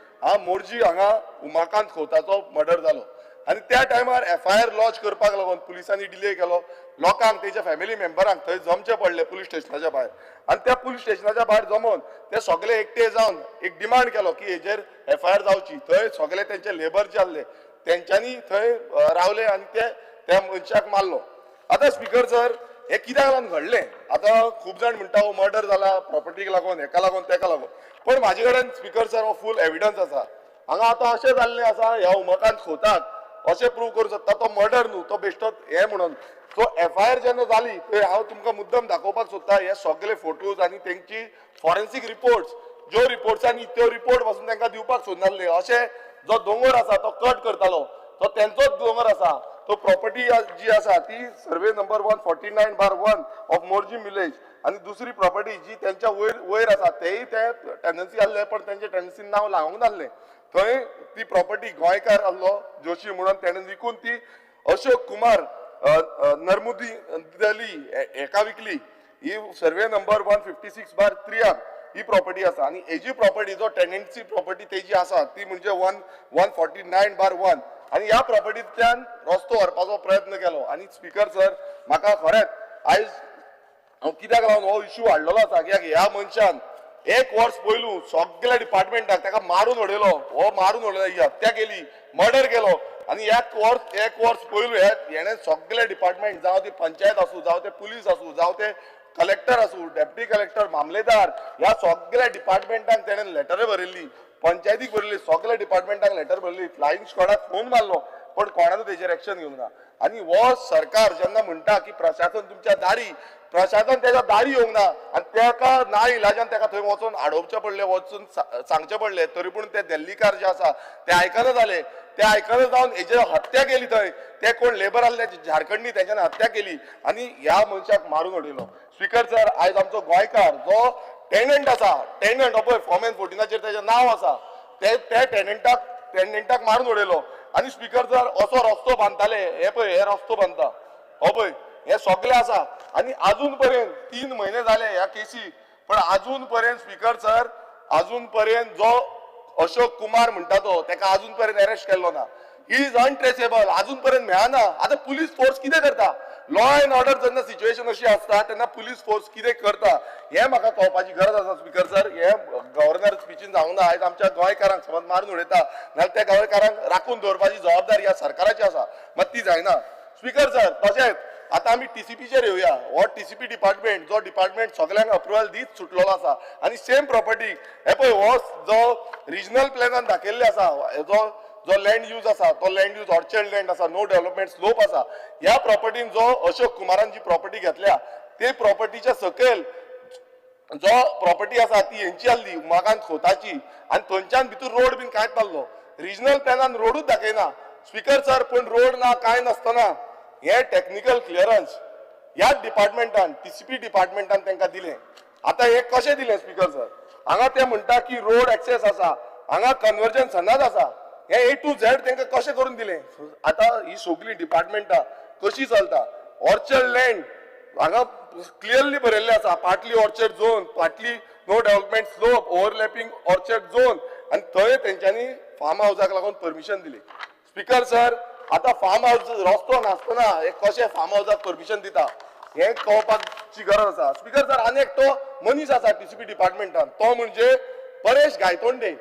मोरजी हांगा उमाकांत खोताचो मर्डर जालो आनी त्या टायमार FIR लॉन्च करपाक लागून पुलिसांनी डिले केलो. लोकांक तेच्या फॅमिली मेंबरांक थंय जमचे पडले पुलीस स्टेशनाच्या भायर आनी त्या पुलीस स्टेशनाच्या भायर जमोन ते सगळे एकटे जावन एक डिमांड केलो की हेजेर FIR जावची. थंय सगळे तेंचे लेबर जे आसले तेंच्यांनी थंय रावले आनी त्या मनशाक मारलो. आतां स्पीकर सर, हे कित्याक लागून घडलें? आतां खूब जाण म्हणटा हो मर्डर जाला प्रॉपर्टीक लागून, हेका लागून, तेका लागून. पण म्हाजे कडेन स्पीकर सर हो फूल एविडन्स आसा. हांगा आतां अशें जाल्लें आसा ह्या उमाकांत खोताक अशें प्रूव करूं शकता तो मर्डर न्हू, तो बेश्टो हे म्हणून. सो FIR जेन्ना जाली थंय हांव तुमकां मुद्दम दाखोवपाक सोदता हे सगळे फोटोज आनी तेंची फॉरेन्सीक रिपोर्ट्स, ज्यो रिपोर्ट्सांनी त्यो रिपोर्ट पासून तांकां दिवपाक सोदनासले. अशें जो दोंगर आसा तो कट करतालो तो तेंचोच दोंगर आसा. तो प्रॉपर्टी जी आसा ती survey number 149/1 of Morjim village आनी दुसरी प्रॉपर्टी जी तेंच्या वयर आसा तेय ते टेंडन्सी आसले पण तेंचे टेंडन्सीन नांव लागूंक नासलें. थंय ती प्रॉपर्टी गोंयकार आसलो जोशी म्हणून तेणें विकून ती अशोक कुमार नर्मुदी हेका विकली. ही सर्वे नंबर 156/3 ही प्रॉपर्टी आसा आनी हेजी प्रॉपर्टी जो टेनन्सी प्रॉपर्टी तेजी आसा ती म्हणजे 149/1 आनी ह्या प्रॉपर्टींतल्यान रस्तो व्हरपाचो प्रयत्न केलो. आनी स्पीकर सर, म्हाका खरेंच आयज हांव कित्याक लागून हो इश्यू हाडलेलो आसा कित्याक ह्या मनशान 1 वर्स पयलू सगळ्या डिपार्टमेंटाक ताका मारून उडयलो, हो मारून उडयलो, ही हत्या केली, मर्डर केलो आनी 1 वर्स पयलू हेणें सगळे डिपार्टमेंट जावं ती पंचायत आसूं जावं ते पुलीस आसूं जावं ते कलेक्टर आसूं, डेप्युटी कलेक्टर, मामलेदार ह्या सगळ्या डिपार्टमेंटांक तेणें लेटर बरयल्ली, पंचायतीक बरयल्ली, सगळ्या डिपार्टमेंटाक लेटर बरयल्ली, फ्लायिंग स्क्वॉडाक फोन मारलो पण कोणानूच तेजेर एक्शन घेवंक ना. आनी हो सरकार जेन्ना म्हणटा की प्रशासन तुमच्या दारी, प्रशासन त्याच्या दारी येवंक ना आनी तेका ना इलाजान तेका थंय वचून आडोवचें पडलें, वचून सांगचें पडलें, तरी पूण ते दिल्लीकार जे आसा ते आयकना जाले. ते आयकना जावन हेजेर हत्या केली थंय. ते कोण लेबर आहले झारखंडनी तेच्यान हत्या केली आनी ह्या मनशाक मारून उडयलो. स्पीकर सर, आयज आमचो गोंयकार जो टेनंट आसा, टेनंट हो पळय फॉर्म एन 14 तेजें नांव आसा, ते टेनंटाक मारून उडयलो. आनी स्पीकर सर, असो रस्तो बांदताले, हे पळय हे रस्तो बांदता, हो पळय हे सगळे आसा. आनी अजून पर्यंत 3 म्हयने जाले ह्या केसीक, पण अजून पर्यंत स्पीकर सर, अजून पर्यंत जो अशोक कुमार म्हणटा तो, तेका अजून पर्यंत अरेस्ट केल्लो ना. ही इज अनट्रेसेबल, अजून पर्यंत मेळना. आतां पुलीस फोर्स कितें करता? लॉ अँड ऑर्डर जेन्ना सिच्युएशन अशी आसता तेन्ना पुलीस फोर्स कितें करता हें म्हाका कळपाची गरज आसा. स्पीकर सर, हे गव्हर्नर स्पिचीन जावंक ना. आयज आमच्या गोंयकारांक समज मारून उडयता नाल्यार त्या गोंयकारांक राखून दवरपाची जबाबदारी ह्या सरकाराची आसा, मात ती जायना. स्पीकर सर, तशेंच आतां आमी टीसीपीचेर येवया. हो टीसीपी डिपार्टमेंट, जो डिपार्टमेंट सगळ्यांक अप्रुवल दीत सुटलेलो आसा आनी सेम प्रॉपर्टी हे पळय हो जो रिजनल प्लॅनान दाखयल्ले आसा, जो लँड यूज आसा तो लँड यूज ऑर्चर्ड लँड आसा, नो डेव्हलपमेंट स्लोप आसा. ह्या प्रॉपर्टीन जो अशोक कुमारान जी प्रॉपर्टी घेतल्या ते प्रॉपर्टीच्या सकयल जो प्रॉपर्टी आसा ती हेंची आसली उमाकांत खोताची आनी थंयच्यान भितर रोड बीन कांयच नासलो. रिजनल प्लॅनान रोडूच दाखयना. स्पीकर सर, पूण रोड ना कांय नासतना हे टेक्निकल क्लियरन्स ह्याच डिपार्टमेंटान, टीसीपी डिपार्टमेंटान तांकां दिलें. आतां हे कशें दिलें स्पीकर सर? हांगा ते म्हणटा की रोड एक्सेस आसा, हांगा कन्वर्जन सनाद आसा. हे A to Z तांकां कशें करून दिलें? आतां ही सगळी डिपार्टमेंटां कशी चलता? ऑर्चर्ड लँड हांगा क्लियरली बरयल्लें आसा, partly orchard zone, partly no development slope, overlapping orchard zone, आनी थंय तेंच्यांनी फार्म हावजाक लागून परमिशन दिली. स्पीकर सर, आतां फार्म हावज रस्तो नासतना हे कशें फार्म हावजाक परमिशन दिता हें कळपाची गरज आसा. स्पीकर सर, आनी एकटो मनीस आसा टीसीपी डिपार्टमेंटान, तो म्हणजे परेश गायतोंडे.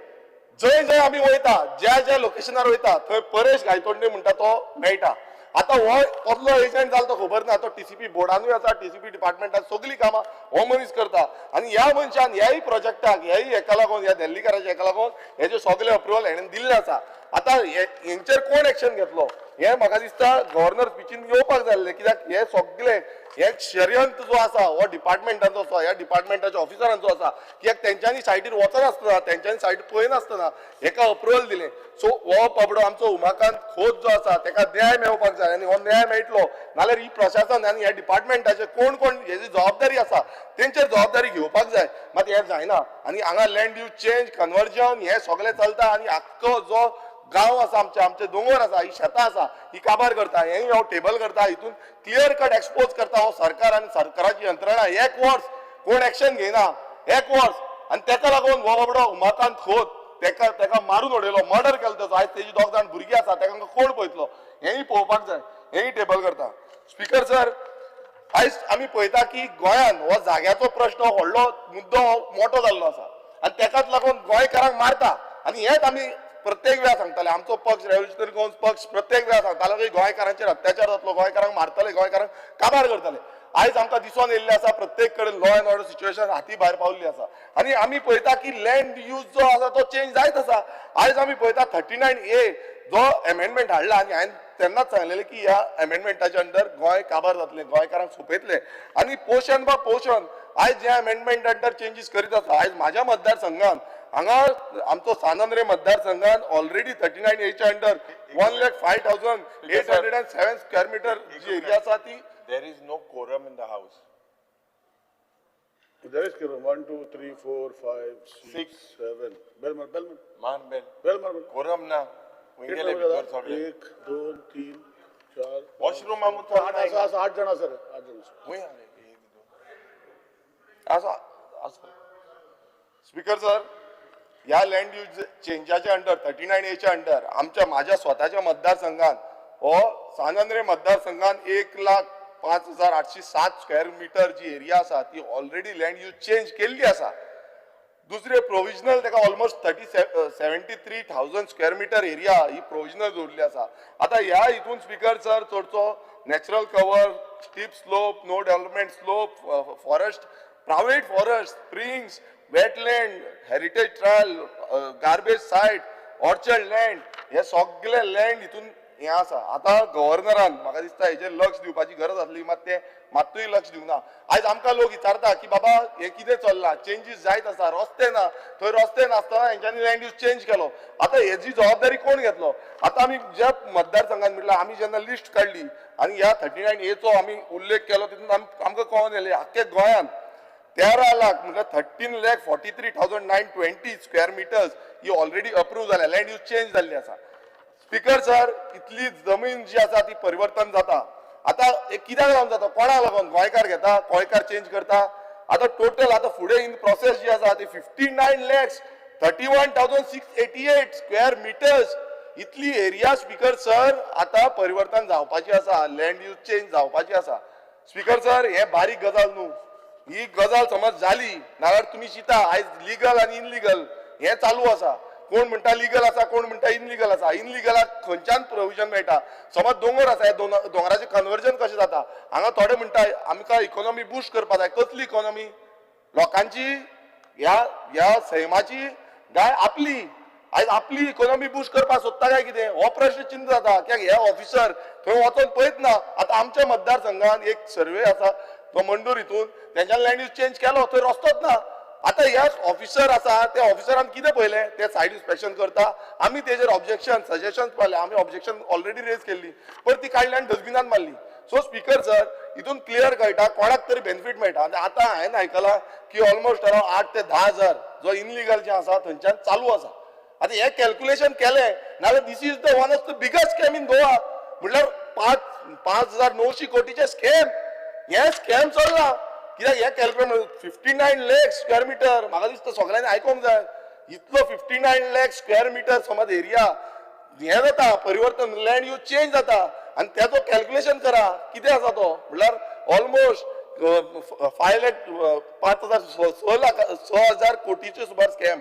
जंय जंय आमी वयता, ज्या ज्या लोकेशनार वयता थंय परेश गायतोंडे म्हणटा तो मेळटा. आतां हो कसलो एजंट जालो तो खबर ना, तो टीसीपी बोर्डानूय आसा, टीसीपी डिपार्टमेंटान सगळी कामां हो मनीस करता. आनी ह्या मनशान ह्याय प्रोजेक्टाक ह्याय हेका लागून, ह्या दिल्लीकाराच्या हेका लागून हेजे सगळे अप्रुवल हेणेन दिल्ले आसा. आतां हेंचेर कोण एक्शन घेतलो हे म्हाका दिसता गव्हर्नर स्पिचीन येवपाक जाय, कित्याक हे सगळे हे षडयंत्र जो आसा हो डिपार्टमेंटाचो आसा, ह्या डिपार्टमेंटाच्या ऑफिसरांचो आसा, कित्याक तेंच्यांनी सायटीर वचनासतना, तेंच्यांनी सायट पळयनासतना हेका अप्रुवल दिलें. सो हो पबडो आमचो उमाकांत खोत जो आसा तेका न्याय मेळपाक जाय आनी हो न्याय मेळटलो नाल्यार ही प्रशासन आनी ह्या डिपार्टमेंटाचे कोण कोण हेजी जबाबदारी आसा तेंचेर जबाबदारी घेवपाक जाय, मात हें जायना. आनी हांगा लँड यूज चेंज, कन्वर्जन हें सगळें चलता आनी आख्खो जो गांव आसा आमचे दोंगर आसा, ही शेतां आसा ही काबार करता. हेंय हो टेबल करता, हितून क्लियर कट एक्सपोज करता हो सरकार आनी सरकाराची यंत्रणा. एक वर्स कोण एक्शन घेयना, एक वर्स, आनी तेका लागून हो बाबडो उमाकांत खोत तेका मारून उडयलो, मर्डर केलो तेजो. आयज तेजी 2 जाण भुरगीं आसा, तेका कोण पळयतलो हेंय पळोवपाक जाय, हेंय टेबल करता. स्पीकर सर, आयज आमी पळयता की गोंयान हो जाग्याचो प्रश्न व्हडलो मुद्दो मोठो जाल्लो आसा आनी तेकाच लागून गोंयकारांक मारता. आनी हेंच आमी प्रत्येक वेळा सांगताले, आमचो पक्ष रेव्होल्युशनरी काँग्रेस पक्ष प्रत्येक वेळा सांगतालो की गोंयकारांचेर अत्याचार जातलो, गोंयकारांक मारतले, गोंयकारांक काबार करतले. आयज आमकां दिसून येयल्लें आसा प्रत्येक कडेन लॉ अँड ऑर्डर सिच्युएशन हाती भायर पावल्ली आसा आनी आमी पळयता की लँड यूज जो आसा तो चेंज जायत आसा. आयज आमी पळयता 39A जो एमेंडमेंट हाडला आनी हांवें तेन्नाच सांगलेलें की ह्या एमेंडमेंटाच्या अंडर गोंय काबार जातलें, गोंयकारांक सोंपयतलें. आनी पोर्शन बाय पोर्शन आयज जे एमेंडमेंट अंडर चेंजीस करीत आसा, आयज म्हाज्या मतदारसंघान हांगा आमचो सानंद्रे मतदारसंघान already 39A under 1,05,807 square metre जी एरिया आसा ती. There is no quorum in the house. There is quorum. 1, 2, 3, 4, 5, 6, 7. Bell mar. Man bell. Bell mar. Quorum na. Wingele भितर सगळे. 1, 2, 3, 4. वॉशरूम आमचो 8 जण सर. 8 जण. वय आले. स्पीकर सर, ह्या लँड यूज चेंजाच्या अंडर 39A अंडर माझ्या स्वतःच्या मतदारसंघात हो सानंद्रे मतदारसंघात 1,05,807 स्क्वेअर मीटर जी एरिया आसा ती ऑलरेडी लँड यूज चेंज केल्ली आसा. दुसरे प्रोविजनल तेका ऑलमोस्ट 73,000 स्क्वेअर मीटर एरिया ही प्रोविजनल दवरली आसा. आता ह्या हितून स्पीकर सर चडसो natural cover, steep slope, no development slope, forest, private forest, springs, wetland, heritage trail, garbage site, orchard land हे सगळे लँड हितून हें आसा आतां गव्हर्नरान म्हाका दिसता हेजेर लक्ष दिवपाची गरज आसली मात ते मात्तूय लक्ष दिवना आयज आमकां लोक विचारता की बाबा हे कितें चल्लां चेंजीस जायत आसा रस्ते ना थंय रस्ते नासतना हेंच्यांनी लँड यूज चेंज केलो आतां हेजी जबाबदारी कोण घेतलो आतां आमी ज्या मतदारसंघान म्हटल्यार आमी जेन्ना लिस्ट काडली आनी ह्या 39A आमी उल्लेख केलो तितून आमकां कळोन येयलें आख्ख्या गोंयांत 13 लाख म्हणजे 13,43,920 स्क्वेअर मिटर्स ही ऑलरेडी अप्रूव्ह जाल्या लँड यूज चेंज जाल्ली आसा स्पीकर सर इतली जमीन जी आसा ती परिवर्तन जाता आतां कित्याक लागून जाता कोणाक लागून गोंयकार घेता गोंयकार चेंज करता आतां टोटल आतां फुडें इन प्रोसेस जी आसा ती 59,31,688 स्क्वेअर मिटर्स इतली एरिया स्पीकर सर आतां परिवर्तन जावपाची आसा लँड यूज चेंज जावपाची आसा स्पीकर सर हे बारीक गजाल न्हू ही गजाल समज जाली नाल्यार तुमी चिंता आयज लिगल आनी इनलिगल हे चालू आसा कोण म्हणटा लिगल आसा कोण म्हणटा इनलिगल आसा इनलिगलाक खंयच्यान प्रोविजन मेळटा समज दोंगर आसा हे दोंगराचें कन्वर्जन कशें जाता हांगा थोडे म्हणटा आमकां इकॉनॉमी बूस्ट करपा जाय कसली इकॉनॉमी लोकांची ह्या सैमाची गाय आपली आयज आपली इकॉनॉमी बूस्ट करपाक सोदता काय कितें हो प्रश्न चिंत जाता कित्याक हे ऑफिसर थंय वचोन पळयत ना आतां आमच्या मतदारसंघात एक सर्वे आसा तो मंडूर हितून तेंच्यान लँड यूज चेंज केलो थंय रस्तोच ना आतां हे ऑफिसर आसा त्या ऑफिसरान कितें पळयलें ते सायड इन्स्पेक्शन करता आमी तेजेर ऑब्जेक्शन सजेशन पळयलें आमी ऑब्जेक्शन ऑलरेडी रेज केल्ली पण ती काडली आनी डस्टबिनान मारली सो स्पीकर सर हितून क्लियर कळटा कोणाक तरी बेनिफीट मेळटा आतां हांवें आयकलां की ऑलमोस्ट अरावंड 8 ते 10 हजार जो इनलिगल जे आसा थंयच्यान चालू आसा आतां हे कॅल्क्युलेशन केलें नाल्यार this is the one of the biggest scam in Goa म्हटल्यार 5,900 कोटीचे स्कॅम हे स्कॅम चल्ला कित्याक हे कॅल्क्युलेट 59 लाख स्क्वेअर मिटर म्हाका दिसता सगळ्यांनी आयकोंक जाय इतलो 59 लाख स्क्वेअर मिटर समज एरिया हे जाता परिवर्तन लँड यूज चेंज जाता आनी तेजो कॅल्क्युलेशन करा कितें आसा तो म्हटल्यार ऑलमोस्ट 6,000 कोटीचे सुमार स्कॅम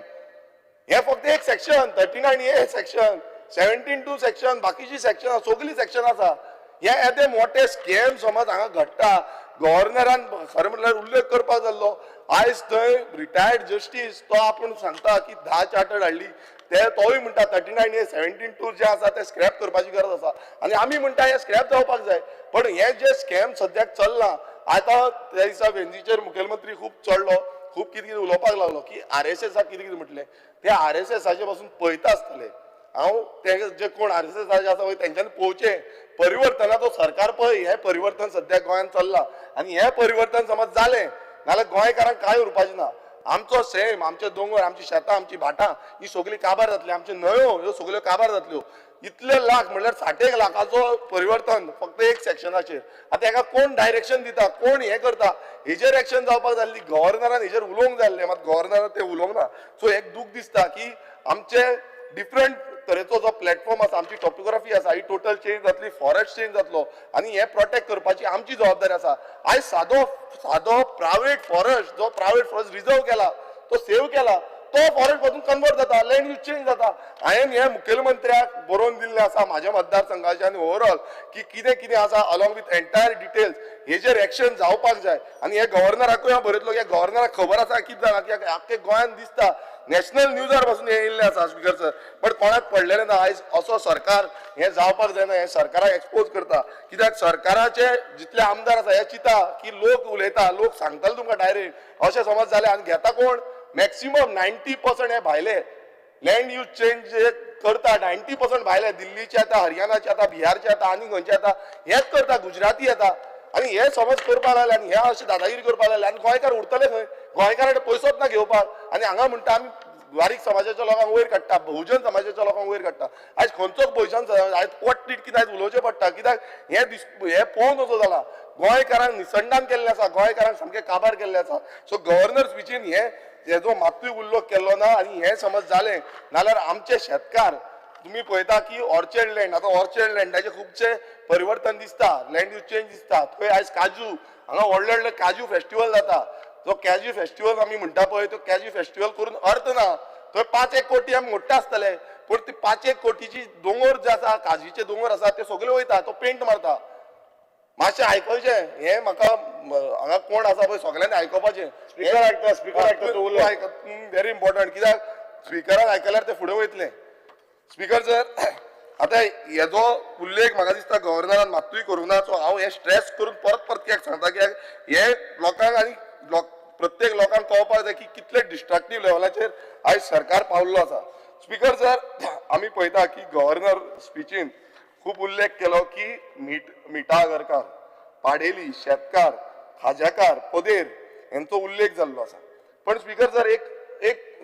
हे फक्त एक सेक्शन 39A सेक्शन 17(2) सेक्शन बाकीची सेक्शन सगळी सेक्शन आसा हे येदे मोठे स्कॅम समज हांगा घडटा गव्हर्नरान खरें म्हटल्यार उल्लेख करपाक जाल्लो आयज थंय रिटायर्ड जस्टीस तो आपूण सांगता की 10 चार्टर्ड हाडली ते तोय म्हणटा 39A 17(2) जे आसा ते स्क्रॅप करपाची गरज आसा आनी आमी म्हणटा हे स्क्रॅप जावपाक जाय पण हे जे स्कॅम सद्याक चल्ला आतां त्या दिसा वेंचीचेर मुखेलमंत्री खूब चडलो खूब कितें कितें उलोवपाक लागलो की RSSाक कितें कितें म्हटलें ते RSSाचे पासून पळयता आसतले हांव ते जे कोण RSSाचे आसा पळय तेंच्यांनी पळोवचें परिवर्तनाचो सरकार पळय हे परिवर्तन सद्या गोंयांत चल्ला आनी हे परिवर्तन समज जालें नाल्यार गोंयकारांक कांय उरपाचें ना आमचो सैम आमचे दोंगर आमची शेतां आमची भाटां ही सगळीं काबार जातली आमचे न्हंयो ह्यो सगळ्यो काबार जातल्यो इतले लाख म्हळ्यार 60 लाखाचो परिवर्तन फक्त एक सेक्शनाचेर आतां हेका कोण डायरेक्शन दिता कोण हे करता हेजेर एक्शन जावपाक जाल्ली गव्हर्नरान हेजेर उलोवंक जाय आसलें मात गव्हर्नरान ते उलोवंक ना सो एक दूख दिसता की आमचे डिफरंट तरेचो जो प्लॅटफॉर्म आसा आमची टॉपोग्राफी आसा ही टोटल चेंज जातली फॉरेस्ट चेंज जातलो आनी हे प्रोटेक्ट करपाची आमची जबाबदारी आसा आयज सादो प्रायव्हेट फॉरेस्ट जो प्रायव्हेट फॉरेस्ट रिजर्व केला तो सेव्ह केला तो फॉरेस्ट मधून कन्वर्ट जाता लँड यूज चेंज जाता हांवें हे मुखेलमंत्र्याक बरोवन दिल्लें आसा म्हाज्या मतदारसंघाचे आनी ओवरऑल की कितें कितें आसा अलॉंग विथ एंटायर डिटेल्स हेजेर एक्शन जावपाक जाय आनी हे गव्हर्नराकूय हांव बरयतलो की गव्हर्नराक खबर आसा कितें जालां कित्याक आख्खे गोंयांत दिसता नॅशनल न्यूजार पासून हे येयल्लें आसा स्पीकर सर पण कोणाक पडलेलें ना आयज असो सरकार हे जावपाक जायना हे सरकाराक एक्सपोज करता कित्याक सरकाराचे जितले आमदार आसा हे चिंता की लोक उलयता लोक सांगतले तुमकां डायरेक्ट अशें समज जालें आनी घेता कोण मॅक्सिमम 90% हे भायले लँड यूज चेंज जे करता 90% भायले दिल्लीचे येता हरियाणाचे येता बिहारचे येता आनी खंयचे येता हेच करता गुजराती येता आनी हे समज करपाक लागले आनी हे अशें दादागिरी करपाक लागले आनी गोंयकार उरतले खंय गोंयकारांकडे पयसोच ना घेवपाक आनी हांगा म्हणटा आमी बारीक समाजाच्या लोकांक वयर काडटा बहुजन समाजाच्या लोकांक वयर काडटा आयज खंयचोच बहुजन आयज पोट कितें आयज उलोवचें पडटा कित्याक हे पळोवन असो जाला गोंयकारांक निसंडान केल्लें आसा गोंयकारांक सामकें काबार केल्लें आसा सो गव्हर्नर स्पिचीन हेजो मातूय उल्लेख केल्लो ना आनी हे समज जालें नाल्यार आमचे शेतकार तुम्ही पळयता की ऑर्चर्ड लँड आतां ऑर्चर्ड लँडाचे खुबशे परिवर्तन दिसता लँड यूज चेंज दिसता थंय आयज काजू हांगा व्हडले व्हडले काजू फेस्टिवल जाता जो कॅज्यू फेस्टिवल आमी म्हणटा पळय तो कॅज्यू फेस्टिवल करून अर्थ ना थंय 5-1 कोटी आमी मोडटा आसतले पण ती 5-1 कोटीची दोंगर जे आसा काजूचे दोंगर आसा ते सगळे वयता तो पेंट मारता मातशें आयकचें हे म्हाका हांगा कोण आसा पळय सगळ्यांनी आयकोपाचें स्पीकर आयकता व्हेरी इम्पॉर्टंट कित्याक स्पिकरान आयकल्यार ते फुडें वयतले स्पीकर सर आता हेजो उल्लेख म्हाका दिसता गव्हर्नरान मात्तूय करूंक ना. सो हांव हे स्ट्रेस करून परत परत कित्याक सांगता कित्याक हे लोकांक आनी प्रत्येक लोकांक कळपाक जाय की कितले डिस्ट्रक्टीव लेवलाचेर आयज सरकार पावल्लो आसा. स्पीकर सर, आमी पळयता की गव्हर्नर स्पिचीन खूब उल्लेख केलो की मिठा आगरकार, पाडेली, शेतकार, खाज्याकार, पदेर हेंचो उल्लेख जाल्लो आसा. पण स्पीकर सर एक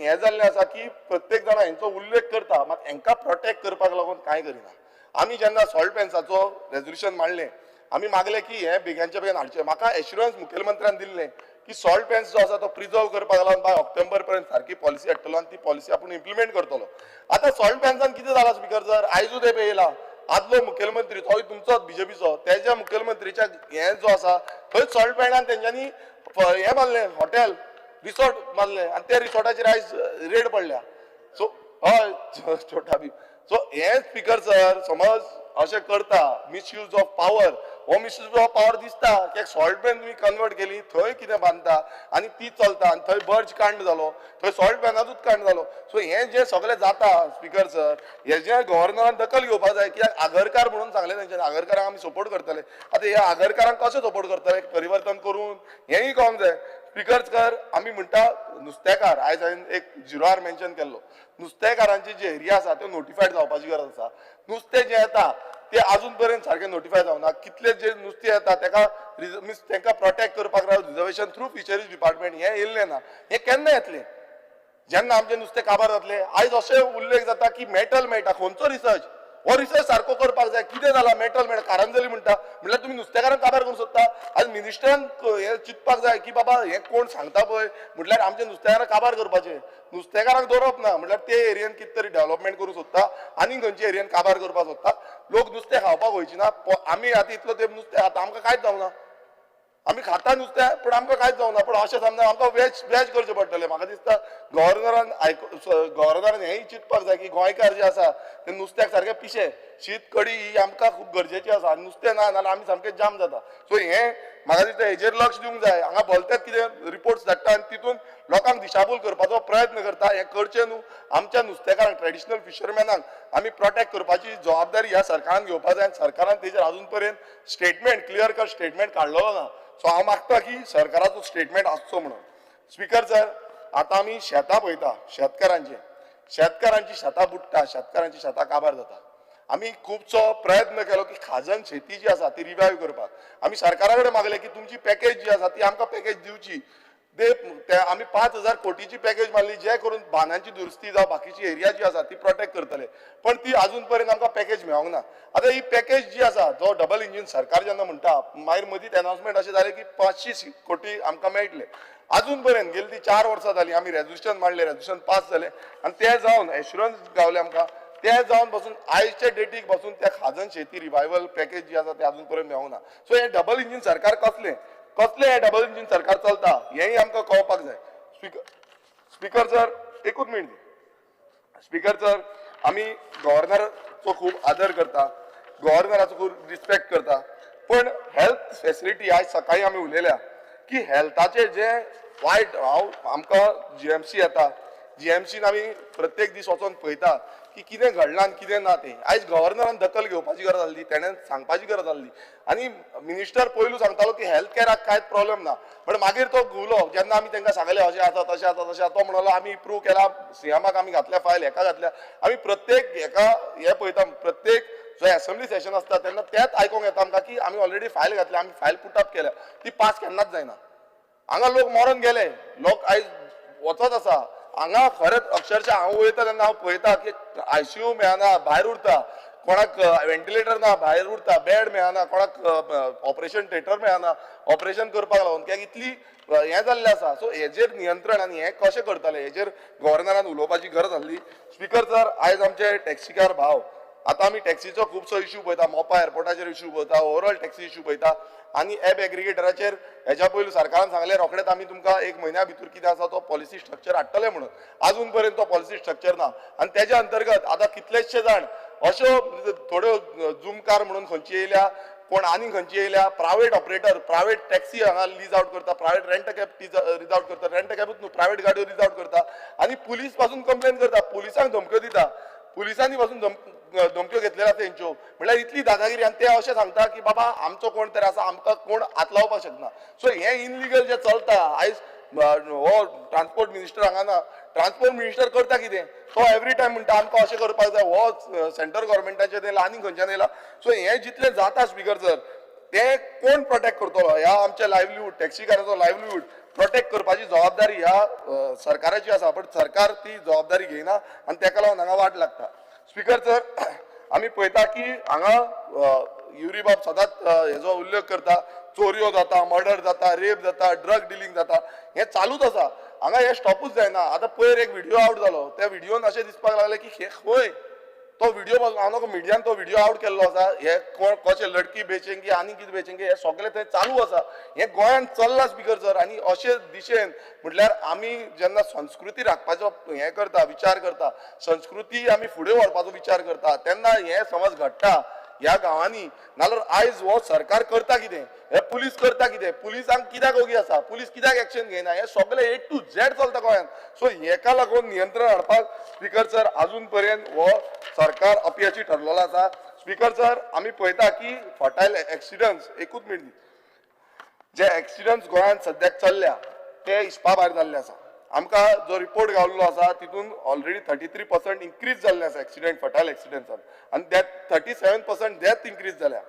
हें जाल्लें आसा की प्रत्येक जाणा हेंचो उल्लेख करता, मात हेंकां प्रोटेक्ट करपाक लागून कांय करिना. आमी जेन्ना सॉल्ट पेन्साचो रेजोल्युशन मांडलें, आमी मागलें की हें बेग्यानच्या बेगीन हाडचें. म्हाका एश्युरन्स मुखेलमंत्र्यान दिल्लें की सॉल्ट पेन्स जो आसा तो प्रिजर्व करपाक लागून बाय ऑक्टोबर पर्यंत सारकी पॉलिसी हाडटलो आनी ती पॉलिसी आपूण इम्प्लिमेंट करतलो. आतां सॉल्ट पेन्सान कितें जालां स्पीकर सर, आयजूच हे पळयला आदलो मुखेलमंत्री तोय तुमचोच बीजेपीचो, तेज्या मुखेलमंत्रीच्या हें जो आसा थंय सॉल्ट पेन्सान तेंच्यांनी हें बांदलें हॉटेल रिसॉर्ट बांदलें आनी त्या रिसॉर्टाचेर आयज रेड पडल्या. सो हय छोटा बी. सो हे स्पीकर सर समज अशें करता मिसयूज ऑफ पावर, हो मिसयूज ऑफ पावर दिसता कित्याक सॉल्ट पेन तुमी कन्वर्ट केली, थंय कितें बांदता आनी ती चलता आनी थंय बर्ज कांड जालो, थंय सॉल्ट पेनाचूच कांड जालो. सो हें जें सगळें जाता स्पीकर सर, हेजें गव्हर्नरान दखल घेवपाक जाय. कित्याक आगरकार म्हणून सांगलें तेंच्यांनी आगरकारांक आमी सपोर्ट करतले. आतां ह्या आगरकारांक कशें सपोर्ट करतले परिवर्तन करून हेंय कळोंक जाय. स्पीकर सर, आमी म्हणटा नुस्तेकार, आयज हांवें एक 0R मेन्शन केल्लो, नुस्तेकारांची जी एरिया आसा त्यो नोटिफायड जावपाची गरज आसा. नुस्तें जें येता ते अजून पर्यंत सारकें नोटिफाय जावना. कितले जे नुस्तें येता तेका प्रोटेक्ट करपाक रिजर्वेशन थ्रू फिशरीज डिपार्टमेंट हें येयल्लें ना. हें केन्ना येतलें जेन्ना आमचें नुस्तें काबार जातलें. आयज अशें उल्लेख जाता की मेटल मेळटा, खंयचो रिसर्च? हो रिसर्च सारको करपाक जाय. कितें जाला मेटल मेळटा, कारंजली म्हणटा म्हटल्यार तुमी नुस्तेकारांक काबार करूंक सोदता. आयज मिनिस्टरान हें चिंतपाक जाय की बाबा हें कोण सांगता पळय म्हटल्यार आमच्या नुस्तेकारांक काबार करपाचें, नुस्तेकारांक दवरप ना. म्हटल्यार ते एरियेन कितें तरी डेव्हलपमेंट करूंक सोदता आनी खंयच्या एरियेन काबार करपाक सोदता. लोक नुस्तें खावपाक वयचे ना. आमी आतां इतलो तेंप नुस्तें खाता, आमकां कांयच जावना. आमी खाता नुस्तें पण आमकां कांयच जावना. पण अशें समजा आमकां वेज करचें पडटलें. म्हाका दिसता गव्हर्नरान हेंय चिंतपाक जाय की गोंयकार जे आसा ते नुस्त्याक सारके पिशे, शीत कडी ही आमकां खूब गरजेची आसा. नुस्तें ना जाल्यार आमी सामके जाम जाता. सो हें म्हाका दिसता हेजेर लक्ष दिवंक जाय. हांगा भलतेच कितें रिपोर्ट्स धाडटा आनी तितून लोकांक दिशाभूल करपाचो प्रयत्न करता. हें करचें न्हू. आमच्या नुस्तेकारांक ट्रेडिशनल फिशरमॅनांक आमी प्रोटेक्ट करपाची जबाबदारी ह्या सरकारान घेवपाक जाय. सरकारान तेजेर अजून पर्यंत स्टेटमेंट क्लियर कट स्टेटमेंट काडलेलो ना. सो हांव मागता की सरकाराचो स्टेटमेंट आसचो म्हणून. स्पीकर सर, आतां आमी शेतां पळयता, शेतकारांची शेतां बुडटा, शेतकारांची शेतां काबार जाता. आमी खुबसो प्रयत्न केलो की खाजन शेती जी आसा ती रिवायव करपाक. आमी सरकारा कडेन मागलें की तुमची पॅकेज जी आसा ती आमकां पॅकेज दिवची. आमी 5,000 कोटीची पॅकेज मारली जे करून बांदांची दुरुस्ती जावं बाकीची एरिया जी आसा ती प्रोटेक्ट करतले. पण ती अजून पर्यंत आमकां पॅकेज मेळोंक ना. आतां ही पॅकेज जी आसा जो डबल इंजीन सरकार जेन्ना म्हणटा, मागीर मदींच अनाउन्समेंट अशें जालें की 500 कोटी आमकां मेळटले. अजून पर्यंत गेली ती 4 वर्सां जालीं. आमी रेजोल्युशन मांडलें, रेजोल्युशन पास जालें आनी तें जावन एश्युरन्स गावले आमकां. तें जावन पासून आयजच्या डेटीक पासून त्या खाजन शेती रिवायवल पॅकेज जी आसा तें अजून पर्यंत मेळोंक ना. सो हें डबल इंजीन सरकार कसलें हें डबल इंजीन सरकार चलता हेंय आमकां कळपाक जाय. स्पीकर सर, एकूच मिनीट. स्पीकर सर, आमी गव्हर्नराचो खूब आदर करता, गव्हर्नराचो खूब रिस्पेक्ट करता. पण हेल्थ फेसिलिटी आयज सकाळीं आमी उलयल्या की हेल्थाचे जे वायट आमकां GMC येता, GMCन आमी प्रत्येक दीस वचोन पळयता की कितें घडलां आनी कितें ना तें. आयज गव्हर्नरान दखल घेवपाची गरज आसली, तेणें सांगपाची गरज आसली. आनी मिनिस्टर पयलू सांगतालो की हेल्थ कॅराक कांयच प्रॉब्लेम ना. पण मागीर तो घुवलो जेन्ना आमी तांकां सांगलें अशें आसा तशें आसा तशें आसा. तो म्हणलो आमी प्रूव केला, CMाक आमी घातल्या फायल, हेका घातल्या. आमी प्रत्येक हेका हें पळयता, प्रत्येक जो असेंब्ली सेशन आसता तेन्ना तेंच आयकूंक येता आमकां की आमी ऑलरेडी फायल घातल्या, आमी फायल पुट अप केल्या, ती पास केन्नाच जायना. हांगा लोक मरून गेले, लोक आयज वचत आसा. हांगा खरेंच अक्षरशः हांव वयता तेन्ना हांव पळयता की ICU मेळना, भायर उरता, कोणाक व्हेंटिलेटर ना, भायर उरता, बेड मेळना, कोणाक ऑपरेशन थिएटर मेळना ऑपरेशन करपाक लागून. कित्याक इतली हें जाल्लें आसा. सो हेजेर नियंत्रण आनी हें कशें करतले हेजेर गव्हर्नरान उलोवपाची गरज आसली. स्पीकर सर, आयज आमचे टॅक्सीकार भाव, आतां आमी टॅक्सीचो खुबसो इश्यू पळयता, मोपा एअरपोर्टाचेर इश्यू पळयता, ओवरऑल टॅक्सी इश्यू पळयता. आनी एप एग्रिगेटराचेर हेच्या पयलीं सरकारान सांगलें रोखडेंच आमी तुमकां 1 म्हयन्या भितर कितें आसा तो पॉलिसी स्ट्रक्चर हाडटले म्हणून. अजून पर्यंत तो पॉलिसी स्ट्रक्चर ना. आनी तेज्या अंतर्गत आतां कितलेशे जाण अश्यो थोड्यो झूम कार म्हणून खंयची येयल्या, कोण आनी खंयची येयल्या, प्रायवेट ऑपरेटर, प्रायवेट टॅक्सी हांगा लीज आउट करता, प्रायवेट रेंट कॅब रीज आउट करता, रेंट कॅबूच न्हू प्रायवेट गाडयो रीज आउट करता. आनी पुलीस पासून कंप्लेन करता, पुलिसांक धमक्यो दिता. पुलिसांनी पासून धमक्यो घेतलेल्या तेंच्यो म्हळ्यार इतली दादागिरी आनी ते अशें सांगता की बाबा आमचो कोण तरी आसा आमकां कोण हात लावपाक शकना सो हे इनलिगल जे चलता आयज हो ट्रान्सपोर्ट मिनिस्टर हांगा ना ट्रान्सपोर्ट मिनिस्टर करता कितें तो एवरी टायम म्हणटा आमकां अशें करपाक जाय हो सेंट्रल गव्हर्मेंटाचें येयला आनी खंयच्यान येयला सो हे जितलें जाता स्पिकर सर ते कोण प्रोटेक्ट करतलो ह्या आमचे लायव्हलीहूड टॅक्सीकारांचो लायव्हलीहूड प्रोटेक्ट करपाची जबाबदारी ह्या सरकाराची आसा पण सरकार ती जबाबदारी घेयना आनी तेका लागून हांगा वाट लागता स्पिकर सर आमी पळयता की हांगा युरी बाब सदांच हेजो उल्लेख करता चोरयो जाता मर्डर जाता रेप जाता ड्रग डिलिंग जाता हे चालूच आसा हांगा हे स्टॉपूच जायना आतां पयर एक व्हिडिओ आउट जालो त्या व्हिडिओन अशें दिसपाक लागलें की हे खंय तो व्हिडिओ हांव नका मिडियान तो व्हिडिओ आउट केल्लो आसा हे कोण कशें लडकी बेचेंगी आनी कितें बेचेंगी हे सगळें थंय चालू आसा हे गोंयान चल्लां स्पिकर सर आनी अशे दिशेन म्हटल्यार आमी जेन्ना संस्कृती राखपाचो हे करता विचार करता संस्कृती आमी फुडें व्हरपाचो विचार करता तेन्ना हे समज घडटा ह्या गांवांनी नाल्यार आयज हो सरकार करता कितें हे पुलीस करता कितें पुलिसांक कित्याक ओगी आसा पुलीस कित्याक एक्शन घेयना हे सगळे A to Z चलता गोंयान सो हेका लागून नियंत्रण हाडपाक स्पिकर सर अजून पर्यंत हो सरकार अपयशी ठरलेलो आसा स्पिकर सर आमी पळयता की फटायल एक्सिडंट्स एकूच मिनीट जे एक्सिडंट्स गोंयान सद्याक चल्ल्या ते हिसपा भायर जाल्ले आसा आमकां जो रिपोर्ट गावल्लो आसा तितून ऑलरेडी 33% इन्क्रीज जाल्ले आसा एक्सिडेंट फटायल एक्सिडेंट्सान आनी त्यात 37% डेथ इन्क्रीज जाल्या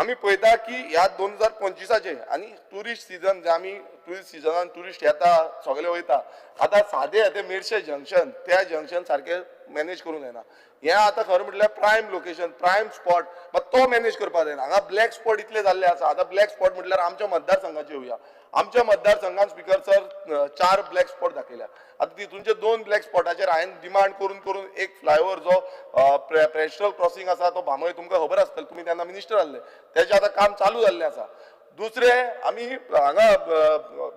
आमी पळयता की ह्या 2025चे आनी टुरिस्ट सिजन जे आमी टुरिस्ट सिजनान टुरिस्ट येता सगळे वयता आतां सादे ते मेर्शे जंक्शन त्या जंक्शन सारखे मॅनेज करूंक जायना हे आतां खरें म्हटल्यार प्रायम लोकेशन प्रायम स्पॉट मात तो मॅनेज करपाक जायना हांगा ब्लॅक स्पॉट इतले जाल्ले आसा आतां ब्लॅक स्पॉट म्हटल्यार आमच्या मतदारसंघाचे येवया आमच्या मतदारसंघात स्पिकर सर 4 ब्लॅक स्पॉट दाखयल्या आतां तितूनचे 2 ब्लॅक स्पॉटाचेर हांवें डिमांड करून करून एक फ्लायओव्हर जो पेस्ट्रल क्रॉसिंग आसा तो भामोय तुमकां खबर आसतलो तुमी तेन्ना मिनिस्टर आसले तेजें आतां काम चालू जाल्लें आसा दुसरे आमी हांगा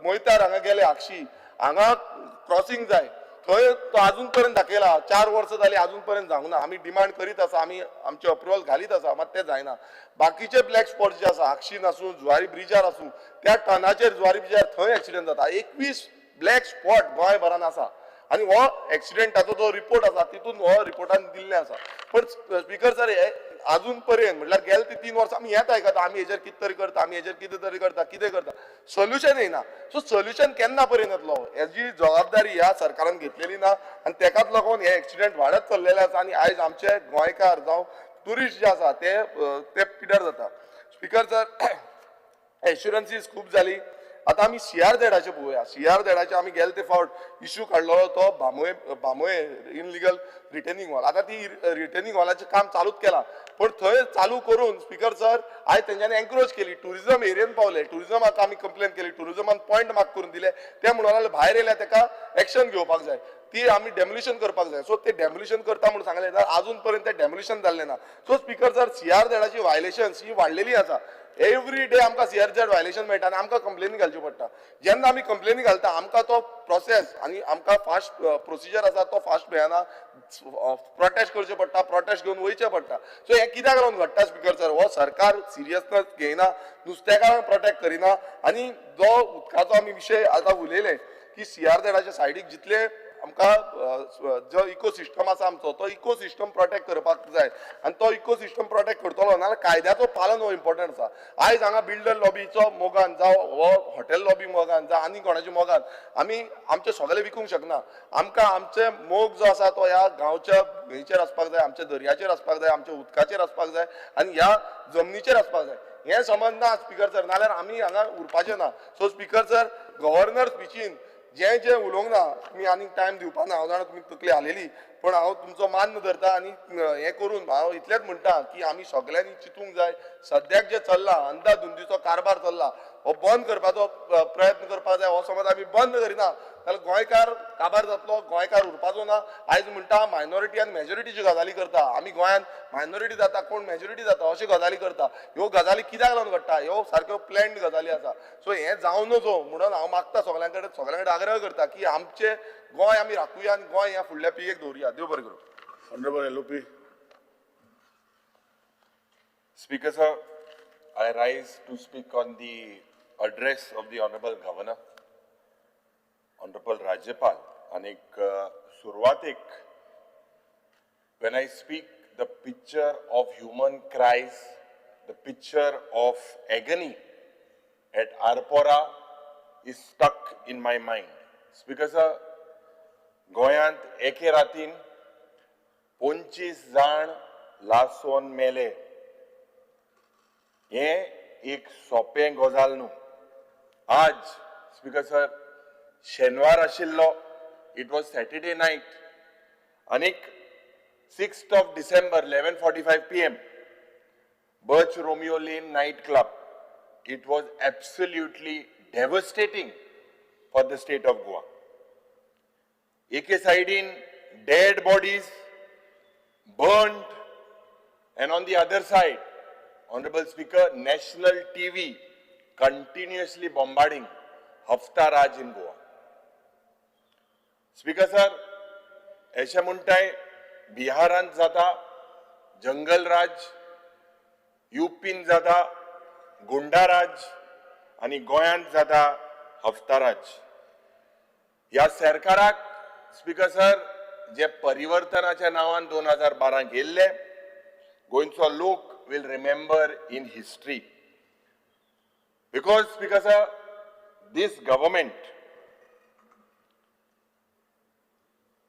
मोयतार हांगा गेले आक्षी हांगा क्रॉसिंग जाय थंय तो अजून पर्यंत दाखयला 4 वर्सां जालीं अजून पर्यंत जावंक ना आमी डिमांड करीत आसा आमी आमचे अप्रुवल घालीत आसा मात तें जायना बाकीचे ब्लॅक स्पॉट जे आसा आक्षीन आसूं जुवारी ब्रिजार आसूं त्या टनाचेर जुवारी ब्रिजार थंय एक्सिडेंट जाता 21 ब्लॅक स्पॉट गोंयभरान आसा आनी हो एक्सिडेंटाचो जो रिपोर्ट आसा तितून हो रिपोर्टान दिल्ले आसा पण स्पिकर सर हे अजून पर्यंत म्हटल्यार गेले ती 3 वर्सां आमी हेच आयकता आमी हेजेर कितें तरी करता आमी हेजेर कितें तरी करता कितें करता सोल्युशन येना सो सोल्युशन केन्ना पर्यंत येतलो हेजी जबाबदारी ह्या सरकारान घेतलेली ना आनी तेकाच लागून हे एक्सिडेंट वाडत चल्लेले आसा आनी आयज आमचे गोंयकार जावं टुरिस्ट जे आसा ते पिड्यार जाता स्पिकर सर एश्युरन्सीस खूब जाली आतां आमी CRZचे पळोवया CRZचे आमी गेले ते फावट इश्यू काडलो तो भामोय इनलिगल रिटेनिंग हॉल आतां ती रिटेनिंग हॉलाचें काम चालूच केलां पण थंय चालू करून स्पिकर सर आयज तेंच्यांनी एन्करेज केली टुरिझम एरियेन पावले टुरिझमाक आमी कंप्लेन केली टुरिझमान पॉयंट मार्क करून दिले ते म्हणून लागले भायर येयल्या तेका एक्शन घेवपाक जाय ती आमी डेमोलिशन करपाक जाय सो ते डेमोलिशन करता म्हणून सांगले जाल्यार अजून पर्यंत ते डेमोलिशन जाल्लें ना सो स्पिकर सर CRZची वायलेशन्स ही वाडलेली आसा एवरी डे आमकां CRZ वायलेशन मेळटा आनी आमकां कंप्लेनी घालच्यो पडटा जेन्ना आमी कंप्लेनी घालता आमकां तो प्रोसेस आनी आमकां फास्ट प्रोसिजर आसा तो फास्ट मेळना प्रोटेस्ट करचें पडटा प्रोटेस्ट घेवन वयचें पडटा सो हें कित्याक लागून घडटा स्पिकर सर हो सरकार सिरियसनस घेयना नुस्तेकारांक प्रोटेक्ट करिना आनी जो उदकाचो आमी विशय आतां उलयले की CRZच्या सायडीक जितले आमकां जो इकोसिस्टम आसा आमचो तो इकोसिस्टम प्रोटेक्ट करपाक जाय आनी तो इकोसिस्टम प्रोटेक्ट करतलो नाल्यार कायद्याचो पालन हो इम्पॉर्टंट आसा आयज हांगा बिल्डर लॉबीचो मोगान जावं हो हॉटेल लॉबी मोगान जावं आनी कोणाच्या मोगान आमी आमचे सगळे विकूंक शकना आमकां आमचे मोग जो आसा तो ह्या गांवच्या न्हंयचेर आसपाक जाय आमच्या दर्याचेर आसपाक जाय आमच्या उदकाचेर आसपाक जाय आनी ह्या जमनीचेर आसपाक जाय हे समज ना स्पिकर सर नाल्यार आमी हांगा उरपाचे ना सो स्पिकर सर गव्हर्नर स्पिचीन जे उलोवंक ना तुमी आनी टायम दिवपा ना हांव जाणा तुमी तकली हालेली पण हांव तुमचो मान धरता आनी हें करून हांव इतलेंच म्हणटा की आमी सगळ्यांनी चिंतूंक जाय सद्याक जे चल्ला अंधाधुंदीचो कारबार चल्ला हो बंद करपाचो प्रयत्न करपाक जाय हो समज आमी बंद करिना जाल्यार गोंयकार काबार जातलो गोंयकार उरपाचो ना आयज म्हणटा मायनॉरिटी आनी मेजॉरिटीच्यो गजाली करता आमी गोंयान मायनॉरिटी जाता कोण मेजॉरिटी जाता अश्यो गजाली करता ह्यो गजाली कित्याक लागून घडटा ह्यो सारक्यो प्लॅन्ड गजाली आसा सो हें जावं नजो म्हणून हांव मागता सगळ्यां कडेन आग्रह करता की आमचे गोंय आमी राखुया आनी गोंय ह्या फुडल्या पिळगेक दवरुया देव बरें करूं Honorable LOP. Speaker sir, I rise to speak on the address of the Honorable Governor, Honorable Rajyapal, आणि सुरुवातीक when I speak, the picture of human cries, the picture of agony at Arpora is stuck in my mind. Speaker sir, गोंयांत एके रातीन 25 जाण लासोन मेले. हे एक सोपें गजाल न्हू. आज स्पीकर सर शेनवार आशिल्लो, it was Saturday night, anik 6th of December 11:45 p.m. Birch Romeo Lane night club. It was absolutely devastating for the state of Goa. एक side in dead bodies, burned, and on the other side, Honorable Speaker, national TV continuously bombarding Hafta Raj in Goa. Speaker sir, अशें म्हणटाय बिहारांत जाता जंगल राज, U pin जाता गुंडा राज आनी गोंयांत जाता हफ्ता राज. ह्या सरकाराक स्पीकर सर जे परिवर्तनाच्या नांवान 2012 गेल्ले, गोंयचो लोक will remember in history. Because Speaker sir, this government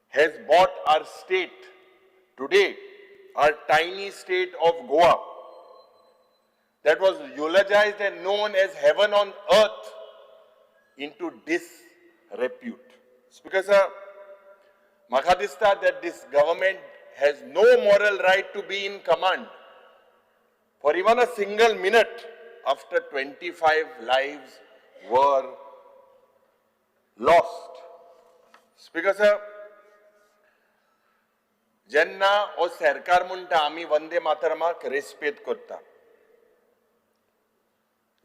has bought our state today, our tiny state of Goa, that was eulogized and known as heaven on earth, into disrepute. Speaker sir, म्हाका दिसता that this government has no moral right to be in command for even a single minute after 25 lives were lost. Speaker sir, जेन्ना हो सरकार म्हणटा आमी वंदे मातरमाक रेस्पेद करता,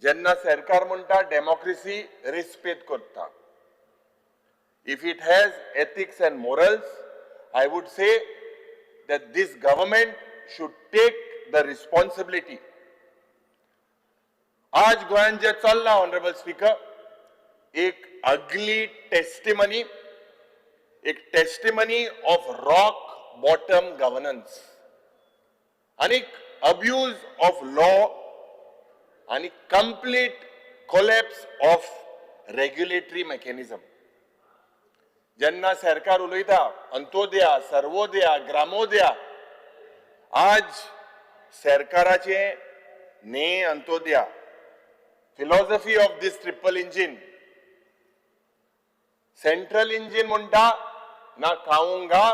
जेन्ना सरकार म्हणटा डेमोक्रेसी रेस्पेद करता, if it has ethics and morals, I would say that this government should take the responsibility. आज गोंयांत जे चल्ला ऑनरेबल स्पीकर, एक ugly testimony, एक testimony of rock bottom governance, आणि abuse of law, आणि complete collapse of regulatory mechanism. जेन्ना सरकार उलयता अंत्योदया, सर्वोदया, ग्रामोदया, आज सरकाराचे ने Antyodaya, philosophy of this triple engine, central engine म्हणटा ना खाऊंगा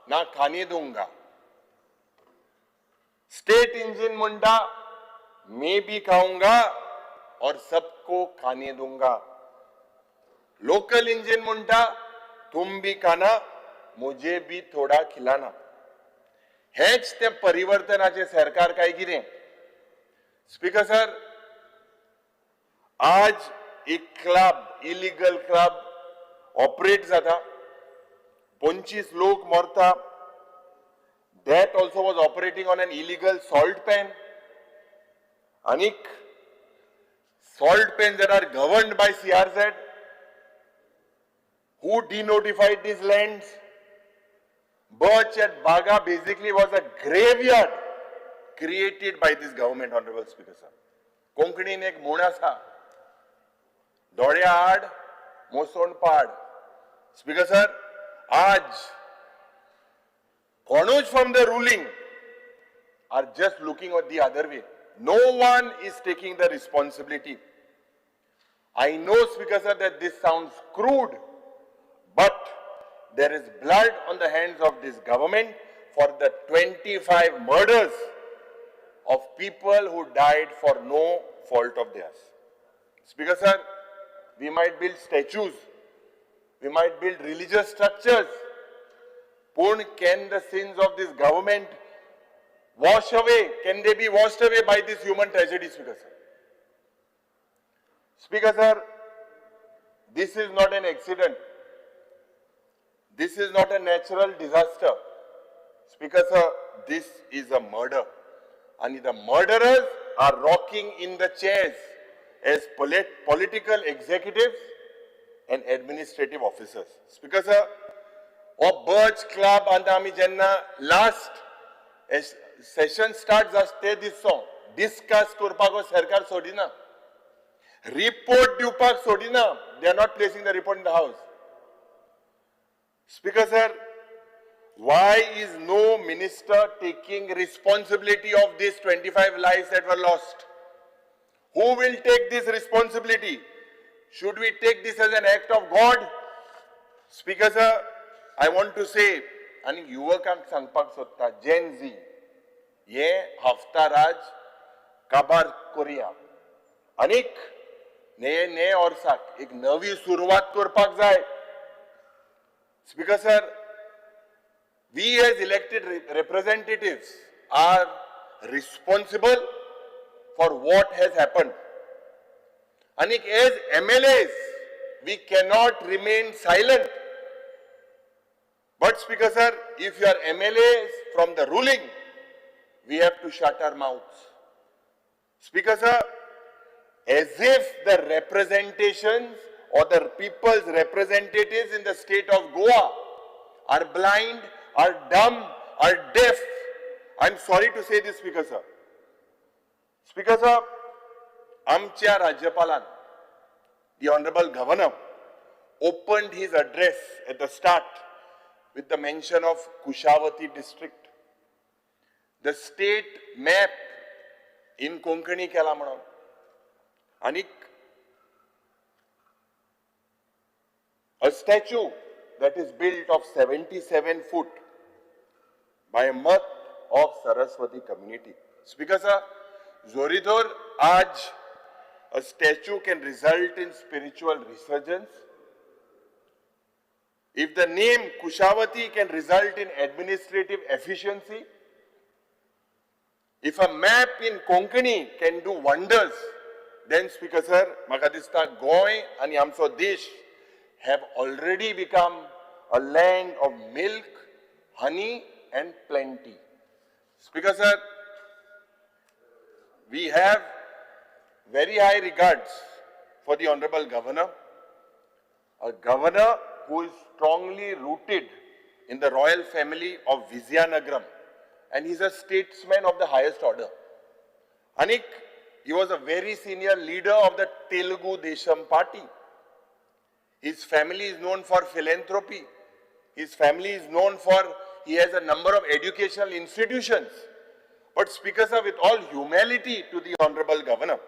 ना खाने दूंगा, स्टेट इंजिन म्हणटा मैं भी खाऊंगा और सबको खाने दूंगा, लोकल इंजिन म्हणटा तुम भी खाना मुझे भी थोड़ा खिलाना. हेच ते परिवर्तनाचे सरकार काय कितें? स्पीकर सर, आज एक क्लब, इलिगल क्लब ऑपरेट जाता, 25 लोक मरता. That also was operating on an illegal salt pan. Anik salt pans that are governed by CRZ. Who denotified these lands? Birch at Baga basically was a graveyard created by this government, Honorable Speaker sir. कोंकणीन एक म्हण आसा, दोळ्या आड मोसोण पाड. Speaker sir, आज कोणूच from the ruling are just looking at the other way. No one is taking the responsibility. I know, Speaker sir, that this sounds crude, but there is blood on the hands of this government for the 25 murders of people who died for no fault of theirs. Speaker sir, we might build statues, we might build religious structures, but can the sins of this government wash away? Can they be washed away by this human tragedy, Speaker sir? Speaker sir, this is not an accident. This is not a natural disaster. Speaker sir, this is a murder. And the murderers are rocking in the chairs as political executives and administrative officers. Speaker sir, हो birch club आतां आमी जेन्ना last session start जाता ते दिसो discuss करपाक हो सरकार सोडिना, रिपोर्ट दिवपाक सोडिना. They are not placing the report in the house. Speaker sir, why is no minister taking responsibility of these 25 lives that were lost? Who will take this responsibility? Should we take this as an act of God? Speaker sir, I want to say, आणि युवकांक सांगपाक सोदता, Gen Z, हे हफ्ता राज काबार Korea. आनीक नये वर्साक एक नवी सुरवात करपाक जाय. Speaker sir, we as elected representatives are responsible for what has happened. And as MLAs, we cannot remain silent. But Speaker sir, if you are MLAs from the ruling, we have to shut our mouths. Speaker sir, as if the representations or the people's representatives in the state of Goa are blind, are dumb, are deaf. I'm sorry to say this, Speaker sir. Speaker sir, आमच्या राज्यपालान, the Honorable Governor, opened his address at the start with the mention of Kushavati district. The state map in Konkani केला म्हणून. आणि a statue that is built of 77 foot by a mutt of Saraswati community. Speaker sir, Zoridor Aj, a statue can result in spiritual resurgence. If the name Kushavati can result in administrative efficiency, if a map in Konkani can do wonders, then Speaker sir, म्हाका दिसता गोंय आनी आमचो देश have already become a land of milk, honey and plenty. Speaker sir, we have very high regards for the Honorable Governor, a governor who is strongly rooted in the royal family of Vizianagaram, and he's a statesman of the highest order. Anik, he was a very senior leader of the Telugu Desam party. His family is known for philanthropy. His family is known for, he has a number of educational institutions. But Speaker sir, with all humility to the Honorable Governor,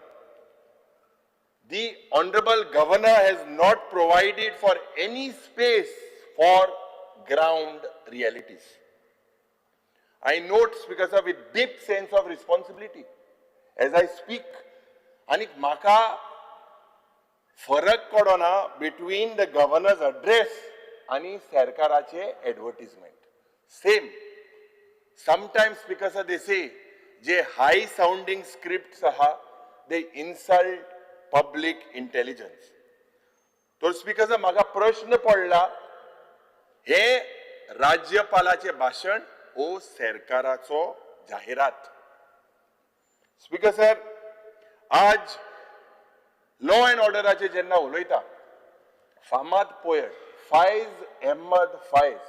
the Honorable Governor has not provided for any space for ground realities. I note, Speaker sir, with deep sense of responsibility as I speak, and maka फरक कळना between the governor's address आणि सरकाराचे advertisement. Same. Sometimes, Speaker sir, they say, जे high sounding scripts आहा, they insult public intelligence. तो Speaker sir, म्हाका प्रश्न पडला, हे राज्यपालाचे भाषण ओ सरकाराचो जाहिरात. Speaker sir, आज लॉ अँड ऑर्डराचे जेन्ना उलयता, फामाद पोएट फायज अहमद फायज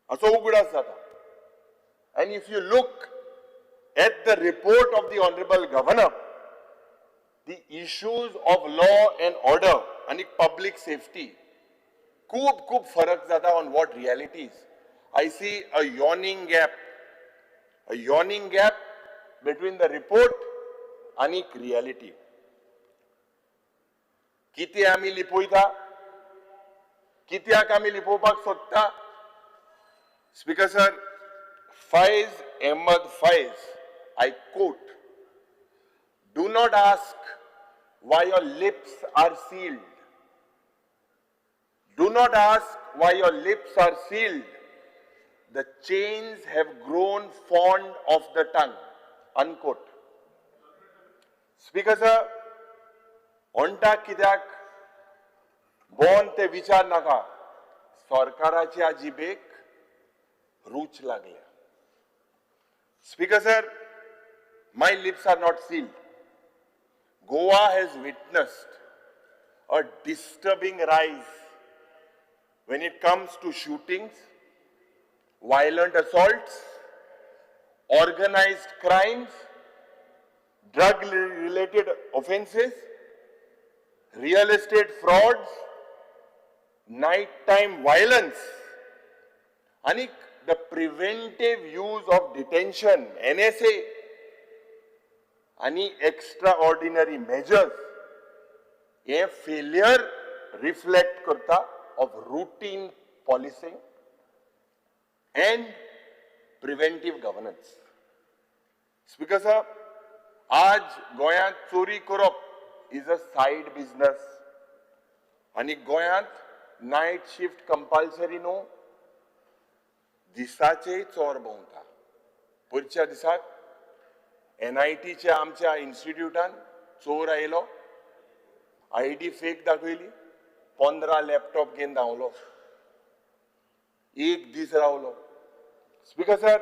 असो उगडास जाता. And if you look at the report of the Honorable Governor, the issues of law and order and public safety, खूप फरक जाता on what reality is. I see a yawning gap between the report and reality. किती आम्ही लिपोयता, कित्याक आम्ही लिपोवपाक सोदता. Speaker sir, Faiz Ahmed Faiz, I quote, do not ask why your lips are sealed. Do not ask why your lips are sealed. The chains have grown fond of the tongue. Unquote. Speaker sir, onta कित्याक bone ते विचार नाका, सरकाराच्या जिबेक रूच लागल्या. Speaker sir, my lips are not sealed. Goa has witnessed a disturbing rise when it comes to shootings, violent assaults, organized crimes, drug-related offenses, real estate frauds, nighttime violence, and the preventive use of detention, NSA, and extraordinary measures, a failure reflect करता of routine policing and preventive governance. Speaker sir, आज गोंयांत चोरी करप is a side business. आणि गोंयांत night shift compulsory न्हू, दिसाचेय चोर भोंवता. परच्या दिसाक NITच्या आमच्या इन्स्टिट्यूटान चोर आयलो, ID फेक दाखयली, 15 लॅपटॉप घेवन धांवलो, एक दीस रावलो. Speaker sir,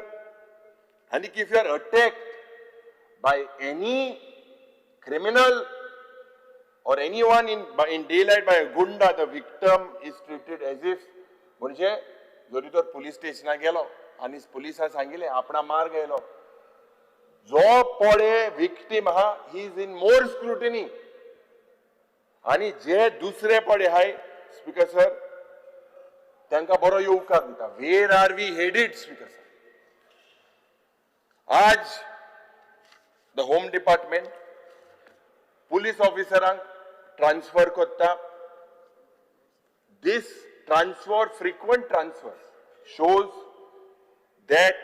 and if you are attacked by any criminal or anyone in daylight by a gunda, the victim is treated as if, म्हणजे जरी तर पुलीस स्टेशनाक गेलो आनी पुलिसां सांगिल्लें आपणा मार गेलो, जो पळे विक्टीम आहा he is in more scrutiny, आनी जे दुसरे पळे हाय स्पीकर सर तांकां बरो येवकार दिता. Where are we headed speaker sir? आज द होम डिपार्टमेंट पुलीस ऑफिसरांक ट्रांसफर करता. This transfer, frequent transfers, shows that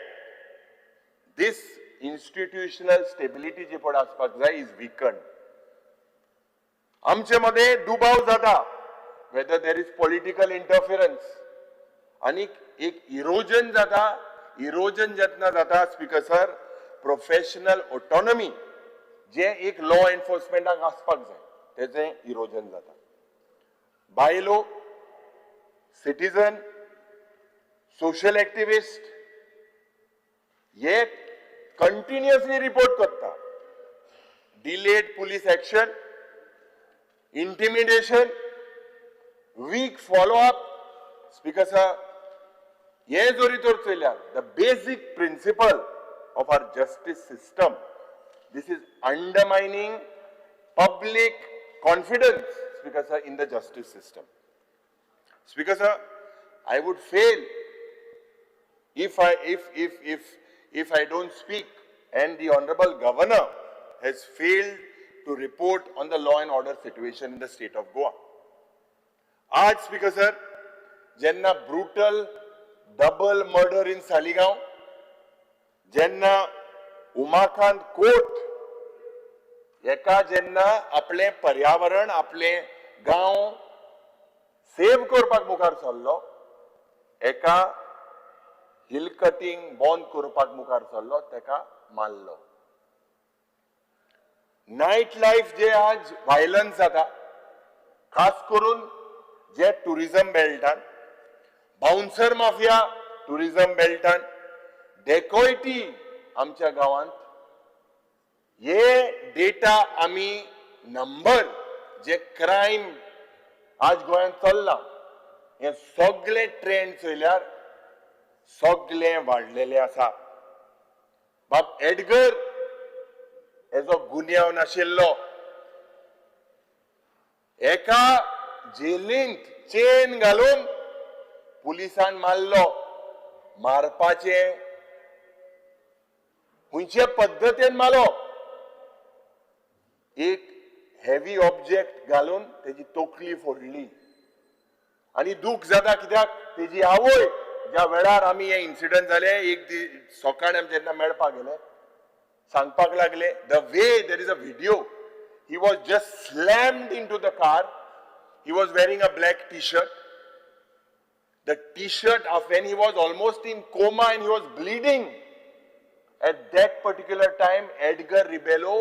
this institutional stability जे पड आसपाक जाय is weakened. आमचे मध्ये दुबाव जाता, whether there is political interference, आणि एक इरोजन जाता. इरोजन जेन्ना जाता स्पीकर सर, प्रोफेशनल ऑटोनॉमी जे एक लॉ एन्फोर्समेंटाक आसपाक जाय तेजें इरोजन जाता. बायलो, सिटीजन, सोशल एक्टिविस्ट हे कंटिन्युअसली रिपोर्ट करता. Delayed police action, intimidation, weak follow up. Speaker sir, हे जरी तर चयल्यार the basic principle of our justice system, this is undermining public confidence, Speaker sir, in the justice system. Speaker sir, I would fail if I don't speak, and the Honorable Governor has failed to report on the law and order situation in the state of Goa. Aaj Speaker sir, jenna brutal double murder in Saligaon, jenna Umakant कोट एका जेन्ना आपले पर्यावरण, आपले गांव save करपाक मुखार सरलो, एका हिल कटिंग बंद करपाक मुखार सरलो, तेका मारलो. नाईट लाईफ जे आज व्हायलन्स जाता, खास करून जे टुरिझम बेल्टान, बाउन्सर माफिया टुरिझम बेल्टान, डेकोयटी आमच्या गावांत, हे डेटा आमी नंबर जे क्राइम आज गोंयांत चल्ला, हे सगळे ट्रेंड चयल्यार सगळे वाडलेले आसा. बाब एडगर हेजो गुन्यांव नाशिल्लो, एका जेलींत चेन घालून पुलिसान मारलो. मारपाचे खंयचे पद्दतीन मारलो, एक हेवी ऑब्जेक्ट घालून तेजी तोकली फोडली. आनी दूख जाता कित्याक तेजी आवय ज्या वेळार आमी हे इन्सिडंट जाले, एक सकाळी आमी जेन्ना मेळपाक गेले, सांगपाक लागले the way there is a video, he was just slammed in to the car, he was wearing a black T shirt. The t-shirt of when he was almost in coma and he was bleeding. At that particular time, Edgar Ribello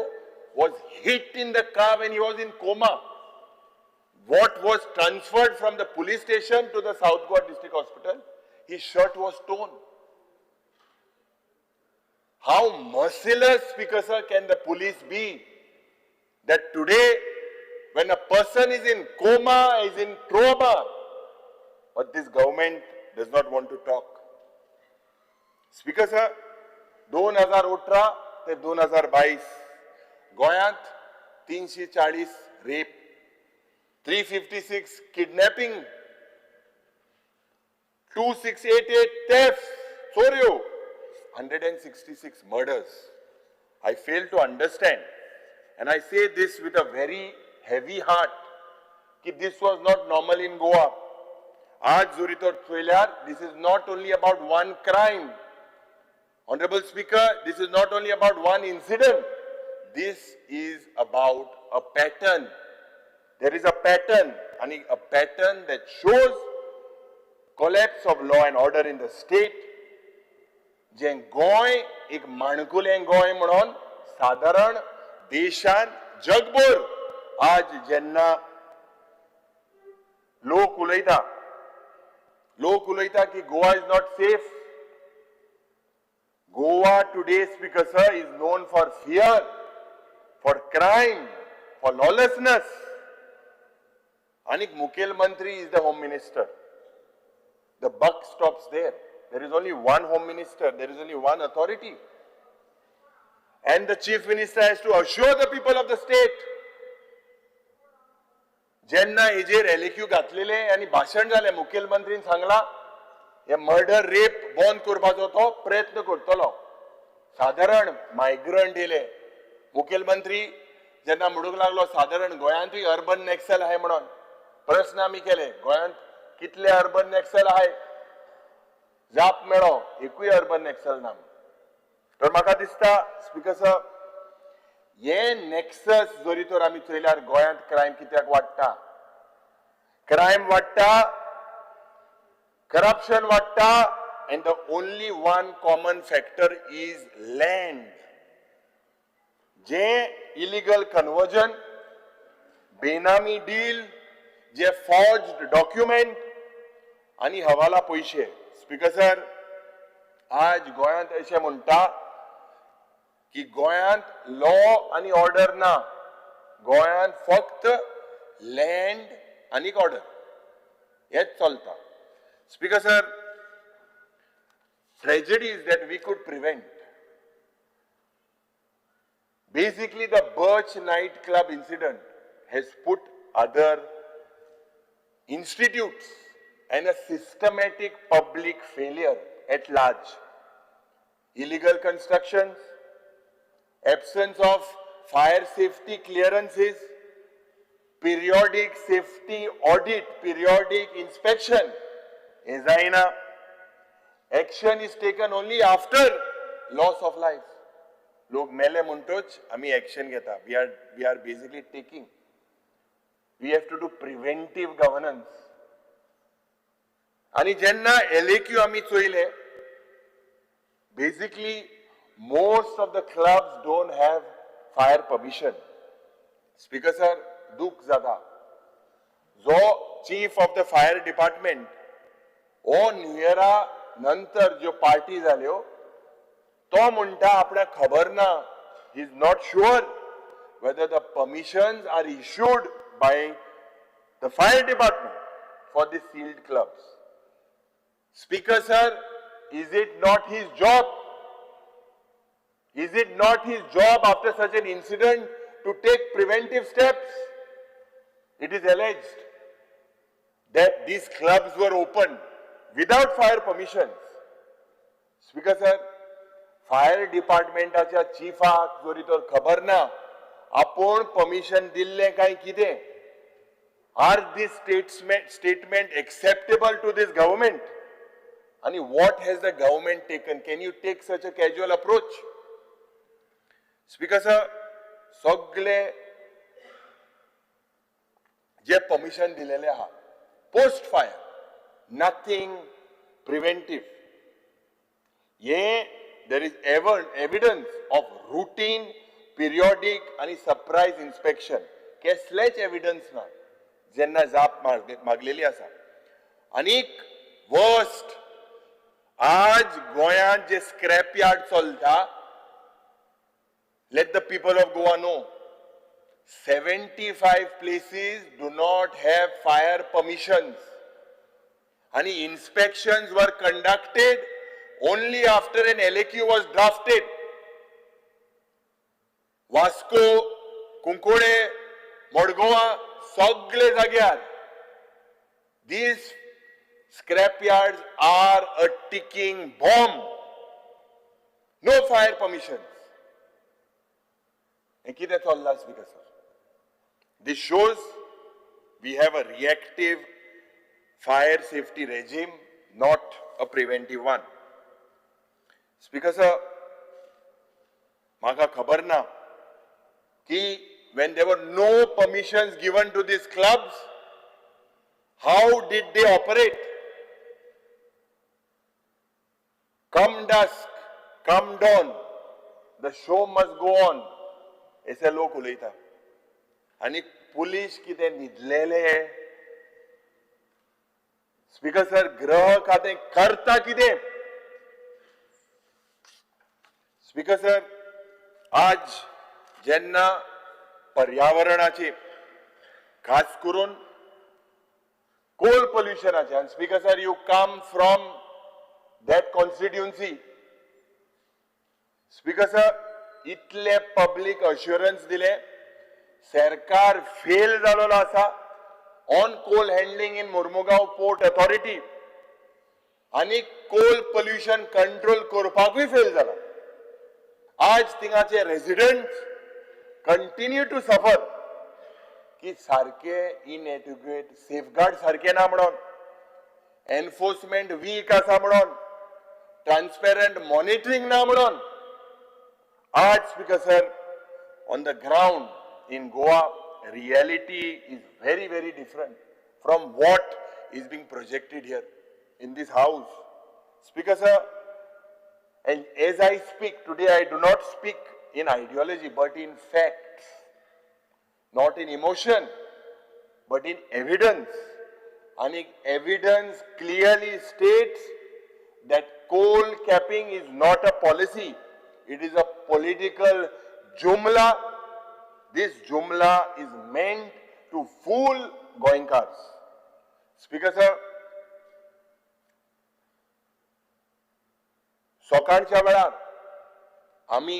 was hit in the car when he was in coma. What was transferred from the police station to the South Goa District Hospital, his shirt was torn. How merciless, Speaker sir, can the police be that today when a person is in coma, is in trauma, but this government does not want to talk. Speaker sir, 2018 ते 2022 गोंयांत 340 rape, 356 kidnapping, 2688 thefts, चोऱ्यो, 166 murders. I fail to understand, and I say this with a very heavy heart, that this was not normal in Goa. Aaj jori tor trailer, this is not only about one crime. Honorable Speaker, this is not only about one incident. This is about a pattern. There is a pattern, and a pattern that shows collapse of law and order in the state. जे गोंय एक माणकुलें गोंय म्हणून साधारण देशान जगभर आज जेन्ना लोक उलयता की Goa is not safe. Goa today, speaker sir, is non for fear, for crime, for lawlessness. आणि मुखेलमंत्री is the home minister. The buck stops there. There is only one home minister. There is only one authority. And the chief minister has to assure the people of the state. जेन्ना हेजेर एलेक्यू घातलेले आनी भाशण जालें, मुखेलमंत्रीन सांगला हे murder rape बंद करपाचो तो प्रयत्न करतलो. साधारण मायग्रंट येले, मुखेलमंत्री जेन्ना म्हणूंक लागलो साधारण गोंयांतूय अर्बन नॅक्सल आहाय म्हणून प्रश्न आमी केले, गोंयांत कितले अर्बन नॅक्सल आहाय? जाप मेळो, एकूय अर्बन नॅक्सल ना. तर म्हाका दिसता स्पीकर सर, हे नॅक्सस जरी तर आमी चयल्यार गोंयांत क्रायम कित्याक वाडटा? क्रायम वाडटा, करप्शन वाडटा, and the only one common factor is land. जे illegal conversion, बेनामी डील, जे forged document आणि हवाला पैसे. स्पीकर सर, आज गोंयांत अशें म्हणटा की गोंयांत लॉ आणि ऑर्डर ना, गोंयांत फक्त लँड आणि ऑर्डर हेच चलता. Speaker sir, tragedies that we could prevent. Basically, the Birch nightclub incident has put other institutes and a systematic public failure at large. Illegal constructions, absence of fire safety clearances, periodic safety audit, periodic inspection. Ezaina, action is taken only after loss of life. लोक मेले म्हणटोच आमी action घेता. We are basically taking. We have to do preventive governance. आणि जेन्ना LAQ आमी चोयले, basically most of the clubs don't have fire permission. Speaker sir, दुख जाता. जो chief of the fire department ओ न्यू इयरा नंतर ज्यो पार्टी जाल्यो तो म्हणटा आपणाक खबर ना, he is not sure whether the permissions are issued by the fire department for the sealed clubs. Speaker sir, is it not his job? Is it not his job after such an incident to take preventive steps? It is alleged that these clubs were opened without fire permissions. Speaker sir, fire डिपार्टमेंटाच्या चीफाक जरी तर खबर ना आपण permission दिल्ले काय कितें. Are this statement acceptable to this government? आणि what has the government taken? Can you take such a casual approach? Speaker sir, सगळे जे परमिशन दिलेले आहा पोस्ट फायर, नथिंग प्रिव्हेंटिव्ह. हे there is evidence of routine, periodic आणि surprise inspection. कसलेच evidence ना जेन्ना जाप मागलेली आसा. आनीक worst, आज गोंयांत जे स्क्रॅप यार्ड चलता, let the people of Goa know, 75 places do not have fire permissions. And inspections were conducted only after an LAQ was drafted. Vasco, Kunkode, Modgoa, सगळे जाग्यार. These scrapyards are a ticking bomb. No fire permissions. And कितें चल्लां speaker sir? This shows we have a reactive fire safety regime, not a preventive one. Speaker sir, म्हाका खबर ना कि when there were no permissions given to these clubs, how did they operate? Come dusk, come dawn, the show must go on. ऐसे लोक उलयता. आनी police कितें न्हिदलेले? Speaker sir, गृह खातें करता कितें? स्पीकर सर, आज जेन्ना पर्यावरणाची खास करून Coal पोल्युशनाचे, and speaker sir, you come from that constituency. Speaker sir, इतले public assurance दिले, सरकार फेल जालोलो आसा on coal handling in Mormugaon Port Authority, आणि coal pollution control करपाकूय फेल जाला. आज थिंगाचे residents continue to suffer की सारखे inadequate safeguard सारखे ना म्हणून, enforcement weak आसा म्हणून, transparent monitoring ना म्हणून. आज speaker sir, on the ground in Goa, reality is very, very different from what is being projected here in this house. Speaker sir, and as I speak today, I do not speak in ideology, but in facts, not in emotion, but in evidence. And evidence clearly states that coal capping is not a policy, it is a political jumla. This jumla is meant to fool Goenkars. Speaker sir, सकाळच्या वेळार आमी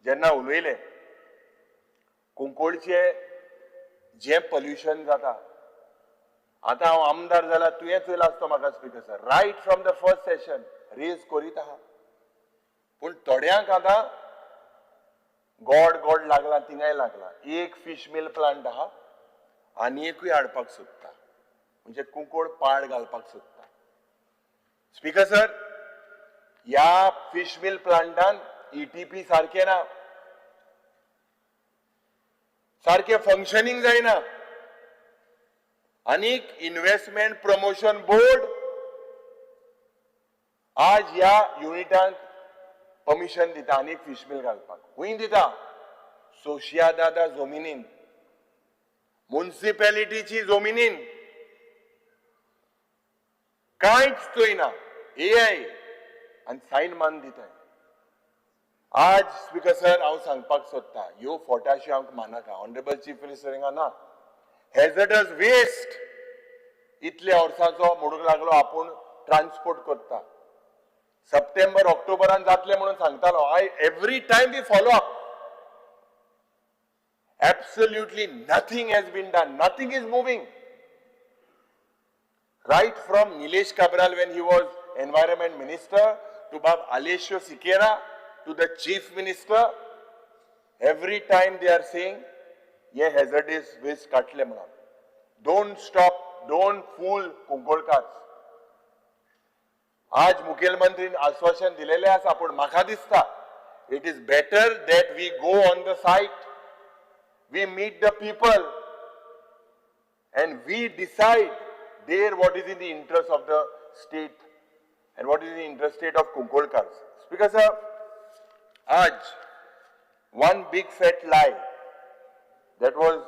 जेन्ना उलयले कुंकोळचे जे pollution जाता, आता हांव आमदार जाला तुवेंच चोयला आसतो म्हाका speaker sir, right from the first session raise करीत आहा. पूण थोड्यांक आतां गोड लागला, तिंगाय लागला. एक फिश मिल प्लांट आहा आनी एकूय हाडपाक सोदता, म्हणजे कुंकोळ पाड घालपाक सोदता. स्पीकर सर, या फिश मिल प्लांटान ETP सारखे ना, सारखे फंक्शनिंग जायना. आनीक इन्व्हेस्टमेंट प्रमोशन बोर्ड आज ह्या युनिटांक परमिशन दिता आनीक फिश मिल घालपाक. खूंय दिता? सोशियादादा जमिनीन, म्युनिसिपॅलिटीची जमिनीन. कांयच चोयना, AI आणि सायन मान दिताय. आज स्पीकर सर, हांव सांगपाक सोदता, ह्यो फोटाशी हांव मानाका, ऑनरेबल चीफ मिनिस्टर हिंगा ना. हेझडस वेस्ट इतल्या वर्सांचो म्हणूंक लागलो आपूण ट्रान्सपोर्ट करता. सप्टेंबर ऑक्टोबरान जातले म्हणून सांगतालो. Every time we follow up. Absolutely nothing has been done. Nothing is moving. Right from Nilesh Cabral when he was Environment Minister to Bab Alessio Siqueira to the Chief Minister, every time they are saying, "Ye hazardous waste katle mana." Don't stop. Don't fool Kunkolkars. आज मुखेलमंत्रीन आश्वासन दिलेले आसा, पण म्हाका दिसता it is better that we go on the site, we meet the people and we decide there what is in the interest of the state and what is in the interest of Kunkolkars. Speaker sir, आज one big fat lie that was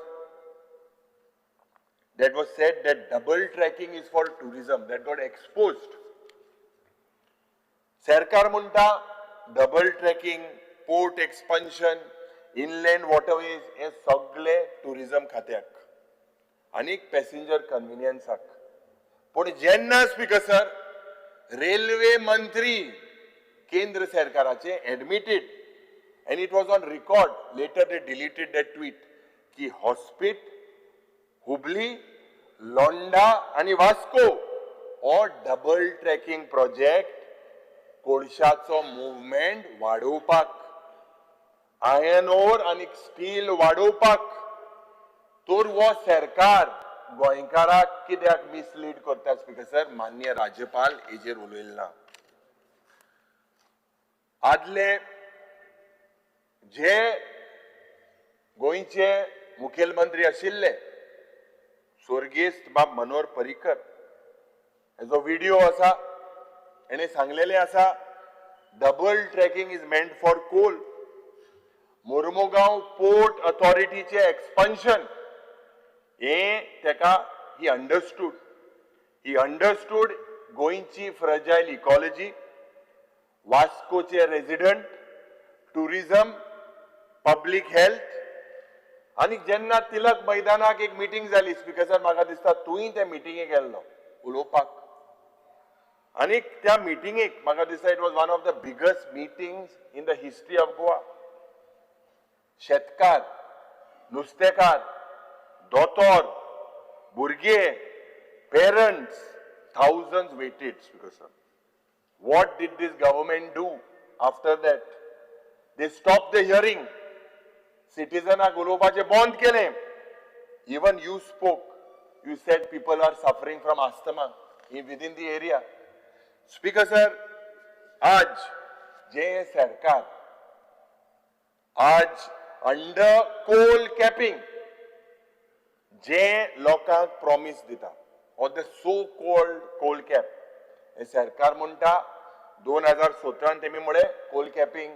said that double tracking is for tourism, that got exposed. सरकार म्हणटा double tracking, port expansion, inland waterways हे सगळे tourism खात्याक आनीक passenger कन्व्हिनियन्साक. पण जेन्ना speaker sir railway मंत्री केंद्र सरकाराचे admitted and it was on record, later they deleted that tweet, की हॉस्पिट, हुबली, लोंडा आणि वास्को हो डबल ट्रॅकिंग प्रोजेक्ट कोळशाचो मुवमेंट वाडोवपाक, आयर्न ओर आणि स्टील वाडोवपाक, तर हो सरकार गोंयकाराक कित्याक मिसलीड करता स्पीकर सर? माननीय राज्यपाल हेजेर उलयले ना. आदले जे गोंयचे मुखेलमंत्री आशिल्ले स्वर्गीय बाब मनोहर पर्रीकर, हेजो व्हिडिओ आसा, हेणे सांगलेले आसा double tracking is meant for coal. Mormugao port अथॉरिटीचे एक्सपान्शन हे तेका ही अंडरस्टूड गोंयची फ्रजायल इकॉलॉजी, वास्कोचे रेजिडेंट, टुरिझम, पब्लिक हेल्थ. आणि जेन्ना तिलक मैदानाक एक मिटींग जाली स्पीकर सर, म्हाका दिसता तूंय त्या मिटींगेक गेल्लो उलोवपाक. आणि त्या मिटींगेक म्हाका दिसता it was one of the biggest meetings in the history of Goa. शेतकार, नुस्तेकार, दोतोर, भुरगे, parents, thousands waited speaker sir. What did this government do after that? They stopped the hearing. Citizenak उलोवपाचे बंद केले. Even you spoke. You said people are suffering from asthma within the area. Speaker sir, आज जे सरकार आज under Coal capping जे लोकांक promise दिता, or the so called coal cap, हे सरकार म्हणटा 2017 तेमी म्हळे कोल कॅपिंग,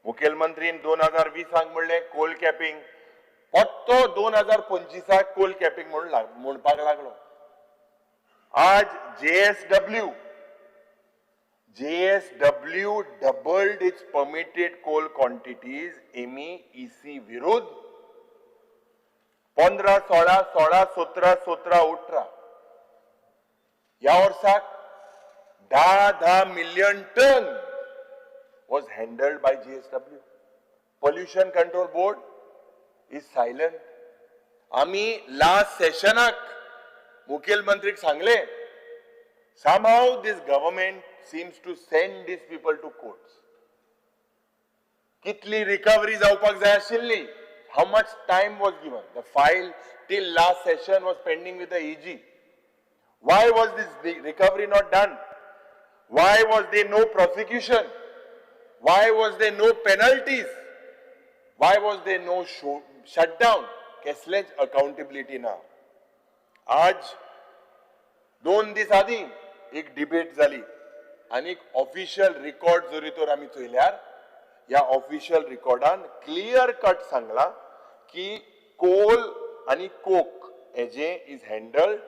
मुखेलमंत्रीन 2020 म्हणले कोल कॅपिंग, फक्त 2025 कोल कॅपिंग म्हणपाक लागलो. आज JSW doubled its permitted coal quantities MEEC विरुद्ध 15, 16, 17, 18 या वर्साक 10 million ton was handled by JSW. Pollution Control Board is silent. आम्ही लास्ट सेशनाक मुखेलमंत्रीक सांगले, somehow this government seems to send these people to courts. कितली recovery जावपाक जाय आशिल्ली? How much time was given? The file till last session was pending with the EG. Why was this recovery not done? Why was there no prosecution? Why was there no penalties? Why was there no shutdown? Cashless accountability now. आज 2 दीस आदी एक debate जाली आणि official record जरी तर आम्ही चोयल्यार या official रिकॉर्डान clear cut सांगला की कोल आणि कोक हेजे is handled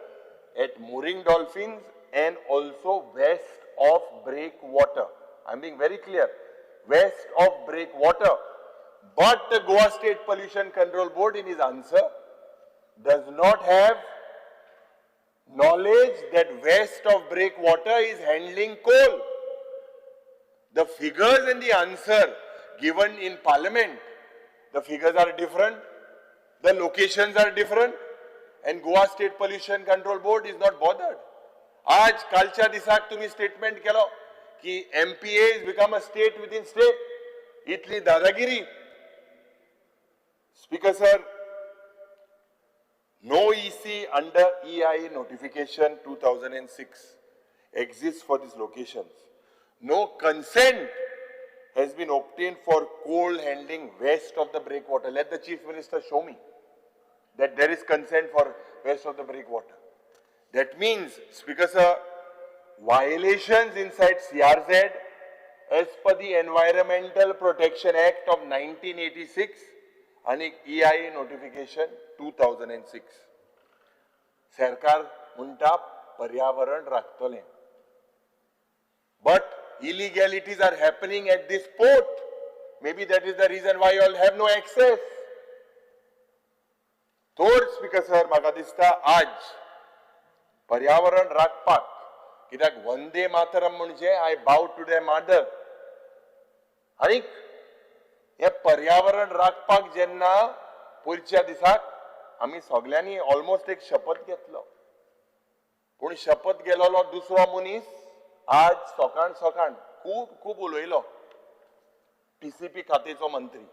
at mooring dolphins and also west of breakwater. I'm being very clear, west of breakwater. But the Goa State Pollution Control Board in his answer does not have knowledge that west of breakwater is handling coal. The figures in the answer given in parliament, the figures are different, the locations are different, and Goa State Pollution Control Board is not bothered. आज कालच्या दिसाक तुम्ही statement केलो की MPA is become a state with in state. इतली दादागिरी. Speaker sir, no EC under EIA notification 2006 exists for these locations. No consent has been obtained for coal handling west of the breakwater. Let the Chief Minister show me that there is consent for west of the breakwater. That means, Speaker sir, violations inside CRZ as per the Environmental Protection Act of 1986 and EIA notification 2006. सरकार म्हणटा पर्यावरण राखतले. But illegalities are happening at this port. Maybe that is the reason why you all have no access. तोर speaker sir, म्हाका दिसता आज पर्यावरण राखपाक, कित्याक वंदे मातरम म्हणजे I bow to the mother. आनीक हे पर्यावरण राखपाक जेन्ना पयरच्या दिसाक आमी सगळ्यांनी ऑलमोस्ट एक शपथ घेतलो, पूण शपथ गेलोलो दुसरो मनीस आज सकाळ सकाळ खूब खूब उलयलो, टीसीपी खात्याचो मंत्री,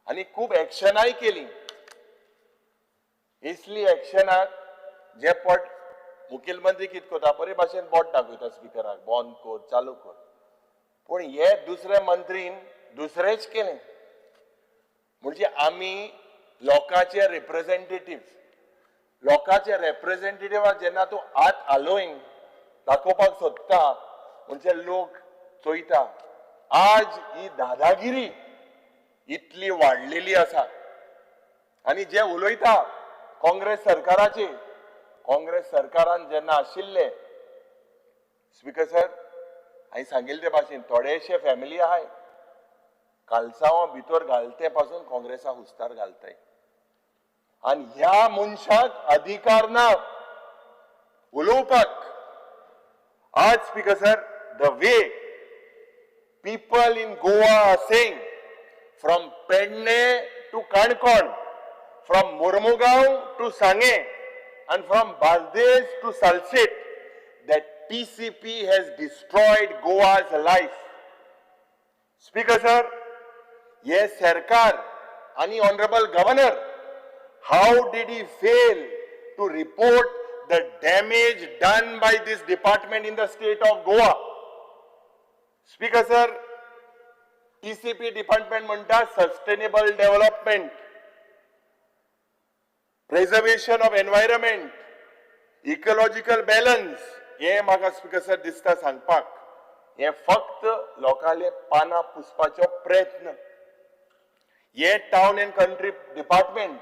आनी खूब एक्शनाय केली. इसली एक्शनाक जे पट मुखेलमंत्री कितें करता बरे भाशेन बोट दाखयता स्पिकराक, बंद कर, चालू कर. पूण हे दुसरे मंत्रीन दुसरेंच केलें. म्हणजे आमी लोकांचे रिप्रेझेंटेटिव्ह, लोकांचे रिप्रेझेंटेटिव्हाक जेन्ना तूं हात हालोवन दाखोवपाक सोदता म्हणजे लोक चोयता. आज ही दादागिरी इतली वाडलेली आसा. आनी जे उलयता काँग्रेस सरकाराचे, काँग्रेस सरकारान जेन्ना आशिल्ले स्पीकर सर, हांवें सांगिल्ले ते भाशेन थोडेशे फॅमिली आहाय कालसांवां भितर घालते पासून काँग्रेसा हुस्तार घालताय. आनी ह्या मनशाक अधिकार ना उलोवपाक. आज speaker sir, the way people in Goa are saying, from Pedne to Kankon, from Mormugaon to Sange, and from Bardesh to Salsit, that TCP has destroyed Goa's life. Speaker sir, yes, Sarkar, and Honorable Governor, how did he fail to report the damage done by this department in the state of Goa? Speaker sir, TCP department म्हणटा sustainable development, preservation of environment, ecological balance. हे म्हाका speaker sir दिसता सांगपाक हे फक्त लोकांले पानां पुसपाचो प्रयत्न. हे टाउन एंड कंट्री डिपार्टमेंट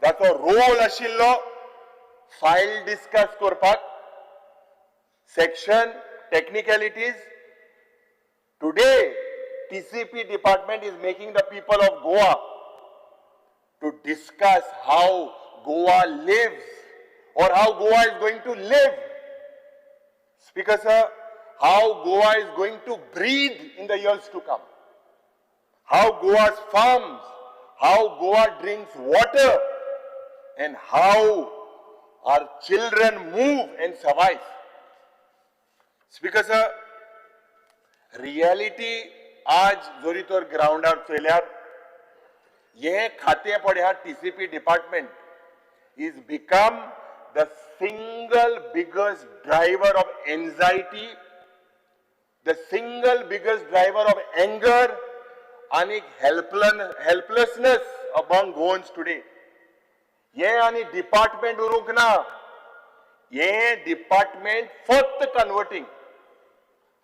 जाचो रोल आशिल्लो फायल डिस्कस करपाक, section technicalities. Today, TCP department is making the people of Goa to discuss how Goa lives or how Goa is going to live. Speaker sir, how Goa is going to breathe in the years to come. How Goa's farms, how Goa drinks water, and how our children move and survive. Speaker sir, reality आज जोरी तर ग्राउंडार चयल्यार हे खाते पळय TCP department is become the single biggest driver of anxiety, the single biggest driver of anger आणि helplessness among Goans today. हे आनी department उरूंक ना, हे डिपार्टमेंट फक्त कन्वर्टिंग.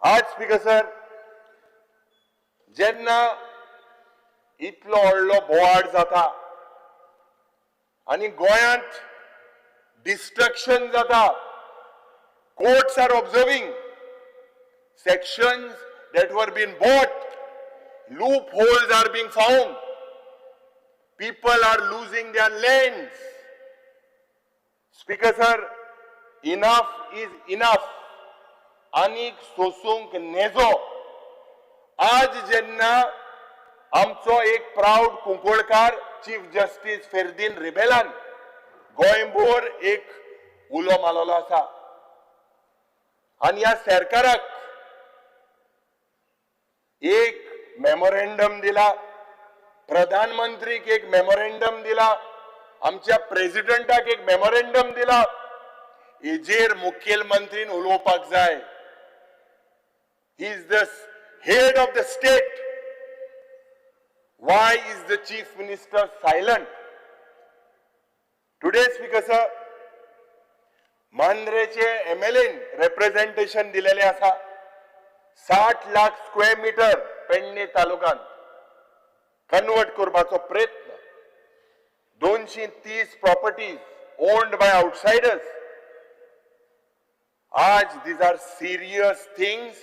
आज स्पीकर सर, जेन्ना इतलो व्हडलो बोवाळ जाता आनी गोंयांत डिस्ट्रक्शन जाता, courts are observing, sections that were being bought, loopholes are being found, people are losing their lands. Speaker sir, enough is enough. आनीक सोसूंक नेजो. आज जेन्ना आमचो एक प्राउड कुंकळकार चीफ जस्टीस फेर्दीन रिबेलान गोंयभर एक उलो मारलेलो आसा आनी ह्या सरकाराक एक मेमोरेंडम दिला, प्रधानमंत्रीक एक मेमोरेंडम दिला, आमच्या प्रेसिडेंटाक एक मेमोरेंडम दिला. हेजेर मुखेलमंत्रीन उलोवपाक जाय. He is the head of the state. Why is the chief minister silent? Today, Speaker sir, मांद्रेचे MLA representation दिलेले आसा. 60 लाख स्क्वेअर मीटर पेडणे तालुक्यात कन्वर्ट करपाचो प्रयत्न. 230 properties owned by outsiders. आज these are serious things.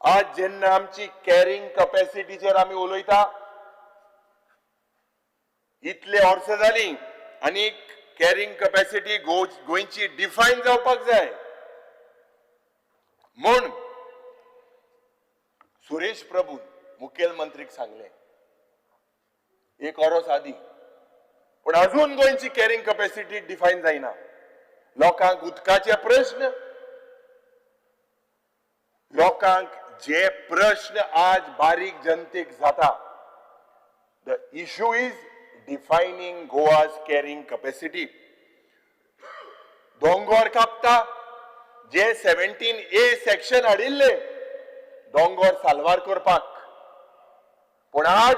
आज जेन्ना आमची कॅरिंग कॅपॅसिटीचेर आमी उलयता, इतले वर्सां जालीं आनीक कॅरिंग कॅपॅसिटी गोंयची डिफायन जावपाक जाय म्हूण सुरेश प्रभून मुखेलमंत्रीक सांगले एक वरोस आदी पण अजून गोंयची कॅरिंग कॅपॅसिटी डिफायन जायना लोकांक उदकाचे प्रश्न लोकांक जे प्रश्न आज बारीक जनतेक जाता the issue is defining Goa's carrying capacity दोंगर कापता जे 17A सेक्शन हाडिल्ले दोंगर साल्वार करपाक पण आज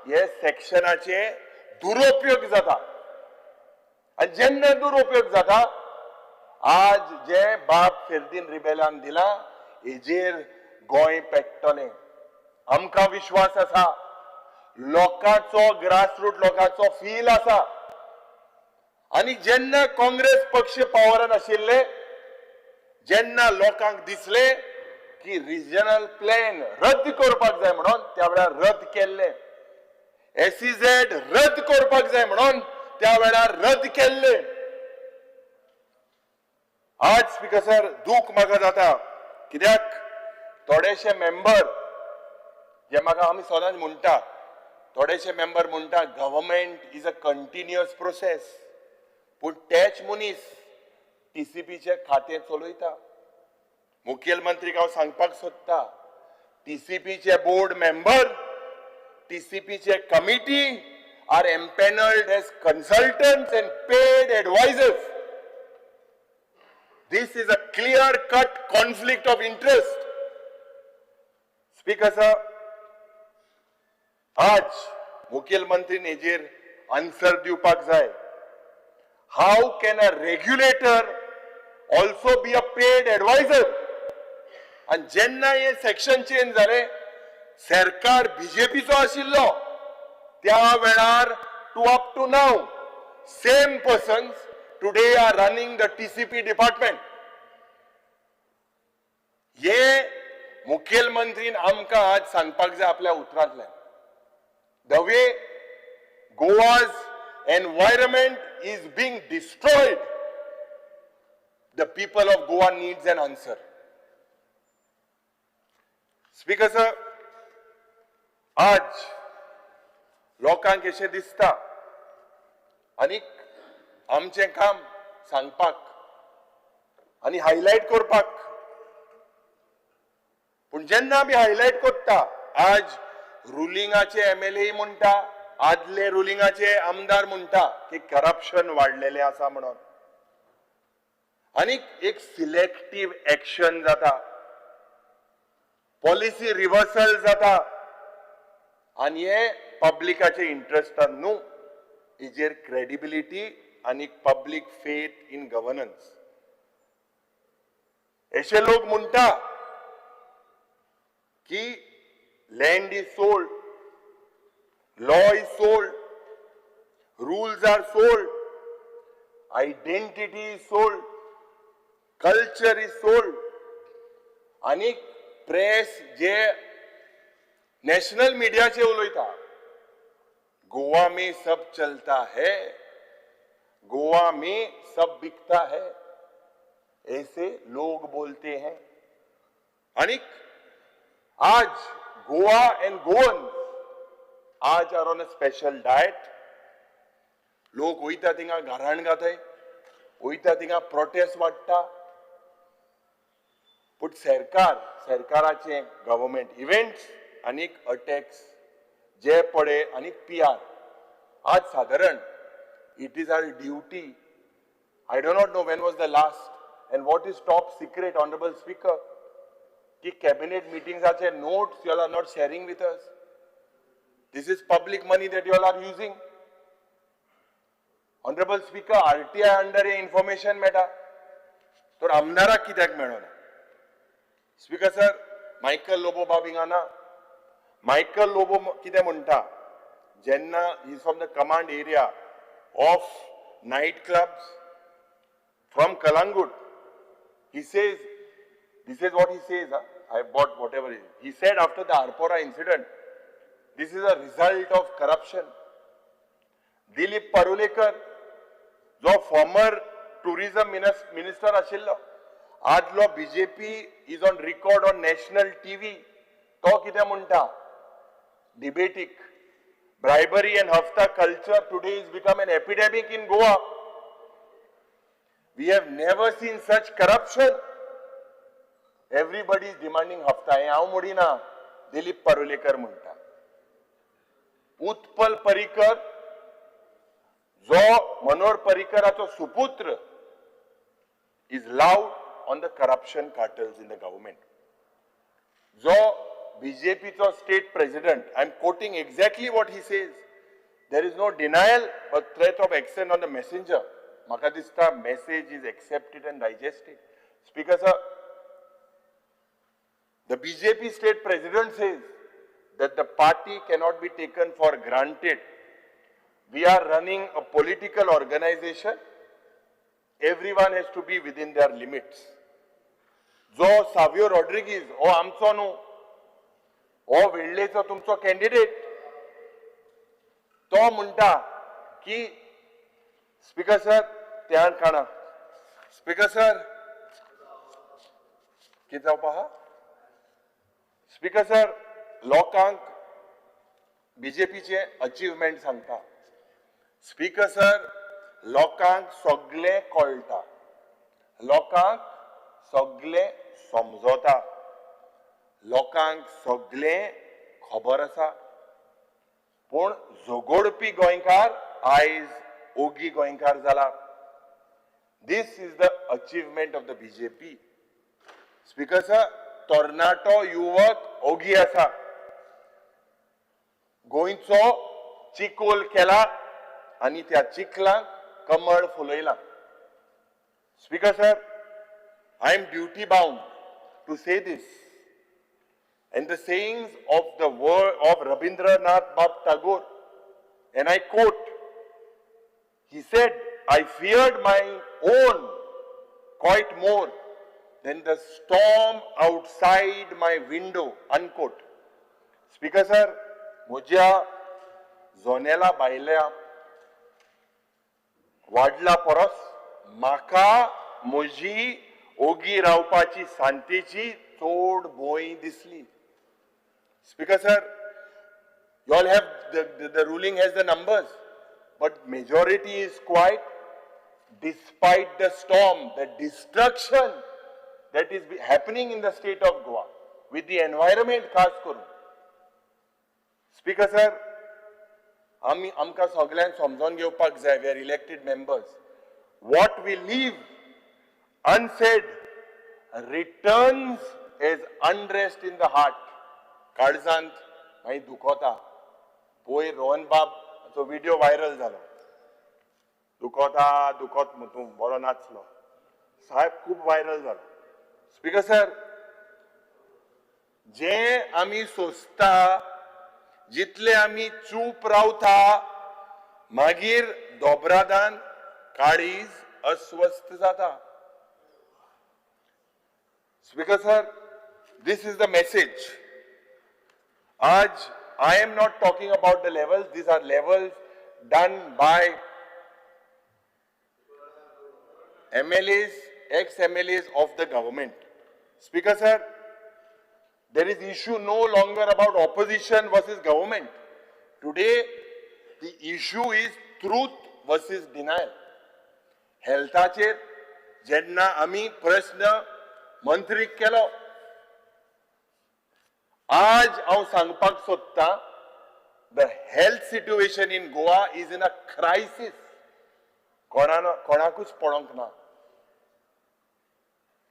हे सेक्शनाचे दुरुपयोग जाता आणि जेन्ना दुरुपयोग जाता आज जे बाब फेर्दीन रिबेलान दिला हेजेर गोंय पेट्टले आमकां विश्वास आसा लोकांचो ग्रासरूट लोकांचो फील आसा आणि जेन्ना काँग्रेस पक्ष पावरान आशिल्ले जेन्ना लोकांक दिसले की रिजनल प्लॅन रद्द करपाक जाय म्हणून त्या वेळार रद्द केल्ले SEZ रद्द करपाक जाय म्हणून त्या वेळार रद्द केल्ले आज स्पीकर सर दूख म्हाका जाता कित्याक थोडेशे मेंबर जे म्हाका आमी सदांच म्हणटा थोडेशे मेंबर म्हणटा government is a continuous process पूण तेच मनीस TCPचे खातें चलयता मुखेलमंत्रीक हांव सांगपाक सोदता TCPचे बोर्ड मेंबर TCPचे committee are empanelled as consultants and paid advisors. This is a clear-cut conflict of interest. Speaker sir, आज मुखेलमंत्री हेजेर आन्सर दिवपाक जाय. How can a regulator also be a paid advisor? And जेन्ना हे सेक्शन चेंज जाले सरकार बीजेपीचो आशिल्लो त्या वेळार up to now same persons today are running the TCP department. हे मुखेलमंत्रीन आमकां आज सांगपाक जाय आपल्या उतरांतल्यान the way Goa's environment is being destroyed, the people of Goa needs an answer. Speaker sir, आज लोकांक अशें दिसता आनी आमचें काम सांगपाक आनी हायलायट करपाक पूण जेन्ना आमी हायलायट करता आज रुलिंगाचे MLA म्हणटा आदले रुलिंगाचे आमदार म्हणटा की करप्शन वाडलेले आसा म्हणून आनी एक सिलेक्टिव्ह एक्शन जाता पॉलिसी रिव्हर्सल जाता आणि हे पब्लिकाचे इंटरेस्टान न्हू हेजेर क्रेडिबिलिटी आणि पब्लिक फेथ इन गव्हर्नन्स अशे लोक म्हणटा की land is sold law is sold rules are sold identity is sold culture is sold आणि प्रेस जे नेशनल मीडिया से उलयता गोवा में सब चलता है गोवा में सब बिकता है ऐसे लोग बोलते हैं आणि आज गोवा एंड गोवन आज are on a special diet लोक वयता थिंगा घराण घाताय वयता थिंगा प्रोटेस्ट वाडटा पूण सरकाराचे गव्हर्नमेंट इव्हेंट्स आणि अटॅक्स जे पडे आणि PR आज साधारण it is our duty I do not know when was the last and what is top secret honourable speaker की कॅबिनेट मिटिंग्साचे notes you all are not sharing with us this is public money that you all are using honourable speaker RTI under हे information मेळटा तर आमदाराक कित्याक मेळना speaker sir Michael Lobo बाब हिंगाना Michael Lobo कितें म्हणटा जेन्ना he from the command area of night clubs from Calangute he says this is what he says I bought whatever it is he said after the Arpora incident this is a result of corruption Dilip Parulekar जो farmer tourism minister आशिल्लो आदलो BJP is on record on national TV तो कितें म्हणटा डिबेटीक bribery and hafta culture today has become an epidemic in Goa. We have never seen such corruption. Everybody is demanding hafta. हांव म्हणिना दिलीप पारोलेकर म्हणटा उत्पल पर्रीकर जो मनोहर पर्रीकराचो सुपुत्र is loud on the corruption cartels in the government. जो BJP to state president, I'm quoting exactly what he says. There is no denial but threat of action on the messenger. Maka dista message is accepted and digested. Speaker sir, the BJP state president says that the party cannot be taken for granted. We are running a political organization. Everyone has to be within their limits. जो Savio Rodriguez, o आमचो न्हू हो वेळ्ळेचो तुमचो candidate तो म्हणटा की speaker sir त्यान खाणा स्पीकर सर कितें जावपा आहा स्पीकर सर लोकांक बीजेपीचे अचिवमेंट सांगता स्पीकर सर लोकांक सगळें कळटा लोकांक सगळें समजता लोकांक सगळें खबर आसा पूण झगडपी गोंयकार आयज ओगी गोंयकार जाला this is the achievement of the BJP speaker sir तरणाटो युवक ओगी आसा गोंयचो चिकोल केला आनी त्या चिखलांक कमळ फुलयला speaker sir I am duty bound to say this and the sayings of the word of Rabindranath Tagore, and I quote, he said, I feared my own quite more than the storm outside my window, unquote. Speaker sir, म्हज्या जोनेला बायल्या वाडला परस म्हाका म्हजी ओगी रावपाची शांतीची चोड भंय दिसली Speaker sir, you all have the ruling has the numbers, but majority is quiet despite the storm, the destruction that is happening in the state of Goa with the environment खास करून. Speaker sir, आमकां सगळ्यांक समजून घेवपाक जाय, we are elected members. What we leave unsaid returns as unrest in the heart. काळजांत मागीर दुखोता पयर रोहन बाबचो व्हिडिओ व्हायरल जालो दुखोता दुखोत म्हणून तूं बरो नाचलो साहेब खूब व्हायरल जालो स्पीकर सर जे आमी सोंसता जितले आमी चूप रावता मागीर दोबरादान काळीज अस्वस्थ जाता speaker sir this is the message Aj, I am not talking about the levels. These are levels done by MLAs, ex-MLAs of the government. Speaker sir, there is issue no longer about opposition versus government. Today, the issue is truth versus denial. Healthacher, jenna ami prashna mantrik kelo. आज हांव सांगपाक सोदतां the health situation in Goa is in a crisis कोणाकूच पडोंक ना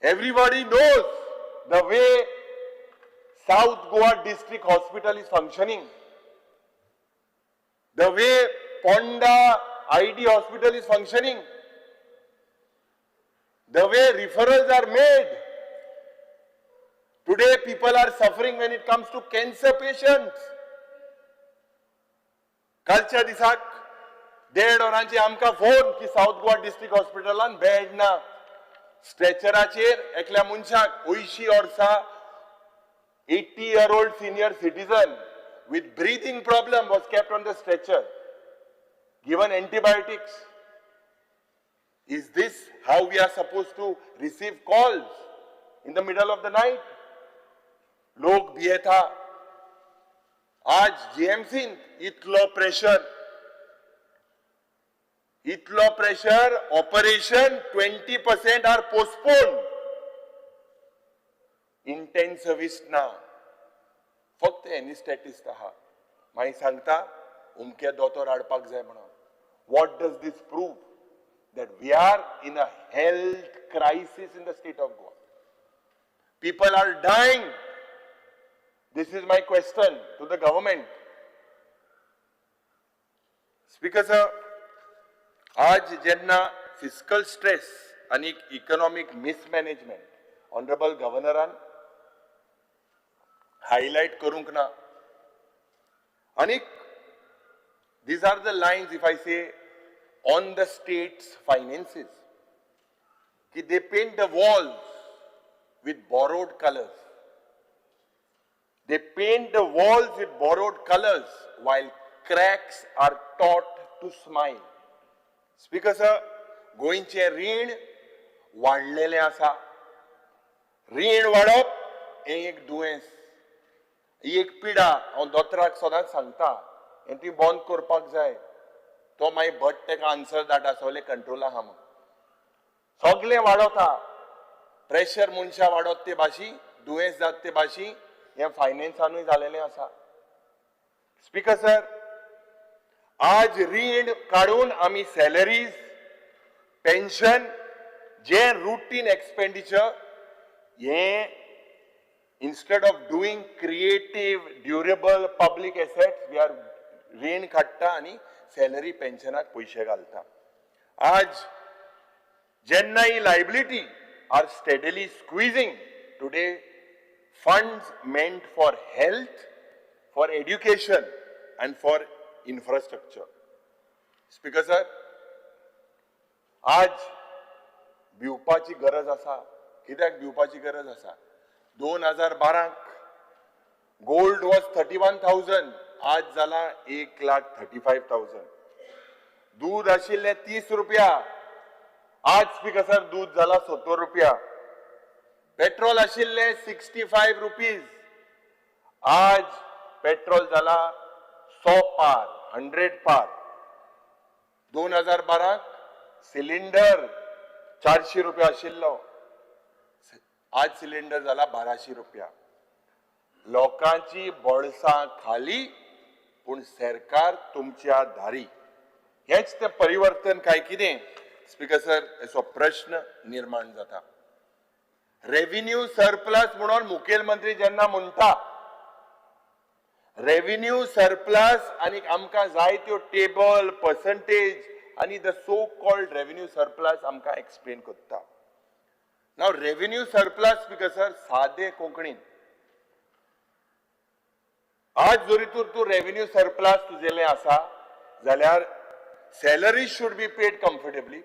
everybody knows the way south Goa district hospital is functioning the way Ponda ID hospital is functioning the way referrals are made. Today people are suffering when it comes to cancer patients. कालच्या दिसाक 1.5 वरांची आमकां phone की south Goa district हॉस्पिटलान bed ना स्ट्रेचराचेर एकल्या मनशाक 80 वर्सां 80-year-old senior citizen with breathing problem was kept on the stretcher given antibiotics Is this how we are supposed to receive calls in the middle of the night? लोक भियेता. आज GMC इतलो pressure, operation 20% are postpone. Intensivist ना, फक्त एनिस्टेटिस्ट आहा. मागीर सांगता उमके दोतोर हाडपाक जाय म्हणून. What does this prove? That we are in a health crisis in the state of Goa. People are dying. This is my question to the government. Speaker sir, आज जेन्ना fiscal stress आणि economic mismanagement honorable governoran highlight करूंक ना. आणि these are the lines, if I say, on the state's finances. Ki they paint the walls with borrowed colors. They paint the walls with borrowed colors while cracks are taught to smile. Speaker sir, गोंयचे रीण वाडलेले आसा. रीण वाडप हें एक दुयेंस, ही एक पिडा. हांव दोतोराक सदांच सांगता, हें ती बंद करपाक जाय. तो मागीर भट तेका आन्सर धाडटा, सगळे कंट्रोल आहा म्हणून. सगळें वाडोता. प्रेशर मनशां वाडत ते भाशी, दुयेंस जाता ते भाशी हें फायनान्सानूय जालेलें आसा. स्पीकर सर, आज रीण काडून आमी सॅलरीज, पेन्शन, जे रुटीन एक्सपेंडिचर, हें instead of doing creative, durable public assets, we are रीण काडटा आणि सॅलरी पेन्शनाक पयशे घालता. आज जेन्ना ही liability are steadily squeezing, today funds meant for health, for education and for infrastructure. Speaker sir, आज भिवपाची गरज आसा. कित्याक भिवपाची गरज आसा? 2012 गोल्ड वॉज 31,000, आज जाला 1,35,000. दूध आशिल्ले 30 रुपया, आज स्पीकर सर दूध जाला 70 रुपया. पेट्रोल आशिल्ले 65 रुपीज, आज पेट्रोल जाला 100 पार, 100 पार. 2012 सिलिंडर 400 रुपया आशिल्लो, आज सिलिंडर जाला 1200 रुपया. लोकांची बळसां खाली, पूण सरकार तुमच्या दारी. हेच ते परिवर्तन काय कितें? स्पीकर सर, असो प्रश्न निर्माण जाता. रेव्हेन्यू सरप्लस म्हणून मुखेलमंत्री जेन्ना म्हणटा, रेव्हेन्यू सरप्लस आणि आमकां जाय त्यो टेबल, पर्संटेज आणि the so called revenue surplus आमकां एक्सप्लेन करता. नाव रेव्हेन्यू सरप्लस स्पीकर सर, सादे कोंकणीन, आज जरी तूं रेव्हेन्यू सरप्लस तुजेलें आसा जाल्यार salary should be paid comfortably,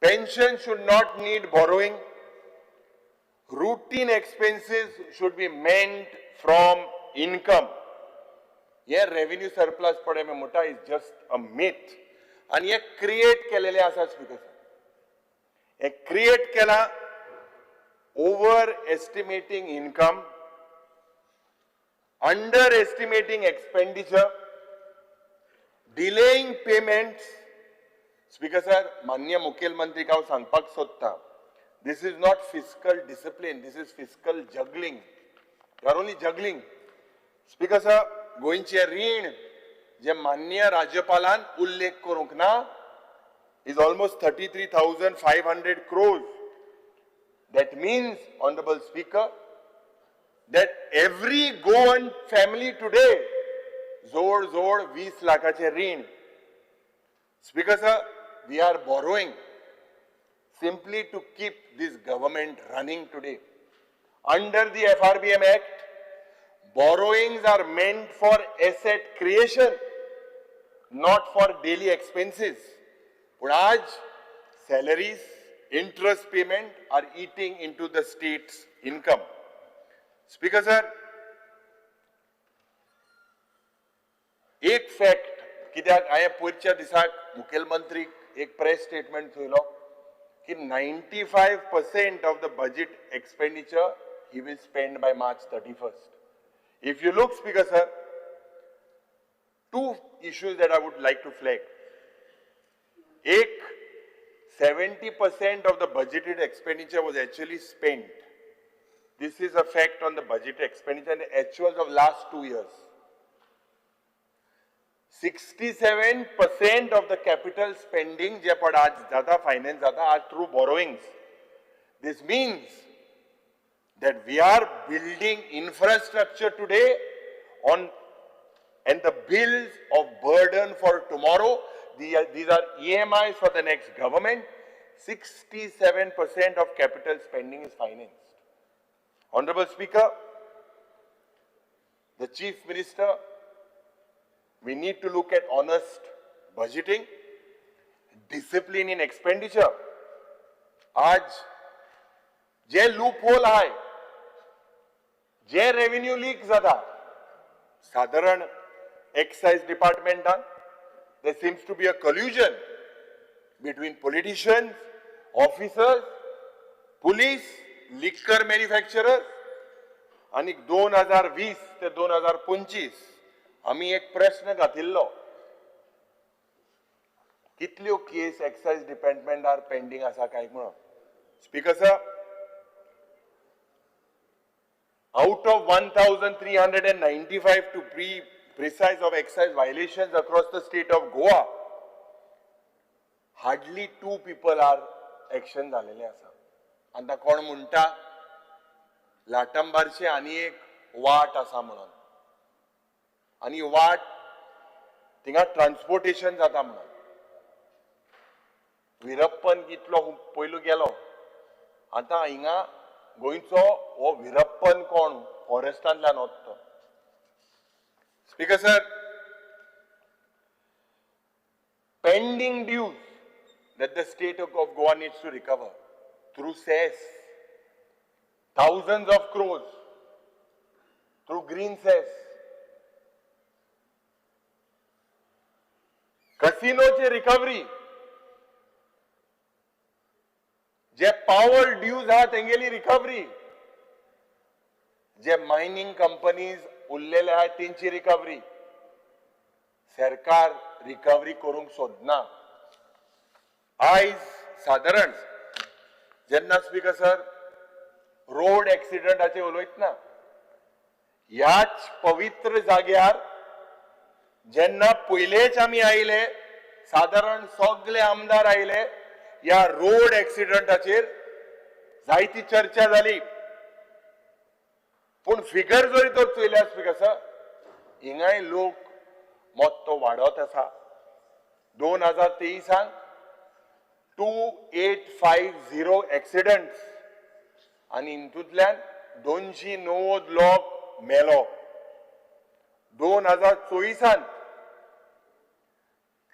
pension should not need borrowing, routine expenses should be meant from income. हे रेव्हेन्यू सरप्लस पडे में मोठा इज जस्ट अ मिथ. आणि हे क्रिएट केलेले आसा स्पीकर सर. हे क्रिएट केला over estimating income, under estimating expenditure, delaying payments. Speaker sir, माननीय मुखेलमंत्रीक हांव सांगपाक सोदता, this is not fiscal discipline, this is fiscal juggling. You are only juggling. Speaker sir, गोंयचे रीण जे माननीय राज्यपालान उल्लेख करूंक ना is almost 33,500 crores. That means, Honorable Speaker, that every Goan family today जोड 20 लाखाचे रीण. Speaker sir, we are borrowing simply to keep this government running today. Under the FRBM Act, borrowings are meant for asset creation, not for daily expenses. But आज salaries, interest payment are eating into the state's income. Speaker sir, एक fact कित्याक हांवें पयरच्या दिसाक मुखेलमंत्रीक एक press statement चोयलो की 95% of the budget expenditure he will spend by March 31st. If you look, Speaker sir, two issues that I would like to flag. Ek, 70% of the budgeted expenditure was actually spent. This is a fact on the budget expenditure and the actuals of last 2 years. 67% of the capital spending जे पण आज जाता finance जाता आज through borrowings. This means that we are building infrastructure today on and the bills of burden for tomorrow. These are EMIs for the next government. 67% of capital spending is financed. Honorable Speaker, the Chief Minister, we need to look at honest budgeting, discipline in expenditure. आज जे loophole आहे, जे revenue leak जाता, साधारण excise department, there seems to be a collusion between politicians, officers, police, liquor manufacturers, आणि 2020 ते 2025 आम्ही एक प्रश्न घातिल्लो कितल्यो केस एक्साइज डिपार्टमेंट आर पेंडिंग आसा काय म्हणून. Speaker sir, out of 1395 to be precise of excise violations across the state of Goa, hardly 2 people are action झालेले आसा. आता कोण म्हणटा लाटंबारचे आणि एक वाट आसा म्हणून, आणि वाट थिंगा ट्रान्सपोर्टेशन जाता म्हणून. विरप्पन कितलो पयलू गेलो, आता हिंगा गोंयचो हो विरप्पन कोण फॉरेस्टांतल्यान वता. Speaker sir, pending dues that the state of Goa needs to recover through cess, thousands of crores through green cess. Casinoचे recovery, जे power dues आहा तेंगेली recovery, जे mining companies उरलेले आहा तेंची recovery, सरकार रिकवरी करूंक सोदना. आयज साधारण जेन्ना स्पीकर सर रोड एक्सिडेंटाचे उलयतना ह्याच पवित्र जाग्यार जेन्ना पयलेच आमी आयले, साधारण सगळे आमदार आयले, ह्या रोड एक्सिडेंटाचेर जायती चर्चा जाली. पूण फिगर जरी तर चोयल्यार स्पीकर सर, हिंगाय लोक मोत्तो वाडत आसा. 2023 2850 एक्सिडेंट्स आणि हितूंतल्यान 290 लोक मेलो. 2024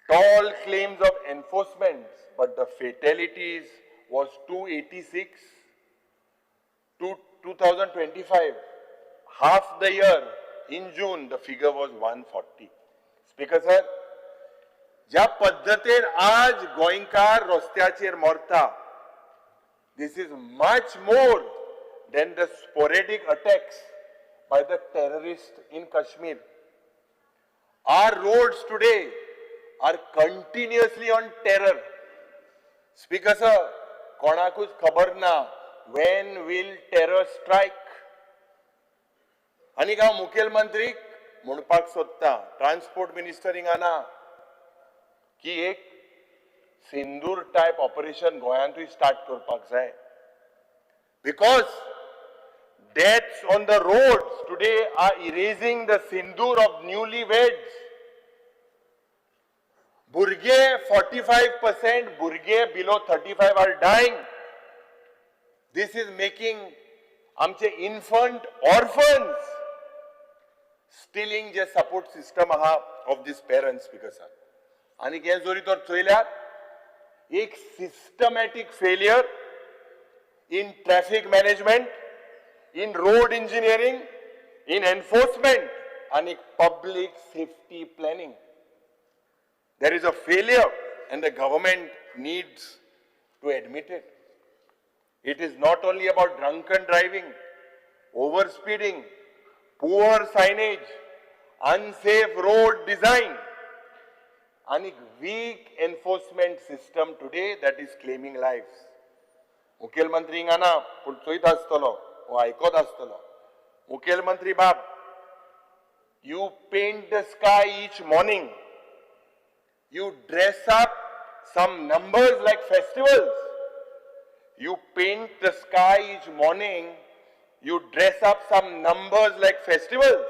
tall claims of enforcement, but the fatalities was 286. To 2025, half the year in June the figure was 140. Speaker sir, ज्या पद्धतीन आज गोंयकार रस्त्याचेर मरता, this is much more than the sporadic attacks by the terrorists in Kashmir. Our roads today are continuously on terror. Speaker sir, कोणाकूच खबर ना when will terror strike. आनी हांव मुखेलमंत्रीक म्हणपाक सोदता, ट्रान्सपोर्ट मिनिस्टर हिंगा ना, की एक सिंदूर टाइप ऑपरेशन गोंयांतूय स्टार्ट करपाक जाय. Because deaths on the roads today are erasing the sindoor of newlyweds. Burge, 45% burge below 35 are dying. This is making amche infant orphans, stealing the support system of these parents. Speaker sir, आणि हे जरी तर चोयल्यार एक systematic failure in traffic management, in road engineering, in enforcement, and in public safety planning. There is a failure and the government needs to admit it. It is not only about drunken driving, overspeeding, poor signage, unsafe road design, and a weak enforcement system today that is claiming lives. मुखेलमंत्री हिंगा ना पूण चोयत आसतलो वो आयकत आसतलो. मुखेलमंत्री बाब, you paint the sky each morning. You dress up some numbers like festivals. You paint the sky each morning. You dress up some numbers like festivals.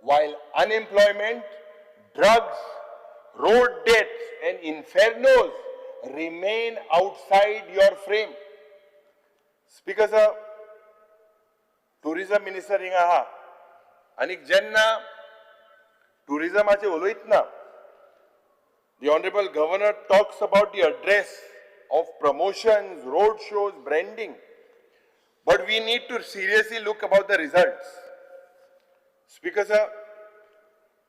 While unemployment, drugs, road debts and infernos remain outside your frame. Speaker sir, tourism minister हिंगा आहा. आणि जेन्ना टुरिझमाचे उलयतना the honorable governor talks about the address of promotions, road shows, branding, but we need to seriously look about the results. Speaker sir,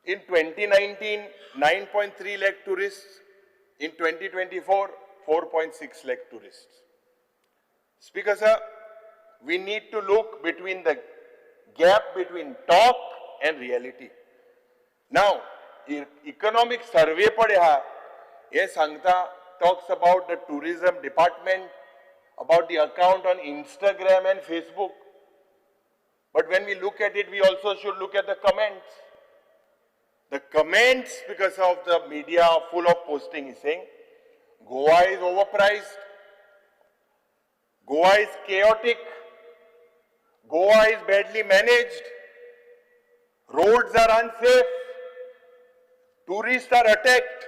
in 2019 9.3 lakh tourists, in 2024 4.6 lakh tourists. Speaker sir, we need to look between the gap between talk and reality. Now, economic survey padya ye sangta talks about the tourism department, about the account on Instagram and Facebook. But when we look at it, we also should look at the comments. The comments, because of the media full of posting, is saying Goa is overpriced, Goa is chaotic, Goa is badly managed, roads are unsafe, tourists are attacked.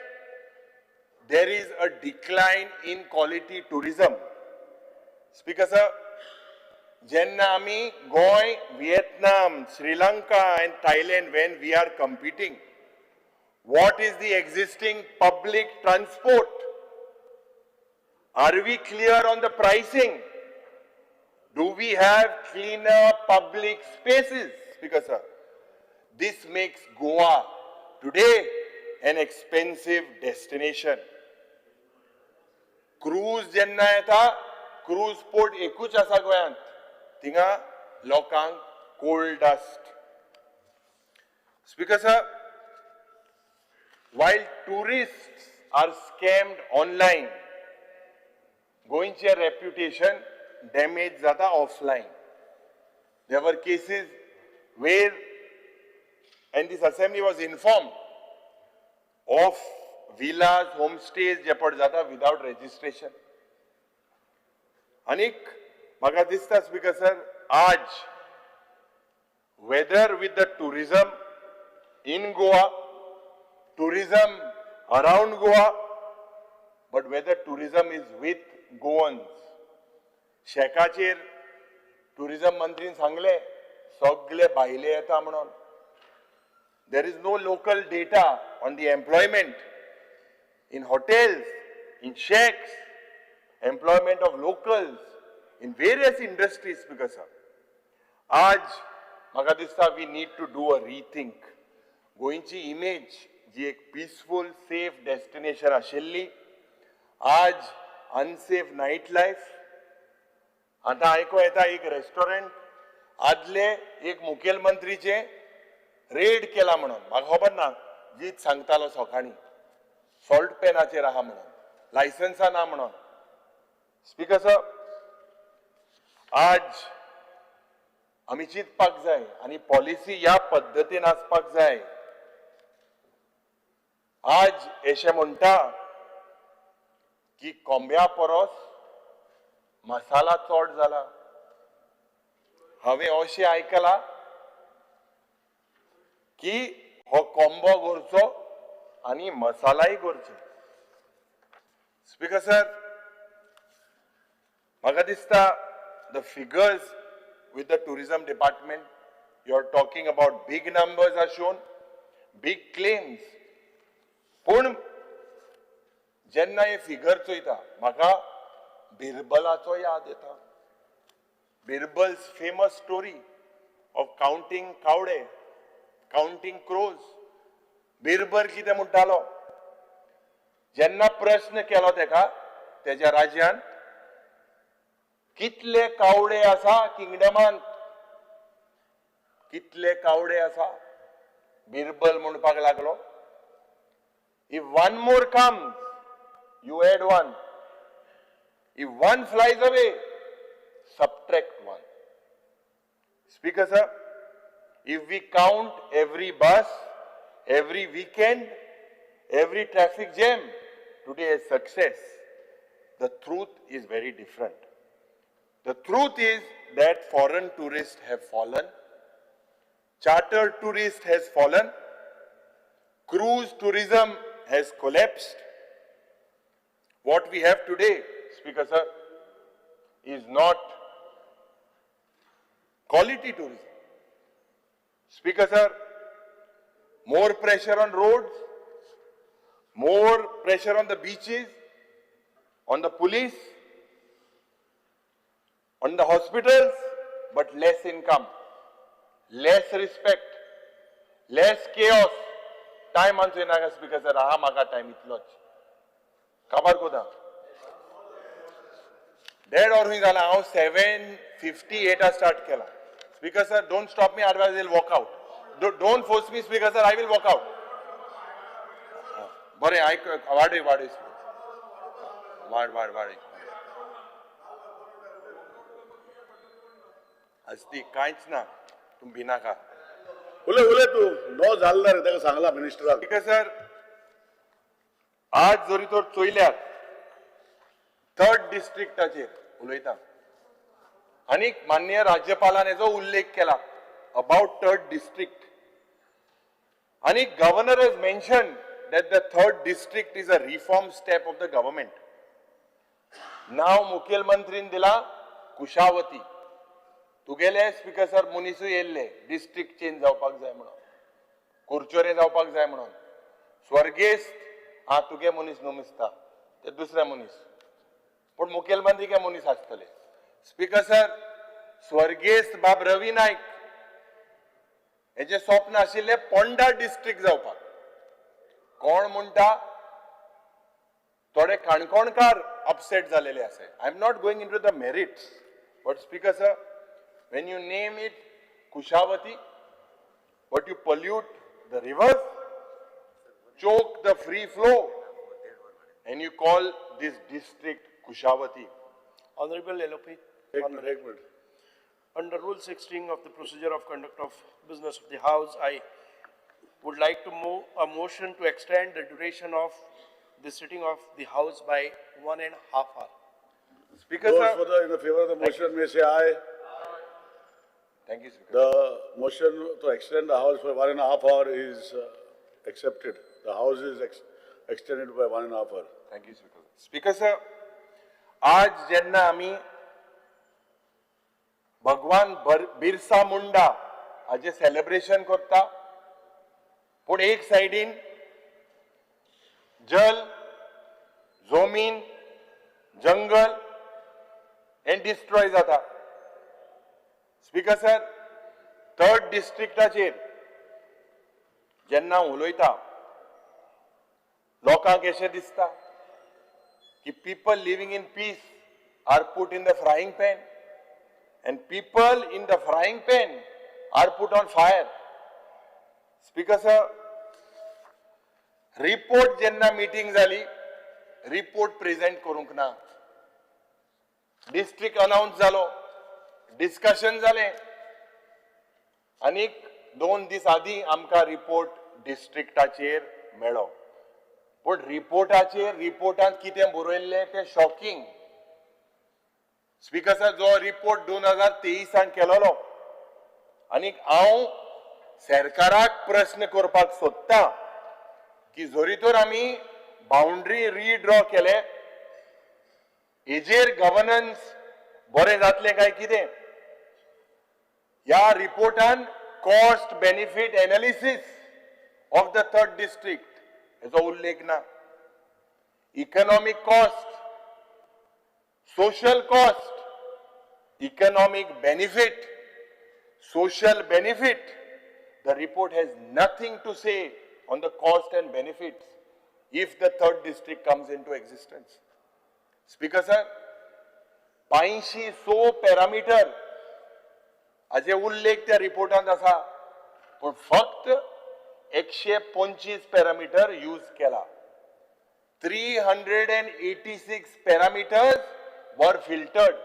There is a decline in quality tourism. Speaker sir, jenna ami Goa, Vietnam, Sri Lanka and Thailand, when we are competing, what is the existing public transport? Are we clear on the pricing? Do we have cleaner public spaces? Speaker sir, this makes Goa today an expensive destination. Cruise jenna येता, cruise port एकूच आसा गोंयांत, थिंगा लोकांक coal dust. Speaker sir, while tourists are scammed online, गोंयचे reputation damage zata offline. There were cases where, and this assembly was informed of villas, homestays जे पड जाता without registration. Anik, म्हाका दिसता Speaker sir, आज whether with the tourism in Goa, tourism around Goa, but whether tourism is with Goans. शेकाचेर tourism मंत्रीन सांगले सगळे भायले येता म्हणून. There is no local data on the employment in hotels, in shacks, employment of locals in various industries. Speaker sir, आज म्हाका दिसता we need to do a rethink. गोंयची image जी एक peaceful, safe destination आशिल्ली, आज unsafe night life. आता आयको येता एक रेस्टॉरंट आदले एक मुखेलमंत्रीचे रेड केला म्हणून, म्हाका खबर ना, जीत सांगतालो सकाळी सॉल्ट पेनाचेर आहा म्हणून, लायसन्सा ना म्हणून. स्पीकर सर, आज आमी चिंतपाक जाय आनी पॉलिसी ह्या पद्दतीन आसपाक जाय. आज अशें म्हणटा की कोंब्या परस मसाला चड जाला. हांवें अशें आयकलां की हो कोंबो करचो आनी मसालाय करचे. स्पीकर सर, म्हाका दिसता the figures with the tourism department, you are talking about big numbers are shown, big claims. पूण जेन्ना हे फिगर चोयता म्हाका बिरबलाचो याद येता. Birbal's famous story of counting Kawade, counting crows. Birbal कितें म्हणटालो, जेन्ना प्रश्न केलो तेच्या राज्यान कितले कावडे आसा किंगडमांत, कितले कावडे आसा बिरबल म्हणपाक लागलो. If one more comes, you add one. If one flies away, subtract one. Speaker sir, if we count every bus, every weekend, every traffic jam today as success, the truth is very different. The truth is that foreign tourists have fallen, charter tourists has fallen, cruise tourism has collapsed. What we have today, Speaker sir, is not quality tourism. Speaker sir, more pressure on roads, more pressure on the beaches, on the police, on the hospitals, but less income, less respect, less chaos. Time on Naga Speaker sir, aha maga time itloch. Kabar koda. Dead or wing ala 7:58 start kela. Speaker sir, don't stop me, otherwise I'll walk out. Don't force me, Speaker sir, I will walk out. Bore, I wadi. Asti कांयच ना, तुम भिनाका. उले तू no झाला रे ताका सांगला मिनिस्टराक. Speaker sir, आज जरी तर चोयल्यात 3rd डिस्ट्रिक्टाचेर उलयता आनी माननीय राज्यपालान हेजो उल्लेख केला about 3rd district. And governor has mentioned that the 3rd district is a reform step of the government. Now Mukhil Mantrin dila Kushavati. Tugele Speaker sir Munisu yelle district change जावपाक जाय म्हणून. कुरचोरे जावपाक जाय म्हणून. स्वर्गेस्त तुगे मनीस नुमिस्ता ते दुसरे मनीस. पण मुखेलमंत्री के मनीस आसतले. स्पीकर सर, स्वर्गेस्त बाब रवी नाईक हेचे स्वप्न आशिल्ले पोंडा डिस्ट्रिक्ट जावपाक. कोण म्हणटा थोडे काणकोणकार अपसेट जालेले आसा. I am not going into the merits, but speaker sir, when you name it Kushavati, but you pollute the rivers, choke the free flow, and you call this district Kushavati. Honorable LOP. Under Rule 16 of the Procedure of Conduct of Business of the House, I would like to move a motion to extend the duration of the sitting of the House by 1.5 hours. Speaker Those sir, in the favor of the motion may say aye. Thank you, Speaker. The motion to extend the house for 1.5 hours is accepted. The house is extended by 1.5 hours. Thank you, Speaker. Speaker sir, आज जेन्ना आमी भगवान बिरसा मुंडा हाचे celebration करता, पण एक साइडीन जल, जमीन, जंगल हे डिस्ट्रॉय जाता. स्पीकर सर, 3rd डिस्ट्रिक्टाचेर जेन्ना उलयता लोकांक अशें दिसता की people living in peace are put in the frying pan and people in the frying pan are put on fire. Speaker sir, report जेन्ना meeting जाली, report present करूंक ना. District announce जालो, discussion जाले, आनीक 2 दीस आदी आमकां report districtaचेर मेळ्ळो. पण रिपोर्टांत कितें बरयल्लें तें शॉकिंग. स्पीकर सर, जो रिपोर्ट 2023 केलोलो, आनीक हांव सरकाराक प्रश्न करपाक सोदतां की जरी तर आमी बाउंड्री रिड्रॉ केले, हेजेर गव्हर्नन्स बरें जातलें काय कितें? ह्या रिपोर्टान cost benefit analysis of the 3rd district हेजो उल्लेख ना. Economic cost, social cost, economic benefit, social benefit, the report has nothing to say on the cost and benefits. if the third district comes into existence. Speaker sir, 500 parameter हाचे उल्लेख त्या रिपोर्टांत आसा, पण फक्त 125 parameter use केला. 386 parameters were filtered,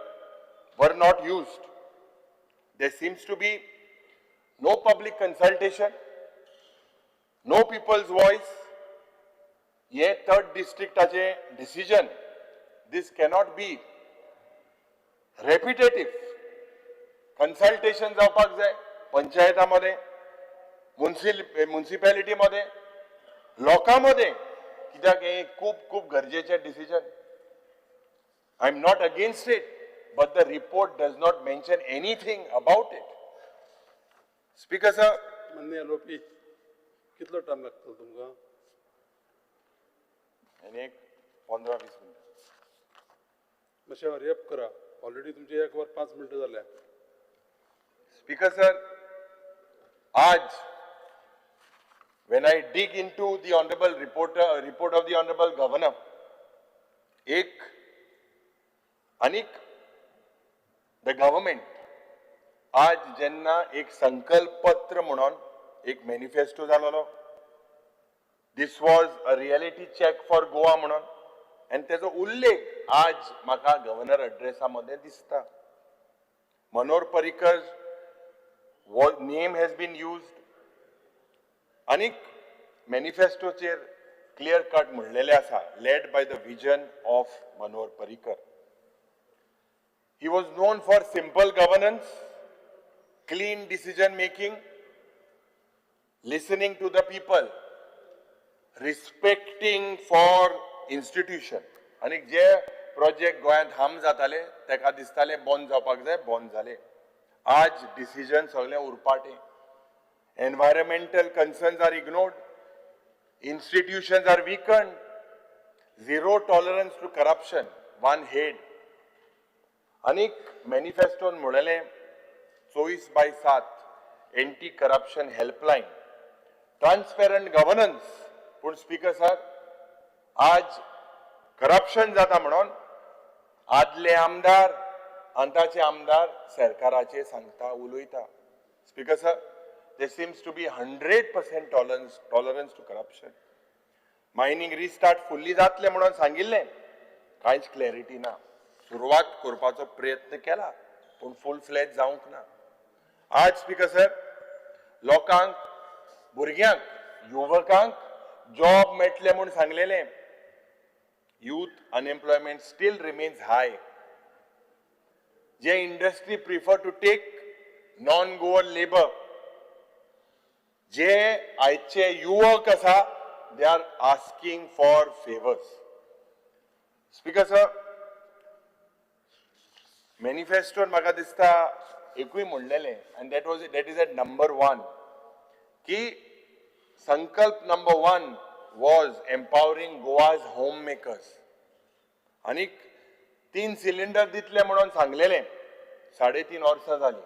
were not used. There seems to be no public consultation, no people's voice. Ye third district decision. This cannot be repetitive. Consultation जावपाक जाय पंचायतामध्ये, म्युनिसिपॅलिटी मध्ये, लोकांमध्ये, कित्याक हे खूप गरजेचे decision. I am not against it, but the report does not mention anything about it. Speaker sir, माननीय आरोपी कितलो टाइम लागतो तुमकां? आनी एक 15-20 मिनिट मातशें हरियप करा. ऑलरेडी तुमचे 1 वर 5 मिनटं जाल्या. स्पीकर सर, आज when I dig into the honorable report of the honorable governor, the government आज जेन्ना एक संकल्प पत्र म्हणून एक मॅनिफेस्टो जालोलो, this was a reality check for Goa म्हणून, आणि त्याचो उल्लेख आज म्हाका गव्हर्नर अड्रेसामध्ये दिसता. Manohar Parrikar name has been used. आनीक मॅनिफेस्टोचेर क्लियर कट म्हणलेले आसा, led by the vision of Manohar Parrikar. He was known for simple governance, clean decision making, listening to the people, respecting for institution. आनीक जे प्रोजेक्ट गोंयांत हार्म जाताले तेका दिसताले बंद जावपाक जाय, बंद जाले. आज डिसिजन सगळे उरपाटे. Environmental concerns are ignored, institutions are weakened, zero tolerance to corruption, one head. Anik manifesto म्हणलेले 24/7 anti corruption helpline, transparent governance. पण स्पीकर सर, आज करप्शन जाता म्हणून आदले आमदार अंताचे आमदार सरकाराचे सांगता उलयता. Speaker sir, there seems to be 100% tolerance to corruption. Mining restart fully जातले म्हणून सांगिल्ले, कांयच क्लॅरिटी ना. सुरवात करपाचो प्रयत्न केला, पण फुल फ्लेज जावंक ना. आज स्पीकर सर, लोकांक, भुरग्यांक, युवकांक जॉब मेळटले म्हणून सांगलेले. youth unemployment still remains high. जे industry prefer to take non Goan labour, जे आयचे युवक आसा, they are asking for favours. Speaker sir, मॅनिफेस्टोन म्हाका दिसता एकूय म्हणलेले, आनी दॅट इज एट नंबर 1, की संकल्प number 1 was empowering Goa's home makers. आनीक 3 सिलिंडर दितले म्हणून सांगलेले, 3.5 वर्सां जाली,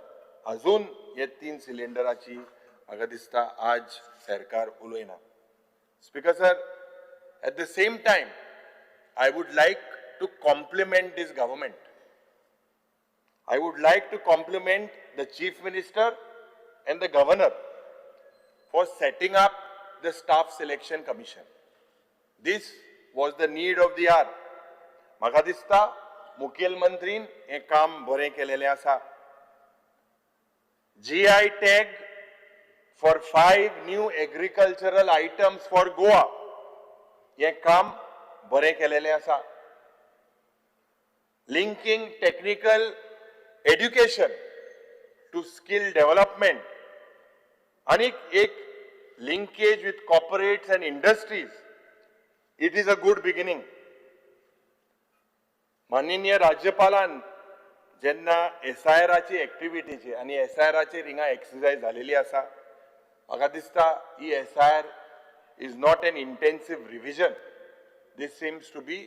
अजून हे 3 सिलिंडराची म्हाका दिसता आज सरकार उलयना. Speaker sir, at the same time I would like to compliment this government. I would like to compliment the Chief Minister and the Governor for setting up the Staff Selection Commission. This was the need of the hour. म्हाका दिसता मुखेलमंत्रीन हे काम बरें केलेलें आसा. GI tag for 5 new agricultural items for Goa. हे काम बरें केलेलें आसा. Linking technical education to skill development. Anik ek linkage with corporates and industries. It is a good beginning. माननीय राज्यपालान जेन्ना SIR-ची एक्टिविटीची आणि SIR-ची हिंगा एक्सरसाइज झालेली आसा, म्हाका दिसता ही SIR is not an intensive revision. This seems to be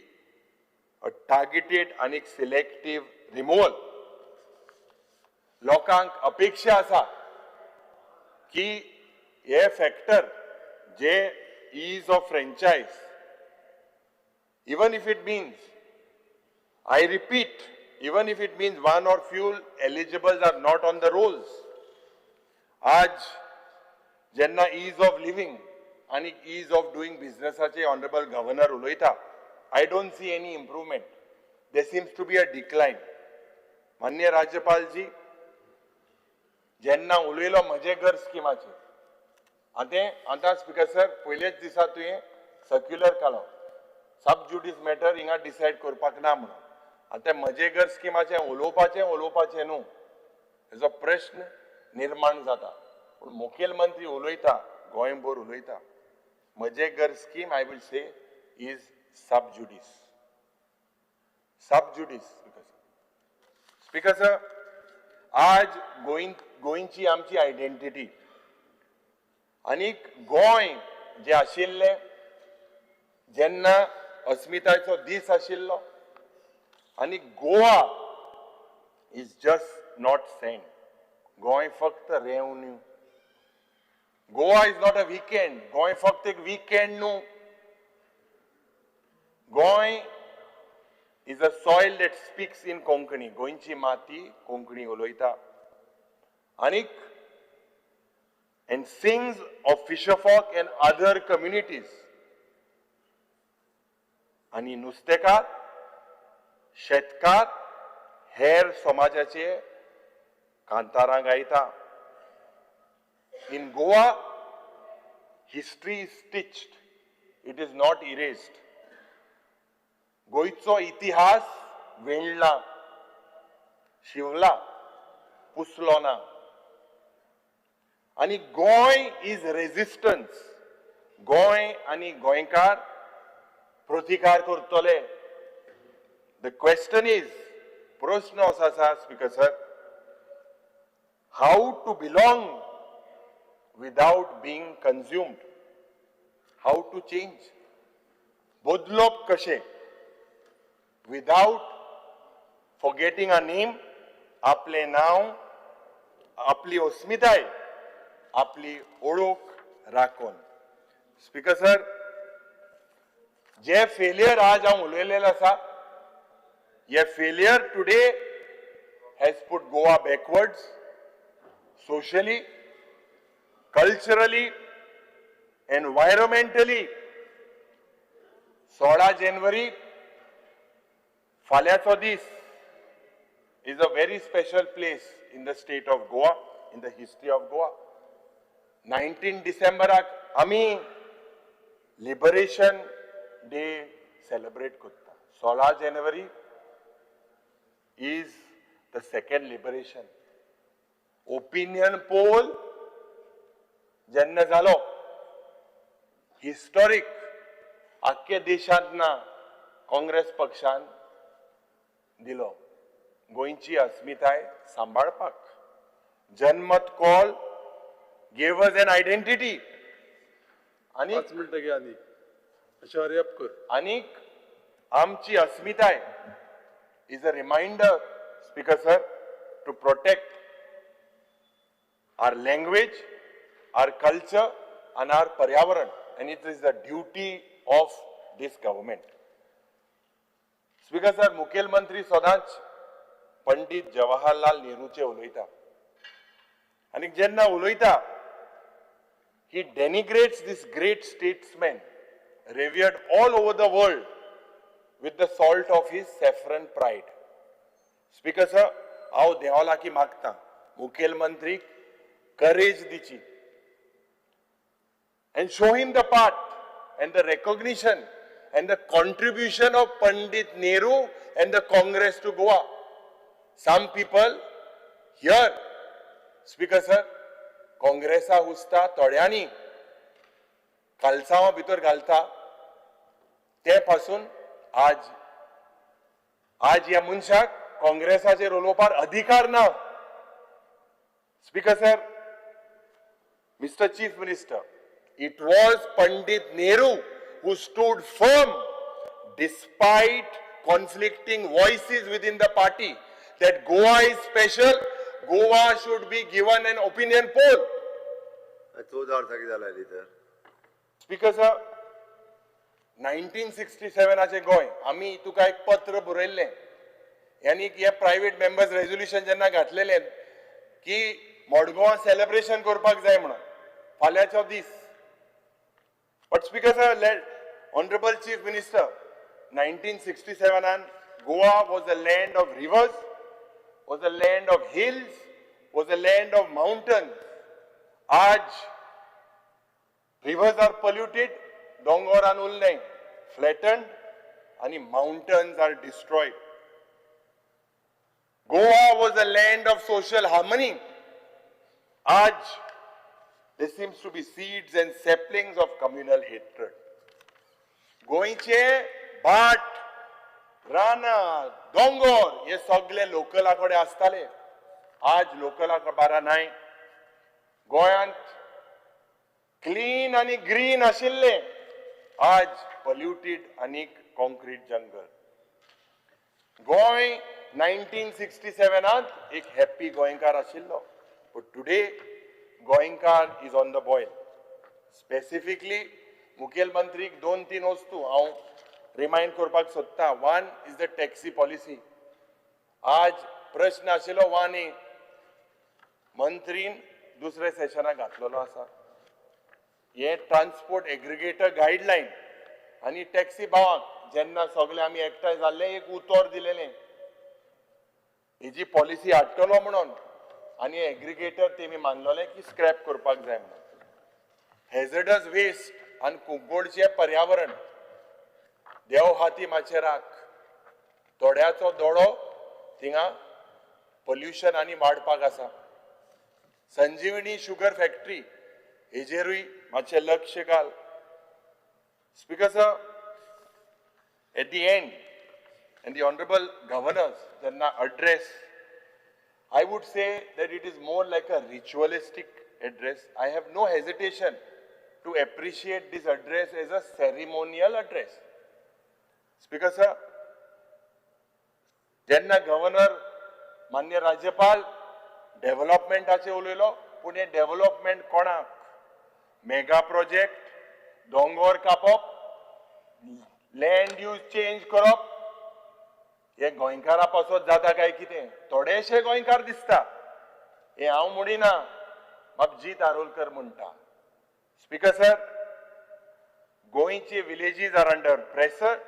a targeted and selective removal. लोकांक अपेक्षा आसा की हे फॅक्टर जे ईज of फ्रँचायज even if it means, I repeat, even if it means one or few eligibles are not on the rolls. आज जेन्ना ease of living and ease of doing businessaचे honorable governor उलयता, I don't see any improvement. There seems to be a decline. माननीय राज्यपाल जी, जेन्ना उलयलो म्हजे घर स्किमाचेर, आता स्पीकर सर पयलेच दिसा तुवें सर्क्युलर काडलो, सब जुडिस मॅटर हिंगा डिसायड करपाक ना म्हणून. आता म्हजे घर स्किमाचें उलोवपाचें न्हू, हेजो प्रश्न निर्माण जाता. पूण मुखेलमंत्री उलयता, गोंयभर उलयता, म्हजे घर scheme I will say is sub जुडिस. Sub जुडिस. Speaker sir, आज गोंयची आमची आयडेंटिटी आनीक गोंय जे आशिल्लें जेन्ना अस्मितायेचो दीस आशिल्लो आनी Goa is just not sent. Goa फक्त revenue. Goa is not a weekend. Goa फक्त एक वीकेंड न्हू. Goa is a soil that speaks in Konkani. गोंयची माती कोंकणी उलयता. आनीक and sings of fisherfolk and other communities. आनी नुस्तेकार, शेतकार, हेर समाजाचे कांतारां गायता. In Goa, history is stitched. It is not erased. गोयचो इतिहास वेणला, शिवला, पुसलो ना. आनी गोंय इज रेजिस्टन्स. गोंय आनी गोंयकार प्रतिकार करतले. द क्वेश्चन इज, प्रश्न असो आसा speaker sir, how to belong without being consumed. How to change. बदलप कशें without forgetting a name, आपले नाव, आपली अस्मिताय, आपली ओळख राखून. स्पीकर सर, जे फेलियर आज हांव उलयलेलो आसा, हे failure today has put Goa backwards socially, culturally, environmentally. 16 जानेवारी फाल्याचो दीस is a very special place in the state of Goa, in the history of Goa. 19 डिसेंबराक आमी लिबरेशन डे सेलिब्रेट करता. 16 जानेवारी is the second liberation. Opinion poll जेन्ना जालो, historic आख्खे देशांत ना, काँग्रेस पक्षान दिलो गोंयची अस्मिताय सांबाळपाक. जनमत call gave us an identity. आणि 5 मिनिटं घे आनी अशें हरियप कर. आनीक आमची अस्मिताय is a reminder, Speaker sir, to protect our language, our culture and our पर्यावरण. And it is the duty of this government. Speaker sir, मुखेलमंत्री सदांच पंडित जवाहरलाल नेहरूचे उलयता. आनी जेन्ना उलयता, he denigrates this great statesman, revered all over the world with the salt of his saffron pride. Speaker sir, हांव देवा लागीं मागता, मुखेलमंत्रीक courage दिची and show him the path and the recognition and the contribution of Pandit Nehru and the Congress to Goa. Some people here, Speaker sir, Congressa हुसता थोड्यांनी कालसांवां भितर घालता, ते पासून आज ह्या मनशाक काँग्रेसाचेर उलोवपाक अधिकार ना. Speaker sir, Mr. Chief Minister, it was Pandit Nehru who stood firm despite conflicting voices within the party that Goa is special, Goa should be given an opinion poll. Speaker sir, 1967 गोय आम्ही तुका एक पत्र बरयल्लें यांनी हे private members resolution जेन्ना घातलेलें की मडगांवां सेलिब्रेशन करपाक जाय म्हणून फाल्यांचो दीस. But speaker sir, honourable chief minister, 1967 Goa was a land of rivers, was a land of hills, was a land of mountains. आज rivers are polluted, dongoran उरले, flattened, and mountains are destroyed. Goa was a land of social harmony. आज there seems to be seeds and saplings of communal hatred. गोंयचे भाट, रानां, दोंगर हे सगळे लोकलाकडे आसताले. आज लोकला बारा नाय. गोंयांत क्लीन आणि ग्रीन आशिल्ले, आज पोल्युटेड आणि कॉन्क्रीट जंगल. गोंय 1967 एक हॅप्पी गोंयकार आशिल्लो, बट टुडे गोंयकार is on the boil. Specifically मुखेलमंत्रीक 2-3 वस्तू हांव रिमाइंड करपाक सोदता. One is the taxi policy. आज प्रश्न आशिल्लो वन ए मंत्रीन दुसऱ्या सेशनाक घातलेलो आसा. हे ट्रान्सपोर्ट एग्रिगेटर गायडलायन आनी टॅक्सी भावांक जेन्ना सगळे आमी एकठांय जाल्ले एक उतर दिलेलें हेजी पॉलिसी हाडटलो म्हणून, आनी एग्रिगेटर तेमी मानलेले की स्क्रॅप करपाक जाय म्हणून. हेझर्डस वेस्ट आनी कुंकोडचें पर्यावरण देव हाती माचेराक, थोड्याचो दोळो थिंगा पोल्युशन आनी वाडपाक आसा. संजीवनी शुगर फॅक्टरी हेजेरूय मातशें लक्ष घाल. Speaker sir, at the end and the honorable governors jenna address, I would say that it is more like a ritualistic address. I have no hesitation to appreciate this address as a ceremonial address. Speaker sir, jenna governor मान्य राज्यपाल डेव्हलपमेंटाचे उलयलो, पूण हे development कोणाक? Mega project, दोंगर कापप, land use change करप, हे गोंयकारा पासत जाता काय कितें? थोडेशे गोंयकार दिसता. हे हांव म्हणिना, म्हाका जीत आरोलकर म्हणटा. स्पीकर सर, गोंयचे villages are under pressure.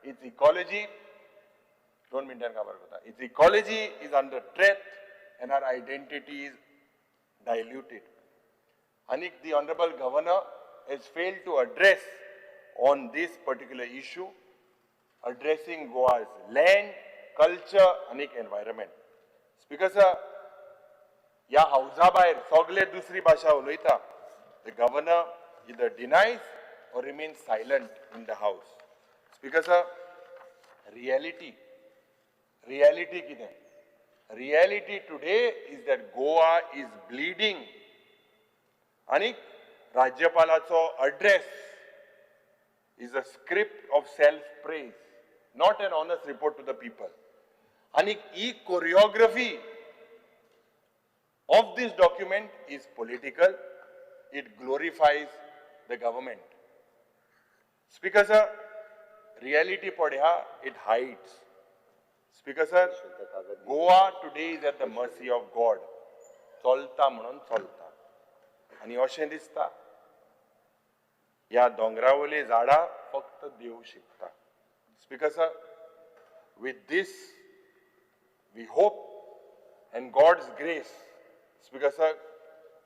It's ecology, 2 मिनटान काबार करता. It's ecology is under threat and our identity is diluted. And the Honorable Governor has failed to address on this particular issue, addressing Goa's land, culture and environment. Speaker sir, या हाऊसा भायर सगळे दुसरी भाषा उलयता. The governor either denies or remains silent in the house. Speaker sir, reality कितें? Reality today is that Goa is bleeding. आणि राज्यपालाचो address is a script of self-praise, not an honest report to the people. आणि ही choreography of this document is political. It glorifies the government. Speaker sir, reality पढ्या, it hides. Speaker sir, Goa today is at the mercy of God. चलता म्हणून चलता. आणि अशें दिसता ह्या दोंगरावयली झाडां फक्त देव शिकता. Speaker sir, with this we hope and God's grace. Speaker sir,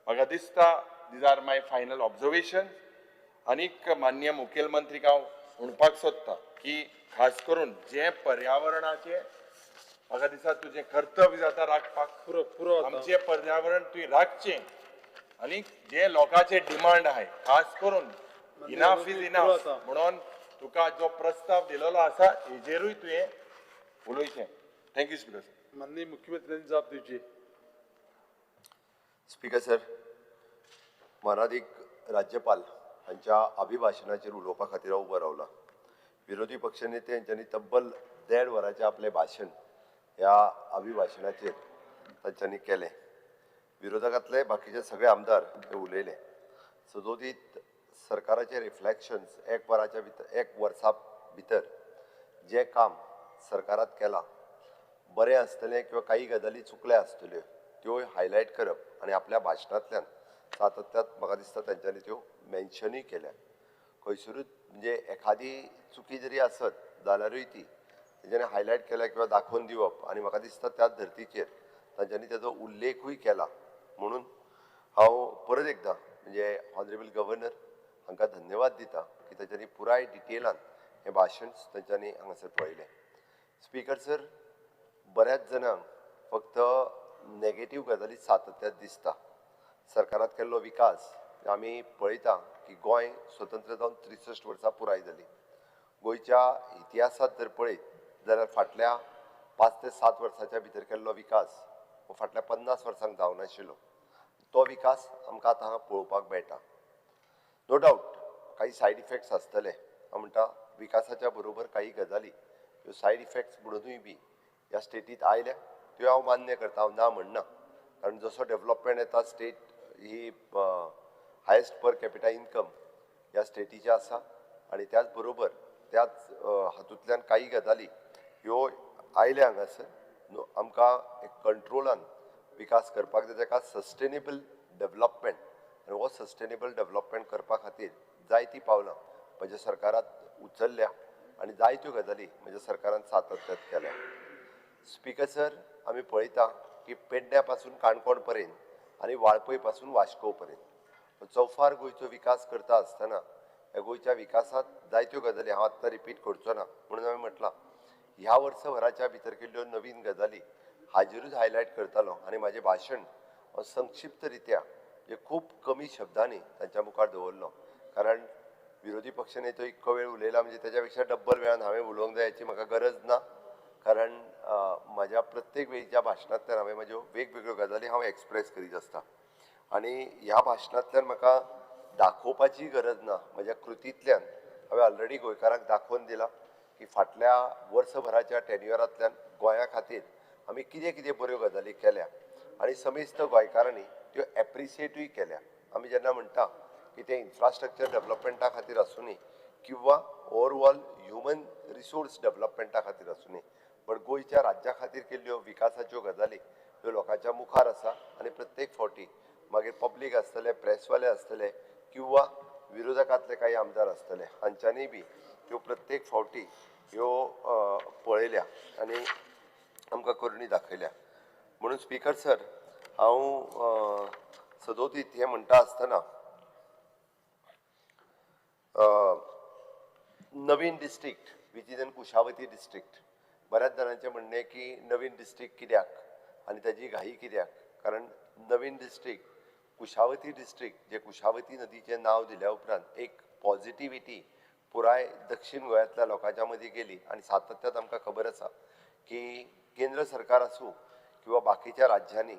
म्हाका दिसता these are my final observations. आनीक माननीय मुखेलमंत्रीक हांव म्हणपाक सोदता की खास करून जे पर्यावरणाचे म्हाका दिसता तुजें कर्तव्य जाता राखपाक, आमचें पर्यावरण तुवें राखचें. आनी जे लोकांचे डिमांड आहाय, खास करून इनाफ इज इनाफ म्हणून तुका जो प्रस्ताव दिलेलो आसा हेजेरूय तुवें उलोवचें. Thank you speaker sir. माननीय मुख्यमंत्र्यांनी जाप दिवची. स्पीकर सर, मानादीक राज्यपाल हांच्या अभिभाशणाचेर उलोवपा खातीर हांव उबो रावला. विरोधी पक्षनेते हांच्यांनी तब्बल 1.5 वरांचें आपलें भाशण ह्या अभिभाशणाचेर तांच्यांनी केलें. विरोधकांतले बाकीचे सगळे आमदार हे उलयले. सदोदीत सरकाराचे रिफ्लेक्शन्स एक वर्सा भितर जे काम सरकारात केलां बरें आसतलें किंवा काही गजाली चुकल्या आसतल्यो त्यो हायलायट करप आनी आपल्या भाशणांतल्यान सातत्यात म्हाका दिसता तेंच्यांनी त्यो मेन्शनूय केल्या खंयसरूच म्हणजे एखादी चुकी जरी आसत जाल्यारूय ती तेंच्यांनी हायलायट केल्या किंवा दाखोवन दिवप आनी म्हाका दिसता त्याच धर्तीचेर तांच्यांनी तेजो उल्लेखूय केला म्हणून हांव परत एकदां म्हणजे ऑनरेबल गव्हर्नर हांकां धन्यवाद दिता की तेंच्यांनी पुराय डिटेलान हें भाशण तेंच्यांनी हांगासर पळयलें. स्पीकर सर, बऱ्याच जाणांक फक्त नेगेटीव गजाली सातत्यात दिसता. सरकारात केल्लो विकास आमी पळयता की गोंय स्वतंत्र जावन 63 वर्सां पुराय जाली. गोंयच्या इतिहासांत जर पळयत जाल्यार फाटल्या 5 ते 7 वर्सांच्या भितर केल्लो विकास हो फाटल्या 50 वर्सांक जावनाशिल्लो. तो विकास आमकां आतां हांगा पळोवपाक मेळटा. नो डावट काही सायड इफेक्ट्स आसतले. हांव म्हणटा विकासाच्या बरोबर काही गजाली ह्यो सायड इफेक्ट्स म्हणूनय बी ह्या स्टेटींत आयल्या त्यो हांव मान्य करता, हांव ना म्हणना. कारण जसो डेव्हलपमेंट येता स्टेट ही हायेस्ट पर कॅपिटा इन्कम ह्या स्टेटीची आसा आनी त्याच बरोबर त्याच हातूंतल्यान काही गजाली ह्यो आयल्या हांगासर आमकां एक कंट्रोलान विकास करपाक जाय ताका सस्टेनेबल डेव्हलपमेंट आनी हो सस्टेनेबल डेव्हलपमेंट करपा खातीर जायतीं पावलां म्हज्या सरकारान उचलल्या आनी जायत्यो गजाली म्हज्या सरकारान सातत्यात केल्या. स्पीकर सर, आमी पळयता की पेडण्या पासून काणकोण पर्यंत आनी वाळपय पासून वास्को पर्यंत चौफार गोंयचो विकास करता आसतना ह्या गोंयच्या विकासांत जायत्यो गजाली हांव आत्तां रिपीट करचो ना म्हणून हांवें म्हटलां ह्या वर्सभराच्या भितर केल्ल्यो नवीन गजाली हाजेरूच हायलायट करतालो आनी म्हाजें भाशण संक्षिप्त रित्या जे खूब कमी शब्दांनी तांच्या मुखार दवरलो. कारण विरोधी पक्ष नेतो इतको वेळ उलयला म्हणजे तेच्या पेक्षा डब्बल वेळान हांवें उलोवंक जाय हाची म्हाका गरज ना. कारण म्हाज्या प्रत्येक वेळीच्या भाशणांतल्यान हांवें म्हाज्यो वेगवेगळ्यो गजाली हांव एक्सप्रेस करीत आसता आनी ह्या भाशणांतल्यान म्हाका दाखोवपाची गरज ना. म्हज्या कृतींतल्यान हांवें ऑलरेडी गोंयकारांक दाखोवन दिला की फाटल्या वर्सभराच्या टेन्युअरांतल्यान गोंया खातीर आमी कितें कितें बऱ्यो गजाली केल्या आनी समेस्त गोंयकारांनी त्यो एप्रिशिएटूय केल्या. आमी जेन्ना म्हणटा की ते इन्फ्रास्ट्रक्चर डेव्हलपमेंटा खातीर आसूनी किंवा ओवरऑल ह्युमन रिसोर्स डेव्हलपमेंटा खातीर आसूनी बट गोंयच्या राज्या खातीर केल्ल्यो विकासाच्यो गजाली ह्यो लोकांच्या मुखार आसा आनी प्रत्येक फावटी मागीर पब्लीक आसतले, प्रेसवाले आसतले किंवा विरोधकांतले काही आमदार आसतले हांच्यांनी बी ह्यो प्रत्येक फावटी ह्यो पळयल्या आनी आमकां करूनी दाखयल्या. म्हणून स्पीकर सर, हांव सदोतीत हें म्हणटा आसतना नवीन district which is in Kushavati district बऱ्याच जाणांचें म्हणणें की नवीन डिस्ट्रिक्ट कित्याक आनी ताजी घाई कित्याक. कारण नवीन डिस्ट्रिक्ट कुशावती डिस्ट्रिक्ट जे कुशावती नदीचें नांव दिल्या उपरांत एक पॉझिटिव्हिटी पुराय दक्षिण गोंयांतल्या लोकांच्या मदीं गेली आनी सातत्यात आमकां खबर आसा की केंद्र सरकार आसूं किंवा बाकीच्या राज्यांनी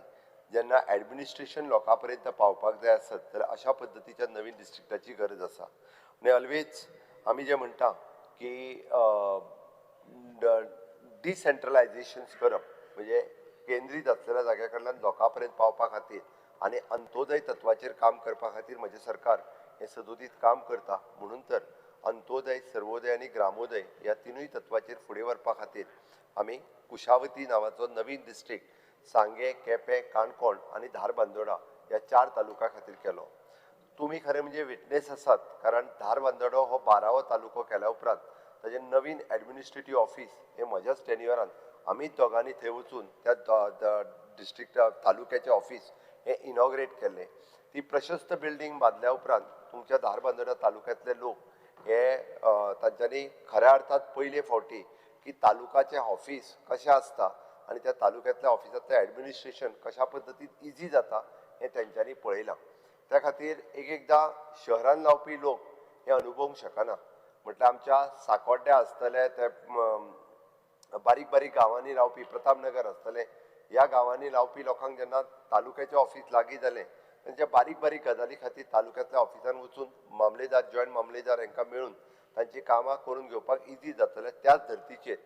जेन्ना ऍडमिनिस्ट्रेशन लोकां पर्यंत पावपाक जाय आसत जाल्यार अशा पद्दतीच्या नवीन डिस्ट्रिक्टाची गरज आसा. आनी ऑलवेज आमी जें म्हणटा की डिसेंट्रलायजेशन्स करप म्हणजे केंद्रीत आसलेल्या जाग्या कडल्यान लोकां पर्यंत पावपा खातीर आनी अंत्योदय तत्वाचेर काम करपा खातीर म्हजें सरकार हें सदोदीत काम करता. म्हणून तर अंत्योदय, सर्वोदय आनी ग्रामोदय ह्या तिनूय तत्वाचेर फुडें व्हरपा खातीर आमी कुशावती नांवाचो नवीन डिस्ट्रिक्ट सांगे, केपें, काणकोण आनी धारबांदोडा ह्या 4 तालुका खातीर केलो. तुमी खरें म्हणजे विटनेस आसात कारण धारबांदोडो हो 12वो तालुको केल्या उपरांत ताजें नवीन एडमिनिस्ट्रेटीव ऑफीस हें म्हज्याच टेन्युअरान आमी दोगांनी थंय वचून त्या डिस्ट्रिक्ट तालुक्याचें ऑफीस हें इनॉग्रेट केल्लें. ती प्रशस्त बिल्डींग बांदल्या उपरांत तुमच्या धारबांदोडा तालुक्यांतले लोक हे तांच्यांनी खऱ्या अर्थात पयले फावटी की तालुकाचें ऑफीस कशें आसता आनी त्या तालुक्यांतल्या ऑफिसांतलें एडमिनिस्ट्रेशन कशा पद्दतीन इजी जाता हें तेंच्यांनी पळयलां. त्या खातीर एकदां शहरान रावपी लोक हें अनुभवंक शकना. म्हटल्यार आमच्या साकोड्ड्या आसतले ते बारीक बारीक गांवांनी रावपी प्रतापनगर आसतले ह्या गांवांनी रावपी लोकांक जेन्ना तालुक्याचें ऑफीस लागीं जालें तेंच्या बारीक बारीक गजाली खातीर तालुक्यांतल्या ऑफिसान वचून मामलेदार, जॉयंट मामलेदार हांकां मेळून तांची कामां करून घेवपाक इजी जातलें. त्याच धर्तीचेर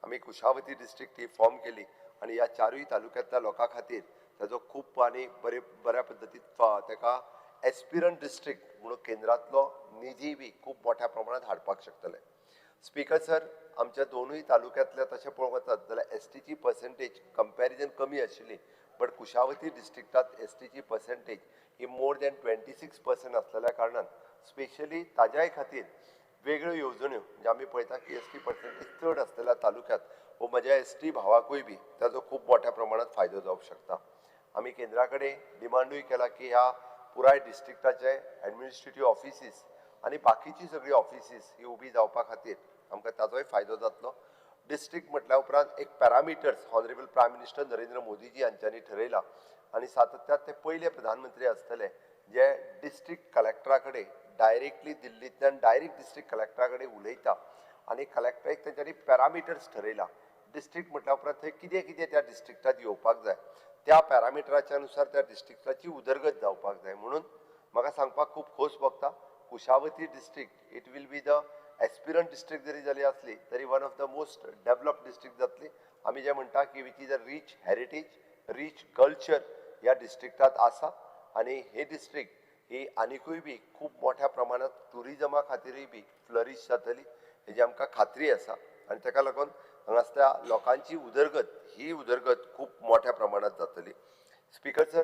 आमी कुशावती डिस्ट्रिक्ट ही फॉर्म केली आनी ह्या 4य तालुक्यांतल्या लोकां खातीर ताजो खूब आनी बऱ्या पद्दतीन ताका एस्पिरंट डिस्ट्रिक्ट म्हणून केंद्रातलो निधी बी खूप मोठ्या प्रमाणात हाडपाक शकतले. स्पीकर सर, आमच्या दोनूय तालुक्यांतले तशें पळोवंक वचत जाल्यार एसटीची पर्सेंटेज कंपॅरिजन कमी आशिल्ली, बट कुशावती डिस्ट्रिक्टात एसटीची पर्सेंटेज ही मोर दॅन 26% आसलेल्या कारणान स्पेशली ताज्याय खातीर वेगळ्यो येवजण्यो म्हणजे आमी पळयता की एसटी पर्सेंटेज चड आसलेल्या तालुक्यांत वो म्हज्या एसटी भावाकूय बी ताजो खूब मोठ्या प्रमाणात फायदो जावंक शकता. आमी केंद्रा कडेन डिमांडूय केला की ह्या पुराय डिस्ट्रिक्टाचे एडमिनिस्ट्रेटिव्ह ऑफिसीस आनी बाकीची सगळी ऑफिसीस ही उबी जावपा खातीर आमकां ताजोय फायदो जातलो. डिस्ट्रिक्ट म्हटल्या उपरांत एक parameters honourable prime minister Narendra Modiji हांच्यांनी ठरयला आनी सातत्यात ते पयले प्रधानमंत्री आसतले जे डिस्ट्रिक्ट कलेक्टरा कडेन डायरेक्टली दिल्लींतल्यान डायरेक्ट डिस्ट्रिक्ट कलेक्टरा कडेन उलयता आनी कलेक्टराक तेंच्यांनी पॅरामिटर्स ठरयला. डिस्ट्रिक्ट म्हटल्या उपरांत थंय कितें कितें त्या डिस्ट्रिक्टात येवपाक जाय त्या पॅरामिटराच्या अनुसार त्या डिस्ट्रिक्टाची उदरगत जावपाक जाय. म्हणून म्हाका सांगपाक खूब खोस भोगता Kushavati district it will be the aspirant district जरी जाली आसली तरी one of the most developed district जातली. आमी जे म्हणटा की which is a rich heritage rich culture ह्या डिस्ट्रिक्टात आसा आनी हे डिस्ट्रिक्ट ही आनिकूय बी खूब मोठ्या प्रमाणात टुरिजमा खातीरूय बी फ्लरीश जातली हेजी आमकां खात्री आसा आनी ताका लागून हांगासल्या लोकांची उदरगत ही उदरगत खूब मोठ्या प्रमाणात जातली. स्पीकर सर,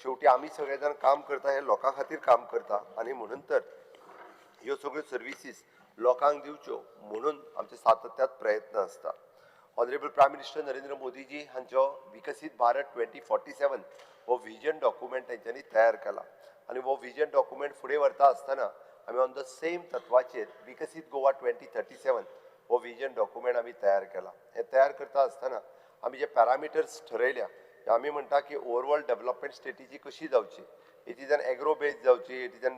शेवटी आमी सगळे जाण काम करता हे लोकां खातीर काम करता आनी म्हणून तर ह्यो सगळ्यो सर्विसीस लोकांक दिवच्यो म्हणून आमचे सातत्यात प्रयत्न आसता. Honourable prime minister Narendra Modiji हांचो विकसीत भारत 2047 हो व्हिजन डॉक्युमेंट तेंच्यांनी तयार केला आनी हो व्हिजन डॉक्युमेंट फुडें व्हरता आसतना आमी ऑन द सेम तत्वाचेर विकसीत गोवा 2037 हो व्हिजन डॉक्युमेंट आमी तयार केला. हे तयार करता आसतना आमी जे पॅरामिटर्स ठरयल्या आमी म्हणटा की ओवरऑल डेव्हलपमेंट स्ट्रेटेजी कशी जावची, it is an agro based जावची, it is an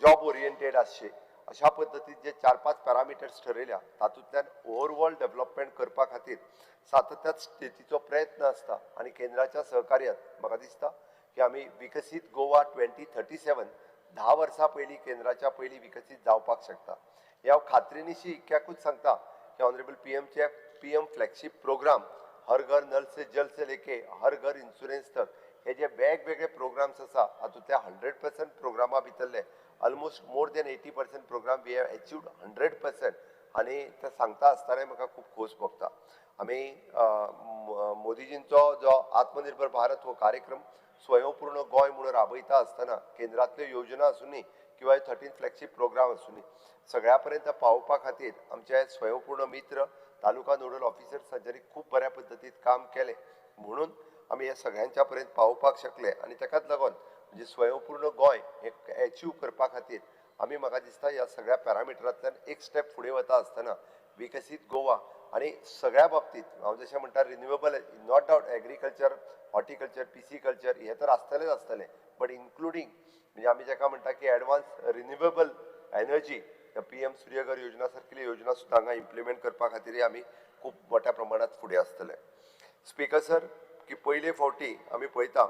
job oriented आसचे, अशा पद्दतीन जे 4-5 पॅरामिटर्स ठरयल्या तातूंतल्यान ओवरऑल डेव्हलपमेंट करपा खातीर सातत्यात स्टेटीचो प्रयत्न आसता आनी केंद्राच्या सहकार्यात म्हाका दिसता की आमी विकसीत गोवा 2037 10 वर्सां पयलीं केंद्राच्या पयलीं विकसीत जावपाक शकता. ह्या खात्रीनिशी इतक्याकूच सांगता की ऑनरेबल पीएम फ्लॅगशीप प्रोग्राम हर घर नल से जल से लेके हर घर इन्शुरन्स तक हे जे वेगवेगळे प्रोग्राम्स आसा हातूंतल्या 100% प्रोग्रामा भितरले almost more than 80% programme we have achieved 100% आनी ते सांगता आसतना म्हाका खूब खोस भोगता. आमी मोदीजींचो जो आत्मनिर्भर भारत हो कार्यक्रम स्वयंपूर्ण गोंय म्हणून राबयता आसतना केंद्रांतल्यो योजना आसुनी किंवा 13 फ्लॅगशीप प्रोग्राम आसुनी सगळ्या पर्यंत पावोवपा खातीर आमचे स्वयंपूर्ण मित्र तालुका नोडल ऑफिसर्स हांच्यांनी खूब बऱ्या पद्दतीन काम केलें म्हणून आमी हे सगळ्यांच्या पर्यंत पावोवपाक शकले आनी ताकाच लागून म्हणजे स्वयंपूर्ण गोंय हे अचीव करपा खातीर आमी म्हाका दिसता ह्या सगळ्या पॅरामिटरांतल्यान एक स्टेप फुडें वता आसतना विकसीत गोवा आनी सगळ्या बाबतींत हांव जशें म्हणटा renewable not doubt agriculture horticulture pisciculture हे तर आसतलेच आसतले बट इन्क्लुडींग म्हणजे आमी जाका म्हणटा की advance renewable energy PM Surya Ghar योजना सारकिल्यो योजना सुद्दां हांगा इम्प्लिमेंट करपा खातीर आमी खूब मोठ्या प्रमाणात फुडें आसतले. स्पीकर सर, की पयले फावटी आमी पळयता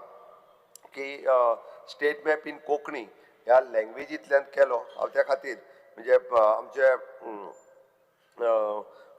की स्टेट मॅप इन कोंकणी ह्या लँग्वेजींतल्यान केलो हांव त्या खातीर म्हणजे आमचे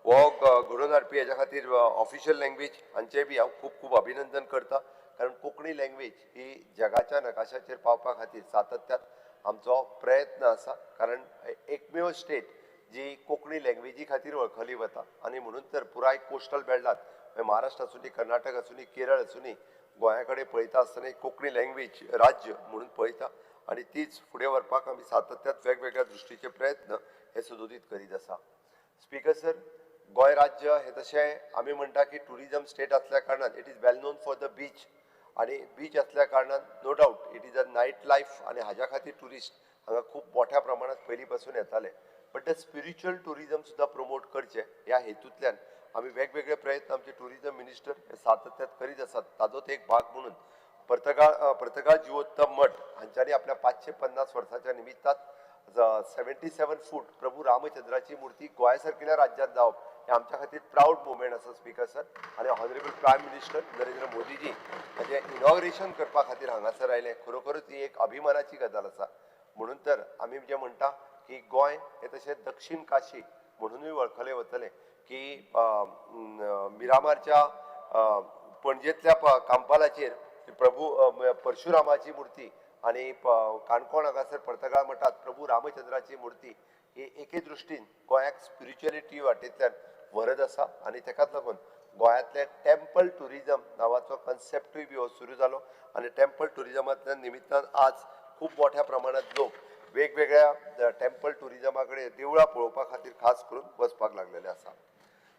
हो घडोवन हाडपी हेच्या खातीर ऑफिशियल लँग्वेज हांचें बी हांव खूब खूब अभिनंदन करता कारण कोंकणी लँग्वेज ही जगाच्या नकाशाचेर पावपा खातीर सातत्यात आमचो प्रयत्न आसा कारण एकमेव स्टेट जी कोंकणी लँग्वेजी खातीर वळखली वता आनी म्हणून तर पुराय कोस्टल बेल्टांत महाराष्ट्र आसूनी कर्नाटक आसूनी केरळ आसूनी गोंया कडेन पळयता आसतना एक कोंकणी लँग्वेज राज्य म्हणून पळयता आनी तीच फुडें व्हरपाक आमी सातत्यात वेगवेगळ्या दृश्टीचे प्रयत्न हे सदोदीत करीत आसा. स्पीकर सर, गोंय राज्य हे तशें आमी म्हणटा की टुरिजम स्टेट आसल्या कारणान it is well known for the beach आनी बीच आसल्या कारणान no doubt it is a night life आनी हाज्या खातीर ट्युरिस्ट हांगा खूब मोठ्या प्रमाणात पयलीं पासून येताले बट द स्पिरिच्युअल टुरिजम सुद्दां प्रमोट करचें ह्या हेतूंतल्यान आमी वेगवेगळे प्रयत्न आमचे टुरिजम मिनिस्टर हे सातत्यात करीत आसात. ताजोच एक भाग म्हणून पर्तगाळ जिवोत्तम मठ हांच्यांनी आपल्या 550 वर्साच्या निमित्तान 77 फूट प्रभू रामचंद्राची मूर्ती गोंया सारकिल्या राज्यांत जावप हे आमच्या खातीर प्राऊड मुवमेंट आसा स्पीकर सर आनी honourable prime minister Narendra Modiji हाचें इनॉग्रेशन करपा खातीर हांगासर आयले खरोखरच ही एक अभिमानाची गजाल आसा. म्हणून तर आमी जे म्हणटा की गोंय हे तशें दक्षिण काशी म्हणूनय वळखले वतले की मिरामारच्या पणजेंतल्या कांपालाचेर प्रभू परशुरामाची मुर्ती आणि काणकोण हांगासर पर्तगाळ मठात प्रभू रामचंद्राची मुर्ती ही एके दृश्टीन गोंयाक स्पिरिच्युअलिटी वाटेंतल्यान व्हरत आसा आनी तेकाच लागून गोंयांतले टेम्पल टुरिजम नांवाचो कन्सेप्टूय बी हो सुरू जालो आनी टेम्पल टुरिजमांतल्या निमित्तान आज खूब मोठ्या प्रमाणात लोक वेगवेगळ्या टेम्पल टुरिजमा कडेन देवळां पळोवपा खातीर खास करून वचपाक लागलेले आसा.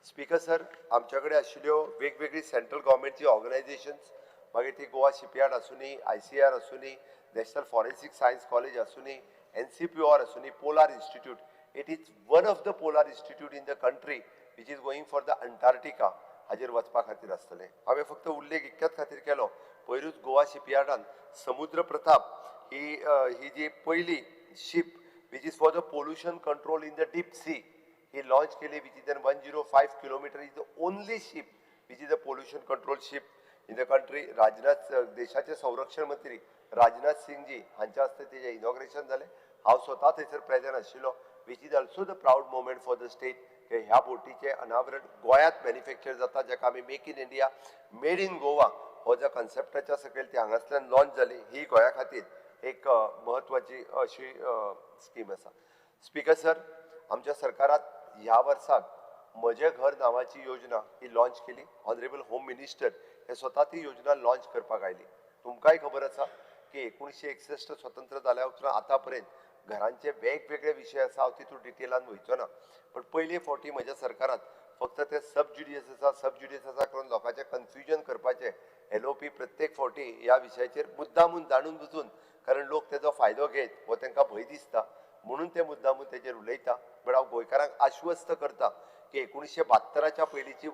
स्पीकर सर, आमचे कडेन आशिल्ल्यो वेगवेगळी सेंट्रल गव्हर्मेंटची ऑर्गनायझेशन्स मागीर ती गोवा शिपयार्ड आसूनी, ICAR आसूनी, नॅशनल फॉरेन्सीक सायन्स कॉलेज आसूनी, NCPOR आसूनी, polar institute, it is one of the polar institute in the country which is going for the Antarctica हाजेर वचपा खातीर आसतलें. हांवें फक्त उल्लेख इतक्याच खातीर केलो, पयरूच गोवा शिपयार्डान समुद्र प्रताप ही जी पयली ship which is for the pollution control in the deep sea ही लॉन्च केली, which is 105 kilometre is the only ship which is the pollution control ship in the country. Rajnath देशाचे संरक्षण मंत्री राजनाथ सिंगजी हांच्या हस्ते तेजें इनॉग्रेशन जालें. हांव स्वता थंयसर प्रेजेंट आशिल्लो, which is also the proud moment for the state की ह्या बोटीचें अनावरण गोंयांत मॅन्युफॅक्चर जाता, जाका आमी make in India, made in Goa हो ज्या कन्सेप्टाच्या सकयल ती हांगासरल्यान लॉन्च जाली, ही गोंया खातीर एक महत्वाची अशी स्कीम आसा. स्पीकर सर, आमच्या सरकारात ह्या वर्साक म्हजें घर नांवाची योजना ही लॉन्च केली. ऑनरेबल होम मिनिस्टर हे स्वता ती योजना लॉन्च करपाक आयली. तुमकांय खबर आसा की 1961 स्वतंत्र जाल्या उपरांत आतां पर्यंत घरांचे वेगवेगळे विशय आसा, हांव तितून डिटेलान वयचो ना, पण पयले फावटी म्हज्या सरकारात फक्त ते सब ज्युडिशियस आसा करून लोकांचें कन्फ्युजन करपाचें LOP प्रत्येक फावटी ह्या विशयाचेर मुद्दामून जाणून बुजून, कारण लोक तेजो फायदो घेत हो तांकां भंय दिसता म्हणून ते मुद्दामून तेजेर उलयता. पण हांव गोंयकारांक आश्वस्त करता की 1972च्या पयलींची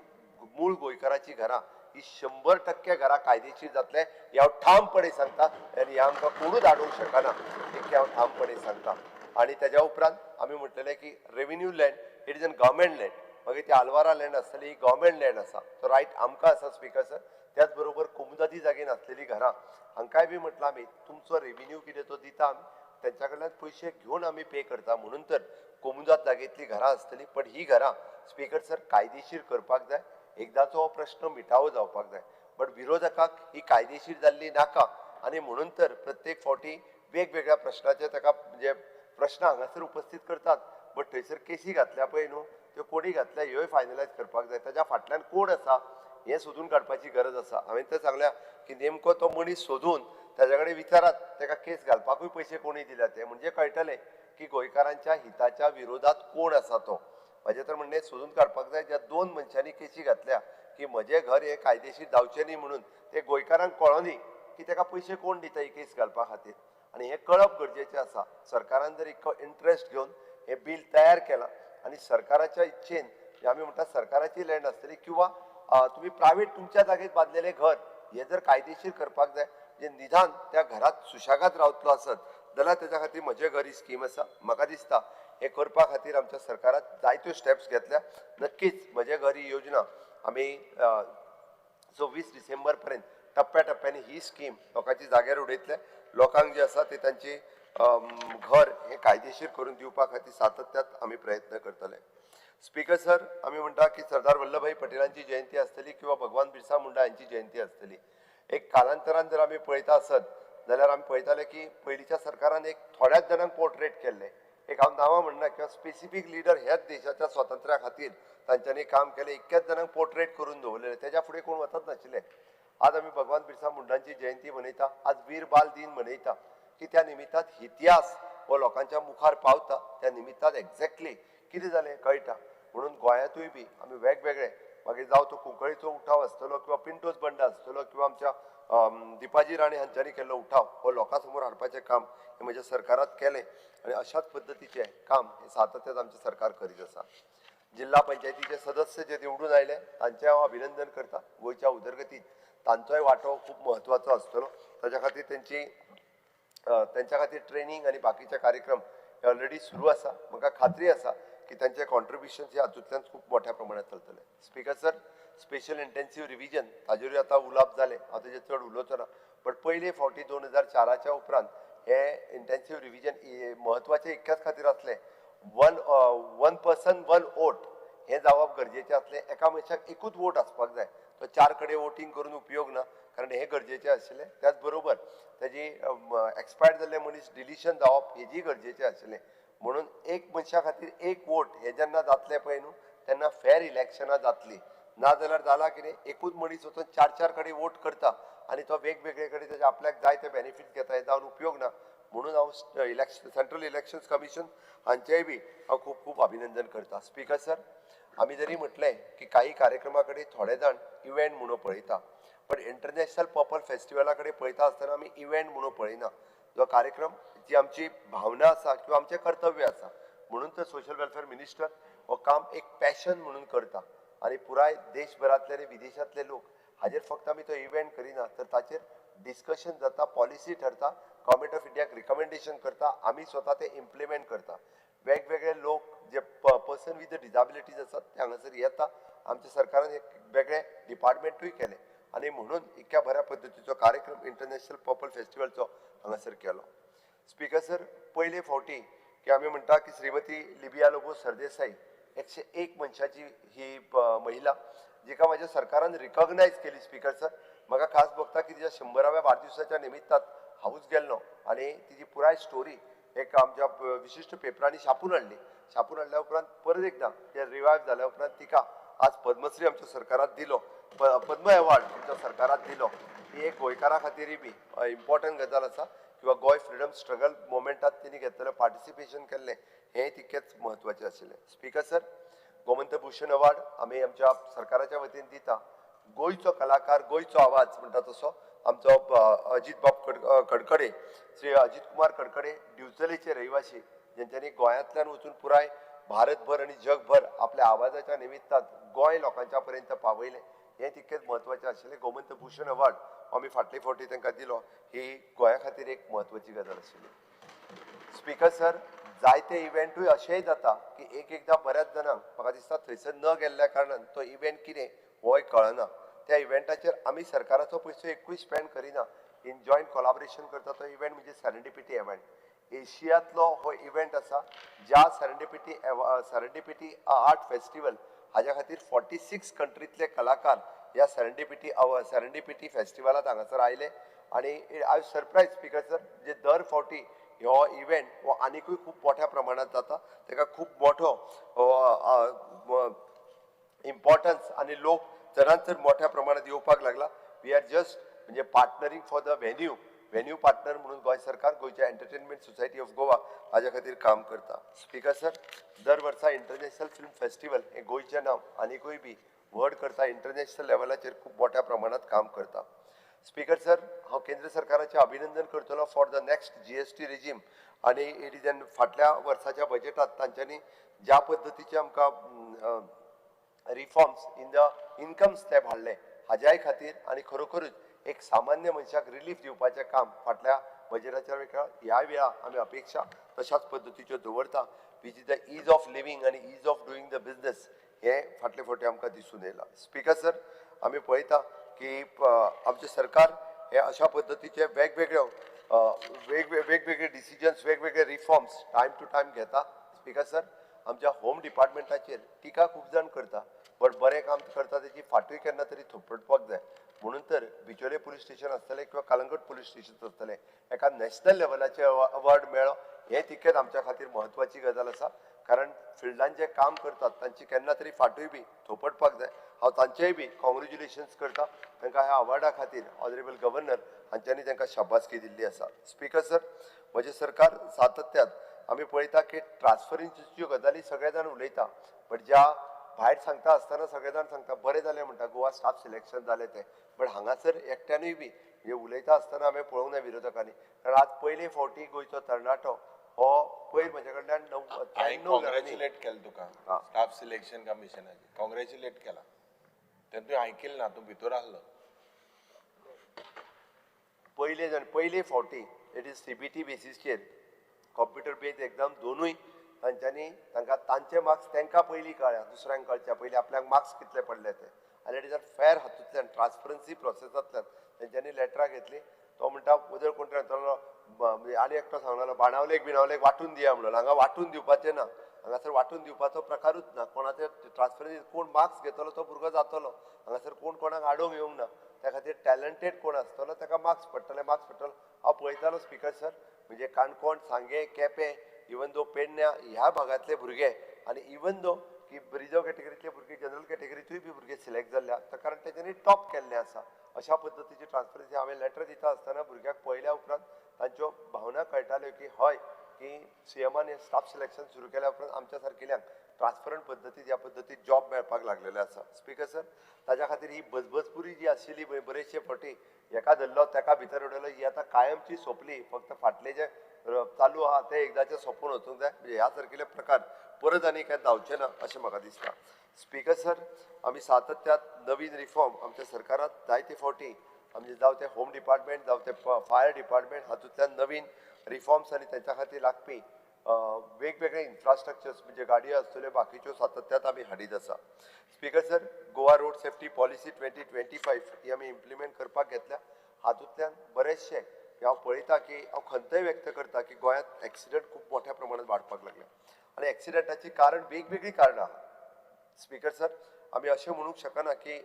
मूळ गोंयकाराची घरां ही 100% घरां कायदेशीर जातले हे हांव ठामपणे सांगता आनी हे आमकां कोणूच आडोवंक शकना, हे हांव ठामपणे सांगता. आनी तेज्या उपरांत आमी म्हटलेलें की revenue land it is N government land, मागीर ती आलवारा लँड आसतली ही गव्हर्मेंट लँड आसा, तो रायट आमकां आसा स्पीकर सर. त्याच बरोबर कोमुदादी जागेन आसलेली घरां हांकांय बी म्हटलां आमी तुमचो रेव्हेन्यू कितें तो दिता आमी, तेंच्या कडल्यान पयशे घेवन आमी पे करता, म्हणून तर कोमुदाद जागेंतली घरां आसतली. पण ही घरां स्पीकर सर कायदेशीर करपाक जाय, एकदांचो हो प्रश्न मिटावो जावपाक जाय. पण विरोधकाक ही कायदेशीर जाल्ली नाका आनी म्हणून तर प्रत्येक फावटी वेगवेगळ्या प्रश्नाचे ताका म्हणजे प्रश्न हांगासर उपस्थित करतात, बट थंयसर केसी घातल्या पळय न्हू, त्यो कोणी घातल्या ह्योय फायनलायज करपाक जाय. ताच्या फाटल्यान कोण आसा हें सोदून काडपाची गरज आसा. हांवें तें सांगल्या की नेमको तो मनीस सोदून ताच्या कडेन विचारात ताका केस घालपाकूय पयशे कोणी दिल्या ते, म्हणजे कळटलें की गोंयकारांच्या हिताच्या विरोधात कोण आसा तो. म्हजें तर म्हणणें सोदून काडपाक जाय. ज्या 2 मनशांनी केसी घातल्या की म्हजें घर हें कायदेशीर जावचें न्ही म्हणून, ते गोंयकारांक कळोनी की ताका पयशे कोण दिता ही केस घालपा खातीर, आनी हें कळप गरजेचें आसा. सरकारान जर इतको इंट्रस्ट घेवन हें बिल तयार केलां आनी सरकाराच्या इच्छेन जे आमी म्हणटा सरकाराची लँड आसतली किंवा तुम्ही प्रायव्हेट तुमच्या जागेत बांदलेलें घर हे जर कायदेशीर करपाक जाय, जे निदान त्या घरात सुशागाद रावतलो आसत जाल्यार तेच्या खातीर म्हजें घर ही स्कीम आसा. म्हाका दिसता हे करपा खातीर आमच्या सरकारान जायत्यो स्टेप्स घेतल्या. नक्कीच म्हजें घर ही योजना आमी 24 डिसेंबर पर्यंत टप्प्याटप्प्यांनी ही स्कीम लोकांची जाग्यार उडयतले. लोकांक जे आसा ते तांची घर हे कायदेशीर करून दिवपा खातीर सातत्यात आमी प्रयत्न करतले. स्पीकर सर, आमी म्हणटा की सरदार वल्लभभाई पटेलांची जयंती आसतली किंवा भगवान बिरसा मुंडा यांची जयंती आसतली. एक कालांतरान जर आमी पळयता आसत जाल्यार आमी पळयताले की पयलींच्या सरकारान एक थोड्याच जाणांक पोर्ट्रेट केल्ले. एक हांव नांवां म्हणना किंवा स्पेसिफीक लिडर हेच देशाच्या स्वातंत्र्या खातीर तांच्यांनी काम केलें, इतक्याच जाणांक पोर्ट्रेट करून दवरलेले, तेज्या फुडें कोण वचत नाशिल्ले. आज आमी भगवान बिरसा मुंडांची जयंती मनयता, आज वीर बाल दिन मनयता की त्या निमित्तान इतिहास हो लोकांच्या मुखार पावता. त्या निमित्तान एक्झॅक्टली कितें जालें कळटा. म्हणून गोंयांतूय बी आमी वेगवेगळे मागीर जावं तो कुंकळीचो उठाव आसतलो किंवा पिंटोज बंड आसतलो किंवा आमच्या दिपाजी राणे हांच्यांनी केल्लो उठाव हो लोकां समोर हाडपाचें काम हे म्हज्या सरकारात केलें आनी अशाच पद्दतीचें काम हे सातत्यान आमचें सरकार करीत आसा. जिल्हा पंचायतीचे सदस्य जे निवडून आयले तांचें हांव अभिनंदन करता. गोंयच्या उदरगतीत तांचोय वांटो खूब म्हत्वाचो आसतलो. ताच्या खातीर त्यांच्या खातीर ट्रेनिंग आनी बाकीचे कार्यक्रम हे ऑलरेडी सुरू आसा. म्हाका खात्री आसा की त्यांचे कॉन्ट्रिब्युशन हे हातूंतल्यान खूब मोठ्या प्रमाणात चलतले. Speaker sir, special intensive revision ताजेरूय आतां उलोवप जालें, हांव तेजेर चड उलोवचो ना, पण पयले फावटी 2004च्या उपरांत हे इंटेन्सिव्ह रिव्हिजन म्हत्वाचें इतक्याच खातीर आसलें, वन पर्सन वन वोट हें जावप गरजेचें आसलें. एका मनशाक एकूच वोट आसपाक जाय. तो 4 कडेन वोटींग करून उपयोग ना, कारण कारण हे गरजेचे आशिल्ले त्याच बरोबर त्याची एक्सपायर्ड जाल्ले मनीस डिलिशन जावप हेजी गरजेचे आशिल्ले म्हणून एक मनशा खातीर एक वोट हे जेन्ना जातले पळय न्हू तेन्ना फेर इलेक्शनां जातली नाजाल्यार जाला कितें एकूच मनीस वचून चार कडेन वोट करता आनी तो वेगवेगळे कडेन तेजे आपल्याक जाय ते बेनिफीट घेता हे जावन उपयोग ना म्हणून हांव सेंट्रल इलेक्शन्स कमिशन हांचेय बी हांव खूब खूब अभिनंदन करता स्पीकर सर आमी जरी म्हटलें की काही कार्यक्रमा कडेन थोडे जाण इव्हेंट म्हणून पळयता पण इंटरनॅशनल पर्पल फेस्टिवला कडेन पळयता आसतना आमी इव्हेंट म्हणून पळयना जो कार्यक्रम जी आमची भावना आसा किंवा आमचें कर्तव्य आसा म्हणून तर सोशल वेलफेअर मिनिस्टर हो काम एक पॅशन म्हणून करता आनी पुराय देशभरांतले आनी विदेशांतले लोक हाजेर फक्त आमी तो इव्हेंट करिना तर ताचेर डिस्कशन जाता पॉलिसी ठरता गव्हर्मेंट ऑफ इंडियाक रिकमेंडेशन करता आमी स्वता ते इम्प्लिमेंट करता वेगवेगळे लोक जे पर्सन विथ डिजाबिलिटीज आसात ते हांगासर येता आमच्या सरकारान एक वेगळे डिपार्टमेंटूय केले आनी म्हणून इतक्या बऱ्या पद्दतीचो कार्यक्रम इंटरनॅशनल पर्पल फेस्टिवलचो हांगासर केलो स्पीकर सर पयले फावटी की आमी म्हणटा की श्रीमती लिबिया लोबो सरदेसाई 101 मनशाची ही महिला जिका माझ्या सरकारान रिकॉग्नायज केली स्पीकर सर म्हाका खास बघता की तिच्या 100व्या वाडदिवसाच्या निमित्तात हाऊस गेल्लो आनी तिची पुराय स्टोरी एक आमच्या विशिष्ट पेपरांनी छापून हाडल्या उपरांत परत एकदा ते रिवायव जाल्या उपरांत तिका आज पद्मश्री आमच्या सरकारात दिलो पद्म अवॉर्ड आमच्या सरकारात दिलो ही एक गोंयकारा खातीरय बी इम्पॉर्टंट गजाल आसा किंवा गोंय फ्रिडम स्ट्रगल मुवमेंटात तिने घेतलेलें पार्टिसिपेशन केल्लें हें तितकेंच म्हत्वाचें आशिल्लें speaker sir Gomant Bhushan award आमी आमच्या सरकाराच्या वतीन दिता गोंयचो कलाकार गोंयचो आवाज म्हणटा तसो आमचो अजित बाब कडकडे श्री अजित कुमार कडकडे ड्युचलेचे रहिवासी जेंच्यांनी गोंयांतल्यान वचून पुराय भारतभर आनी जगभर आपल्या आवाजाच्या निमित्तात गोंय लोकांच्या पर्यंत पावयलें हें तितकेंच म्हत्वाचें आशिल्लें गोमंत भूषण अवॉर्ड आमी फाटले फावटी तांकां दिलो ही गोंया खातीर एक म्हत्वाची गजाल आशिल्ली स्पीकर सर जायते इव्हेंटूय अशेंय जाता की एकदां बऱ्याच जाणांक म्हाका दिसता थंयसर न गेल्ल्या कारणान तो इव्हेंट कितें होय कळना त्या इव्हेंटाचेर आमी सरकाराचो पयसो एकूय स्पेंड करिना इन जॉयंट कोलॅबोरेशन करता तो इव्हेंट म्हणजे सेरेंडिपिटी इव्हेंट एशियांतलो हो इव्हेंट आसा ज्या सेरेंडिपिटी आर्ट फेस्टिवल हाज्या खातीर 46 कंट्रींतले कलाकार ह्या सेरेंडिपिटी फेस्टिवलांत हांगासर आयले आनी आय सरप्रायज स्पीकर सर म्हणजे दर फावटी हो इव्हेंट हो आनिकूय खूब मोठ्या प्रमाणात जाता ताका खूब मोठो इम्पॉर्टन्स आनी लोक चडांत चड मोठ्या प्रमाणात येवपाक लागला वी आर जस्ट म्हणजे पार्टनरींग फॉर द व्हेन्यू पार्टनर म्हणून गोंय सरकार गोंयच्या एंटरटेनमेंट सोसायटी ऑफ गोवा हाज्या खातीर काम करता स्पीकर सर दर वर्सा इंटरनॅशनल फिल्म फेस्टिवल हे गोंयचें नांव आनिकूय बी व्हड करता इंटरनॅशनल लेवलाचेर खूब मोठ्या प्रमाणात काम करता स्पीकर सर हांव केंद्र सरकाराचें अभिनंदन करतलो for the next GST regime आनी इट इज फाटल्या वर्साच्या बजेटांत तांच्यांनी ज्या पद्दतीचे आमकां reforms in the income slab हाडले हाज्याय खातीर आनी खरोखरूच एक सामान्य मनशाक रिलीफ दिवपाचें काम फाटल्या बजेटाच्या वेळार ह्या वेळा आमी अपेक्षा तशाच पद्दतीच्यो दवरता which is the ease of living आनी ease of doing the business हे फाटले फावटी आमकां दिसून येयलां स्पीकर सर आमी पळयता की आमचें सरकार हे अशा पद्दतीचे वेगवेगळे डिसिजन्स वेगवेगळे रिफॉर्म्स टायम टू टायम घेता स्पीकर सर आमच्या होम डिपार्टमेंटाचेर टिका खूब जाण करता बट बरें काम करता तेची फाटूय केन्ना तरी थोपटपाक जाय म्हणून तर बिचोले पुलीस स्टेशन आसतलें किंवा कालंगट पुलीस स्टेशन आसतलें एका नॅशनल लेवलाचे अवॉर्ड मेळ्ळो हें तितकेंच आमच्या खातीर म्हत्वाची गजाल आसा कारण फिल्डान जे काम करतात तांची केन्ना तरी फाटूय बी थोपटपाक जाय हांव तांचेय बी कॉंग्रेच्युलेशन्स करता तांकां ह्या अवॉर्डा खातीर ऑनरेबल गव्हर्नर हांच्यांनी तांकां शाबासकी दिल्ली आसा स्पीकर सर म्हजें सरकार सातत्यान आमी पळयता की ट्रान्सफरन्सीच्यो गजाली सगळे जाण उलयता बट ज्या भायर सांगता आसतना सगळे जाण सांगता बरें जालें म्हणटा गोवा स्टाफ सिलेक्शन जालें तें बट हांगासर एकट्यानूय बी म्हणजे उलयता आसतना आमी पळोवंक ना विरोधकांनी कारण आज पयले फावटी गोंयचो तरणाटो हो पयर म्हजे कडल्यान कॉंग्रॅच्युलेट केलें तुका स्टाफ सिलेक्शन कमिशनाची कॉंग्रॅच्युलेट केला तेन्ना तुवें आयकिल्लें ना तूं भितर आहलो पयले फावटी इट इज CBT बेसिसचेर कॉम्प्युटर बेस्ड एग्जाम दोनूय तांच्यांनी तांकां तांचे मार्क्स तांकां पयलीं कळ्ळ्या दुसऱ्यांक कळच्या पयलीं आपल्याक मार्क्स कितले पडले ते आनी इट इज अ फेर हातूंतल्यान ट्रान्सपरन्सी प्रोसेसांतल्यान तेंच्यांनी लेटरां घेतली तो म्हणटा उदर कोण येतलो आनी एकटो सांगलो बिणावलेक वांटून दिया म्हणून हांगा वांटून दिवपाचें ना हांगासर वांटून दिवपाचो प्रकारूच ना कोणाचे ट्रान्सफरन्सी कोण मार्क्स घेतलो तो भुरगो जातलो हांगासर कोण कोणाक आडोवंक येवंक ना त्या खातीर टॅलंटेड कोण आसतलो ताका मार्क्स पडटले हांव पळयतालो स्पिकर सर म्हणजे काणकोण सांगे केपें इवन दो पेडण्या ह्या भागांतले भुरगे आनी इवन दो की रिजर्व कॅटेगरीतले भुरगे जनरल कॅटेगरीतूय बी भुरगे सिलेक्ट जाल्ले त्या कारण तेच्यांनी टॉप केल्लें आसा अशा पद्दतीची ट्रान्सपरन्सी हांवें लेटर दिता आसतना भुरग्याक पळयल्या उपरांत तांच्यो भावना कळटाल्यो की हय की सीएमान हे स्टाफ सिलेक्शन सुरू केल्या उपरांत आमच्या सारकेल्यांक ट्रान्सपरंट पद्दतीन ह्या पद्दतीन जॉब मेळपाक लागलेले आसा स्पिकर सर ताच्या खातीर ही बजबजपुरी जी आशिल्ली बरेचशे फावटी एका धरलो तेका भितर उडयलो ही आतां कायमची सोंपली फक्त फाटले जे चालू आहा ते एकदांचे सोंपून वचूंक जाय म्हणजे ह्या सारकेले प्रकार परत आनी काय जावचे ना अशें म्हाका दिसता स्पिकर सर आमी सातत्यान नवीन रिफॉर्म आमच्या सरकारात जायते फावटी आमचे जावं ते होम डिपार्टमेंट जावं ते फायर डिपार्टमेंट हातूंतल्यान नवीन रिफॉर्म्स आनी तांच्या खातीर लागपी वेगवेगळे इन्फ्रास्ट्रक्चर्स म्हणजे गाडयो आसतल्यो बाकीच्यो सातत्यान आमी हाडीत आसा speaker sir Goa road safety policy 2025 ही आमी इम्प्लिमेंट करपाक घेतल्या हातूंतल्यान बरेचशे हांव पळयता की हांव खंतय व्यक्त करता की गोंयांत एक्सिडंट खूब मोठ्या प्रमाणात वाडपाक लागल्या आनी एक्सिडंटाची कारण वेगवेगळी कारणां आहा स्पिकर सर आमी अशें म्हणूंक शकना की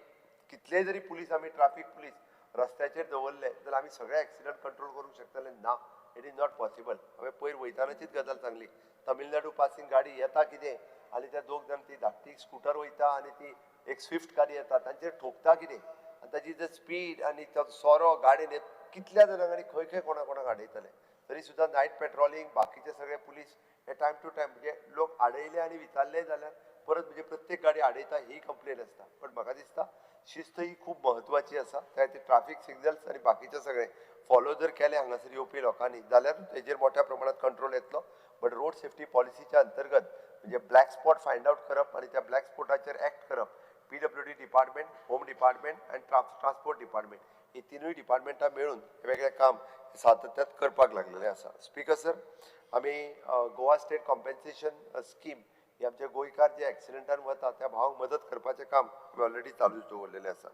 कितले जरी पुलीस आमी ट्रॅफिक पुलीस रस्त्याचेर दवरले जाल्यार आमी सगळे एक्सिडंट कंट्रोल करूंक शकतले ना इट इज नॉट पॉसिबल हांवें पयर वयतानाचीच गजाल सांगली तमिळनाडू पासींग गाडी येता कितें आनी ते दोग जाण ती धाकटी स्कूटर वयता आनी ती एक स्विफ्ट गाडी येता तांचेर ठोकता कितें आनी ताची जर स्पीड आनी तो सोरो गाडयेन कितल्या जाणांक आनी खंय खंय कोणाक आडयतले तरी सुद्दां नायट पेट्रोलिंग बाकीचे सगळे पुलीस हे टायम टू टायम म्हणजे लोक आडयले आनी विचारले जाल्यार परत म्हणजे प्रत्येक गाडी आडयता ही कंप्लेन आसता पण म्हाका दिसता शिस्त ही खूब म्हत्वाची आसा त्या खातीर ट्रॅफिक सिग्नल्स आनी बाकीचे सगळे फॉलो जर केले हांगासर येवपी लोकांनी जाल्यार तेजेर मोठ्या प्रमाणात कंट्रोल येतलो बट रोड सेफ्टी पॉलिसीच्या अंतर्गत म्हणजे ब्लॅक स्पॉट फायंड आउट करप आनी त्या ब्लॅक स्पॉटाचेर एक्ट करप PWD डिपार्टमेंट होम डिपार्टमेंट आनी ट्रान्सपोर्ट डिपार्टमेंट ही तिनूय डिपार्टमेंटां मेळून हे वेगळें काम सातत्यात करपाक लागलेलें आसा स्पिकर सर आमी गोवा स्टेट कॉम्पेन्सेशन स्कीम ही आमचे गोंयकार जे एक्सिडेंटान वता त्या भावांक मदत करपाचें काम आमी ऑलरेडी चालूच दवरलेलें आसा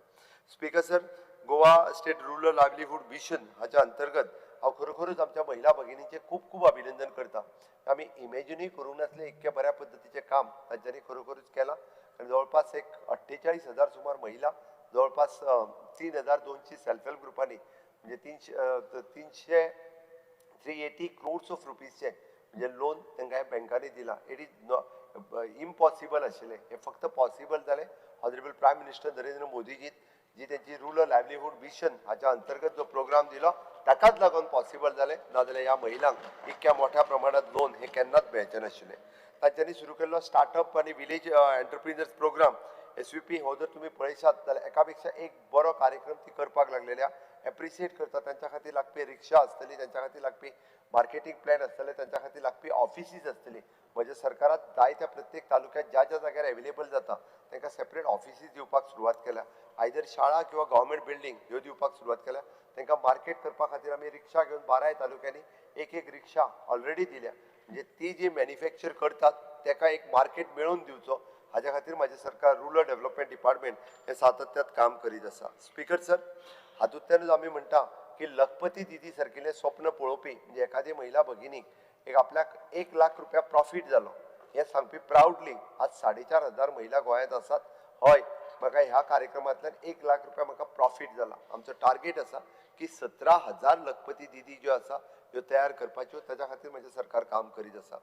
speaker sir Goa state rural livelihood mission हाच्या अंतर्गत हांव खरोखरूच आमच्या महिला भगिनींचे खूब खूब अभिनंदन करता आमी इमॅजिनूय करूंक नासले इतके बऱ्या पद्दतीचें काम तांच्यांनी खरोखरूच केलां आनी जवळपास एक 48,000 सुमार महिला जवळपास 3,200 सेल्फ हेल्प ग्रुपांनी म्हणजे 380 crores ऑफ रुपीजचे म्हणजे लोन तांकां बँकांनी दिला इट इज इम्पॉसिबल आशिल्लें हें फक्त पॉसिबल जालें ऑनरेबल प्रायम मिनिस्टर नरेंद्र मोदीजीन जी त्यांची रुरल लायव्हलीहूड मिशन हाच्या अंतर्गत जो प्रोग्राम दिलो ताकाच लागून पॉसिबल जालें नाजाल्यार ह्या महिलांक इतक्या मोठ्या प्रमाणात लोन हे केन्नाच मेळचें नाशिल्लें तांच्यांनी सुरू केल्लो स्टार्टअप आनी विलेज एंटरप्रिनर्स प्रोग्राम SVP हो जर तुम्ही पळयशात जाल्यार एका पेक्षा एक बरो कार्यक्रम ती करपाक लागलेल्या एप्रिशिएट करता तांच्या खातीर लागपी रिक्षा आसतली तांच्या खातीर लागपी मार्केटिंग प्लॅन आसतले तांच्या खातीर लागपी ऑफिसीस आसतली म्हज्या सरकारात जायत्या प्रत्येक तालुक्यात ज्या ज्या जाग्यार अवेलेबल जाता तांकां सेपरेट ऑफिसीस दिवपाक सुरवात केल्या आयदर शाळा किंवा गव्हर्मेंट बिल्डींग ह्यो दिवपाक सुरवात केल्या तांकां मार्केट करपा खातीर आमी रिक्षा घेवन 12 तालुक्यांनी एक रिक्षा ऑलरेडी दिल्या म्हणजे ती जी मॅन्युफॅक्चर करतात ताका एक मार्केट मेळून दिवचो हाच्या खातीर माझे सरकार रुरल डेव्हलपमेंट डिपार्टमेंट हे सातत्यात काम करीत आसा स्पीकर सर हातूंतल्यानूच आमी म्हणटा की लखपती दिदी सारकिल्लें स्वप्न पळोवपी म्हणजे एखादी महिला भगिनीक एक आपल्याक 1 लाख रुपया प्रॉफिट जालो हे सांगपी प्राउडली आज 4,500 महिला गोंयांत आसात हय म्हाका ह्या कार्यक्रमांतल्यान 1 लाख रुपया म्हाका प्रॉफिट जाला आमचो टार्गेट आसा की 17,000 लखपती दिदी ज्यो आसा ह्यो तयार करपाच्यो ताच्या खातीर म्हजें सरकार काम करीत आसा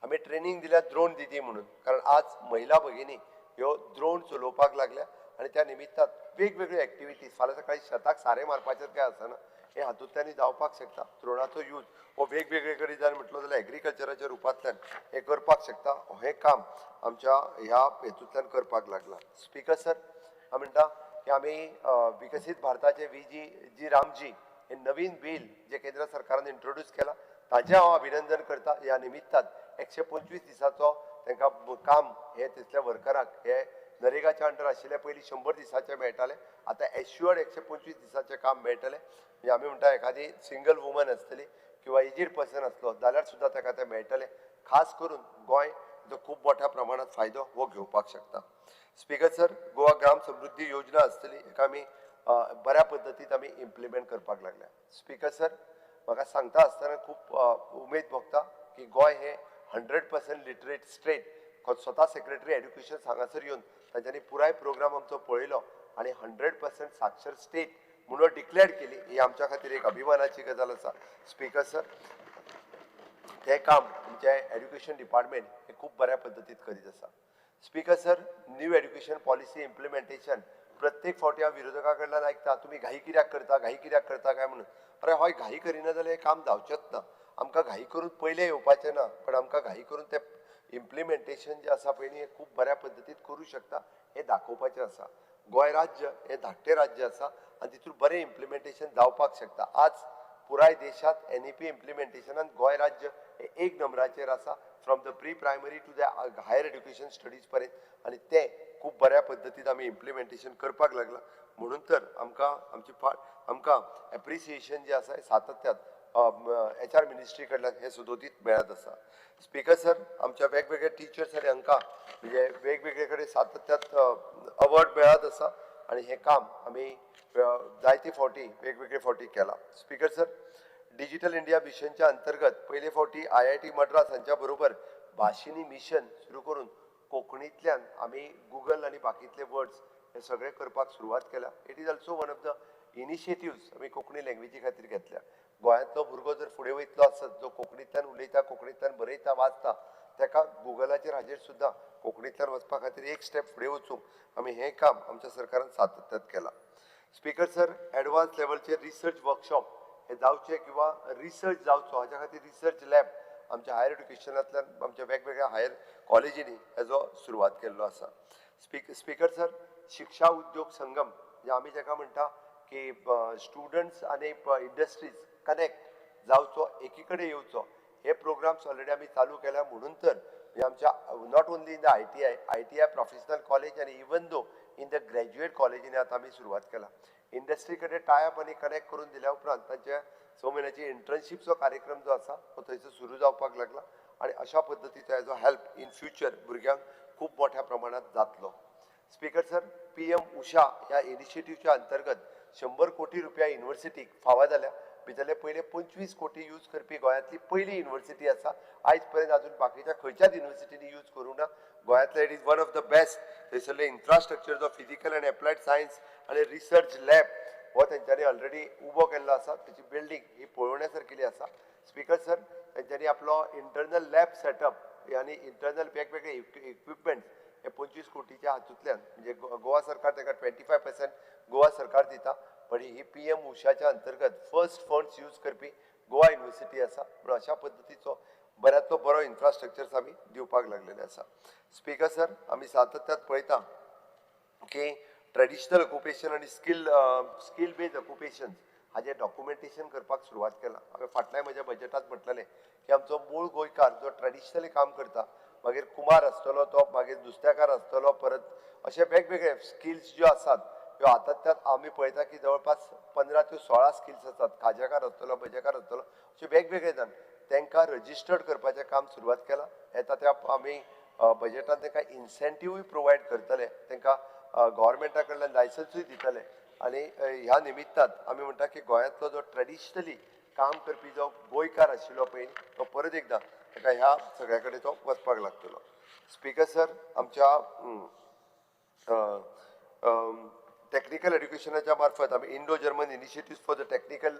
आमी ट्रेनिंग दिल्या ड्रोन दिदी म्हणून कारण आज महिला भगिनी ह्यो ड्रोन चलोवपाक लागल्या आनी त्या निमित्तान वेगवेगळ्यो एक्टिविटीज फाल्यां सकाळी शेताक सारें मारपाचें काय आसना हे हातूंतल्यान जावपाक शकता ड्रोनाचो यूज हो वेगवेगळे कडेन जर म्हटलो जाल्यार एग्रीकल्चराच्या रुपांतल्यान हे करपाक शकता हे काम आमच्या ह्या हेतूंतल्यान करपाक लागला स्पीकर सर हांव म्हणटा की आमी विकसीत भारताचे जी रामजी हे नवीन बिल जे केंद्र सरकारान इंट्रोड्यूस केला ताचें हांव अभिनंदन करता ह्या निमित्तान 125 दिसाचो तांकां काम हे तितल्या वर्करांक हे नरेगाच्या अंडर आशिल्ले पयलीं 100 दिसाचे मेळटाले आतां एश्युअर्ड 125 दिसाचें काम मेळटलें म्हणजे आमी म्हणटा एखादी सिंगल वुमन आसतली किंवा एजीड पर्सन आसलो जाल्यार सुद्दां ताका तें मेळटलें खास करून गोंय जो खूब मोठ्या प्रमाणात फायदो हो घेवपाक शकता स्पीकर सर गोवा ग्राम समृद्धी योजना आसतली हेका आमी बऱ्या पद्दतीन आमी इम्प्लिमेंट करपाक लागल्या स्पीकर सर म्हाका सांगता आसतना खूब उमेद भोगता की गोंय हे 100% लिटरेट स्टेट स्वता सेक्रेटरी एड्युकेशन हांगासर येवन तांच्यांनी पुराय प्रोग्राम आमचो पळयलो आणि 100% साक्षर स्टेट म्हणून डिक्लेअर केली ही आमच्या खातीर एक अभिमानाची गजाल आसा. स्पीकर सर, ते काम तुमचे एड्युकेशन डिपार्टमेंट हे खूप बऱ्या पद्धतीत करीत आसा. Speaker sir, new education policy implementation प्रत्येक फावटी हांव विरोधकां कडल्यान आयकता तुमी घाई कित्याक करता काय म्हणून. अरे हय, घाई करिना जाल्यार हें काम जावचेंच ना. आमकां घाई करून पयलें येवपाचें ना, पण आमकां घाई करून तें इम्प्लिमेंटेशन जें आसा पळय न्ही हें खूब बऱ्या पद्धतीत करूं शकता हें दाखोवपाचें आसा. गोंय राज्य हें धाकटें राज्य आसा आनी तितून बरें इम्प्लिमेंटेशन जावपाक शकता. आज पुराय देशांत NEP इम्प्लिमेंटेशनान गोंय राज्य हे 1 नंबराचेर आसा, from the pre primary to the higher education studies पर्यंत, आनी तें खूब बऱ्या पद्धतीन आमी इम्प्लिमेंटेशन करपाक लागला. म्हणून तर आमकां एप्रिसिएशन जें आसा हें सातत्यान HR मिनिस्ट्री कडल्यान हें सदोदीत मेळत आसा. स्पीकर सर, आमच्या वेगवेगळ्या टिचर्स आनी हांकां म्हणजे वेगवेगळे कडेन सातत्यात अवॉर्ड मेळत आसा आनी हें काम आमी जायते फावटी वेगवेगळे फावटी केलां. स्पीकर सर, डिजिटल इंडिया मिशनच्या अंतर्गत पयले फावटी IIT मद्रास हांच्या बरोबर भाशिनी मिशन सुरू करून कोंकणींतल्यान आमी गुगल आनी बाकीतले वर्ड्स हे सगळे करपाक सुरवात केल्या. It is also one of the initiatives आमी कोंकणी लँग्वेजी खातीर घेतल्या. गोंयांतलो भुरगो जर फुडें वयतलो आसत जो कोंकणींतल्यान उलयता, कोंकणींतल्यान बरयता, वाचता, ताका गुगलाचेर हाजेर सुद्दां कोंकणींतल्यान वचपा खातीर एक स्टेप फुडें वचूंक आमी हें काम आमच्या सरकारान सातत्यात केलां. स्पीकर सर, एडवान्स लेवलचे रिसर्च वर्कशॉप हे जावचे किंवा रिसर्च जावचो हाच्या खातीर रिसर्च लॅब आमच्या हायर एड्युकेशनांतल्यान आमच्या वेगवेगळ्या हायर कॉलेजींनी हेजो सुरवात केल्लो आसा. स्पीकर सर, शिक्षा उद्योग संगम जे आमी जाका म्हणटा की स्टुडंट्स आनी इंडस्ट्रीज कनेक्ट जावचो, एकी कडेन येवचो, हे प्रोग्राम्स ऑलरेडी आमी चालू केल्या. म्हणून तर आमच्या not only in the ITI professional college आनी even though in the graduate कॉलेजींनी आतां आमी सुरवात केला. इंडस्ट्री कडेन टायअप आनी कनेक्ट करून दिल्या उपरांत तांचे 6 म्हयन्याची इंटर्नशिपचो कार्यक्रम जो आसा तो थंयसर सुरू जावपाक लागला आनी अशा पद्दतीचो हेजो हेल्प इन फ्युचर भुरग्यांक खूब मोठ्या प्रमाणात जातलो. स्पीकर सर, PM उषा ह्या इनिशिएटिव्हच्या अंतर्गत 100 कोटी रुपया युनिव्हर्सिटीक फावो जाल्या. भितरले पयले 25 कोटी यूज करपी गोंयांतली पयली युनिव्हर्सिटी आसा. आयज पर्यंत अजून बाकीच्या खंयच्याच युनिव्हर्सिटीनी यूज करूं ना. गोंयांतले it is one of the best. थंयसरले इन्फ्रास्ट्रक्चर जो फिजिकल आनी एप्लायड सायन्स आनी रिसर्च लॅब हो तेंच्यांनी ऑलरेडी उबो केल्लो आसा. तेची बिल्डींग ही पळोवण्या सारकेली आसा. स्पीकर सर, तेंच्यांनी आपलो इंटरनल लॅब सेटअप आनी इंटरनल वेगवेगळे इक्विपमेंट्स हे 25 कोटीच्या हातूंतल्यान म्हणजे गोवा सरकार ताका 25% गोवा सरकार दिता, पण ही PM उषाच्या अंतर्गत फर्स्ट फंड्स यूज करपी गोवा युनिव्हर्सिटी आसा. म्हणून अशा पद्दतीचो बऱ्यांतलो बरो इन्फ्रास्ट्रक्चर्स आमी दिवपाक लागलेले आसा. स्पीकर सर, आमी सातत्यात पळयता की ट्रेडिशनल ऑक्युपेशन आनी स्कील बेस्ड ऑक्युपेशन हाजे डॉक्युमेंटेशन करपाक सुरवात केला. हांवें फाटल्या म्हज्या बजेटांत म्हटलेलें की आमचो मूळ गोंयकार जो ट्रेडिशनली काम करता, मागीर कुमार आसतलो तो, मागीर नुस्तेकार आसतलो, परत अशे वेगवेगळे स्किल्स ज्यो आसात ह्यो आतां आमी पळयता की जवळपास 15 ते 16 स्किल्स आसात. खाजेकार आसतलो, भजेकार आसतलो, अशे वेगवेगळे जाण तांकां रजिस्टर्ड करपाचें काम सुरवात केलां. येता त्या आमी बजेटांत तांकां इन्सेंटिव्हूय प्रोवायड करतले, तांकां गव्हर्मेंटा कडल्यान लायसन्सूय दितले. आनी ह्या निमित्तान आमी म्हणटा की गोंयांतलो जो ट्रेडिशनली काम करपी जो गोंयकार आशिल्लो पळय तो परत एकदां ताका ह्या सगळ्या कडेन तो वचपाक लागतलो. स्पीकर सर, आमच्या टेक्निकल एड्युकेशनाच्या मार्फत आमी Indo German initiative for the technical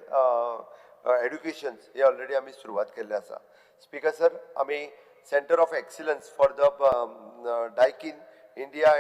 education हे ऑलरेडी आमी सुरवात केल्ले आसा. स्पीकर सर, आमी centre of excellence for the Daikin India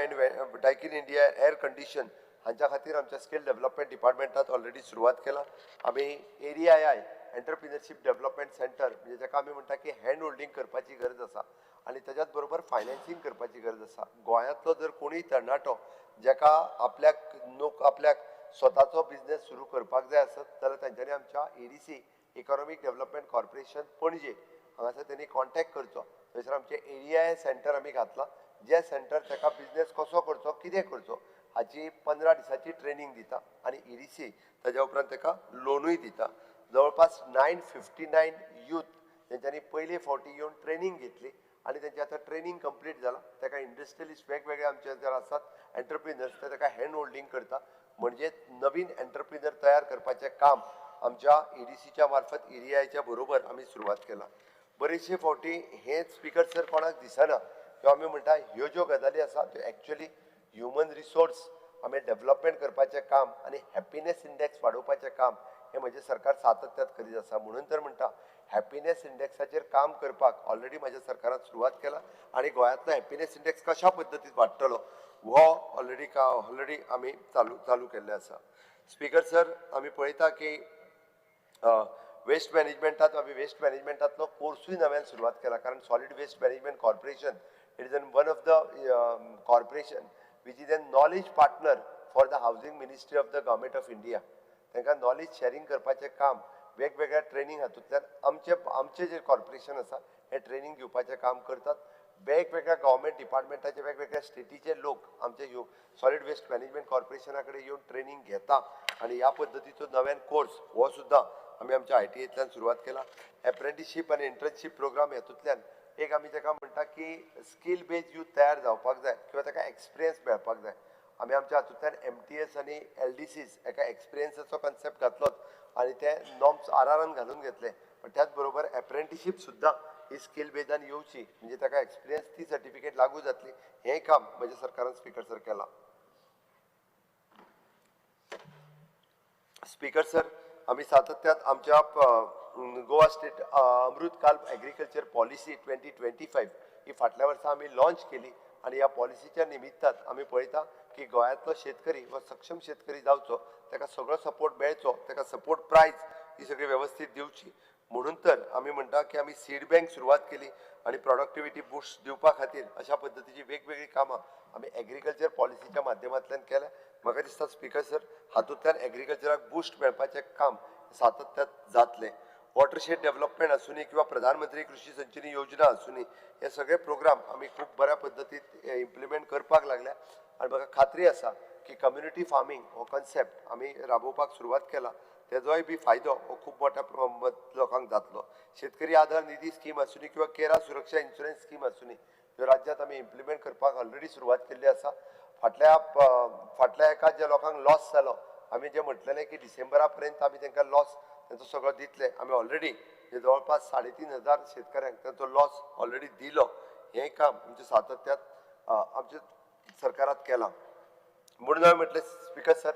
air condition हांच्या खातीर आमच्या स्कील डेव्हलपमेंट डिपार्टमेंटात ऑलरेडी सुरवात केला. आमी ADII एंटरप्रिनरशीप डेव्हलपमेंट सेंटर म्हणजे जाका आमी म्हणटा की हँड होल्डिंग करपाची गरज आसा आनी ताच्याच बरोबर फायनान्सिंग करपाची गरज आसा. गोंयांतलो जर कोणूय तरणाटो जाका आपल्याक स्वताचो बिझनेस सुरू करपाक जाय आसत जाल्यार तांच्यांनी आमच्या EDC इकॉनॉमिक डेव्हलपमेंट कॉर्पोरेशन पणजे हांगासर त्यांनी कॉन्टॅक्ट करचो. थंयसर आमचे ADII सेंटर आमी घातला, जे सेंटर ताका बिझनेस कसो करचो, कितें करचो हाची 15 दिसाची ट्रेनिंग दिता आनी EDC ताज्या उपरांत ताका लोनूय दिता. जवळपास 959 यूथ तेंच्यांनी पयले फावटी येवन ट्रेनिंग घेतली आनी तेंचे आतां ट्रेनिंग कंप्लीट जालां. ताका इंडस्ट्रियलिस्ट वेगवेगळे आमचे जर आसात एंटरप्रिनर्स ते ताका हँड होल्डिंग करता, म्हणजे नवीन एंटरप्रिनर तयार करपाचें काम आमच्या EDCच्या मार्फत ADIIच्या बरोबर आमी सुरवात केला. बरेचशे फावटी हे स्पीकर सर कोणाक दिसना किंवा आमी म्हणटा ह्यो ज्यो गजाली आसा त्यो एक्चुअली ह्युमन रिसोर्स आमी डेव्हलपमेंट करपाचें काम आनी हॅपिनेस इंडेक्स वाडोवपाचें काम हें म्हजें सरकार सातत्यात करीत आसा. म्हणून तर म्हणटा हॅपिनेस इंडेक्साचेर काम करपाक ऑलरेडी म्हाज्या सरकारान सुरवात केला आनी गोंयांतलो हॅपिनेस इंडेक्स कशा पद्दतीन वाडटलो हो ऑलरेडी आमी चालू केल्ले आसा. स्पीकर सर, आमी पळयता की वेस्ट मॅनेजमेंटांतलो कोर्सूय नव्यान सुरवात केला, कारण solid waste management corporation it is one of the corporation which is a knowledge partner for the housing ministry of the government of India. तांकां नॉलेज शेअरिंग करपाचें काम वेगवेगळ्या ट्रेनिंग हातूंतल्यान आमचे जे कॉर्पोरेशन आसा हे ट्रेनिंग दिवपाचें काम करतात. वेगवेगळ्या गव्हर्मेंट डिपार्टमेंटाचे वेगवेगळ्या स्टेटीचे लोक आमचे सॉलिड वेस्ट मॅनेजमेंट कॉर्पोरेशना कडेन येवन ट्रेनिंग घेता आनी ह्या पद्दतीचो नव्यान कोर्स हो सुद्दां आमी आमच्या ITAंतल्यान सुरवात केला. एप्रेंटिसशीप आनी इंटर्नशीप प्रोग्राम हेतूंतल्यान एक आमी ताका म्हणटा की स्कील बेज यूथ तयार जावपाक जाय किंवा ताका एक्सपिरियन्स मेळपाक जाय. आमी आमच्या हातूंतल्यान MTS आनी LDCs एका एक्सपिरियन्साचो कन्सेप्ट घातलोच आनी ते नॉर्म्स RRन घालून घेतले. पण त्याच बरोबर एप्रेंटिसशीप सुद्दां ही स्कील बेजान येवची म्हणजे ताका एक्सपिरियन्स ती सर्टिफिकेट लागू जातली. हें काम म्हज्या सरकारान स्पीकर सर केलां. स्पीकर सर, आमी सातत्यात आमच्या गोवा स्टेट अमृतकाल एग्रीकल्चर पॉलिसी 2025 ही फाटल्या वर्सा आमी लॉन्च केली आनी ह्या पॉलिसीच्या निमित्तान आमी पळयता की गोंयांतलो शेतकरी हो सक्षम शेतकरी जावचो, ताका सगळो सपोर्ट मेळचो, ताका सपोर्ट प्रायज ही सगळी वेवस्थीत दिवची. म्हणून तर आमी म्हणटा की आमी सीड बँक सुरवात केली आनी प्रोडक्टिविटी बूस्ट दिवपा खातीर अशा पद्दतीची वेगवेगळी कामां आमी एग्रीकल्चर पॉलिसीच्या माध्यमांतल्यान केल्या. म्हाका दिसता स्पीकर सर, हातूंतल्यान एग्रीकल्चराक बूस्ट मेळपाचें काम सातत्यात जातलें. वॉटरशेड डेव्हलपमेंट आसूनी किंवा प्रधानमंत्री कृषी संजीवनी योजना आसूनी हे सगळे प्रोग्राम आमी खूब बऱ्या पद्दतीन इम्प्लिमेंट करपाक लागल्या आनी म्हाका खात्री आसा की कम्युनिटी फार्मींग हो कन्सेप्ट आमी राबोवपाक सुरवात केला. तेजोय बी फायदो हो खूब मोठ्या लोकांक जातलो. शेतकरी आधार निधी स्कीम आसूनी किंवा केरा सुरक्षा इन्शुरन्स स्कीम आसूनी ह्यो राज्यांत आमी इम्प्लिमेंट करपाक ऑलरेडी सुरवात केल्ली आसा. फाटल्या एका ज्या लोकांक लॉस जालो आमी जे म्हटलेलें की डिसेंबरा पर्यंत आमी तांकां लॉस तांचो सगळो दितले. आमी ऑलरेडी जवळपास 3,500 शेतकऱ्यांक तांचो लॉस ऑलरेडी दिलो. हें काम म्हणजे सातत्यात आमच्या सरकारात केलां. म्हणून हांवें म्हटलें स्पीकर सर,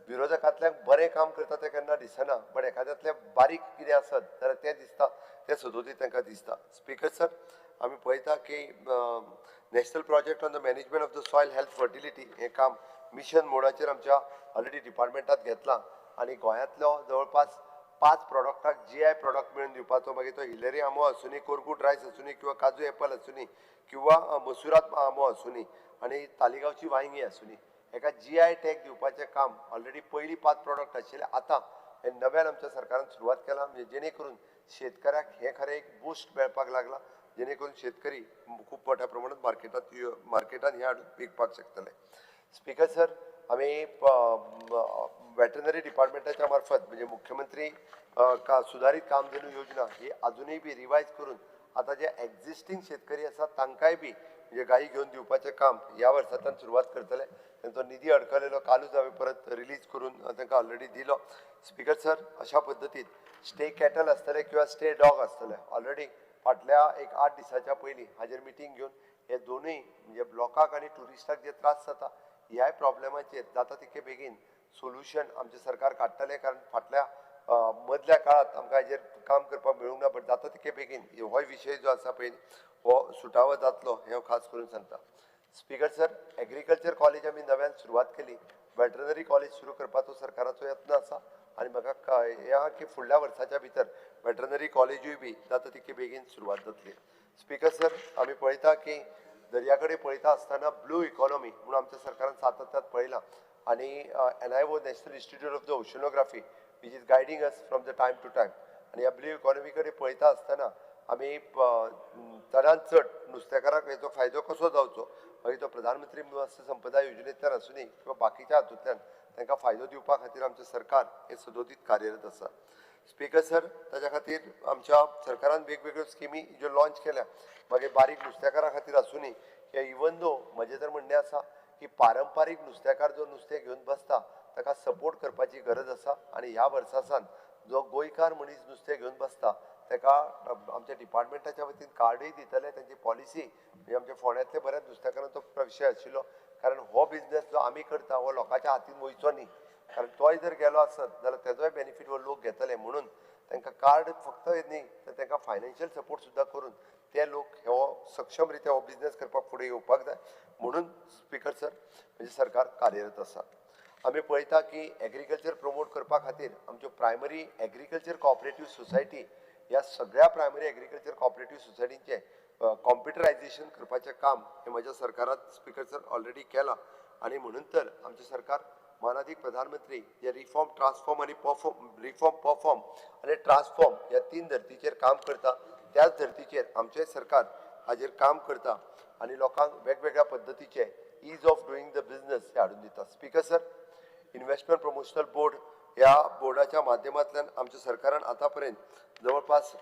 विरोधकांतल्याक बरें काम करता तें केन्ना दिसना, पण एखाद्यातलें बारीक कितें आसत जाल्यार तें दिसता, तें सदोतीत तांकां दिसता. स्पीकर सर, आमी पळयता की national project on the management of the soil health fertility हें काम मिशन मोडाचेर आमच्या ऑलरेडी डिपार्टमेंटात घेतलां आनी गोंयांतलो जवळपास 5 प्रॉडक्टाक GI प्रॉडक्ट मेळून दिवपाचो, मागीर तो हिलेरी आंबो आसूनी, कोरगूट रायस आसूनी किंवा काजू एपल आसूनी किंवा मसुरात आंबो आसूनी आनी तालिगांवची वांयगी आसूनी एका GI टॅग दिवपाचें काम ऑलरेडी पयलीं 5 प्रॉडक्ट आशिल्ले आतां हे नव्यान आमच्या सरकारान सुरवात केला, म्हणजे जेणे करून शेतकऱ्याक हे खरें एक बूस्ट मेळपाक लागला, जेणे करून शेतकरी खूब मोठ्या प्रमाणात मार्केटान हे हाडून विकपाक शकतले. स्पीकर सर, आमी वेटनरी डिपार्टमेंटाच्या मार्फत म्हणजे मुख्यमंत्री सुधारित कामधेनू योजना ही अजूनही बी रिवायज करून आता जे एक्झिस्टिंग शेतकरी आसात तांकांय बी म्हणजे गायी घेवन दिवपाचें काम ह्या वर्सांतल्यान सुरवात करतले. तांचो निधी अडकलेलो कालूच हांवें परत रिलीज करून तांकां ऑलरेडी दिलो. स्पीकर सर, अशा पद्दतीन स्टे कॅटल आसतले किंवा स्टे डॉग आसतले ऑलरेडी फाटल्या एक 8 दिसाच्या पयलीं हाजेर मिटींग घेवन हे दोनूय म्हणजे लोकांक आनी ट्युरिस्टांक जे त्रास जाता ह्याय प्रॉब्लेमाचेर जाता तितके बेगीन सोल्युशन आमचें सरकार काडटलें, कारण फाटल्या मदल्या काळात आमकां हाजेर काम करपाक मेळूंक ना, बट जाता तितके बेगीन हो विशय जो आसा पळय हो सुटावो जातलो हें हांव खास करून सांगता. स्पीकर सर, एग्रीकल्चर कॉलेज आमी नव्यान सुरवात केली, वेटरनरी कॉलेज सुरू करपाचो सरकाराचो यत्न आसा आनी म्हाका हें आहा की फुडल्या वर्साच्या भितर वेटरनरी कॉलेजूय बी जाता तितके बेगीन सुरवात जातली. स्पीकर सर, आमी पळयता की दर्या कडेन पळयता आसतना ब्लू इकॉनॉमी म्हणून आमच्या सरकारान सातत्यात पळयलां आनी NIO national institute of the oceanography which is guiding us from the time to time. आणि ह्या ब्लू इकॉनॉमी कडेन पळयता आसतना आमी चडांत चड नुस्तेकारांक हेचो फायदो कसो जावचो, मागीर तो प्रधानमंत्री मत्स्य संपदा योजनेंतल्यान आसूनी किंवा बाकीच्या हातूंतल्यान तांकां फायदो दिवपा खातीर आमचें सरकार हे सदोदीत कार्यरत आसा. स्पीकर सर, ताच्या खातीर आमच्या सरकारान वेगवेगळ्यो स्किमी ज्यो लॉन्च केल्या, मागीर बारीक नुस्तेकारां खातीर आसूनी किंवा इवन दो म्हजें तर म्हणणें आसा की पारंपारीक नुस्तेकार जो नुस्तें घेवन बसता ताका सपोर्ट करपाची गरज आसा आनी ह्या वर्सा सावन जो गोंयकार मनीस नुस्तें घेवन बसता ताका आमच्या डिपार्टमेंटाच्या वतीन कार्डूय दितले. तांची पॉलिसी म्हणजे आमच्या फोंड्यांतले बऱ्याच नुस्तेकारांचो विशय आशिल्लो कारण हो बिझनेस जो आमी करता हो लोकांच्या हातीन वयचो न्ही, कारण तोय जर गेलो आसत जाल्यार तेजोय बेनिफीट हो लोक घेतले. म्हणून तांकां कार्ड फक्त न्ही तर तांकां फायनान्शियल सपोर्ट सुद्दां करून ते लोक हो सक्षम रित्या हो बिझनेस करपाक फुडें येवपाक जाय. म्हणून स्पीकर सर म्हणजे सरकार कार्यरत आसा. आमी पळयता की एग्रीकल्चर प्रमोट करपा खातीर आमच्यो प्रायमरी एग्रीकल्चर कोऑपरेटीव सोसायटी ह्या सगळ्या प्रायमरी एग्रीकल्चर कोऑपरेटीव सोसायटींचे कॉम्प्युटरायझेशन करपाचें काम हे म्हज्या सरकारान स्पीकर सर ऑलरेडी केलां. आनी म्हणून तर आमचें सरकार माननीय प्रधानमंत्री जे रिफॉर्म ट्रान्सफॉर्म आनी परफॉर्म आनी ट्रान्सफॉर्म ह्या 3 धर्तीचेर काम करता. त्याच धर्तीचेर आमचें सरकार हाजेर काम करता आनी लोकांक वेगवेगळ्या पद्दतीचे ईज ऑफ डुईंग द बिझनेस हे हाडून दिता. Speaker sir, investment promotional board ह्या बोर्डाच्या माध्यमांतल्यान आमच्या सरकारान आतां पर्यंत जवळपास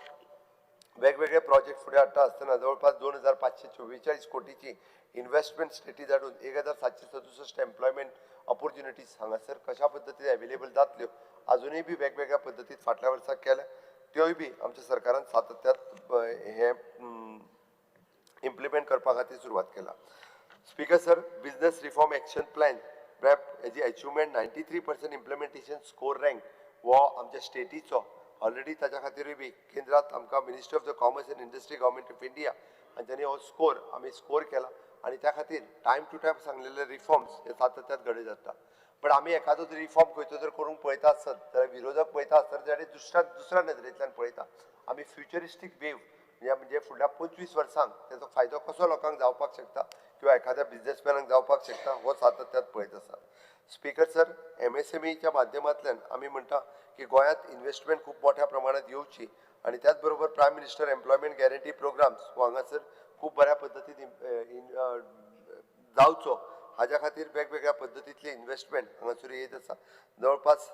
वेगवेगळे प्रोजेक्ट फुडें हाडटा आसतना जवळपास 2544 कोटीची इन्व्हेस्टमेंट स्टेटी धाडून 1767 एम्प्लॉयमेंट ऑपॉर्च्युनिटीज हांगासर कशा पद्दतीन अवेलेबल जातल्यो अजुनूय बी वेगवेगळ्या पद्दतीन फाटल्या वर्सा केल्या. त्योय बी आमच्या सरकारान सातत्यात हे इम्प्लिमेंट करपा खातीर सुरवात केला. Speaker sir, business reform action plan BRAP हेजी अचिवमेंट 93% इम्प्लिमेंटेशन स्कोर रँक हो आमच्या स्टेटीचो ऑलरेडी ताच्या खातीरूय बी केंद्रांत आमकां ministry of the commerce and industry government of India हांच्यांनी हो स्कोर आमी स्कोर केला आनी त्या खातीर टायम टू टायम सांगलेले रिफॉर्म्स हे सातत्यात घडये जाता. पण आमी एखादो जर रिफॉर्म खंयचो जर करूंक पळयता आसत जाल्यार विरोधक पळयता आसतना जाल्यार दुसऱ्या नदरेंतल्यान पळयता. आमी फ्युचरिस्टीक वेव म्हणजे फुडल्या 25 वर्सांक तेजो फायदो कसो लोकांक जावपाक शकता किंवा एखाद्या बिझनेसमॅनाक जावपाक शकता हो सातत्यात पळयत आसा. स्पीकर सर, MSMEच्या माध्यमांतल्यान आमी म्हणटा की गोंयांत इन्व्हेस्टमेंट खूब मोठ्या प्रमाणात येवची आनी त्याच बरोबर prime minister employment guarantee programmes हो हांगासर खूब बऱ्या पद्दतीन जावचो हाज्या खातीर वेगवेगळ्या पद्दतींतली इन्व्हेस्टमेंट हांगासर येत आसा. जवळपास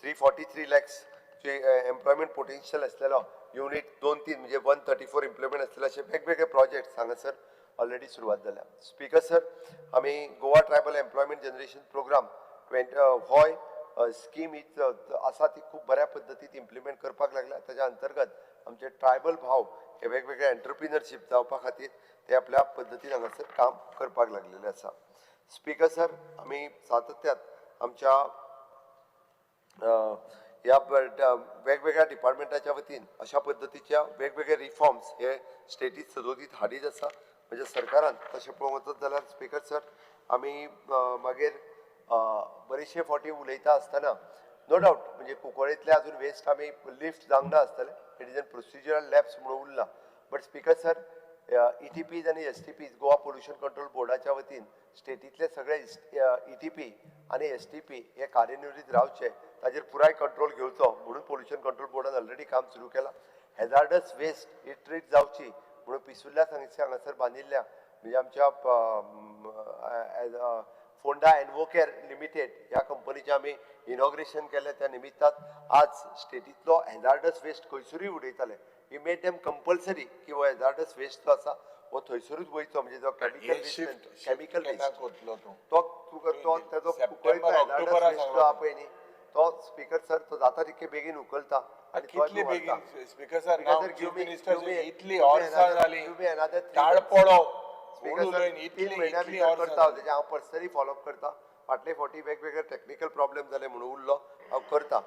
343 लॅक्स एम्प्लॉयमेंट पोटेन्शियल आसलेलो युनिट 2-3 म्हणजे 134 इम्प्लिमेंट आसलेले अशे वेगवेगळे प्रोजेक्ट हांगासर ऑलरेडी सुरवात जाल्या. स्पीकर सर, आमी Goa tribal employment generation programme होय स्कीम ही आसा ती खूब बऱ्या पद्दतीन इम्प्लिमेंट करपाक लागल्या. ताच्या अंतर्गत आमचे ट्रायबल भाव हे वेगवेगळे एंटरप्रिनरशीप जावपा खातीर ते आपल्या पद्दतीन हांगासर काम करपाक लागलेले आसा. स्पीकर सर, आमी सातत्यात आमच्या ह्या वेगवेगळ्या डिपार्टमेंटाच्या वतीन अशा पद्दतीच्या वेगवेगळे रिफॉर्म्स हे स्टेटीत सदोदीत हाडीत आसा. म्हणजे सरकारान तशें पळोवंक वचत जाल्यार स्पीकर सर आमी मागीर बरेचशे फावटी उलयता आसतना नो डावट म्हणजे कुंकळ्ळेंतले अजून वेस्ट आमी लिफ्ट जावंक ना आसतलें. It is N procedural lapse म्हणून उरला. बट स्पीकर सर, ETPs आनी STPs गोवा पोल्युशन कंट्रोल बोर्डाच्या वतीन स्टेटीतले सगळे ETP आनी STP हे कार्यान्वित रावचे ताजेर पुराय कंट्रोल घेवचो म्हणून पोल्युशन कंट्रोल बोर्डान ऑलरेडी काम सुरू केलां. हॅजार्डस वेस्ट ही ट्रीट जावची म्हणून पिसुल्ल्या हांगासर बांदिल्ल्या म्हणजे आमच्या फोंडा एनवोकेर लिमिटेड ह्या कंपनीचें आमी इनॉग्रेशन केलें. त्या निमित्तान आज स्टेटीतलो हॅजार्डस वेस्ट खंयसरूय उडयताले. वी मेड देम कंपल्सरी की हो हॅजार्डस वेस्ट जो आसा हो थंयसरूच वयचो म्हणजे जो केमिकल वेस्ट तो तेजो कुंकळ्ळेचो हॅजार्डस वेस्ट जो आहा पळय न्ही तो स्पीकर सर तो जाता तितके बेगीन उखलता. कितले बेगीन स्पीकर सर, नाव चीफ मिनिस्टर इतली ऑर्सा जाली ताळपळो करता तेजे हांव पर्सनली फॉलोअप करता. फाटले फावटी वेगवेगळे टॅक्निकल प्रॉब्लेम जाले म्हणून उरलो हांव करता.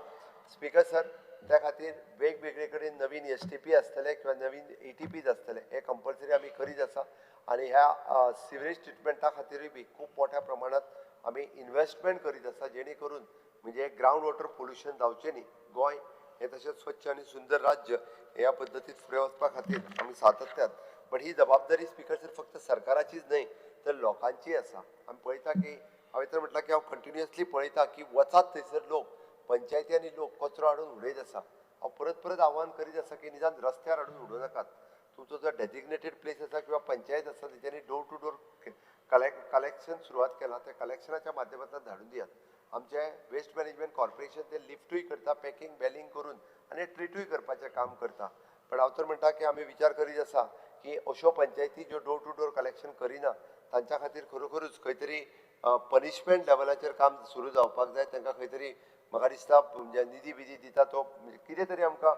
स्पीकर सर, त्या खातीर वेगवेगळे कडेन नवीन STP आसतले किंवा नवीन ETPs आसतले हे कंपल्सरी आमी करीत आसा. आनी ह्या सिवेज ट्रिटमेंटा खातीरूय बी खूब मोठ्या प्रमाणात आमी इन्व्हेस्टमेंट करीत आसा जेणे करून म्हणजे ग्रावंड वॉटर पोल्युशन जावचें न्ही. गोंय हे तशेंच स्वच्छ आनी सुंदर राज्य ह्या पद्दतीन फुडें वचपा खातीर आमी सातत्यात. पण ही जबाबदारी स्पीकर सर फक्त सरकाराचीच न्हय तर लोकांची आसा. आमी पळयता की हांवें तर म्हटलां की हांव कंटिन्युअसली पळयता की वचात थंयसर लोक पंचायती आनी लोक कचरो हाडून उडयत आसा. हांव परत परत आव्हान करीत आसा की निदान रस्त्यार हाडून उडोवं नाकात. तुमचो जो डेजिग्नेटेड प्लेस आसा किंवा पंचायत आसा तेच्यांनी डोर टू डोर कलेक्शन सुरवात केला. त्या कलेक्शनाच्या माध्यमांतल्यान धाडून दियात. आमचे वेस्ट मॅनेजमेंट कॉर्पोरेशन ते लिफ्टूय करता, पॅकिंग बॅलिंग करून आनी ट्रिटूय करपाचें काम करता. पण हांव तर म्हणटा की आमी विचार करीत आसा की अश्यो पंचायती ज्यो डोर टू डोर कलेक्शन करिना तांच्या खातीर खरोखरूच खंय तरी पनिशमेंट लेवलाचेर काम सुरू जावपाक जाय. तांकां खंय तरी म्हाका दिसता म्हणजे निधी बिधी दिता तो कितें तरी आमकां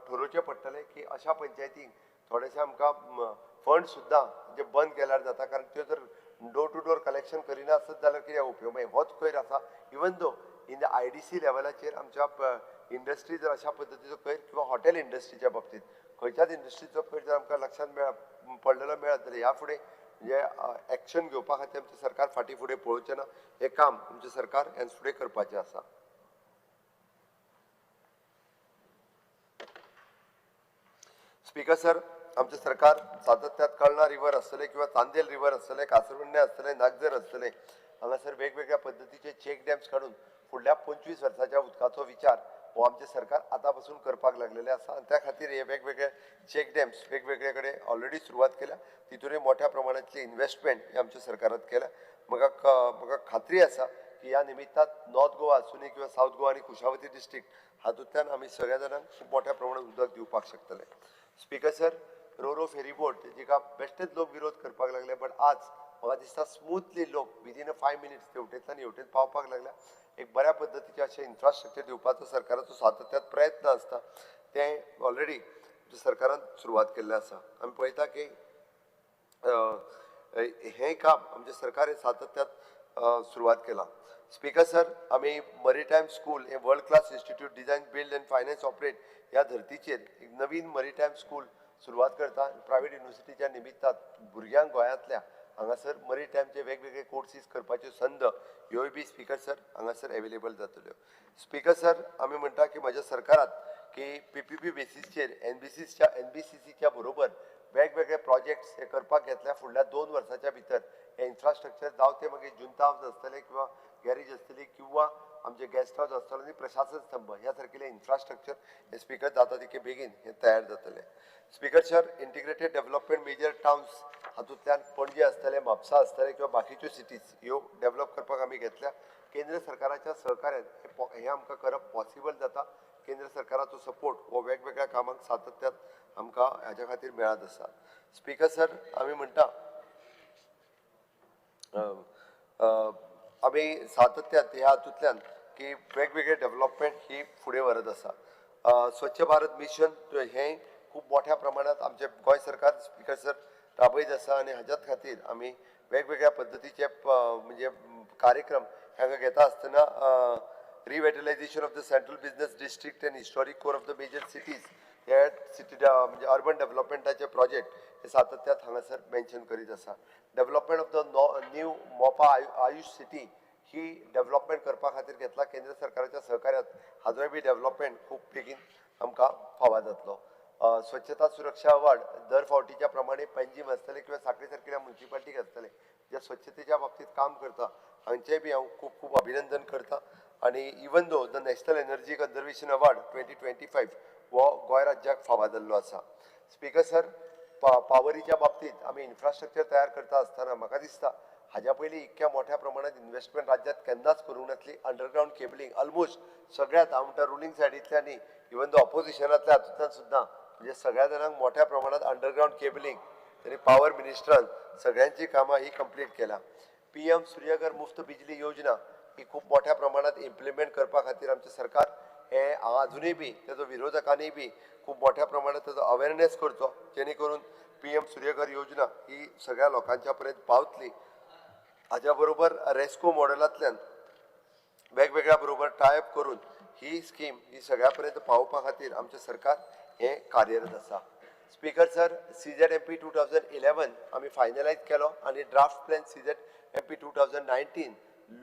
ठरोवचें पडटलें की अशा पंचायतींक थोडेशें आमकां फंड सुद्दां जे बंद केल्यार जाता कारण त्यो जर डोर टू डोर कलेक्शन करिना आसत जाल्यार कितें उपयोग मागीर होच कोयर आसा even though in the IDC लेवलाचेर आमच्या इंडस्ट्री जर अशा पद्दतीचो कोयर किंवा हॉटेल इंडस्ट्रीच्या बाबतीत खंयच्याच इंडस्ट्रीचो कोयर जर आमकां लक्षांत पडलेलो मेळत जाल्यार ह्या फुडें जे एक्शन घेवपा खातीर आमचें सरकार फाटीं फुडें पळोवचें ना हें काम आमचें सरकार ह्या फुडें करपाचें आसा. स्पीकर सर, आमचें सरकार सातत्यात कळना रिवर आसतलें किंवा चांदेल रिवर आसतलें, कासरवण्णे आसतलें, नागजर आसतलें हांगासर वेगवेगळ्या पद्दतीचे चेक डॅम्स काडून फुडल्या 25 वर्साच्या उदकाचो विचार हो आमचें सरकार आतां पासून करपाक लागलेलें आसा आनी त्या खातीर हे वेगवेगळे चेक डॅम्स वेगवेगळे कडेन ऑलरेडी सुरवात केल्या. तितूनय मोठ्या प्रमाणांतली इन्व्हेस्टमेंट ही आमच्या सरकारात केल्या. म्हाका खात्री आसा की ह्या निमित्तान नॉर्थ गोवा आसूं किंवा सावथ गोवा आनी कुशावती डिस्ट्रिक्ट हातूंतल्यान आमी सगळ्या जाणांक खूब मोठ्या प्रमाणांत उदक दिवपाक शकतले. Speaker sir, ro ferry boat जेका बेश्टेच लोक विरोध करपाक लागले बट आज म्हाका दिसता स्मूथली लोक विदीन 5 मिनिट्स तेवटेंतल्यान हेवटेन पावपाक लागल्या. एक बऱ्या पद्दतीचे अशें इन्फ्रास्ट्रक्चर दिवपाचो सरकाराचो सातत्यात प्रयत्न आसता तें ऑलरेडी सरकारान सुरवात केल्लें आसा. आमी पळयता की हें काम आमचें सरकार सातत्यात सुरवात केला. स्पीकर सर, आमी मरीटायम स्कूल हे world class institute design build end finance operate ह्या धर्तीचेर एक नवीन मरीटायम स्कूल सुरवात करता. प्रायवेट युनिव्हर्सिटीच्या निमित्तान भुरग्यांक गोंयांतल्या हांगासर मरीटायमचे वेगवेगळे कोर्सीस करपाच्यो संद ह्योय बी स्पीकर सर हांगासर अवेलेबल जातल्यो. स्पीकर सर, आमी म्हणटा की म्हज्या सरकारात की PPP बेसिसचेर NBCCच्या बरोबर वेगवेगळे प्रोजेक्ट्स हे करपाक घेतल्या. फुडल्या 2 वर्साच्या भितर हे इन्फ्रास्ट्रक्चर जावं ते मागीर जुंता हावज आसतले किंवा गॅरेज आसतली किंवा आमचे गेस्ट हावज आसतले आनी प्रशासन स्तंभ ह्या सारकेले इन्फ्रास्ट्रक्चर हे स्पीकर जाता तितके बेगीन हे तयार जातले. Speaker sir, integrated development major towns हातूंतल्यान पणजे आसतले, म्हापसा आसतले किंवा बाकीच्यो सिटीज ह्यो डेव्हलप करपाक आमी घेतल्या. केंद्र सरकाराच्या सहकार्यान हे आमकां करप पॉसिबल जाता. केंद्र सरकाराचो सपोर्ट हो वेगवेगळ्या कामांक सातत्यात आमकां हाच्या खातीर मेळत आसा. स्पीकर सर, आमी म्हणटा आमी सातत्यात ह्या हातूंतल्यान की वेगवेगळे डेव्हलपमेंट ही फुडें व्हरत आसा. स्वच्छ भारत मिशन हें खूब मोठ्या प्रमाणांत आमचें गोंय सरकार स्पीकर सर राबयत आसा आनी हाच्याच खातीर आमी वेगवेगळ्या पद्दतीचे म्हणजे कार्यक्रम हांगा घेता आसतना revitalisation of the central business district and historic core of the major cities हे सिटी म्हणजे अर्बन डेव्हलपमेंटाचे प्रोजेक्ट हे सातत्यात हांगासर मेन्शन करीत आसा. डेव्हलपमेंट ऑफ द न्यू मोपा आयुष सिटी ही डेव्हलपमेंट करपा खातीर घेतला केंद्र सरकाराच्या सहकार्यात. हाजोय बी डेव्हलपमेंट खूब बेगीन आमकां फावो जातलो. स्वच्छता सुरक्षा अवॉर्ड दर फावटीच्या प्रमाणे पेंजीम आसतले किंवा साखळी सारकेल्या म्युन्सिपालिटीक आसतले जे स्वच्छतेच्या बाबतीत काम करता हांचेय बी हांव खूब खूब अभिनंदन करता. आनी even though the national energy conservation award 2025 हो गोंय राज्याक फावो जाल्लो आसा. स्पीकर सर, पावरीच्या बाबतीत आमी इन्फ्रास्ट्रक्चर तयार करता आसतना म्हाका दिसता हाज्या पयलीं इतक्या मोठ्या प्रमाणात इन्व्हेस्टमेंट राज्यात केन्नाच करूंक नासली. अंडरग्रावंड केबलिंग ऑलमोस्ट सगळ्यात हांव म्हणटा रुलींग सायडींतल्यान इवन दो ऑपोजिशनांतल्या हातूंतल्यान सुद्दां म्हणजे सगळ्या जाणांक मोठ्या प्रमाणात अंडरग्रावंड केबलिंग तरी पॉवर मिनिस्टरान सगळ्यांची कामां ही कंप्लीट केल्या. PM सूर्यघर मुफ्त बिजली योजना ही खूब मोठ्या प्रमाणात इम्प्लिमेंट करपा खातीर आमचें सरकार हे अजुनूय बी तेजो विरोधकांनी बी खूब मोठ्या प्रमाणात तेजो अवेरनेस करचो जेणे करून PM सूर्यघर योजना ही सगळ्या लोकांच्या पर्यंत पावतली. हाज्या बरोबर रेस्को मॉडेलांतल्यान वेगवेगळ्या बरोबर टायअप करून ही स्कीम ही सगळ्या पर्यंत पावोवपा खातीर आमचें सरकार हे कार्यरत आसा. स्पीकर सर, CZMP 2011 आमी फायनलायज केलो आनी draft plan CZMP 2019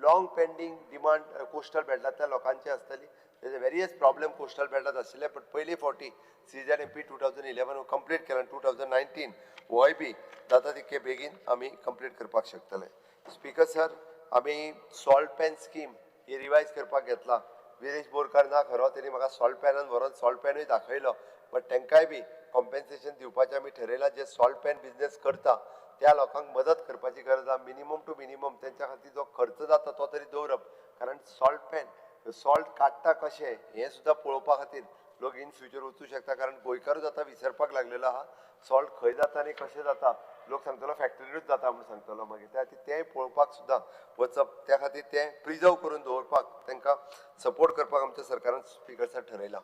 long pending demand coastal बेल्टांतल्या लोकांची आसतली. तेजे वेरियस प्रॉब्लेम कोस्टल बेल्टांत आशिल्ले बट पयली फावटी CZMP 2011 हो कंप्लीट केला. 2019 होय बी जाता तितके बेगीन आमी कंप्लीट करपाक शकतले. स्पीकर सर, आमी सॉल्ट पॅन स्कीम ही रिवायज करपाक घेतला. विरेश बोरकार ना खरो तेणी म्हाका सॉल्ट पॅनान व्हरोन सॉल्ट पॅनूय दाखयलो बट तांकांय बी कॉम्पेन्सेशन दिवपाचें आमी ठरयलां. जे सॉल्ट पॅन बिझनेस करता त्या लोकांक मदत करपाची गरज आहा. मिनिमम टू मिनिमम तेंच्या खातीर जो खर्च जाता तो तरी दवरप कारण सॉल्ट पॅन सॉल्ट काडटा कशें हें सुद्दां पळोवपा खातीर लोक इन फ्युचर वचूं शकता कारण गोंयकारूच आतां विसरपाक लागलेलो आहा सॉल्ट खंय जाता आनी कशें जाता. लोक सांगतलो फॅक्टरीरूच जाता म्हणून सांगतलो मागीर त्या खातीर तेंय पळोवपाक सुद्दां वचप त्या खातीर तें प्रिजर्व करून दवरपाक तांकां सपोर्ट करपाक आमच्या सरकारान स्पीकर सर ठरयलां.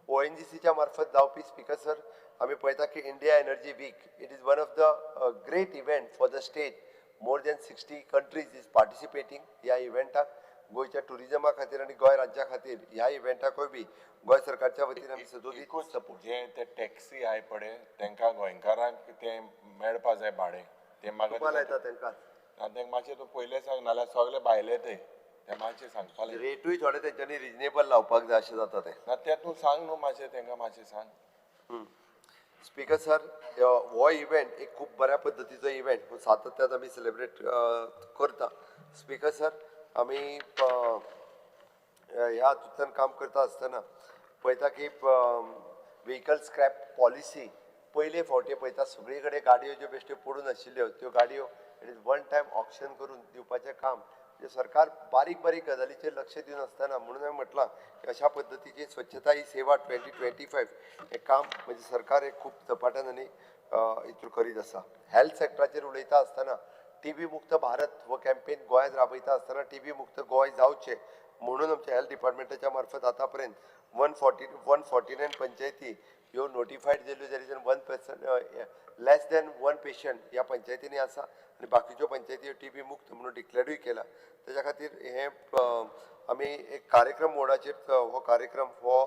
ONGCच्या मार्फत जावपी स्पीकर सर आमी पळयता की India energy week it is one of the great event for the state. More than 60 countries is participating ह्या इव्हेंटाक. गोयच्या टुरिजमा खातीर आनी गोंय राज्या खातीर ह्या इव्हेंटाकूय बी गोंय सरकारच्या वतीन आमी सदोदीत सपोर्ट. जे ते टॅक्सी आहाय पळय तांकां गोंयकारांक ते मेळपा जाय भाडें ते म्हाका येता तांकां तांकां मातशें तूं पयलें सांग नाल्यार सगळे भायले ते मातशें सांगपालें. रेटूय थोडे तेंच्यांनी रिजनेबल लावपाक जाय अशें जाता तें. ना तें तूं सांग न्हू मातशें तांकां मातशें सांग. स्पीकर सर हो इव्हेंट एक खूब बऱ्या पद्दतीचो इव्हेंट सातत्यान आमी सेलिब्रेट करता. स्पीकर सर आमी ह्या हातूंतल्यान काम करता आसतना पळयता की व्हेकल स्क्रॅप पॉलिसी पयले फावटी पळयता सगळे कडेन गाडयो ज्यो बेश्ट्यो पडून आशिल्ल्यो त्यो गाडयो it is one time auction करून दिवपाचें काम म्हणजे सरकार बारीक बारीक गजालीचेर लक्ष दिवन आसतना म्हणून हांवें म्हटलां की अशा पद्दतीची स्वच्छता ही सेवा 2025 हें काम म्हणजे सरकार एक खूब झपाट्यान आनी हितूर करीत आसा. हेल्थ सेक्टराचेर उलयता आसतना टीबी मुक्त भारत हो कॅम्पेन गोंयांत राबयता आसतना टीबी मुक्त गोंय जावचें म्हणून आमच्या हेल्थ डिपार्टमेंटाच्या मार्फत आतां पर्यंत 149 पंचायती ह्यो नोटिफायड जाल्यो there is 1% less than 1 patient ह्या पंचायतींनी आसा आनी बाकीच्यो पंचायती टीबी मुक्त म्हणून डिक्लेरूय केला. तेच्या खातीर हे आमी एक कार्यक्रम मोडाचेर हो कार्यक्रम हो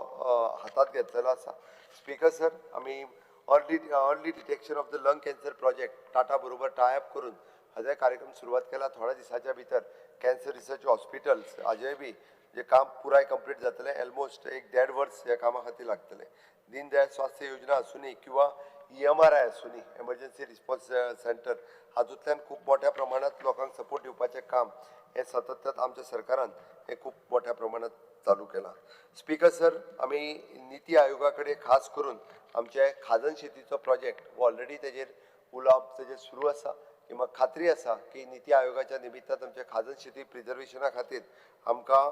हातात घेतलेलो आसा. स्पीकर सर आमी early detection of the lung cancer project Tata बरोबर टायअप करून हाजोय कार्यक्रम सुरवात केला. थोड्या दिसाच्या भितर कॅन्सर रिसर्च हॉस्पिटल्स हाजेय बी जे काम पुराय कंप्लीट जातलें. ऑलमोस्ट 1.5 वर्स ह्या कामा खातीर लागतले. दीनदयाळ स्वास्थ्य योजना आसूनी किंवा EMRI आसूनी एमर्जन्सी रिस्पॉन्स सेंटर हातूंतल्यान खूब मोठ्या प्रमाणात लोकांक सपोर्ट दिवपाचें काम हे सतत आमच्या सरकारान हे खूब मोठ्या प्रमाणात चालू केलां. स्पीकर सर आमी निती आयोगा कडेन खास करून आमचे खाजन शेतीचो प्रोजेक्ट हो ऑलरेडी तेजेर उलोवप तेजेर सुरू आसा की म्हाका खात्री आसा की निती आयोगाच्या निमित्तान आमच्या खाजन शेती प्रिजर्वेशना खातीर आमकां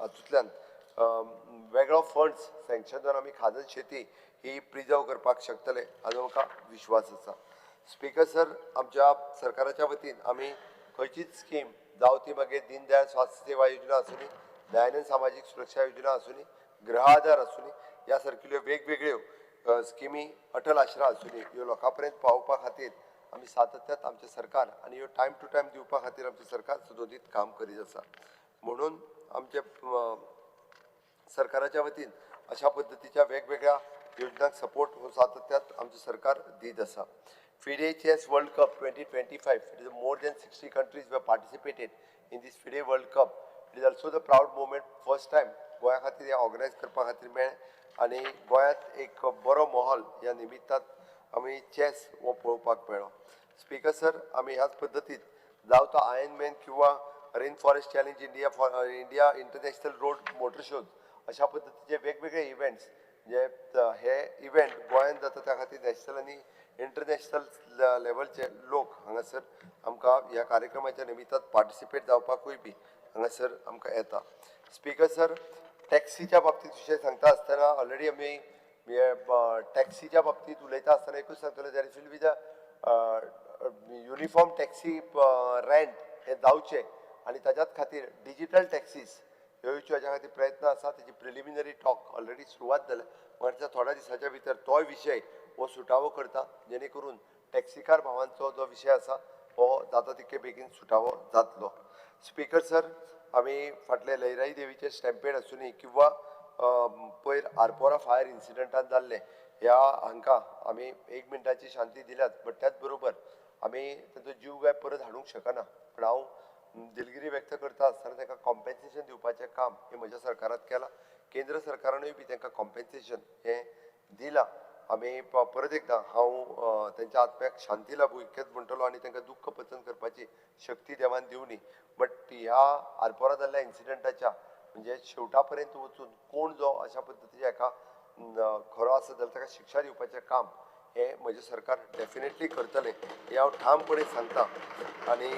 हातूंतल्यान वेगळो फंड्स सँक्शन जावन आमी खाजन शेती ही प्रिजर्व करपाक शकतले हाजो म्हाका विश्वास आसा. स्पीकर सर आमच्या सरकाराच्या वतीन आमी खंयचीच स्कीम जावं ती मागीर दीनदयाळ स्वास्थ्य सेवा योजना आसूनी दयानंद सामाजीक सुरक्षा योजना आसूनी गृह आधार आसूनी ह्या सारकिल्यो वेगवेगळ्यो स्किमी अटल आश्रा आसूनी ह्यो लोकां पर्यंत पावोवपा खातीर आमी सातत्यान आमचें सरकार आनी ह्यो टायम टू टायम दिवपा खातीर आमचें सरकार सदोदीत काम करीत आसा. म्हणून आमचे सरकाराच्या वतीन अशा पद्दतीच्या वेगवेगळ्या योजनांक सपोर्ट हो सातत्यान आमचें सरकार दीत आसा. FIDE Chess World Cup 2025 it is more than 60 countries were participated in this FIDE World Cup. It is also the proud moment first time गोंया खातीर हे ऑर्गनायज करपा खातीर मेळ्ळें आनी गोंयांत एक बरो मोहल ह्या निमित्तान आमी चॅस हो पळोवपाक मेळ्ळो. स्पीकर सर आमी ह्याच पद्दतीन जावं तो आयर्नमॅन किंवा rain forest challenge India international road motor shows अशा पद्दतीचे वेगवेगळे इव्हेंट्स जे हे इव्हेंट गोंयांत जाता त्या खातीर नॅशनल आनी इंटरनॅशनल लेवलचे लोक हांगासर आमकां ह्या कार्यक्रमाच्या निमित्तान पार्टिसिपेट जावपाकूय बी हांगासर आमकां येता. स्पीकर सर टॅक्सीच्या बाबतींत विशय सांगता आसतना ऑलरेडी आमी टॅक्सीच्या बाबतींत उलयता आसतना एकूच सांगतले there will be the uniform taxi rent हे जावचें आनी ताच्याच खातीर डिजिटल टॅक्सीज ह्यो हाच्या खातीर प्रयत्न आसा. तेजी प्रिलिमिनरी टॉक ऑलरेडी सुरवात जाल्या. मागच्या थोड्या दिसाच्या भितर तो विशय हो सुटावो करता जेणे करून टॅक्सीकार भावांचो जो विशय आसा हो जाता तितके बेगीन सुटावो जातलो. स्पीकर सर आमी फाटले लयराई देवीचे स्टॅम्पेड आसूनी किंवा पयर आरपोरा फायर इन्सिडंटान जाल्ले ह्या हांकां आमी 1 मिनटाची शांती दिल्यात. बट त्याच बरोबर आमी ताचो जीव काय परत हाडूंक शकना. पण हांव दिलगिरी व्यक्त करता आसतना तांकां कॉम्पेन्सेशन दिवपाचें काम हे म्हज्या सरकारान केलां. केंद्र सरकारानूय बी तांकां कॉम्पेन्सेशन हें दिलां. आमी परत एकदां हांव तेंच्या आत्म्याक शांती लाभूं इतकेंच म्हणटलो आनी तांकां दुख्ख पचन करपाची शक्ती देवान दिवनी. बट ह्या आरपोरा जाल्ल्या इन्सिडंटाच्या म्हणजे शेवटा पर्यंत वचून कोण जो अशा पद्दतीच्या हाका खरो आसा जाल्यार ताका शिक्षा दिवपाचें काम हें म्हजें सरकार डेफिनेटली करतलें हें हांव ठामपणे सांगता. आनी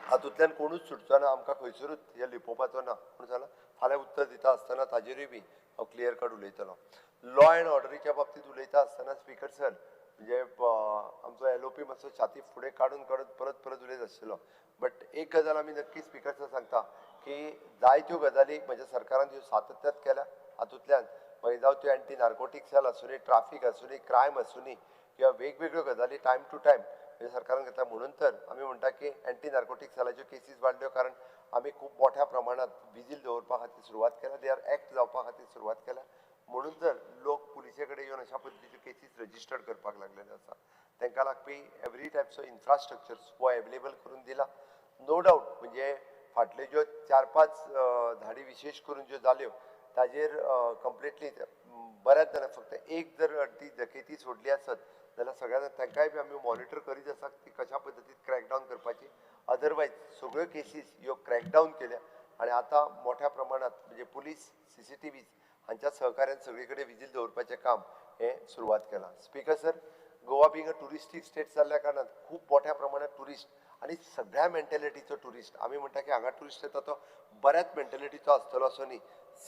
हातूंतल्यान कोणूच सुटचो ना. आमकां खंयसरूच हे लिपोवपाचो ना. पूण जाल्यार फाल्यां उत्तर दिता आसतना ताजेरूय बी हांव क्लियर कट उलयतलो. लॉ एंड ऑर्डरीच्या बाबतींत उलयता आसतना स्पीकर सर म्हणजे आमचो LOP मातसो छाती फुडें काडून परत उलयत आशिल्लो. बट एक गजाल आमी नक्की स्पीकर सर सांगता की जायत्यो गजाली म्हज्या सरकारान ह्यो सातत्यात केल्या. हातूंतल्यान मागीर जावं त्यो एंटी नार्कोटीक सेल आसूं ट्राफीक आसूं क्रायम आसूं किंवा वेगवेगळ्यो गजाली टायम टू टायम म्हणजे सरकारान घेतला म्हणून तर आमी म्हणटा की एंटी नार्कोटीक सेलाच्यो केसीस वाडल्यो कारण आमी खूब मोठ्या प्रमाणात विजील दवरपा खातीर सुरवात केल्या दे आर एक्ट जावपा खातीर सुरवात केल्या म्हणून तर लोक पुलिसे कडेन येवन अशा पद्दतीच्यो केसीस रजिस्टर्ड करपाक लागलेले आसा तांकां लागपी एवरी टायप्स ऑफ इन्फ्रास्ट्रक्चर हो अवेलेबल करून दिला नो डावट म्हणजे फाटल्यो ज्यो 4-5 धाडी विशेष करून ज्यो जाल्यो ताजेर कंप्लिटली बऱ्याच जाणांक फक्त एक जर ती डकैती सोडली आसत जाल्यार सगळ्यांना तांकांय बी आमी मॉनिटर करीत आसा ती कशा पद्दतीन क्रॅकडावन करपाची अदरवायज सगळ्यो केसीस ह्यो क्रॅकडावन केल्या आनी आतां मोठ्या प्रमाणात म्हणजे पुलीस CCTV हांच्या सहकार्यान सगळे कडेन विजील दवरपाचें काम हें सुरवात केलां speaker sir Goa being a touristic state जाल्ल्या कारणान खूब मोठ्या प्रमाणात टुरिस्ट आनी सगळ्या मेंटेलिटीचो टुरिस्ट आमी म्हणटा की हांगा टुरिस्ट येता तो बऱ्याच मेंटेलिटीचो आसतलो असो न्ही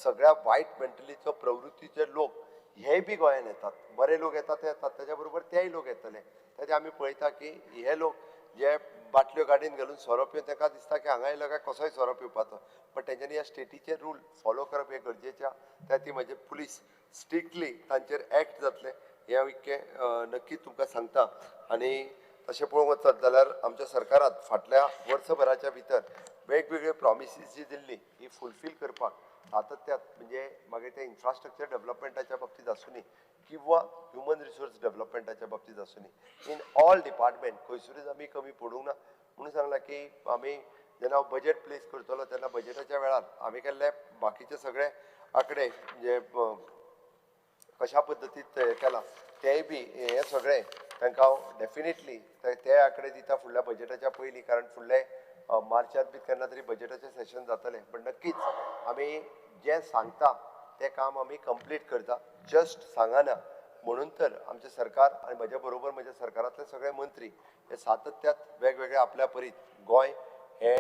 सगळ्या वायट मेंटेलिटीचो प्रवृत्तीचे लोक हेय बी गोंयांत येतात बरे लोक येतात ते येतात त्याच्या बरोबर तेय लोक येतले तेजे आमी पळयता की हे लोक जे बाटल्यो गाडयेन घालून सोरो पिवन तांकां दिसता की हांगा येयलो काय कसोय सोरो पिवपाचो बट तेंच्यांनी ह्या स्टेटीचे रूल फॉलो करप हे गरजेचें त्या ती म्हणजे पुलीस स्ट्रिक्टली तांचेर एक्ट जातले हे हांव इतकें नक्कीच तुमकां सांगता आनी तशें पळोवंक वचत जाल्यार आमच्या सरकारान फाटल्या वर्सभराच्या भितर वेगवेगळ्यो प्रॉमिसीस जी दिल्ली ही फुलफील करपाक सातत्यात म्हणजे मागीर ते इन्फ्रास्ट्रक्चर डेव्हलपमेंटाच्या बाबतीत आसूं न्ही किंवा ह्युमन रिसोर्स डेव्हलपमेंटाच्या बाबतीत आसूं न्ही इन ऑल डिपार्टमेंट खंयसरूच आमी कमी पडूंक ना म्हणून सांगलां की आमी जेन्ना हांव बजेट प्लेस करतलो तेन्ना बजेटाच्या वेळार आमी केल्ले बाकीचे सगळे आंकडे जे कशा पद्दतीन हे केला तेय बी हे सगळे तांकां हांव डेफिनेटली ते आंकडे दिता फुडल्या बजेटाच्या पयलीं कारण फुडले मार्चांत बी केन्ना तरी बजेटाचें सेशन जातलें पण नक्कीच आमी जें सांगता तें काम आमी कंप्लीट करता जस्ट सांगना म्हणून तर आमचें सरकार आनी म्हज्या बरोबर म्हज्या सरकारांतले सगळे मंत्री हे सातत्यात वेगवेगळे आपल्या परीत गोंय हे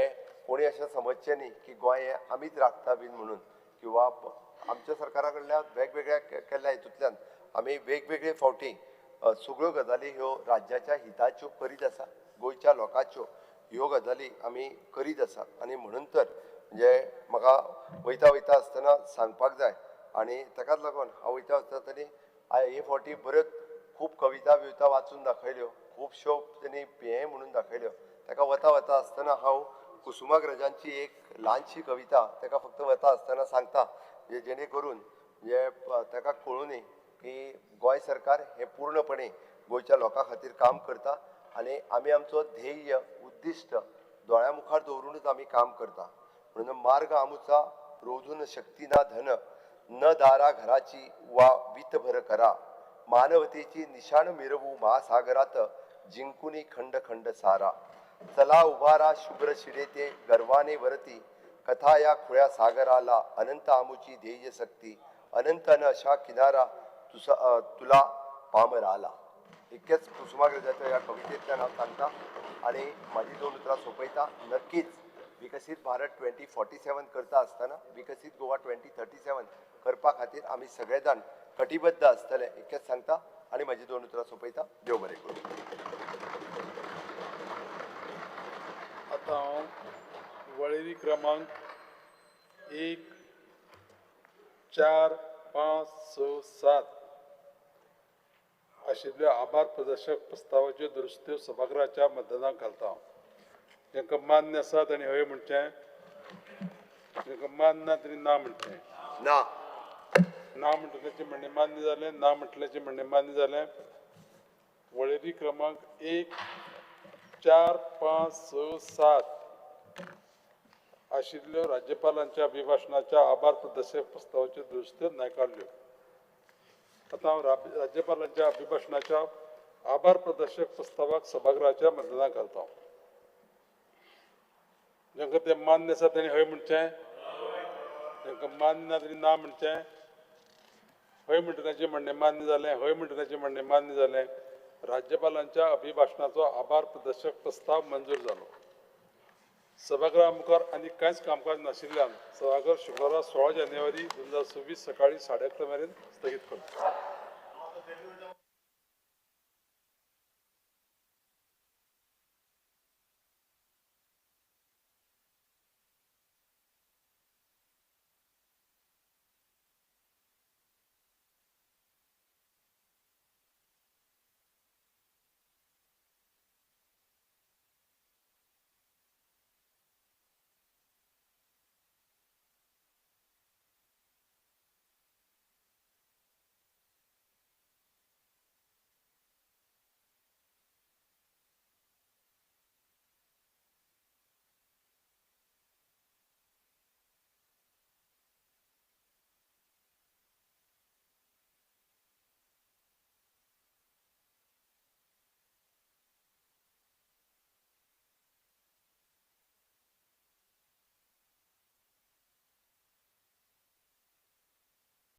कोणी अशें समजचें न्ही की गोंय हे आमीच राखता बीन म्हणून किंवा आमच्या सरकारा कडल्यान वेगवेगळ्या केल्ल्या हेतूंतल्यान आमी वेगवेगळे फावटी सगळ्यो गजाली ह्यो राज्याच्या हिताच्यो करीत आसा गोंयच्या लोकांच्यो ह्यो गजाली आमी करीत आसा आनी म्हणून तर म्हणजे म्हाका वयता आसतना सांगपाक जाय आनी ताकाच लागून हांव वयता आसतना तरी हे फावटी बऱ्योच खूब कविता बिविता वाचून दाखयल्यो खुबश्यो तेणी हें म्हणून दाखयल्यो ताका वता आसतना हांव कुसुमाग्रजांची एक ल्हानशी कविता ताका फक्त वता आसतना सांगता जेणे करून जे ताका कळूं न्ही की गोंय सरकार हे पूर्णपणे गोंयच्या लोकां खातीर काम करता आनी आमी आमचो ध्येय उद्दिश्ट दोळ्या मुखार दवरूनच आमी काम करता म्हणून मार्ग आमचा रोधून शक्ती ना धन न दारा घराची वा वीत भर करा मानवतेची निशाण मिरवू महासागरात जिंकुनी खंड खंड सारा चला उभारा शुभ्र शिडेते गर्वाने वरती कथा या खुळ्या सागराला अनंत आमुची ध्येय शक्ती अनंत न अशा किनारा तुला पामर आला इतकेच कुसुमाग्रजाच्या या कवितेतल्यान हांव सांगता आनी म्हाजी 2 उतरां सोंपयता नक्कीच विकसीत भारत 2047 करता आसतना विकसीत गोवा 2037 करपा खातीर आमी सगळे जाण कटिबद्ध आसतले इतकेंच सांगता आनी म्हाजी 2 उतरां सोंपयता देव बरें करूं आतां हांव वळेरी क्रमांक 1, 4, 5, 6, 7 आशिल्ल्या आभार प्रदर्शक प्रस्तावाच्यो दुरुस्त्यो सभागृहाच्या मतदानाक घालता जांकां मान्य आसा तांणी हय म्हणचें जांकां मान्य ना तांणी ना म्हणचें ना म्हटल्याचें म्हणणें मान्य जालें ना म्हटल्याचें म्हणणें मान्य जालें वळेरी क्रमांक 1, 4, 5, 6, 7 आशिल्ल्यो राज्यपालांच्या अभिभाशणाच्या आभार प्रदर्शक प्रस्तावाच्यो दुरुस्त्यो न्हयकारल्यो आतां हांव राज्यपालांच्या अभिभाशणाच्या आभार प्रदर्शक प्रस्तावाक सभागृहाच्या मतदानाक घालता जांकां तें मान्य आसा तांणी हय म्हणचें जांकां मान्य ना तांणी ना म्हणचें हय म्हणटनाचें म्हणणें मान्य जालें हय म्हणटनाचें म्हणणें मान्य जालें राज्यपालांच्या अभिभाशणाचो आभार प्रदर्शक प्रस्ताव मंजूर जालो सभागृहा मुखार आनी कांयच कामकाज नाशिल्ल्यान सभागृह शुक्रारा 16 जानेवारी 2026 सकाळी 11:30 मेरेन स्थगीत करता